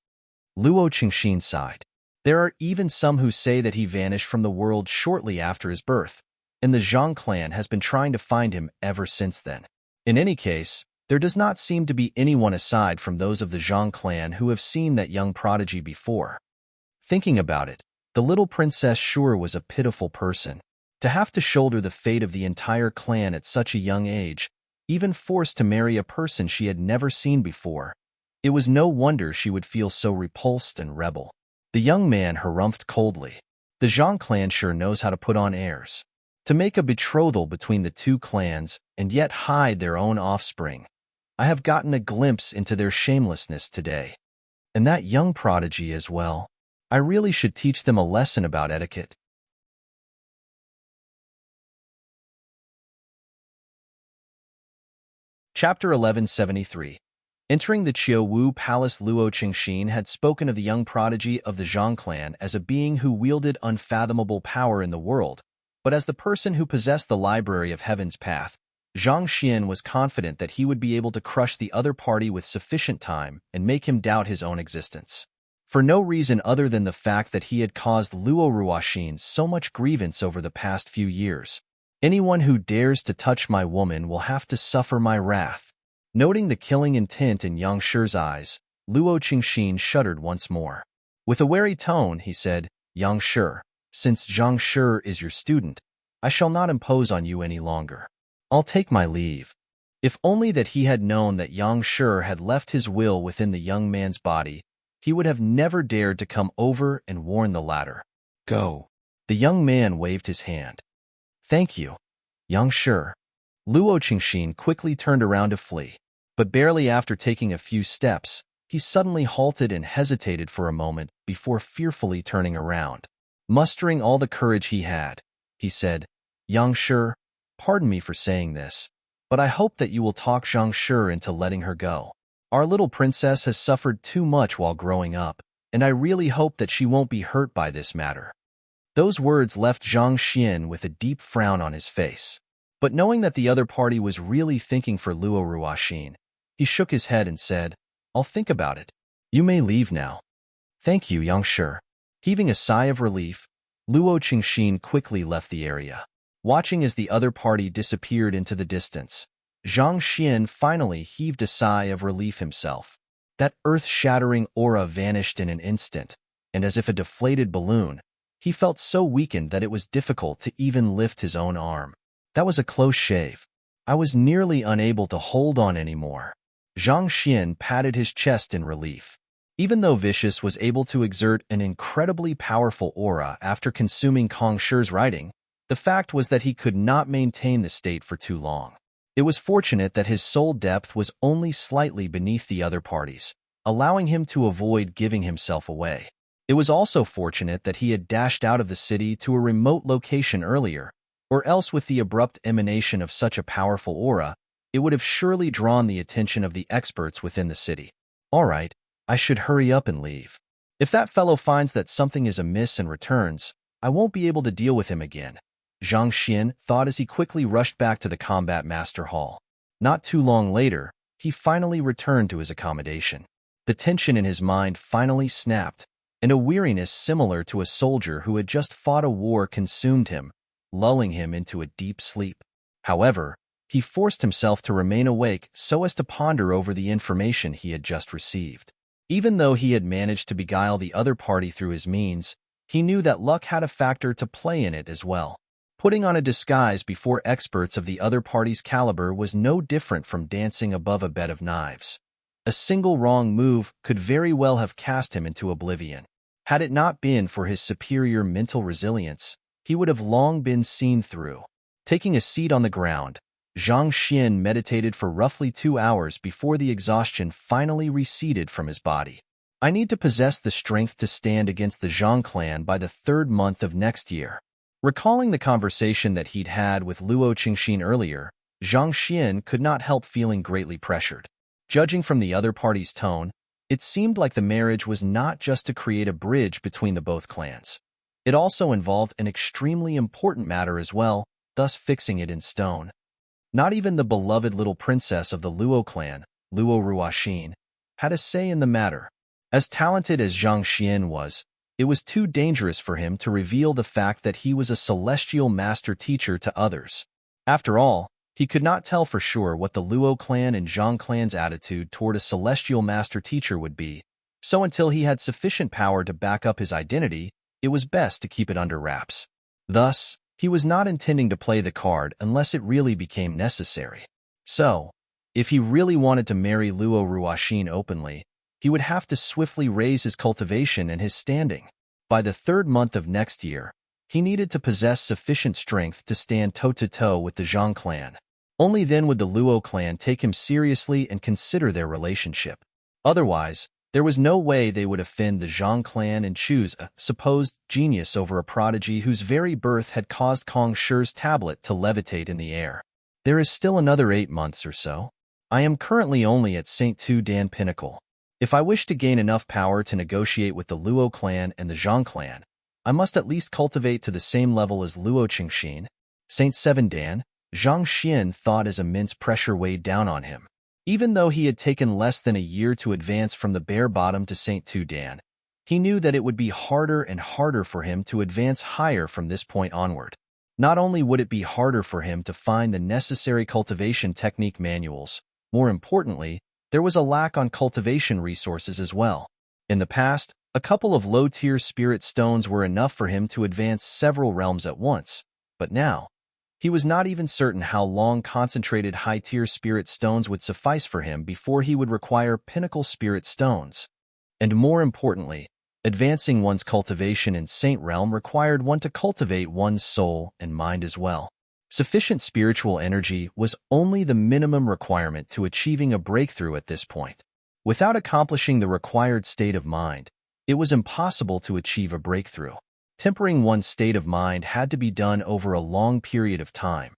Luo Qingxin sighed. There are even some who say that he vanished from the world shortly after his birth, and the Zhang clan has been trying to find him ever since then. In any case, there does not seem to be anyone aside from those of the Zhang clan who have seen that young prodigy before. Thinking about it, the little princess sure was a pitiful person. To have to shoulder the fate of the entire clan at such a young age, even forced to marry a person she had never seen before, it was no wonder she would feel so repulsed and rebel. The young man harumphed coldly. The Zhang clan sure knows how to put on airs. To make a betrothal between the two clans and yet hide their own offspring. I have gotten a glimpse into their shamelessness today. And that young prodigy as well. I really should teach them a lesson about etiquette. Chapter 1173. Entering the Qiu Palace, Luo Qingxin had spoken of the young prodigy of the Zhang clan as a being who wielded unfathomable power in the world, but as the person who possessed the Library of Heaven's Path, Zhang Xian was confident that he would be able to crush the other party with sufficient time and make him doubt his own existence. For no reason other than the fact that he had caused Luo Ruoxin so much grievance over the past few years. Anyone who dares to touch my woman will have to suffer my wrath. Noting the killing intent in Yang Shi's eyes, Luo Qingxin shuddered once more. With a wary tone, he said, Yang Shi, since Zhang Shi is your student, I shall not impose on you any longer. I'll take my leave. If only that he had known that Yang Shi had left his will within the young man's body, he would have never dared to come over and warn the latter. Go. The young man waved his hand. Thank you, Yang Shi. Luo Qingxin quickly turned around to flee. But barely after taking a few steps, he suddenly halted and hesitated for a moment before fearfully turning around. Mustering all the courage he had, he said, Yang Shi, pardon me for saying this, but I hope that you will talk Zhang Shi into letting her go. Our little princess has suffered too much while growing up, and I really hope that she won't be hurt by this matter. Those words left Zhang Xian with a deep frown on his face. But knowing that the other party was really thinking for Luo Ruoxin, he shook his head and said, I'll think about it. You may leave now. Thank you, Yang Shi. Heaving a sigh of relief, Luo Qingxin quickly left the area. Watching as the other party disappeared into the distance, Zhang Xian finally heaved a sigh of relief himself. That earth-shattering aura vanished in an instant, and as if a deflated balloon, he felt so weakened that it was difficult to even lift his own arm. That was a close shave. I was nearly unable to hold on anymore. Zhang Xian patted his chest in relief. Even though Vicious was able to exert an incredibly powerful aura after consuming Kong Shi's writing, the fact was that he could not maintain the state for too long. It was fortunate that his soul depth was only slightly beneath the other parties, allowing him to avoid giving himself away. It was also fortunate that he had dashed out of the city to a remote location earlier, or else with the abrupt emanation of such a powerful aura, it would have surely drawn the attention of the experts within the city. All right, I should hurry up and leave. If that fellow finds that something is amiss and returns, I won't be able to deal with him again, Zhang Xian thought as he quickly rushed back to the Combat Master Hall. Not too long later, he finally returned to his accommodation. The tension in his mind finally snapped, and a weariness similar to a soldier who had just fought a war consumed him, lulling him into a deep sleep. However, he forced himself to remain awake so as to ponder over the information he had just received. Even though he had managed to beguile the other party through his means, he knew that luck had a factor to play in it as well. Putting on a disguise before experts of the other party's caliber was no different from dancing above a bed of knives. A single wrong move could very well have cast him into oblivion. Had it not been for his superior mental resilience, he would have long been seen through. Taking a seat on the ground, Zhang Xian meditated for roughly 2 hours before the exhaustion finally receded from his body. I need to possess the strength to stand against the Zhang clan by the 3rd month of next year. Recalling the conversation that he'd had with Luo Qingxin earlier, Zhang Xian could not help feeling greatly pressured. Judging from the other party's tone, it seemed like the marriage was not just to create a bridge between the both clans. It also involved an extremely important matter as well, thus fixing it in stone. Not even the beloved little princess of the Luo clan, Luo Ruoxin, had a say in the matter. As talented as Zhang Xian was, it was too dangerous for him to reveal the fact that he was a celestial master teacher to others. After all, he could not tell for sure what the Luo clan and Zhang clan's attitude toward a celestial master teacher would be, so until he had sufficient power to back up his identity, it was best to keep it under wraps. Thus, he was not intending to play the card unless it really became necessary. So, if he really wanted to marry Luo Ruoxin openly, he would have to swiftly raise his cultivation and his standing. By the 3rd month of next year, he needed to possess sufficient strength to stand toe-to-toe with the Zhang clan. Only then would the Luo clan take him seriously and consider their relationship. Otherwise, there was no way they would offend the Zhang clan and choose a supposed genius over a prodigy whose very birth had caused Kong Shi's tablet to levitate in the air. There is still another 8 months or so. I am currently only at St. Tu Dan Pinnacle. If I wish to gain enough power to negotiate with the Luo clan and the Zhang clan, I must at least cultivate to the same level as Luo Qingxin. St. 7 Dan, Zhang Xian thought as immense pressure weighed down on him. Even though he had taken less than a year to advance from the bare bottom to St. Tu Dan, he knew that it would be harder and harder for him to advance higher from this point onward. Not only would it be harder for him to find the necessary cultivation technique manuals, more importantly, there was a lack on cultivation resources as well. In the past, a couple of low-tier spirit stones were enough for him to advance several realms at once, but now, he was not even certain how long concentrated high-tier spirit stones would suffice for him before he would require pinnacle spirit stones. And more importantly, advancing one's cultivation in Saint Realm required one to cultivate one's soul and mind as well. Sufficient spiritual energy was only the minimum requirement to achieving a breakthrough at this point. Without accomplishing the required state of mind, it was impossible to achieve a breakthrough. Tempering one's state of mind had to be done over a long period of time.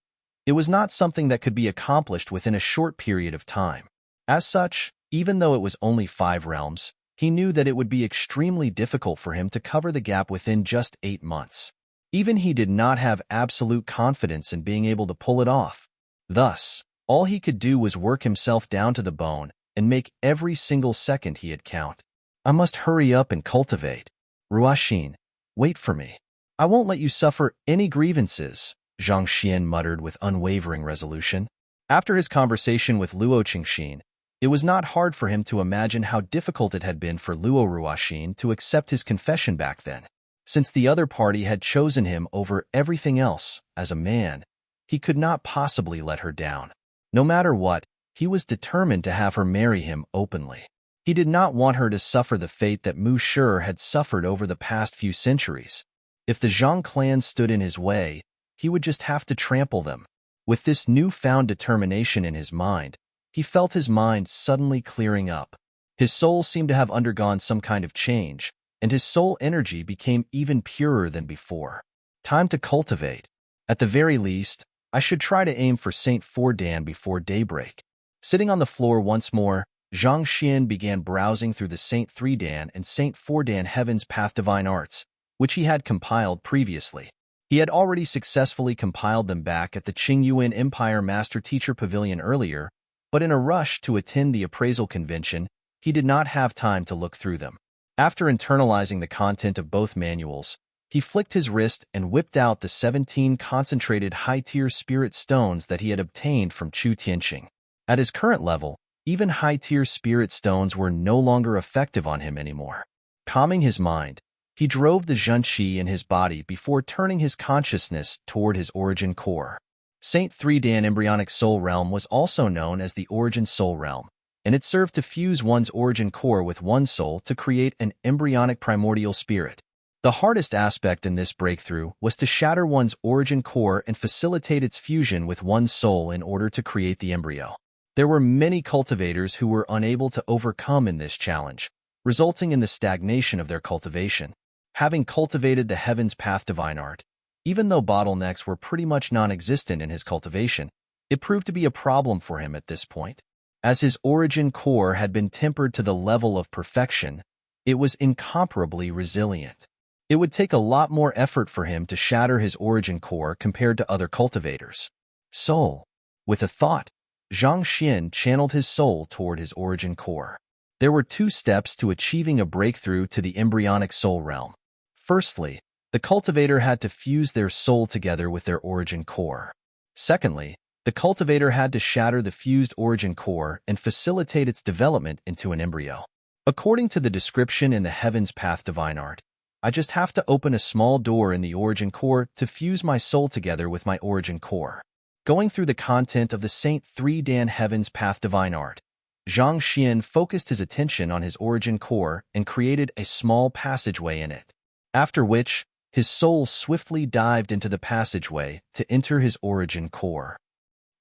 It was not something that could be accomplished within a short period of time. As such, even though it was only 5 realms, he knew that it would be extremely difficult for him to cover the gap within just 8 months. Even he did not have absolute confidence in being able to pull it off. Thus, all he could do was work himself down to the bone and make every single second he had count. I must hurry up and cultivate. Ruoxin, wait for me. I won't let you suffer any grievances, Zhang Xian muttered with unwavering resolution. After his conversation with Luo Qingxin, it was not hard for him to imagine how difficult it had been for Luo Ruoxin to accept his confession back then. Since the other party had chosen him over everything else, as a man, he could not possibly let her down. No matter what, he was determined to have her marry him openly. He did not want her to suffer the fate that Mu Shi had suffered over the past few centuries. If the Zhang clan stood in his way, he would just have to trample them. With this newfound determination in his mind, he felt his mind suddenly clearing up. His soul seemed to have undergone some kind of change, and his soul energy became even purer than before. Time to cultivate. At the very least, I should try to aim for St. 4 Dan before daybreak. Sitting on the floor once more, Zhang Xian began browsing through the St. 3 Dan and St. 4 Dan Heaven's Path Divine Arts, which he had compiled previously. He had already successfully compiled them back at the Qingyuan Empire Master Teacher Pavilion earlier, but in a rush to attend the appraisal convention, he did not have time to look through them. After internalizing the content of both manuals, he flicked his wrist and whipped out the 17 concentrated high-tier spirit stones that he had obtained from Chu Tianqing. At his current level, even high-tier spirit stones were no longer effective on him anymore. Calming his mind, he drove the zhenqi in his body before turning his consciousness toward his origin core. St. 3 Dan Embryonic Soul Realm was also known as the Origin Soul Realm. and it served to fuse one's origin core with one's soul to create an embryonic primordial spirit. The hardest aspect in this breakthrough was to shatter one's origin core and facilitate its fusion with one's soul in order to create the embryo. There were many cultivators who were unable to overcome in this challenge, resulting in the stagnation of their cultivation. Having cultivated the Heaven's Path divine art, even though bottlenecks were pretty much non-existent in his cultivation, it proved to be a problem for him at this point. As his origin core had been tempered to the level of perfection, it was incomparably resilient. It would take a lot more effort for him to shatter his origin core compared to other cultivators. Soul. With a thought, Zhang Xian channeled his soul toward his origin core. There were 2 steps to achieving a breakthrough to the embryonic soul realm. Firstly, the cultivator had to fuse their soul together with their origin core. Secondly, the cultivator had to shatter the fused origin core and facilitate its development into an embryo. According to the description in the Heaven's Path divine art, I just have to open a small door in the origin core to fuse my soul together with my origin core. Going through the content of the Saint 3 Dan Heaven's Path divine art, Zhang Xian focused his attention on his origin core and created a small passageway in it. After which, his soul swiftly dived into the passageway to enter his origin core.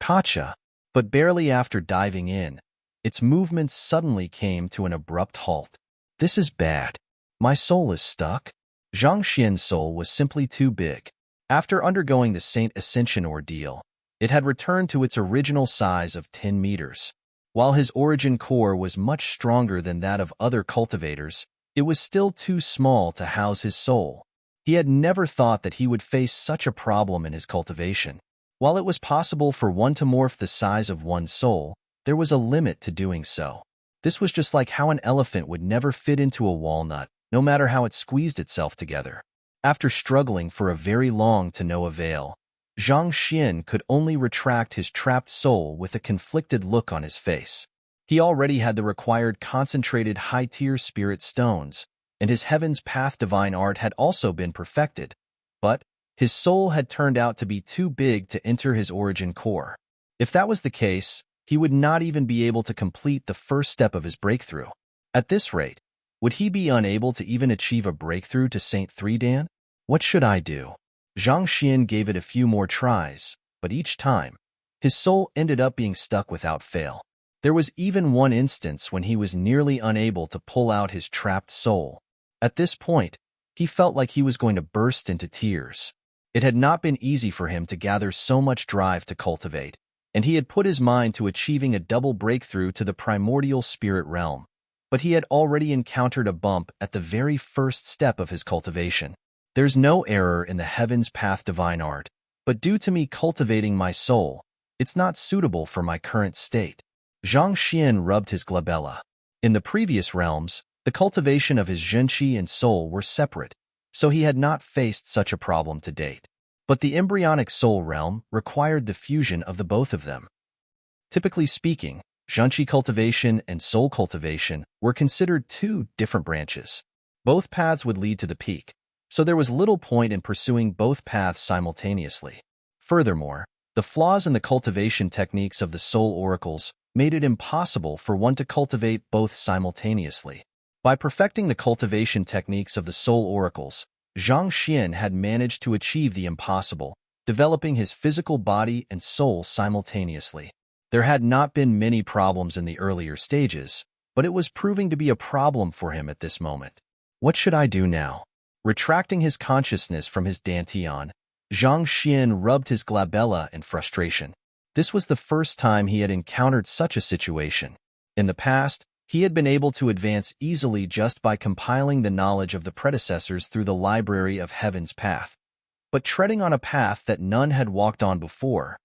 Gotcha! But barely after diving in, its movements suddenly came to an abrupt halt. This is bad. My soul is stuck. Zhang Xian's soul was simply too big. After undergoing the Saint Ascension ordeal, it had returned to its original size of 10 meters. While his origin core was much stronger than that of other cultivators, it was still too small to house his soul. He had never thought that he would face such a problem in his cultivation. While it was possible for one to morph the size of one's soul, there was a limit to doing so. This was just like how an elephant would never fit into a walnut, no matter how it squeezed itself together. After struggling for a very long to no avail, Zhang Xian could only retract his trapped soul with a conflicted look on his face. He already had the required concentrated high-tier spirit stones, and his Heaven's Path divine art had also been perfected, but his soul had turned out to be too big to enter his origin core. If that was the case, he would not even be able to complete the first step of his breakthrough. At this rate, would he be unable to even achieve a breakthrough to Saint 3 Dan? What should I do? Zhang Xian gave it a few more tries, but each time, his soul ended up being stuck without fail. There was even one instance when he was nearly unable to pull out his trapped soul. At this point, he felt like he was going to burst into tears. It had not been easy for him to gather so much drive to cultivate, and he had put his mind to achieving a double breakthrough to the primordial spirit realm. But he had already encountered a bump at the very first step of his cultivation. There's no error in the Heaven's Path divine art, but due to me cultivating my soul, it's not suitable for my current state. Zhang Xian rubbed his glabella. In the previous realms, the cultivation of his zhenqi and soul were separate, so he had not faced such a problem to date. But the embryonic soul realm required the fusion of the both of them. Typically speaking, zhenqi cultivation and soul cultivation were considered 2 different branches. Both paths would lead to the peak, so there was little point in pursuing both paths simultaneously. Furthermore, the flaws in the cultivation techniques of the soul oracles made it impossible for one to cultivate both simultaneously. By perfecting the cultivation techniques of the soul oracles, Zhang Xian had managed to achieve the impossible, developing his physical body and soul simultaneously. There had not been many problems in the earlier stages, but it was proving to be a problem for him at this moment. What should I do now? Retracting his consciousness from his dantian, Zhang Xian rubbed his glabella in frustration. This was the first time he had encountered such a situation. In the past, he had been able to advance easily just by compiling the knowledge of the predecessors through the library of Heaven's Path. But treading on a path that none had walked on before,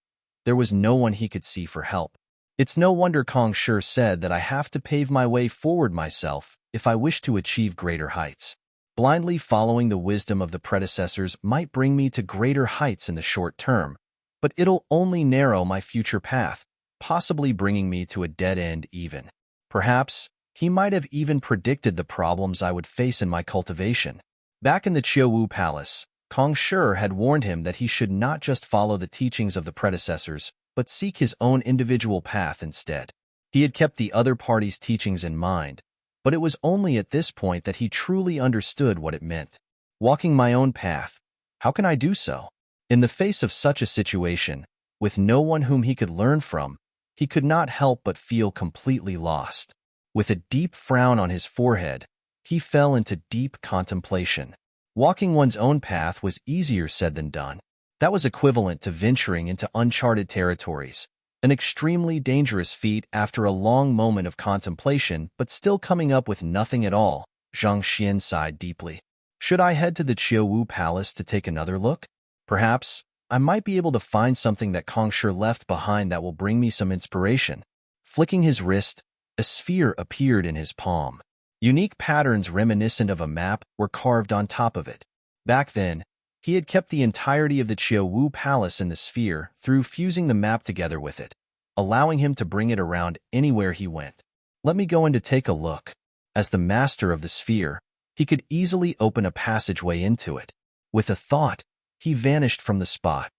there was no one he could see for help. It's no wonder Kong Shi said that I have to pave my way forward myself if I wish to achieve greater heights. Blindly following the wisdom of the predecessors might bring me to greater heights in the short term, but it'll only narrow my future path, possibly bringing me to a dead end even. Perhaps, he might have even predicted the problems I would face in my cultivation. Back in the Qiuwu Palace, Kong Shi had warned him that he should not just follow the teachings of the predecessors, but seek his own individual path instead. He had kept the other party's teachings in mind, but it was only at this point that he truly understood what it meant. Walking my own path, how can I do so? In the face of such a situation, with no one whom he could learn from, he could not help but feel completely lost. With a deep frown on his forehead, he fell into deep contemplation. Walking one's own path was easier said than done. That was equivalent to venturing into uncharted territories, an extremely dangerous feat after a long moment of contemplation, but still coming up with nothing at all. Zhang Xian sighed deeply. Should I head to the Qiuwu Palace to take another look? Perhaps I might be able to find something that Kongshi left behind that will bring me some inspiration. Flicking his wrist, a sphere appeared in his palm. Unique patterns reminiscent of a map were carved on top of it. Back then, he had kept the entirety of the Qiuwu Palace in the sphere through fusing the map together with it, allowing him to bring it around anywhere he went. Let me go in to take a look. As the master of the sphere, he could easily open a passageway into it. With a thought, he vanished from the spot.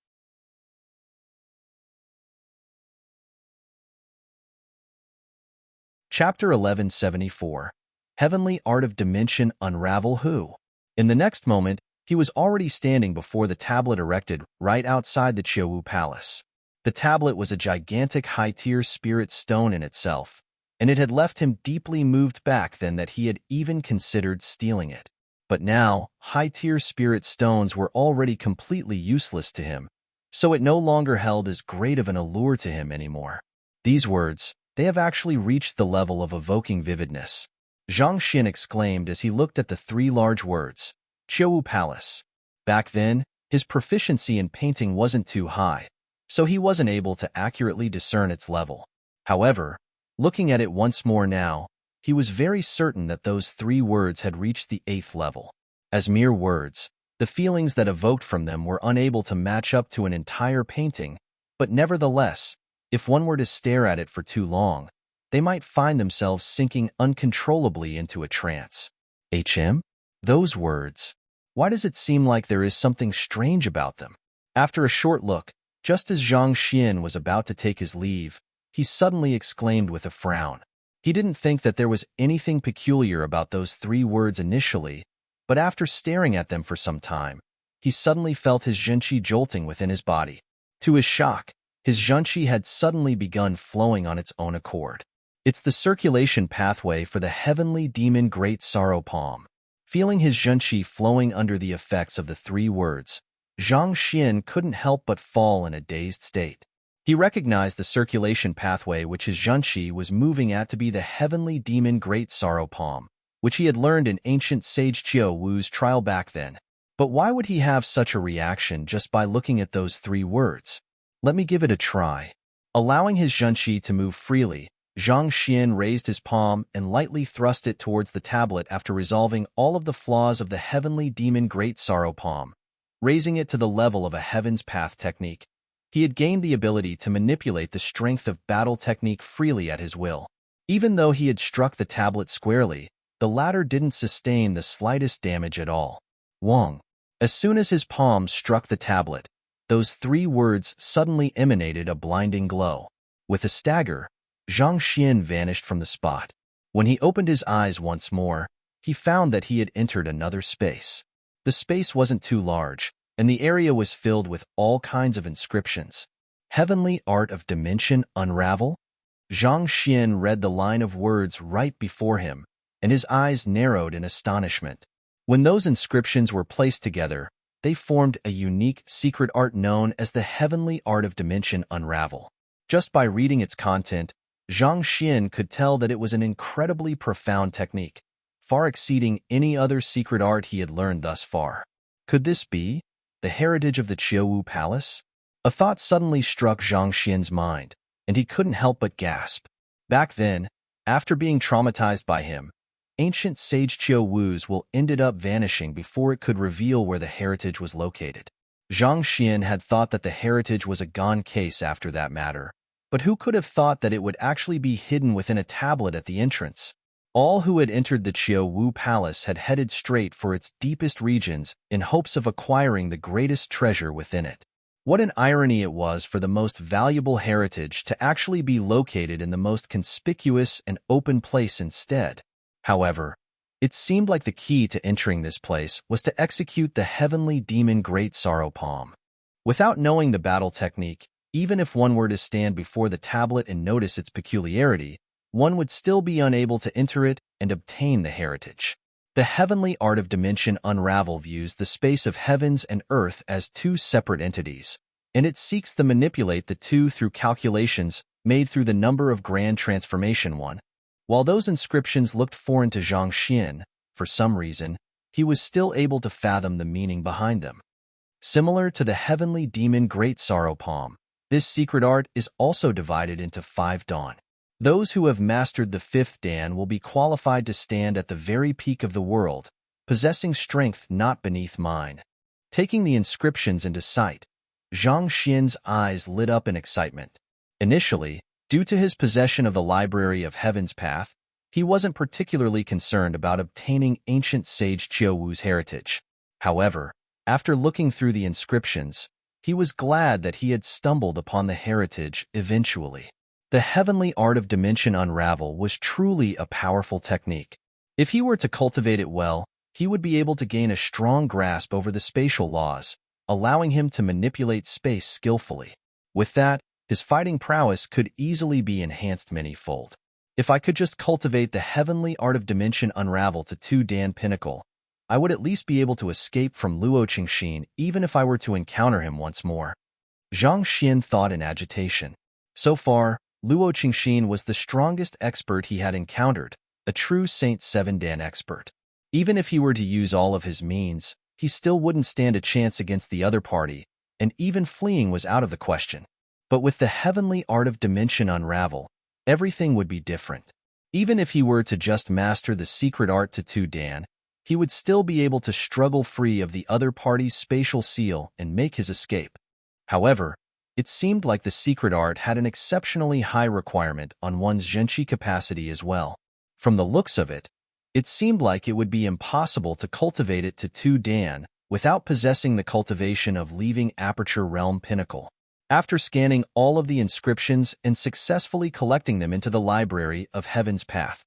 Chapter 1174. Heavenly Art of Dimension Unravel Who? In the next moment, he was already standing before the tablet erected right outside the Qiuwu Palace. The tablet was a gigantic high-tier spirit stone in itself, and it had left him deeply moved back then that he had even considered stealing it. But now, high-tier spirit stones were already completely useless to him, so it no longer held as great of an allure to him anymore. These words, they have actually reached the level of evoking vividness. Zhang Xian exclaimed as he looked at the three large words, Qiuwu Palace. Back then, his proficiency in painting wasn't too high, so he wasn't able to accurately discern its level. However, looking at it once more now, he was very certain that those three words had reached the 8th level. As mere words, the feelings that evoked from them were unable to match up to an entire painting, but nevertheless, if one were to stare at it for too long, they might find themselves sinking uncontrollably into a trance. Those words. Why does it seem like there is something strange about them? After a short look, just as Zhang Xian was about to take his leave, he suddenly exclaimed with a frown. He didn't think that there was anything peculiar about those three words initially, but after staring at them for some time, he suddenly felt his zhenqi jolting within his body. To his shock, his zhenqi had suddenly begun flowing on its own accord. It's the circulation pathway for the heavenly demon Great Sorrow Palm. Feeling his zhenqi flowing under the effects of the three words, Zhang Xian couldn't help but fall in a dazed state. He recognized the circulation pathway which his zhenqi was moving at to be the heavenly demon Great Sorrow Palm, which he had learned in ancient sage Qiu Wu's trial back then. But why would he have such a reaction just by looking at those three words? Let me give it a try. Allowing his zhenqi to move freely, Zhang Xian raised his palm and lightly thrust it towards the tablet after resolving all of the flaws of the heavenly demon Great Sorrow Palm, raising it to the level of a Heaven's Path technique. He had gained the ability to manipulate the strength of battle technique freely at his will. Even though he had struck the tablet squarely, the latter didn't sustain the slightest damage at all. Wong. As soon as his palm struck the tablet, those three words suddenly emanated a blinding glow. With a stagger, Zhang Xian vanished from the spot. When he opened his eyes once more, he found that he had entered another space. The space wasn't too large, and the area was filled with all kinds of inscriptions. Heavenly Art of Dimension Unravel? Zhang Xian read the line of words right before him, and his eyes narrowed in astonishment. When those inscriptions were placed together, they formed a unique secret art known as the Heavenly Art of Dimension Unravel. Just by reading its content, Zhang Xian could tell that it was an incredibly profound technique, far exceeding any other secret art he had learned thus far. Could this be the heritage of the Qiuwu Palace? A thought suddenly struck Zhang Xian's mind, and he couldn't help but gasp. Back then, after being traumatized by him, ancient sage Qiu Wu's will ended up vanishing before it could reveal where the heritage was located. Zhang Xian had thought that the heritage was a gone case after that matter, but who could have thought that it would actually be hidden within a tablet at the entrance? All who had entered the Qiuwu Palace had headed straight for its deepest regions in hopes of acquiring the greatest treasure within it. What an irony it was for the most valuable heritage to actually be located in the most conspicuous and open place instead. However, it seemed like the key to entering this place was to execute the heavenly demon Great Sorrow Palm. Without knowing the battle technique, even if one were to stand before the tablet and notice its peculiarity, one would still be unable to enter it and obtain the heritage. The heavenly art of dimension unravel views the space of heavens and earth as two separate entities, and it seeks to manipulate the two through calculations made through the number of grand transformation 1. While those inscriptions looked foreign to Zhang Xian, for some reason, he was still able to fathom the meaning behind them. Similar to the heavenly demon Great Sorrow Palm, this secret art is also divided into 5 dan. Those who have mastered the 5th dan will be qualified to stand at the very peak of the world, possessing strength not beneath mine. Taking the inscriptions into sight, Zhang Xian's eyes lit up in excitement. Initially, due to his possession of the Library of Heaven's Path, he wasn't particularly concerned about obtaining ancient sage Qiu Wu's heritage. However, after looking through the inscriptions, he was glad that he had stumbled upon the heritage eventually. The heavenly art of dimension unravel was truly a powerful technique. If he were to cultivate it well, he would be able to gain a strong grasp over the spatial laws, allowing him to manipulate space skillfully. With that, his fighting prowess could easily be enhanced many-fold. If I could just cultivate the heavenly art of dimension unravel to 2 dan pinnacle, I would at least be able to escape from Luo Qingxin even if I were to encounter him once more. Zhang Xian thought in agitation. So far, Luo Qingxin was the strongest expert he had encountered, a true Saint 7 dan expert. Even if he were to use all of his means, he still wouldn't stand a chance against the other party, and even fleeing was out of the question. But with the heavenly art of dimension unravel, everything would be different. Even if he were to just master the secret art to 2 dan, he would still be able to struggle free of the other party's spatial seal and make his escape. However, it seemed like the secret art had an exceptionally high requirement on one's zhenqi capacity as well. From the looks of it, it seemed like it would be impossible to cultivate it to 2 dan without possessing the cultivation of leaving Aperture Realm Pinnacle. After scanning all of the inscriptions and successfully collecting them into the Library of Heaven's Path,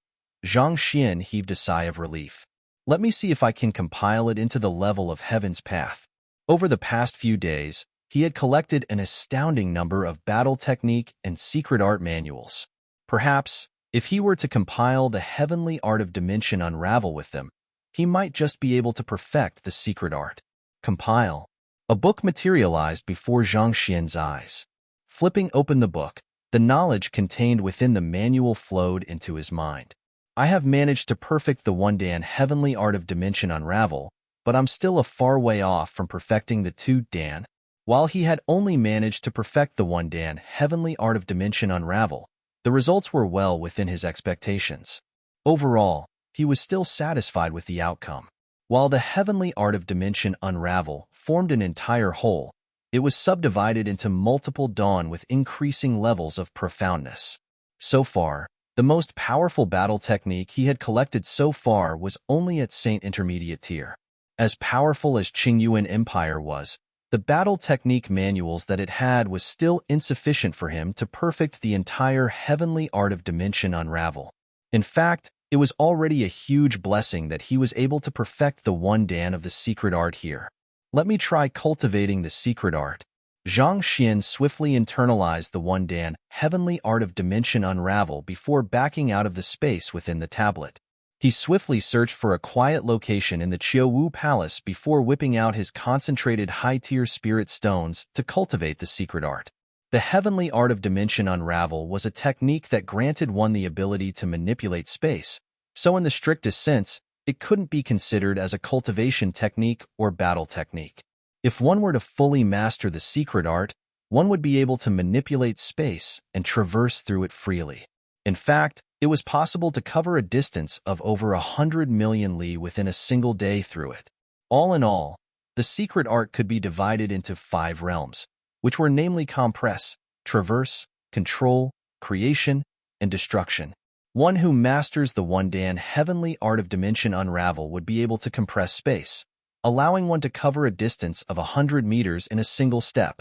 Zhang Xian heaved a sigh of relief. Let me see if I can compile it into the level of Heaven's Path. Over the past few days, he had collected an astounding number of battle technique and secret art manuals. Perhaps, if he were to compile the heavenly art of dimension unravel with them, he might just be able to perfect the secret art. Compile. A book materialized before Zhang Xian's eyes. Flipping open the book, the knowledge contained within the manual flowed into his mind. I have managed to perfect the 1 dan heavenly art of dimension unravel, but I'm still a far way off from perfecting the 2 dan. While he had only managed to perfect the 1 dan heavenly art of dimension unravel, the results were well within his expectations. Overall, he was still satisfied with the outcome. While the heavenly art of dimension unravel formed an entire whole, it was subdivided into multiple dan with increasing levels of profoundness. So far, the most powerful battle technique he had collected so far was only at Saint Intermediate tier. As powerful as Qingyuan Empire was, the battle technique manuals that it had was still insufficient for him to perfect the entire heavenly art of dimension unravel. In fact, it was already a huge blessing that he was able to perfect the 1 dan of the secret art here. Let me try cultivating the secret art. Zhang Xian swiftly internalized the 1 dan heavenly art of dimension unravel before backing out of the space within the tablet. He swiftly searched for a quiet location in the Qiu Wu Palace before whipping out his concentrated high-tier spirit stones to cultivate the secret art. The heavenly art of dimension unravel was a technique that granted one the ability to manipulate space, so in the strictest sense, it couldn't be considered as a cultivation technique or battle technique. If one were to fully master the secret art, one would be able to manipulate space and traverse through it freely. In fact, it was possible to cover a distance of over 100 million li within a single day through it. All in all, the secret art could be divided into 5 realms, which were namely compress, traverse, control, creation, and destruction. One who masters the 1 dan heavenly art of dimension unravel would be able to compress space, allowing one to cover a distance of 100 meters in a single step,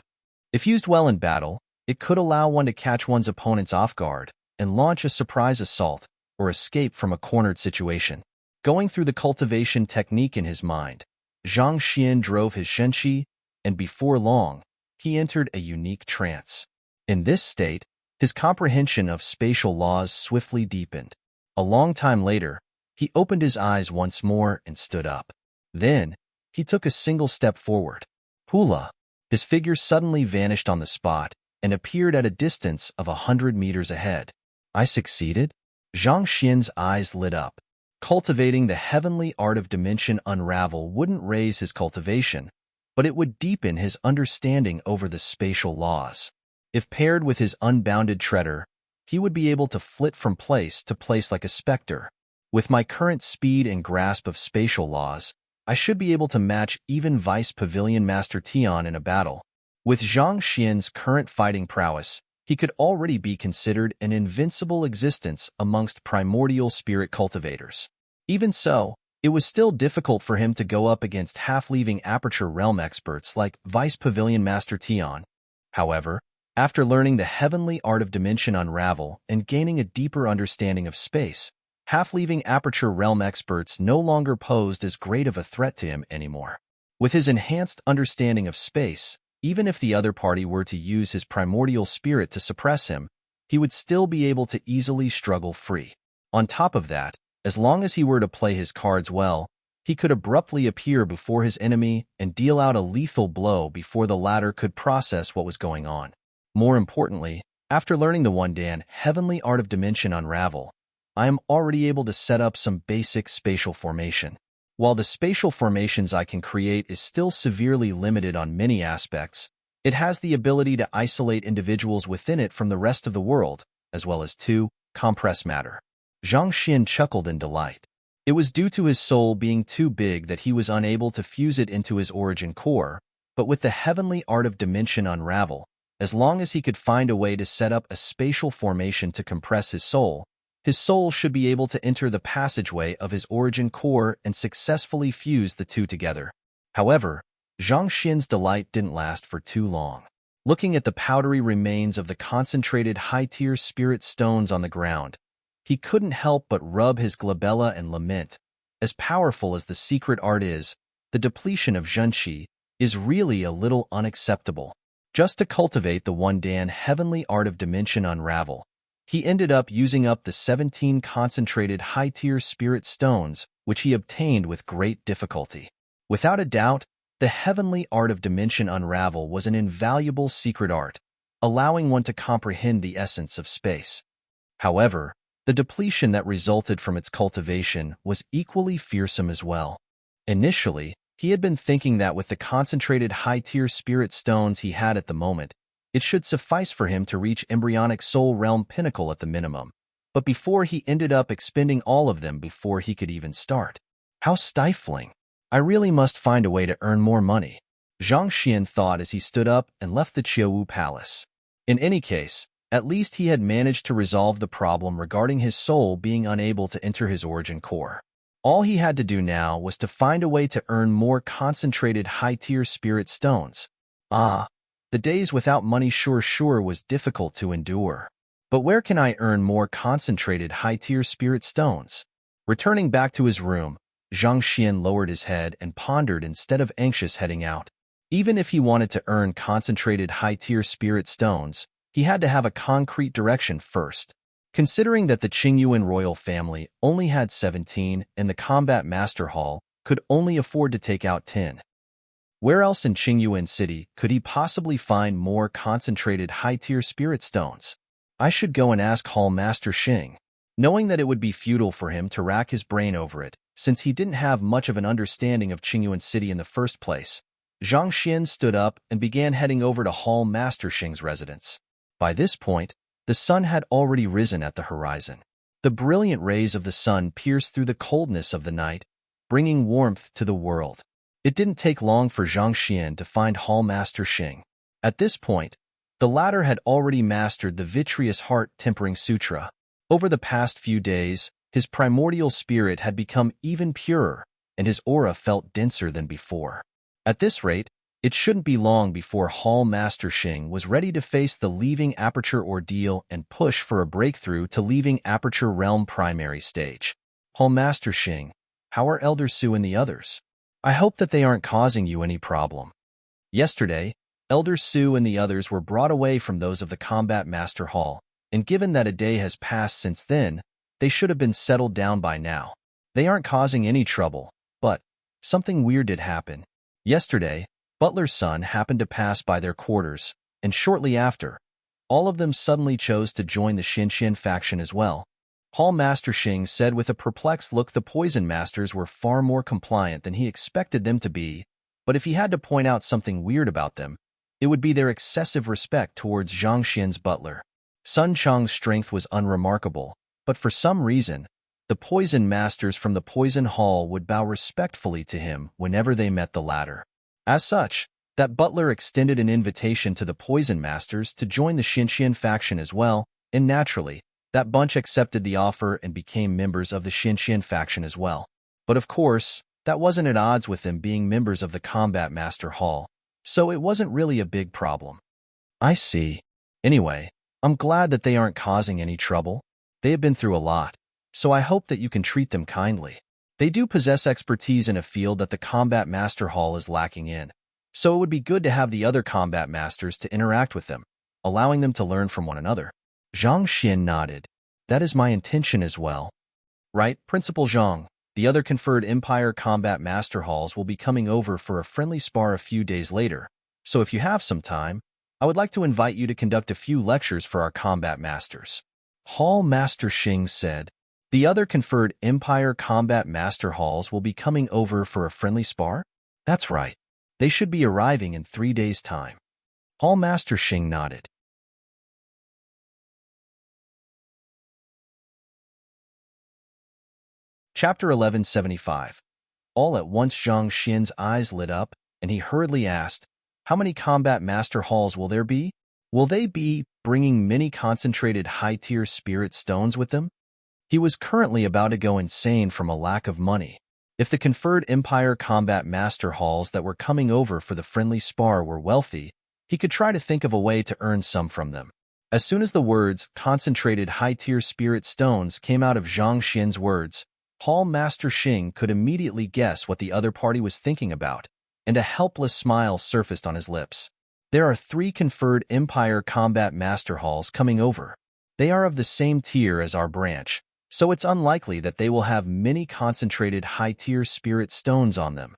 If used well in battle, it could allow one to catch one's opponents off guard and launch a surprise assault or escape from a cornered situation. Going through the cultivation technique in his mind, Zhang Xian drove his shenqi, and before long, he entered a unique trance. In this state, his comprehension of spatial laws swiftly deepened. A long time later, he opened his eyes once more and stood up. Then, he took a single step forward. Hula! His figure suddenly vanished on the spot and appeared at a distance of 100 meters ahead. I succeeded? Zhang Xian's eyes lit up. Cultivating the heavenly art of dimension unravel wouldn't raise his cultivation, but it would deepen his understanding over the spatial laws. If paired with his unbounded treader, he would be able to flit from place to place like a specter. With my current speed and grasp of spatial laws, I should be able to match even Vice Pavilion Master Tian in a battle. With Zhang Xian's current fighting prowess, he could already be considered an invincible existence amongst primordial spirit cultivators. Even so, it was still difficult for him to go up against half-leaving Aperture Realm experts like Vice Pavilion Master Tian. However, after learning the heavenly art of dimension unravel and gaining a deeper understanding of space, half-leaving Aperture Realm experts no longer posed as great of a threat to him anymore. With his enhanced understanding of space, even if the other party were to use his primordial spirit to suppress him, he would still be able to easily struggle free. On top of that, as long as he were to play his cards well, he could abruptly appear before his enemy and deal out a lethal blow before the latter could process what was going on. More importantly, after learning the Wundan heavenly art of dimension unravel, I am already able to set up some basic spatial formation. While the spatial formations I can create is still severely limited on many aspects, it has the ability to isolate individuals within it from the rest of the world, as well as to compress matter. Zhang Xian chuckled in delight. It was due to his soul being too big that he was unable to fuse it into his origin core, but with the heavenly art of dimension unravel, as long as he could find a way to set up a spatial formation to compress his soul should be able to enter the passageway of his origin core and successfully fuse the two together. However, Zhang Xian's delight didn't last for too long. Looking at the powdery remains of the concentrated high-tier spirit stones on the ground, he couldn't help but rub his glabella and lament. As powerful as the secret art is, the depletion of Zhenqi is really a little unacceptable. Just to cultivate the Wundan heavenly art of dimension unravel, he ended up using up the 17 concentrated high-tier spirit stones, which he obtained with great difficulty. Without a doubt, the heavenly art of dimension unravel was an invaluable secret art, allowing one to comprehend the essence of space. However, the depletion that resulted from its cultivation was equally fearsome as well. Initially, he had been thinking that with the concentrated high-tier spirit stones he had at the moment, it should suffice for him to reach embryonic soul realm pinnacle at the minimum, but before he ended up expending all of them before he could even start. How stifling! I really must find a way to earn more money, Zhang Xian thought as he stood up and left the Qiuwu Palace. In any case, at least he had managed to resolve the problem regarding his soul being unable to enter his origin core. All he had to do now was to find a way to earn more concentrated high-tier spirit stones. The days without money sure was difficult to endure. But where can I earn more concentrated high-tier spirit stones? Returning back to his room, Zhang Xian lowered his head and pondered instead of anxious heading out. Even if he wanted to earn concentrated high-tier spirit stones, he had to have a concrete direction first. Considering that the Qingyuan royal family only had 17 and the combat master hall could only afford to take out 10. Where else in Qingyuan City could he possibly find more concentrated high-tier spirit stones? I should go and ask Hall Master Xing. Knowing that it would be futile for him to rack his brain over it, since he didn't have much of an understanding of Qingyuan City in the first place, Zhang Xian stood up and began heading over to Hall Master Xing's residence. By this point, the sun had already risen at the horizon. The brilliant rays of the sun pierced through the coldness of the night, bringing warmth to the world. It didn't take long for Zhang Xian to find Hall Master Xing. At this point, the latter had already mastered the Vitreous Heart Tempering Sutra. Over the past few days, his primordial spirit had become even purer, and his aura felt denser than before. At this rate, It shouldn't be long before Hall Master Xing was ready to face the Leaving Aperture ordeal and push for a breakthrough to Leaving Aperture Realm primary stage. Hall Master Xing, how are Elder Su and the others? I hope that they aren't causing you any problem. Yesterday, Elder Su and the others were brought away from those of the Combat Master Hall, and given that a day has passed since then, they should have been settled down by now. They aren't causing any trouble, but something weird did happen. Yesterday, Butler's son happened to pass by their quarters, and shortly after, all of them suddenly chose to join the Xinxian faction as well. Hall Master Xing said with a perplexed look the Poison Masters were far more compliant than he expected them to be, but if he had to point out something weird about them, it would be their excessive respect towards Zhang Xian's butler. Sun Chang's strength was unremarkable, but for some reason, the Poison Masters from the Poison Hall would bow respectfully to him whenever they met the latter. As such, that butler extended an invitation to the Poison Masters to join the Xinxian faction as well, and naturally, that bunch accepted the offer and became members of the Xinxian faction as well. But of course, that wasn't at odds with them being members of the Combat Master Hall, so it wasn't really a big problem. I see. Anyway, I'm glad that they aren't causing any trouble. They have been through a lot, so I hope that you can treat them kindly. They do possess expertise in a field that the Combat Master Hall is lacking in, so it would be good to have the other Combat Masters to interact with them, allowing them to learn from one another. Zhang Xian nodded. That is my intention as well. Right, Principal Zhang. The other conferred Empire Combat Master Halls will be coming over for a friendly spar a few days later, so if you have some time, I would like to invite you to conduct a few lectures for our Combat Masters. Hall Master Xing said. The other conferred Empire Combat Master Halls will be coming over for a friendly spar? That's right. They should be arriving in 3 days' time. Hall Master Xing nodded. Chapter 1175. All at once Zhang Xian's eyes lit up, and he hurriedly asked, how many Combat Master Halls will there be? Will they be bringing many concentrated high-tier spirit stones with them? He was currently about to go insane from a lack of money. If the conferred Empire Combat Master Halls that were coming over for the friendly spar were wealthy, he could try to think of a way to earn some from them. As soon as the words concentrated high-tier spirit stones came out of Zhang Xian's words, Hall Master Xing could immediately guess what the other party was thinking about, and a helpless smile surfaced on his lips. There are 3 conferred Empire Combat Master Halls coming over. They are of the same tier as our branch, so it's unlikely that they will have many concentrated high-tier spirit stones on them.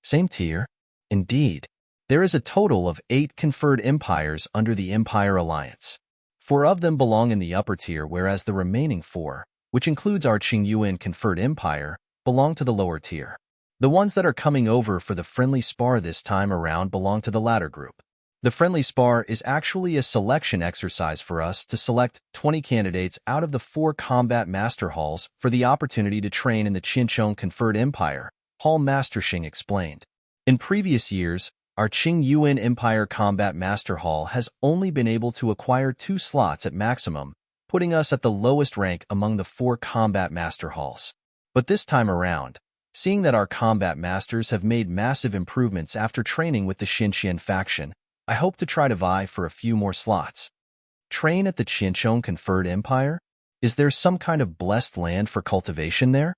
Same tier? Indeed. There is a total of 8 conferred empires under the Empire Alliance. 4 of them belong in the upper tier, whereas the remaining 4, which includes our Qingyuan conferred empire, belong to the lower tier. The ones that are coming over for the friendly spar this time around belong to the latter group. The friendly spar is actually a selection exercise for us to select 20 candidates out of the 4 Combat Master Halls for the opportunity to train in the Qinchong Conferred Empire, Hall Master Xing explained. In previous years, our Qingyuan Empire Combat Master Hall has only been able to acquire 2 slots at maximum, putting us at the lowest rank among the 4 Combat Master Halls. But this time around, seeing that our Combat Masters have made massive improvements after training with the Xinxian faction, I hope to try to vie for a few more slots. Train at the Qinchong Conferred Empire? Is there some kind of blessed land for cultivation there?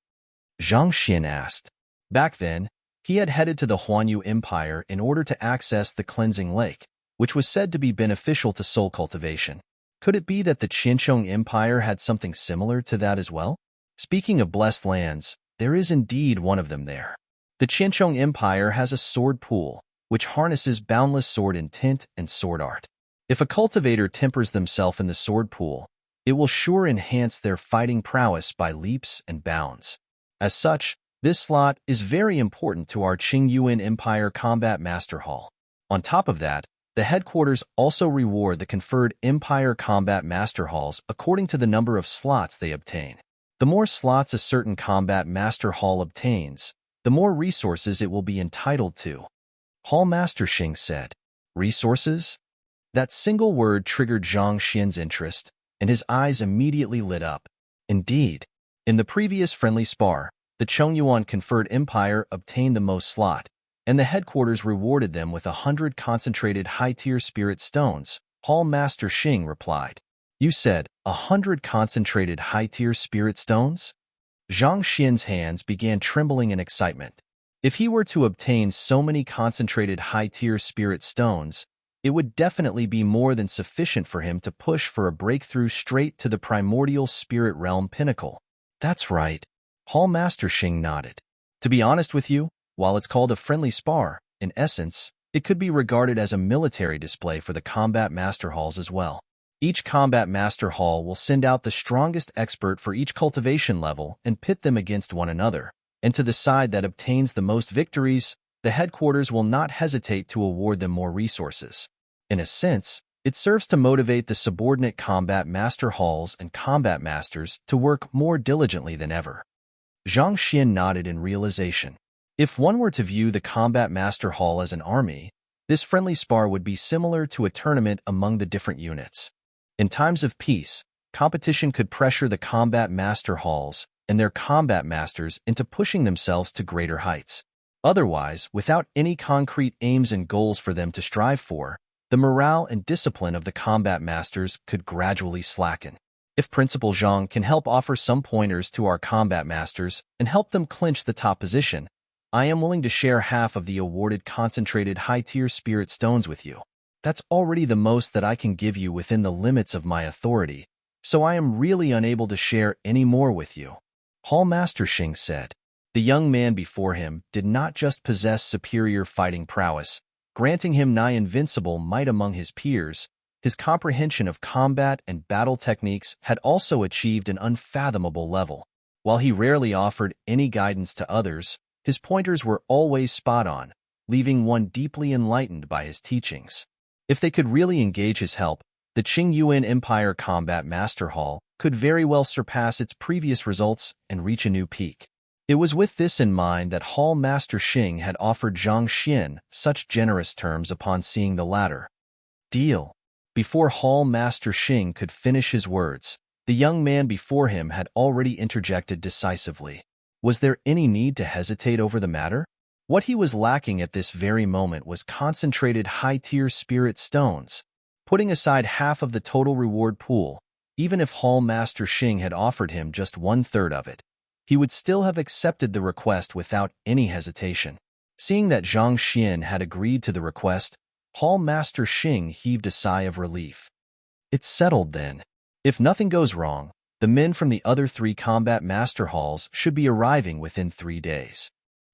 Zhang Xian asked. Back then, he had headed to the Huanyu Empire in order to access the Cleansing Lake, which was said to be beneficial to soul cultivation. Could it be that the Qinchong Empire had something similar to that as well? Speaking of blessed lands, there is indeed one of them there. The Qinchong Empire has a sword pool, which harnesses boundless sword intent and sword art. If a cultivator tempers themselves in the sword pool, it will sure enhance their fighting prowess by leaps and bounds. As such, this slot is very important to our Qingyuan Empire Combat Master Hall. On top of that, the headquarters also reward the conferred Empire Combat Master Halls according to the number of slots they obtain. The more slots a certain Combat Master Hall obtains, the more resources it will be entitled to. Hall Master Xing said, resources? That single word triggered Zhang Xian's interest, and his eyes immediately lit up. Indeed, in the previous friendly spar, the Chongyuan Conferred Empire obtained the most slot, and the headquarters rewarded them with 100 concentrated high-tier spirit stones. Hall Master Xing replied. You said 100 concentrated high-tier spirit stones? Zhang Xian's hands began trembling in excitement. If he were to obtain so many concentrated high-tier spirit stones, it would definitely be more than sufficient for him to push for a breakthrough straight to the primordial spirit realm pinnacle. That's right. Hall Master Xing nodded. To be honest with you, while it's called a friendly spar, in essence, it could be regarded as a military display for the combat master halls as well. Each combat master hall will send out the strongest expert for each cultivation level and pit them against one another, and to the side that obtains the most victories, the headquarters will not hesitate to award them more resources. In a sense, it serves to motivate the subordinate combat master halls and combat masters to work more diligently than ever. Zhang Xian nodded in realization. If one were to view the combat master hall as an army, this friendly spar would be similar to a tournament among the different units. In times of peace, competition could pressure the combat master halls and their combat masters into pushing themselves to greater heights. Otherwise, without any concrete aims and goals for them to strive for, the morale and discipline of the combat masters could gradually slacken. If Principal Zhang can help offer some pointers to our combat masters and help them clinch the top position, I am willing to share half of the awarded concentrated high-tier spirit stones with you. That's already the most that I can give you within the limits of my authority, so I am really unable to share any more with you. Hall Master Xing said. The young man before him did not just possess superior fighting prowess, granting him nigh invincible might among his peers. His comprehension of combat and battle techniques had also achieved an unfathomable level. While he rarely offered any guidance to others, his pointers were always spot on, leaving one deeply enlightened by his teachings. If they could really engage his help, the Qingyuan Empire Combat Master Hall could very well surpass its previous results and reach a new peak. It was with this in mind that Hall Master Xing had offered Zhang Xian such generous terms upon seeing the latter. Deal. Before Hall Master Xing could finish his words, the young man before him had already interjected decisively. Was there any need to hesitate over the matter? What he was lacking at this very moment was concentrated high-tier spirit stones. Putting aside half of the total reward pool, even if Hall Master Xing had offered him just 1/3 of it, he would still have accepted the request without any hesitation. Seeing that Zhang Xian had agreed to the request, Hall Master Xing heaved a sigh of relief. It's settled then. If nothing goes wrong, the men from the other 3 combat master halls should be arriving within 3 days.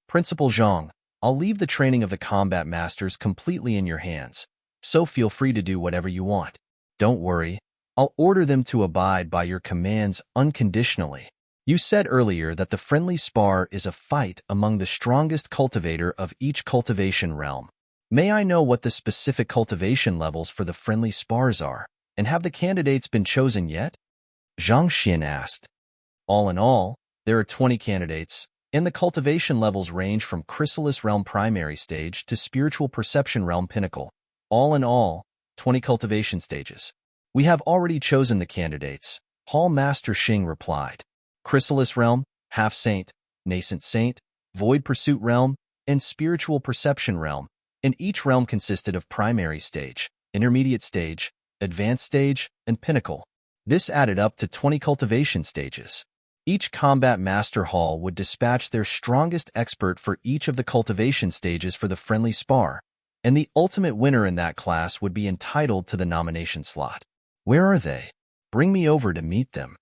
Principal Zhang, I'll leave the training of the combat masters completely in your hands, so feel free to do whatever you want. Don't worry, I'll order them to abide by your commands unconditionally. You said earlier that the friendly spar is a fight among the strongest cultivator of each cultivation realm. May I know what the specific cultivation levels for the friendly spars are, and have the candidates been chosen yet? Zhang Xian asked. All in all, there are 20 candidates, and the cultivation levels range from Chrysalis Realm Primary Stage to Spiritual Perception Realm Pinnacle. All in all, 20 cultivation stages. We have already chosen the candidates, Hall Master Xing replied. Chrysalis Realm, Half Saint, Nascent Saint, Void Pursuit Realm, and Spiritual Perception Realm, and each realm consisted of Primary Stage, Intermediate Stage, Advanced Stage, and Pinnacle. This added up to 20 cultivation stages. Each combat master hall would dispatch their strongest expert for each of the cultivation stages for the friendly spar, and the ultimate winner in that class would be entitled to the nomination slot. Where are they? Bring me over to meet them.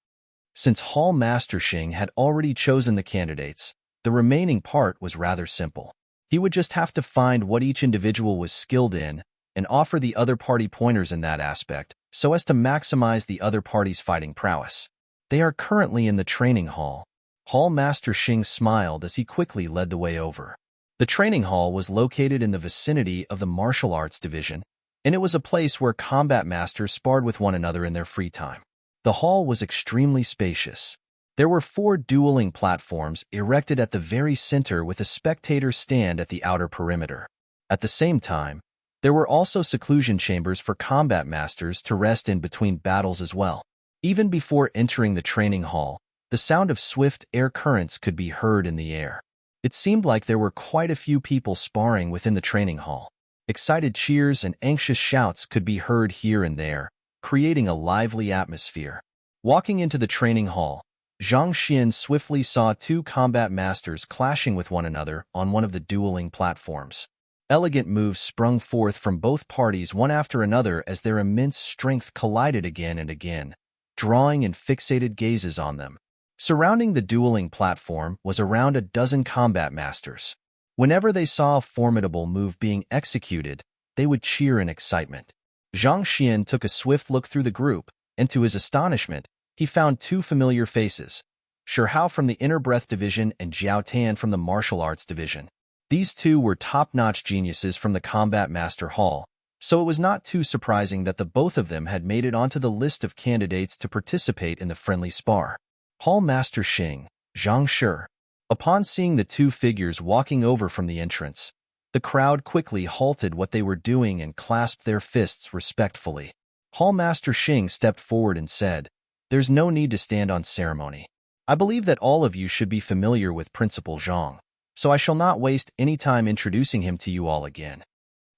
Since Hall Master Xing had already chosen the candidates, the remaining part was rather simple. He would just have to find what each individual was skilled in and offer the other party pointers in that aspect so as to maximize the other party's fighting prowess. They are currently in the training hall. Hall Master Xing smiled as he quickly led the way over. The training hall was located in the vicinity of the martial arts division, and it was a place where combat masters sparred with one another in their free time. The hall was extremely spacious. There were 4 dueling platforms erected at the very center with a spectator stand at the outer perimeter. At the same time, there were also seclusion chambers for combat masters to rest in between battles as well. Even before entering the training hall, the sound of swift air currents could be heard in the air. It seemed like there were quite a few people sparring within the training hall. Excited cheers and anxious shouts could be heard here and there, creating a lively atmosphere. Walking into the training hall, Zhang Xian swiftly saw two combat masters clashing with one another on one of the dueling platforms. Elegant moves sprung forth from both parties one after another as their immense strength collided again and again, drawing and fixated gazes on them. Surrounding the dueling platform was around a dozen combat masters. Whenever they saw a formidable move being executed, they would cheer in excitement. Zhang Xian took a swift look through the group, and to his astonishment, he found two familiar faces, Shi Hao from the Inner Breath Division and Jiao Tan from the Martial Arts Division. These two were top-notch geniuses from the Combat Master Hall, so it was not too surprising that the both of them had made it onto the list of candidates to participate in the friendly spar. Hall Master Xing, Zhang Shi. Upon seeing the two figures walking over from the entrance, the crowd quickly halted what they were doing and clasped their fists respectfully. Hall Master Xing stepped forward and said, "There's no need to stand on ceremony. I believe that all of you should be familiar with Principal Zhang, so I shall not waste any time introducing him to you all again."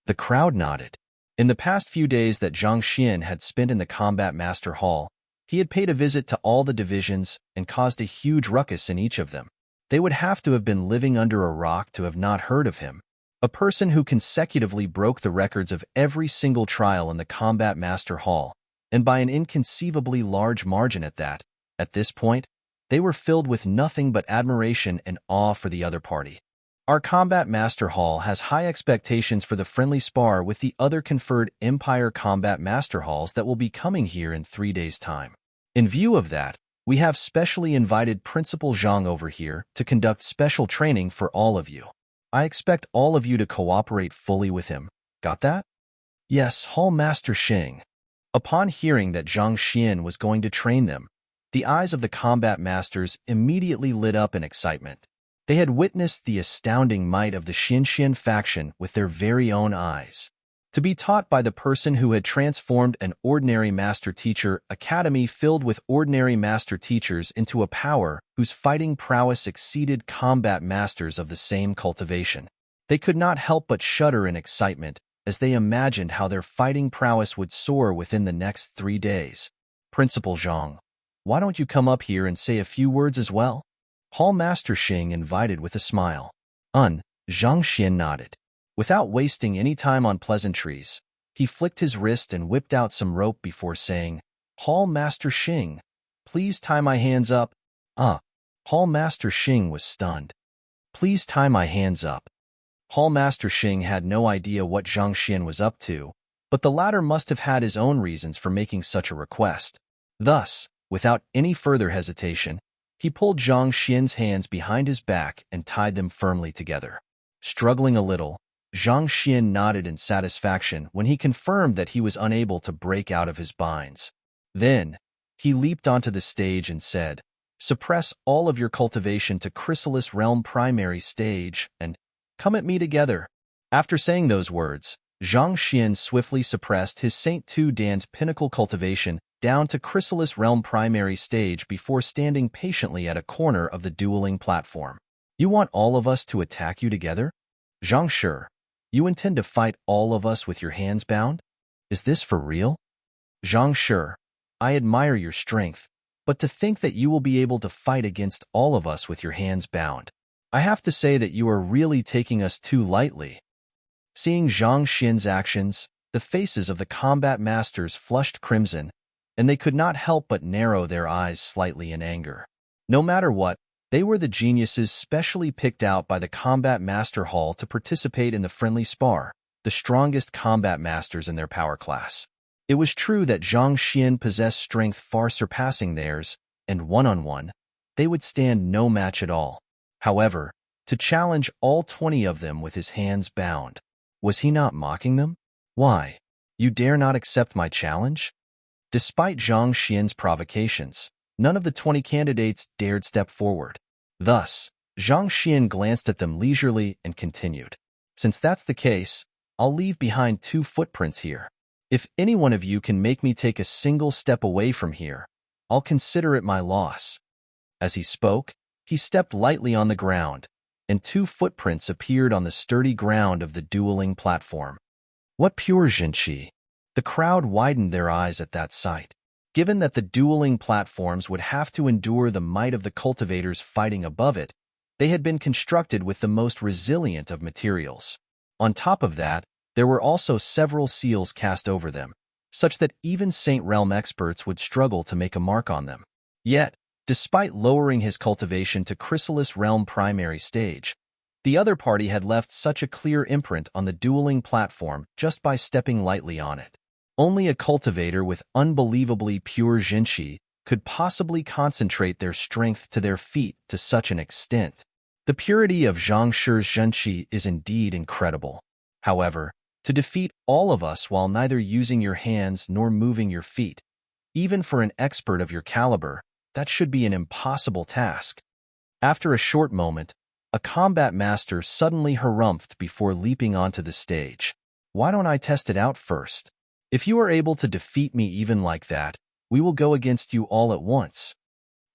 The crowd nodded. In the past few days that Zhang Xian had spent in the Combat Master Hall, he had paid a visit to all the divisions and caused a huge ruckus in each of them. They would have to have been living under a rock to have not heard of him. A person who consecutively broke the records of every single trial in the Combat Master Hall, and by an inconceivably large margin at that. At this point, they were filled with nothing but admiration and awe for the other party. Our Combat Master Hall has high expectations for the friendly spar with the other conferred Empire Combat Master Halls that will be coming here in 3 days' time. In view of that, we have specially invited Principal Zhang over here to conduct special training for all of you. I expect all of you to cooperate fully with him. Got that? Yes, Hall Master Xing. Upon hearing that Zhang Xian was going to train them, the eyes of the combat masters immediately lit up in excitement. They had witnessed the astounding might of the Xinxian faction with their very own eyes. To be taught by the person who had transformed an ordinary master-teacher academy filled with ordinary master-teachers into a power whose fighting prowess exceeded combat masters of the same cultivation. They could not help but shudder in excitement as they imagined how their fighting prowess would soar within the next 3 days. Principal Zhang, why don't you come up here and say a few words as well? Hall Master Xing invited with a smile. Zhang Xian nodded. Without wasting any time on pleasantries, he flicked his wrist and whipped out some rope before saying, Hall Master Xing, please tie my hands up. Hall Master Xing was stunned. Please tie my hands up. Hall Master Xing had no idea what Zhang Xian was up to, but the latter must have had his own reasons for making such a request. Thus, without any further hesitation, he pulled Zhang Xian's hands behind his back and tied them firmly together. Struggling a little, Zhang Xian nodded in satisfaction when he confirmed that he was unable to break out of his binds. Then, he leaped onto the stage and said, "Suppress all of your cultivation to Chrysalis Realm Primary Stage and come at me together." After saying those words, Zhang Xian swiftly suppressed his Saint Tu Dan's pinnacle cultivation down to Chrysalis Realm Primary Stage before standing patiently at a corner of the dueling platform. "You want all of us to attack you together? Zhang Shi, you intend to fight all of us with your hands bound? Is this for real? Zhang Shi, I admire your strength, but to think that you will be able to fight against all of us with your hands bound. I have to say that you are really taking us too lightly." Seeing Zhang Xian's actions, the faces of the combat masters flushed crimson, and they could not help but narrow their eyes slightly in anger. No matter what, they were the geniuses specially picked out by the Combat Master Hall to participate in the friendly spar, the strongest combat masters in their power class. It was true that Zhang Xian possessed strength far surpassing theirs, and one-on-one, they would stand no match at all. However, to challenge all 20 of them with his hands bound, was he not mocking them? Why, you dare not accept my challenge? Despite Zhang Xian's provocations, none of the 20 candidates dared step forward. Thus, Zhang Xian glanced at them leisurely and continued, "Since that's the case, I'll leave behind 2 footprints here. If any one of you can make me take a single step away from here, I'll consider it my loss." As he spoke, he stepped lightly on the ground, and 2 footprints appeared on the sturdy ground of the dueling platform. What pure Jinchi! The crowd widened their eyes at that sight. Given that the dueling platforms would have to endure the might of the cultivators fighting above it, they had been constructed with the most resilient of materials. On top of that, there were also several seals cast over them, such that even Saint Realm experts would struggle to make a mark on them. Yet, despite lowering his cultivation to Chrysalis Realm primary stage, the other party had left such a clear imprint on the dueling platform just by stepping lightly on it. Only a cultivator with unbelievably pure Jinchi could possibly concentrate their strength to their feet to such an extent. The purity of Zhang Shi's Jinchi is indeed incredible. However, to defeat all of us while neither using your hands nor moving your feet, even for an expert of your caliber, that should be an impossible task. After a short moment, a combat master suddenly harumphed before leaping onto the stage. Why don't I test it out first? If you are able to defeat me even like that, we will go against you all at once.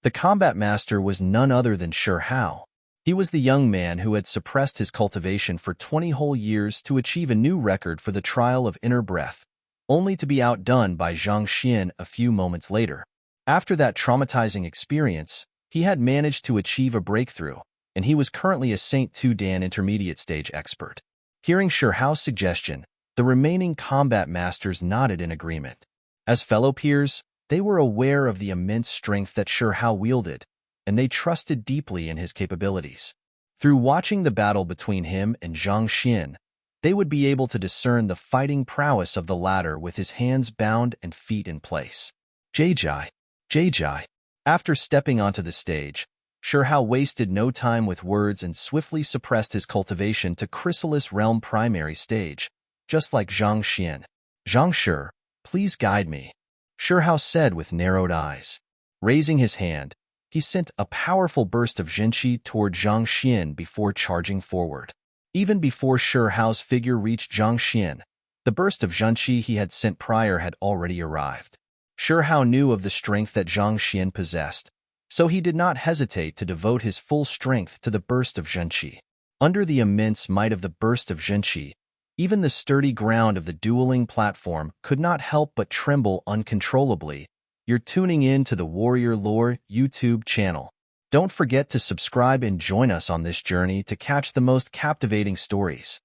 The combat master was none other than Shi Hao. He was the young man who had suppressed his cultivation for 20 whole years to achieve a new record for the trial of inner breath, only to be outdone by Zhang Xian a few moments later. After that traumatizing experience, he had managed to achieve a breakthrough, and he was currently a Saint 2 Dan intermediate stage expert. Hearing Shi Hao's suggestion, the remaining combat masters nodded in agreement. As fellow peers, they were aware of the immense strength that Shi Hao wielded, and they trusted deeply in his capabilities. Through watching the battle between him and Zhang Xian, they would be able to discern the fighting prowess of the latter with his hands bound and feet in place. Jai. After stepping onto the stage, Shi Hao wasted no time with words and swiftly suppressed his cultivation to Chrysalis Realm primary stage, just like Zhang Xian. Zhang Shi, please guide me, Shi Hao said with narrowed eyes. Raising his hand, he sent a powerful burst of Jinchi toward Zhang Xian before charging forward. Even before Shi Hao's figure reached Zhang Xian, the burst of Jinchi he had sent prior had already arrived. Shi Hao knew of the strength that Zhang Xian possessed, so he did not hesitate to devote his full strength to the burst of Jinchi. Under the immense might of the burst of Jinchi, even the sturdy ground of the dueling platform could not help but tremble uncontrollably. You're tuning in to the Warrior Lore YouTube channel. Don't forget to subscribe and join us on this journey to catch the most captivating stories.